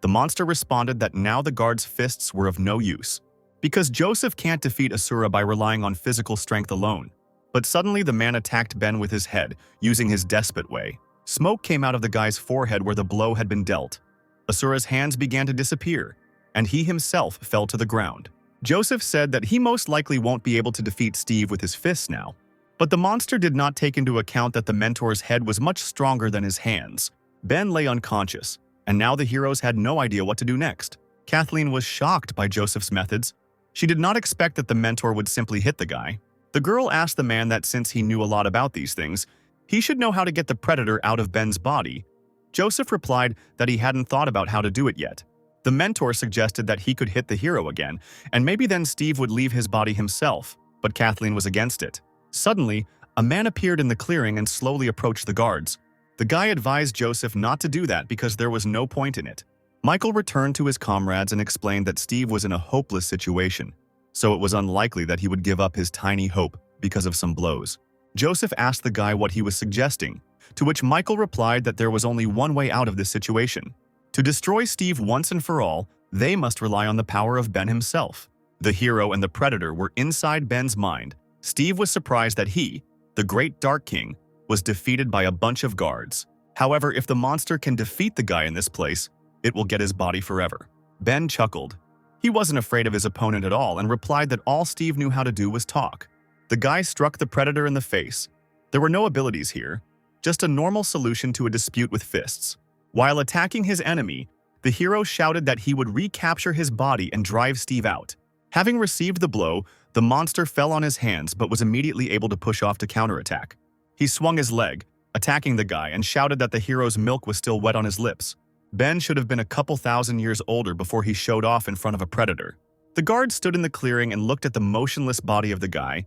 The monster responded that now the guard's fists were of no use, because Joseph can't defeat Asura by relying on physical strength alone. But suddenly the man attacked Ben with his head, using his despot way. Smoke came out of the guy's forehead where the blow had been dealt. Asura's hands began to disappear, and he himself fell to the ground. Joseph said that he most likely won't be able to defeat Steve with his fists now. But the monster did not take into account that the mentor's head was much stronger than his hands. Ben lay unconscious, and now the heroes had no idea what to do next. Kathleen was shocked by Joseph's methods. She did not expect that the mentor would simply hit the guy. The girl asked the man that since he knew a lot about these things, he should know how to get the predator out of Ben's body. Joseph replied that he hadn't thought about how to do it yet. The mentor suggested that he could hit the hero again, and maybe then Steve would leave his body himself, but Kathleen was against it. Suddenly, a man appeared in the clearing and slowly approached the guards. The guy advised Joseph not to do that because there was no point in it. Michael returned to his comrades and explained that Steve was in a hopeless situation, so it was unlikely that he would give up his tiny hope because of some blows. Joseph asked the guy what he was suggesting, to which Michael replied that there was only one way out of this situation. To destroy Steve once and for all, they must rely on the power of Ben himself. The hero and the predator were inside Ben's mind. Steve was surprised that he, the great Dark King, was defeated by a bunch of guards. However, if the monster can defeat the guy in this place, it will get his body forever. Ben chuckled. He wasn't afraid of his opponent at all and replied that all Steve knew how to do was talk. The guy struck the predator in the face. There were no abilities here, just a normal solution to a dispute with fists. While attacking his enemy, the hero shouted that he would recapture his body and drive Steve out. Having received the blow, the monster fell on his hands but was immediately able to push off to counterattack. He swung his leg, attacking the guy, and shouted that the hero's milk was still wet on his lips. Ben should have been a couple thousand years older before he showed off in front of a predator. The guard stood in the clearing and looked at the motionless body of the guy.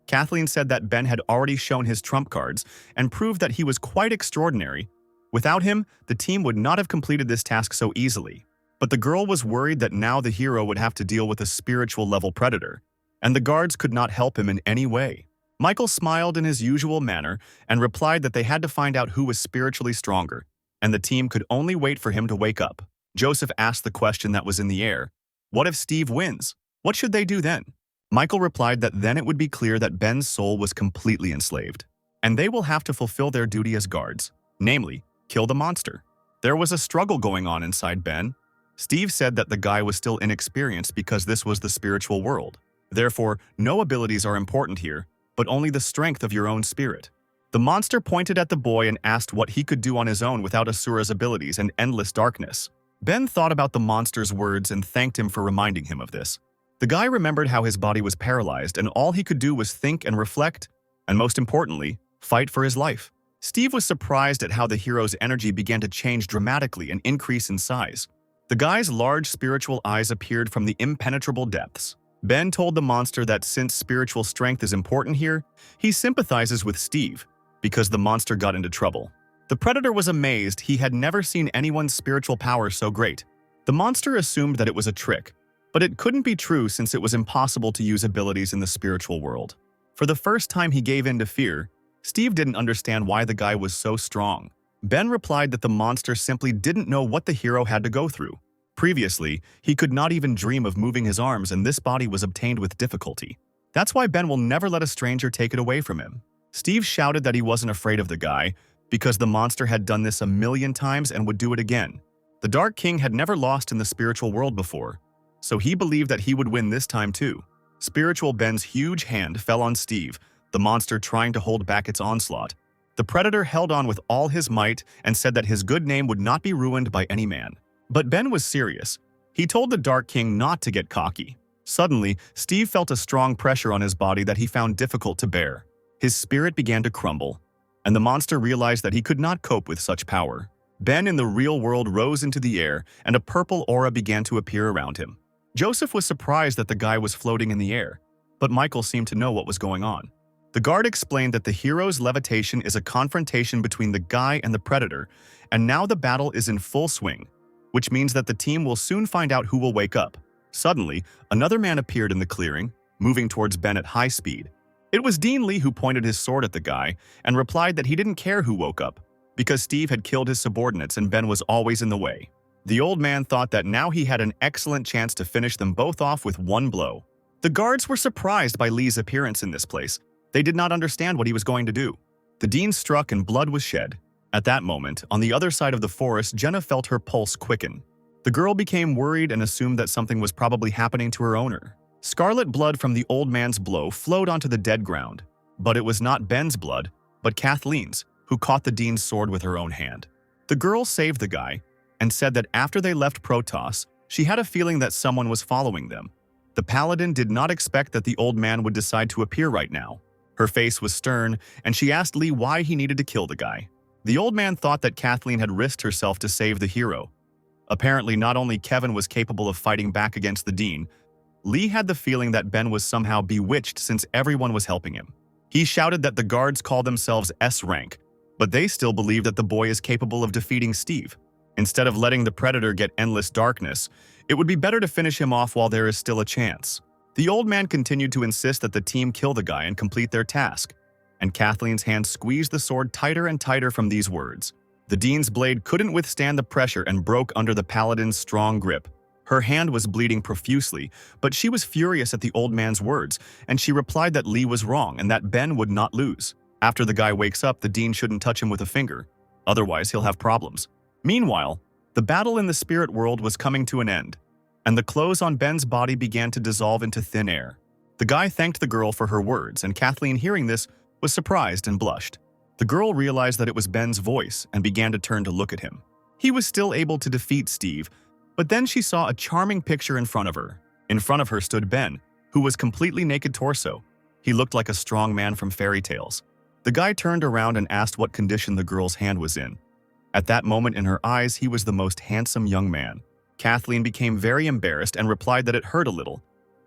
Kathleen said that Ben had already shown his trump cards and proved that he was quite extraordinary. Without him, the team would not have completed this task so easily. But the girl was worried that now the hero would have to deal with a spiritual-level predator, and the guards could not help him in any way. Michael smiled in his usual manner and replied that they had to find out who was spiritually stronger, and the team could only wait for him to wake up. Joseph asked the question that was in the air. What if Steve wins? What should they do then? Michael replied that then it would be clear that Ben's soul was completely enslaved, and they will have to fulfill their duty as guards, namely, kill the monster. There was a struggle going on inside Ben. Steve said that the guy was still inexperienced because this was the spiritual world. Therefore, no abilities are important here, but only the strength of your own spirit. The monster pointed at the boy and asked what he could do on his own without Asura's abilities and endless darkness. Ben thought about the monster's words and thanked him for reminding him of this. The guy remembered how his body was paralyzed and all he could do was think and reflect, and most importantly, fight for his life. Steve was surprised at how the hero's energy began to change dramatically and increase in size. The guy's large spiritual eyes appeared from the impenetrable depths. Ben told the monster that since spiritual strength is important here, he sympathizes with Steve because the monster got into trouble. The predator was amazed. He had never seen anyone's spiritual power so great. The monster assumed that it was a trick, but it couldn't be true since it was impossible to use abilities in the spiritual world. For the first time he gave in to fear. Steve didn't understand why the guy was so strong. Ben replied that the monster simply didn't know what the hero had to go through. Previously, he could not even dream of moving his arms and this body was obtained with difficulty. That's why Ben will never let a stranger take it away from him. Steve shouted that he wasn't afraid of the guy because the monster had done this a million times and would do it again. The Dark King had never lost in the spiritual world before, so he believed that he would win this time too. Spiritual Ben's huge hand fell on Steve, the monster trying to hold back its onslaught. The predator held on with all his might and said that his good name would not be ruined by any man. But Ben was serious. He told the Dark King not to get cocky. Suddenly, Steve felt a strong pressure on his body that he found difficult to bear. His spirit began to crumble, and the monster realized that he could not cope with such power. Ben in the real world rose into the air, and a purple aura began to appear around him. Joseph was surprised that the guy was floating in the air, but Michael seemed to know what was going on. The guard explained that the hero's levitation is a confrontation between the guy and the predator, and now the battle is in full swing, which means that the team will soon find out who will wake up. Suddenly, another man appeared in the clearing, moving towards Ben at high speed. It was Dean Lee who pointed his sword at the guy and replied that he didn't care who woke up, because Steve had killed his subordinates and Ben was always in the way. The old man thought that now he had an excellent chance to finish them both off with one blow. The guards were surprised by Lee's appearance in this place. They did not understand what he was going to do. The Dean struck and blood was shed. At that moment, on the other side of the forest, Jenna felt her pulse quicken. The girl became worried and assumed that something was probably happening to her owner. Scarlet blood from the old man's blow flowed onto the dead ground. But it was not Ben's blood, but Kathleen's, who caught the Dean's sword with her own hand. The girl saved the guy and said that after they left Protoss, she had a feeling that someone was following them. The paladin did not expect that the old man would decide to appear right now. Her face was stern, and she asked Lee why he needed to kill the guy. The old man thought that Kathleen had risked herself to save the hero. Apparently, not only Kevin was capable of fighting back against the Dean, Lee had the feeling that Ben was somehow bewitched since everyone was helping him. He shouted that the guards call themselves S-rank, but they still believe that the boy is capable of defeating Steve. Instead of letting the predator get endless darkness, it would be better to finish him off while there is still a chance. The old man continued to insist that the team kill the guy and complete their task, and Kathleen's hand squeezed the sword tighter and tighter from these words. The Dean's blade couldn't withstand the pressure and broke under the paladin's strong grip. Her hand was bleeding profusely, but she was furious at the old man's words, and she replied that Lee was wrong and that Ben would not lose. After the guy wakes up, the Dean shouldn't touch him with a finger, otherwise he'll have problems. Meanwhile, the battle in the spirit world was coming to an end, and the clothes on Ben's body began to dissolve into thin air. The guy thanked the girl for her words, and Kathleen, hearing this, was surprised and blushed. The girl realized that it was Ben's voice and began to turn to look at him. He was still able to defeat Steve, but then she saw a charming picture in front of her. In front of her stood Ben, who was completely naked torso. He looked like a strong man from fairy tales. The guy turned around and asked what condition the girl's hand was in. At that moment in her eyes, he was the most handsome young man. Kathleen became very embarrassed and replied that it hurt a little.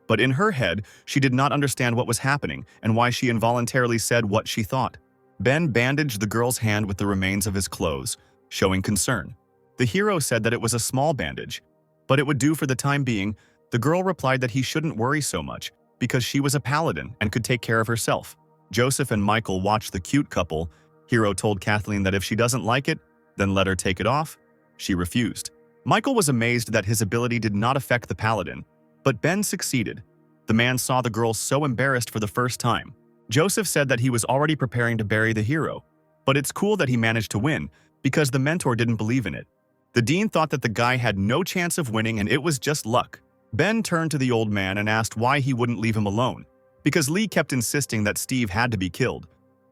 But in her head, she did not understand what was happening and why she involuntarily said what she thought. Ben bandaged the girl's hand with the remains of his clothes, showing concern. The hero said that it was a small bandage, but it would do for the time being. The girl replied that he shouldn't worry so much because she was a paladin and could take care of herself. Joseph and Michael watched the cute couple. Hero told Kathleen that if she doesn't like it, then let her take it off. She refused. Michael was amazed that his ability did not affect the paladin, but Ben succeeded. The man saw the girl so embarrassed for the first time. Joseph said that he was already preparing to bury the hero, but it's cool that he managed to win because the mentor didn't believe in it. The Dean thought that the guy had no chance of winning and it was just luck. Ben turned to the old man and asked why he wouldn't leave him alone, because Lee kept insisting that Steve had to be killed.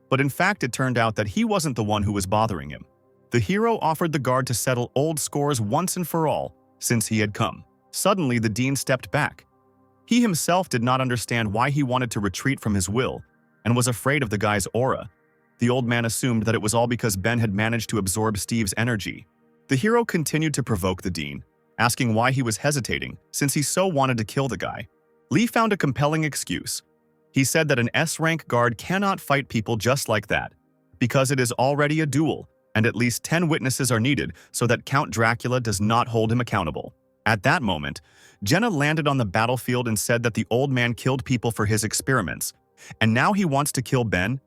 But in fact, it turned out that he wasn't the one who was bothering him. The hero offered the guard to settle old scores once and for all, since he had come. Suddenly, the Dean stepped back. He himself did not understand why he wanted to retreat from his will, and was afraid of the guy's aura. The old man assumed that it was all because Ben had managed to absorb Steve's energy. The hero continued to provoke the Dean, asking why he was hesitating, since he so wanted to kill the guy. Lee found a compelling excuse. He said that an S-rank guard cannot fight people just like that, because it is already a duel, and at least 10 witnesses are needed so that Count Dracula does not hold him accountable. At that moment, Jenna landed on the battlefield and said that the old man killed people for his experiments, and now he wants to kill Ben?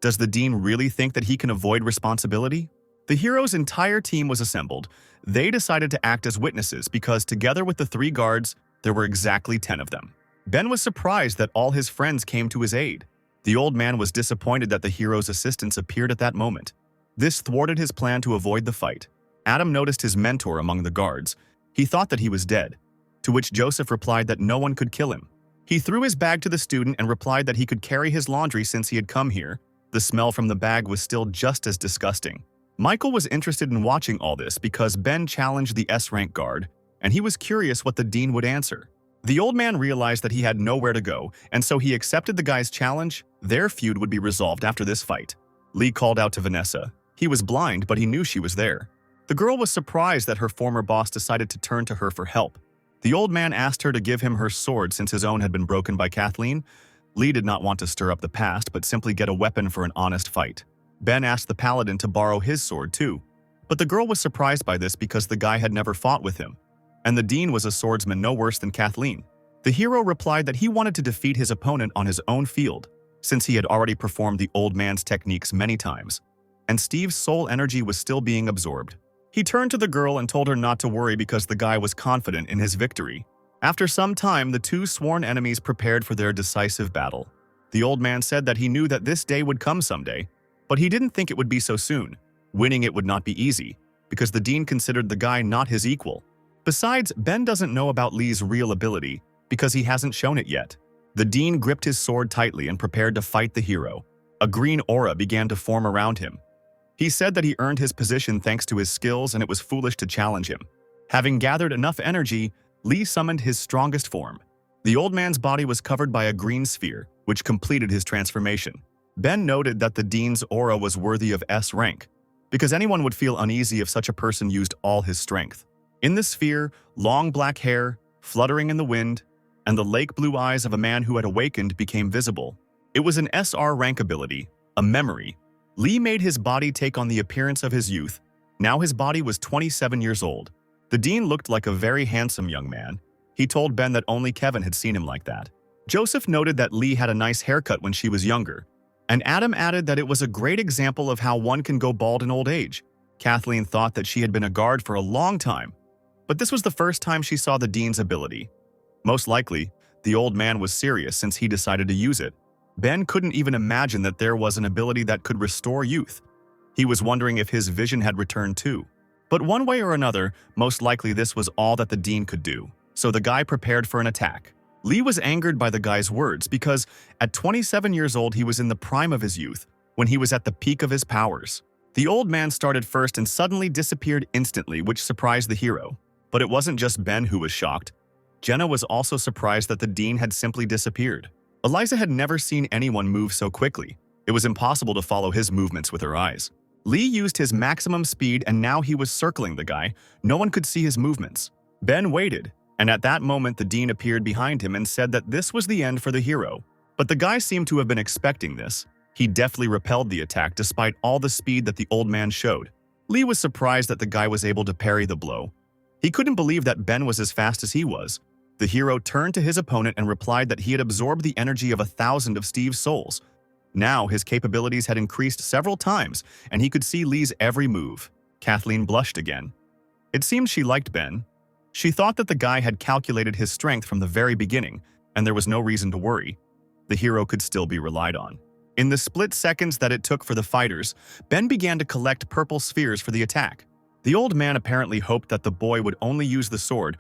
Does the Dean really think that he can avoid responsibility? The hero's entire team was assembled. They decided to act as witnesses because together with the 3 guards, there were exactly 10 of them. Ben was surprised that all his friends came to his aid. The old man was disappointed that the hero's assistants appeared at that moment. This thwarted his plan to avoid the fight. Adam noticed his mentor among the guards. He thought that he was dead, to which Joseph replied that no one could kill him. He threw his bag to the student and replied that he could carry his laundry since he had come here. The smell from the bag was still just as disgusting. Michael was interested in watching all this because Ben challenged the S-rank guard, and he was curious what the dean would answer. The old man realized that he had nowhere to go, and so he accepted the guy's challenge. Their feud would be resolved after this fight. Lee called out to Vanessa. He was blind, but he knew she was there. The girl was surprised that her former boss decided to turn to her for help. The old man asked her to give him her sword since his own had been broken by Kathleen. Lee did not want to stir up the past, but simply get a weapon for an honest fight. Ben asked the paladin to borrow his sword too. But the girl was surprised by this because the guy had never fought with him. And the dean was a swordsman no worse than Kathleen. The hero replied that he wanted to defeat his opponent on his own field, since he had already performed the old man's techniques many times, and Steve's soul energy was still being absorbed. He turned to the girl and told her not to worry because the guy was confident in his victory. After some time, the two sworn enemies prepared for their decisive battle. The old man said that he knew that this day would come someday, but he didn't think it would be so soon. Winning it would not be easy, because the dean considered the guy not his equal. Besides, Ben doesn't know about Lee's real ability because he hasn't shown it yet. The dean gripped his sword tightly and prepared to fight the hero. A green aura began to form around him. He said that he earned his position thanks to his skills and it was foolish to challenge him. Having gathered enough energy, Lee summoned his strongest form. The old man's body was covered by a green sphere, which completed his transformation. Ben noted that the dean's aura was worthy of S rank, because anyone would feel uneasy if such a person used all his strength. In the sphere, long black hair, fluttering in the wind, and the lake blue eyes of a man who had awakened became visible. It was an SR rank ability, a memory. Lee made his body take on the appearance of his youth. Now his body was 27 years old. The dean looked like a very handsome young man. He told Ben that only Kevin had seen him like that. Joseph noted that Lee had a nice haircut when she was younger, and Adam added that it was a great example of how one can go bald in old age. Kathleen thought that she had been a guard for a long time, but this was the first time she saw the dean's ability. Most likely, the old man was serious since he decided to use it. Ben couldn't even imagine that there was an ability that could restore youth. He was wondering if his vision had returned too. But one way or another, most likely this was all that the dean could do. So the guy prepared for an attack. Lee was angered by the guy's words because at 27 years old he was in the prime of his youth, when he was at the peak of his powers. The old man started first and suddenly disappeared instantly, which surprised the hero. But it wasn't just Ben who was shocked. Jenna was also surprised that the dean had simply disappeared. Eliza had never seen anyone move so quickly. It was impossible to follow his movements with her eyes. Lee used his maximum speed and now he was circling the guy. No one could see his movements. Ben waited, and at that moment the dean appeared behind him and said that this was the end for the hero. But the guy seemed to have been expecting this. He deftly repelled the attack despite all the speed that the old man showed. Lee was surprised that the guy was able to parry the blow. He couldn't believe that Ben was as fast as he was. The hero turned to his opponent and replied that he had absorbed the energy of 1,000 of Steve's souls. Now his capabilities had increased several times, and he could see Lee's every move. Kathleen blushed again. It seemed she liked Ben. She thought that the guy had calculated his strength from the very beginning, and there was no reason to worry. The hero could still be relied on. In the split seconds that it took for the fighters, Ben began to collect purple spheres for the attack. The old man apparently hoped that the boy would only use the sword,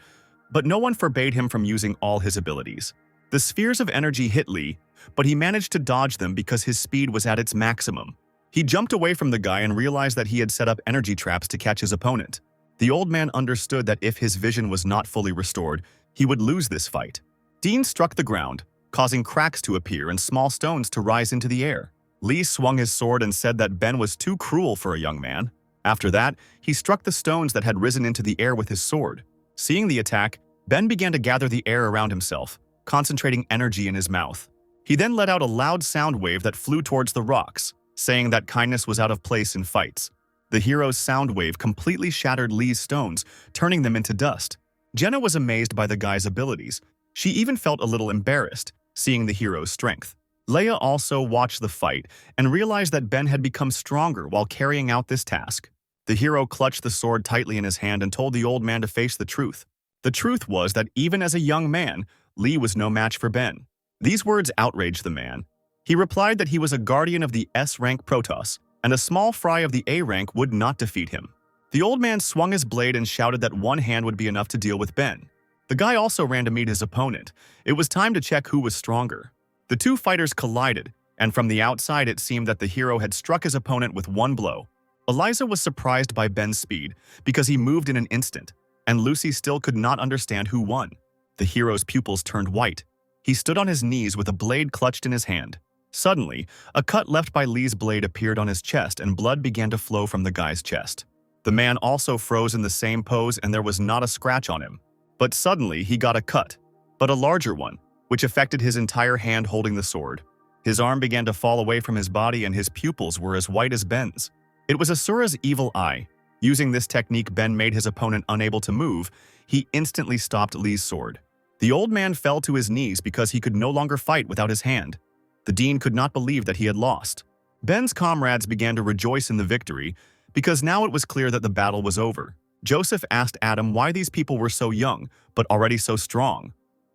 but no one forbade him from using all his abilities. The spheres of energy hit Lee, but he managed to dodge them because his speed was at its maximum. He jumped away from the guy and realized that he had set up energy traps to catch his opponent. The old man understood that if his vision was not fully restored, he would lose this fight. Dean struck the ground, causing cracks to appear and small stones to rise into the air. Lee swung his sword and said that Ben was too cruel for a young man. After that, he struck the stones that had risen into the air with his sword. Seeing the attack, Ben began to gather the air around himself, concentrating energy in his mouth. He then let out a loud sound wave that flew towards the rocks, saying that kindness was out of place in fights. The hero's sound wave completely shattered Lee's stones, turning them into dust. Jenna was amazed by the guy's abilities. She even felt a little embarrassed, seeing the hero's strength. Leia also watched the fight and realized that Ben had become stronger while carrying out this task. The hero clutched the sword tightly in his hand and told the old man to face the truth. The truth was that even as a young man, Lee was no match for Ben. These words outraged the man. He replied that he was a guardian of the S-rank Protoss, and a small fry of the A rank would not defeat him. The old man swung his blade and shouted that one hand would be enough to deal with Ben. The guy also ran to meet his opponent. It was time to check who was stronger. The two fighters collided, and from the outside it seemed that the hero had struck his opponent with one blow. Eliza was surprised by Ben's speed because he moved in an instant, and Lucy still could not understand who won. The hero's pupils turned white. He stood on his knees with a blade clutched in his hand. Suddenly, a cut left by Lee's blade appeared on his chest and blood began to flow from the guy's chest. The man also froze in the same pose and there was not a scratch on him. But suddenly, he got a cut, but a larger one, which affected his entire hand holding the sword. His arm began to fall away from his body and his pupils were as white as Ben's. It was Asura's evil eye. Using this technique, Ben made his opponent unable to move. He instantly stopped Lee's sword. The old man fell to his knees because he could no longer fight without his hand. The dean could not believe that he had lost. Ben's comrades began to rejoice in the victory because now it was clear that the battle was over. Joseph asked Adam why these people were so young, but already so strong.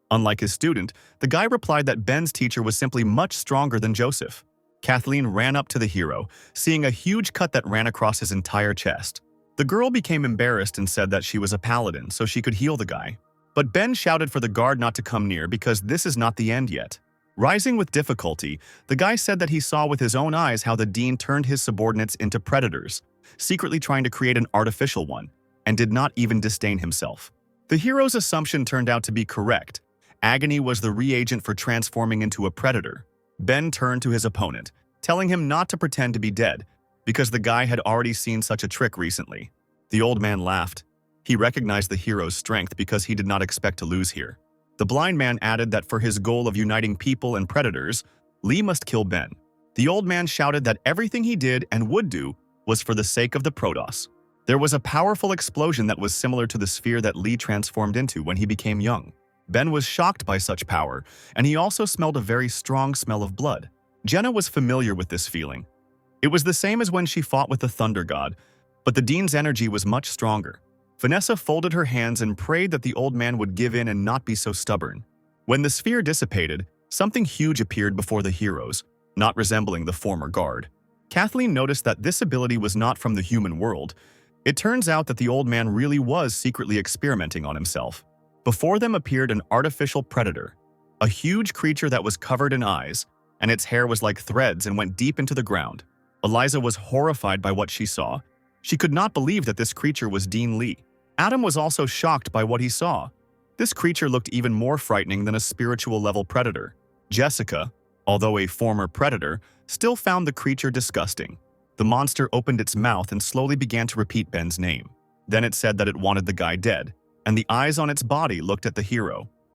Unlike his student, the guy replied that Ben's teacher was simply much stronger than Joseph. Kathleen ran up to the hero, seeing a huge cut that ran across his entire chest. The girl became embarrassed and said that she was a paladin so she could heal the guy. But Ben shouted for the guard not to come near because this is not the end yet. Rising with difficulty, the guy said that he saw with his own eyes how the dean turned his subordinates into predators, secretly trying to create an artificial one, and did not even disdain himself. The hero's assumption turned out to be correct. Agony was the reagent for transforming into a predator. Ben turned to his opponent, telling him not to pretend to be dead, because the guy had already seen such a trick recently. The old man laughed. He recognized the hero's strength because he did not expect to lose here. The blind man added that for his goal of uniting people and predators, Lee must kill Ben. The old man shouted that everything he did and would do was for the sake of the Protoss. There was a powerful explosion that was similar to the sphere that Lee transformed into when he became young. Ben was shocked by such power, and he also smelled a very strong smell of blood. Jenna was familiar with this feeling. It was the same as when she fought with the Thunder God, but the dean's energy was much stronger. Vanessa folded her hands and prayed that the old man would give in and not be so stubborn. When the sphere dissipated, something huge appeared before the heroes, not resembling the former guard. Kathleen noticed that this ability was not from the human world. It turns out that the old man really was secretly experimenting on himself. Before them appeared an artificial predator, a huge creature that was covered in eyes, and its hair was like threads and went deep into the ground. Eliza was horrified by what she saw. She could not believe that this creature was Dean Lee. Adam was also shocked by what he saw. This creature looked even more frightening than a spiritual-level predator. Jessica, although a former predator, still found the creature disgusting. The monster opened its mouth and slowly began to repeat Ben's name. Then it said that it wanted the guy dead, and the eyes on its body looked at the hero.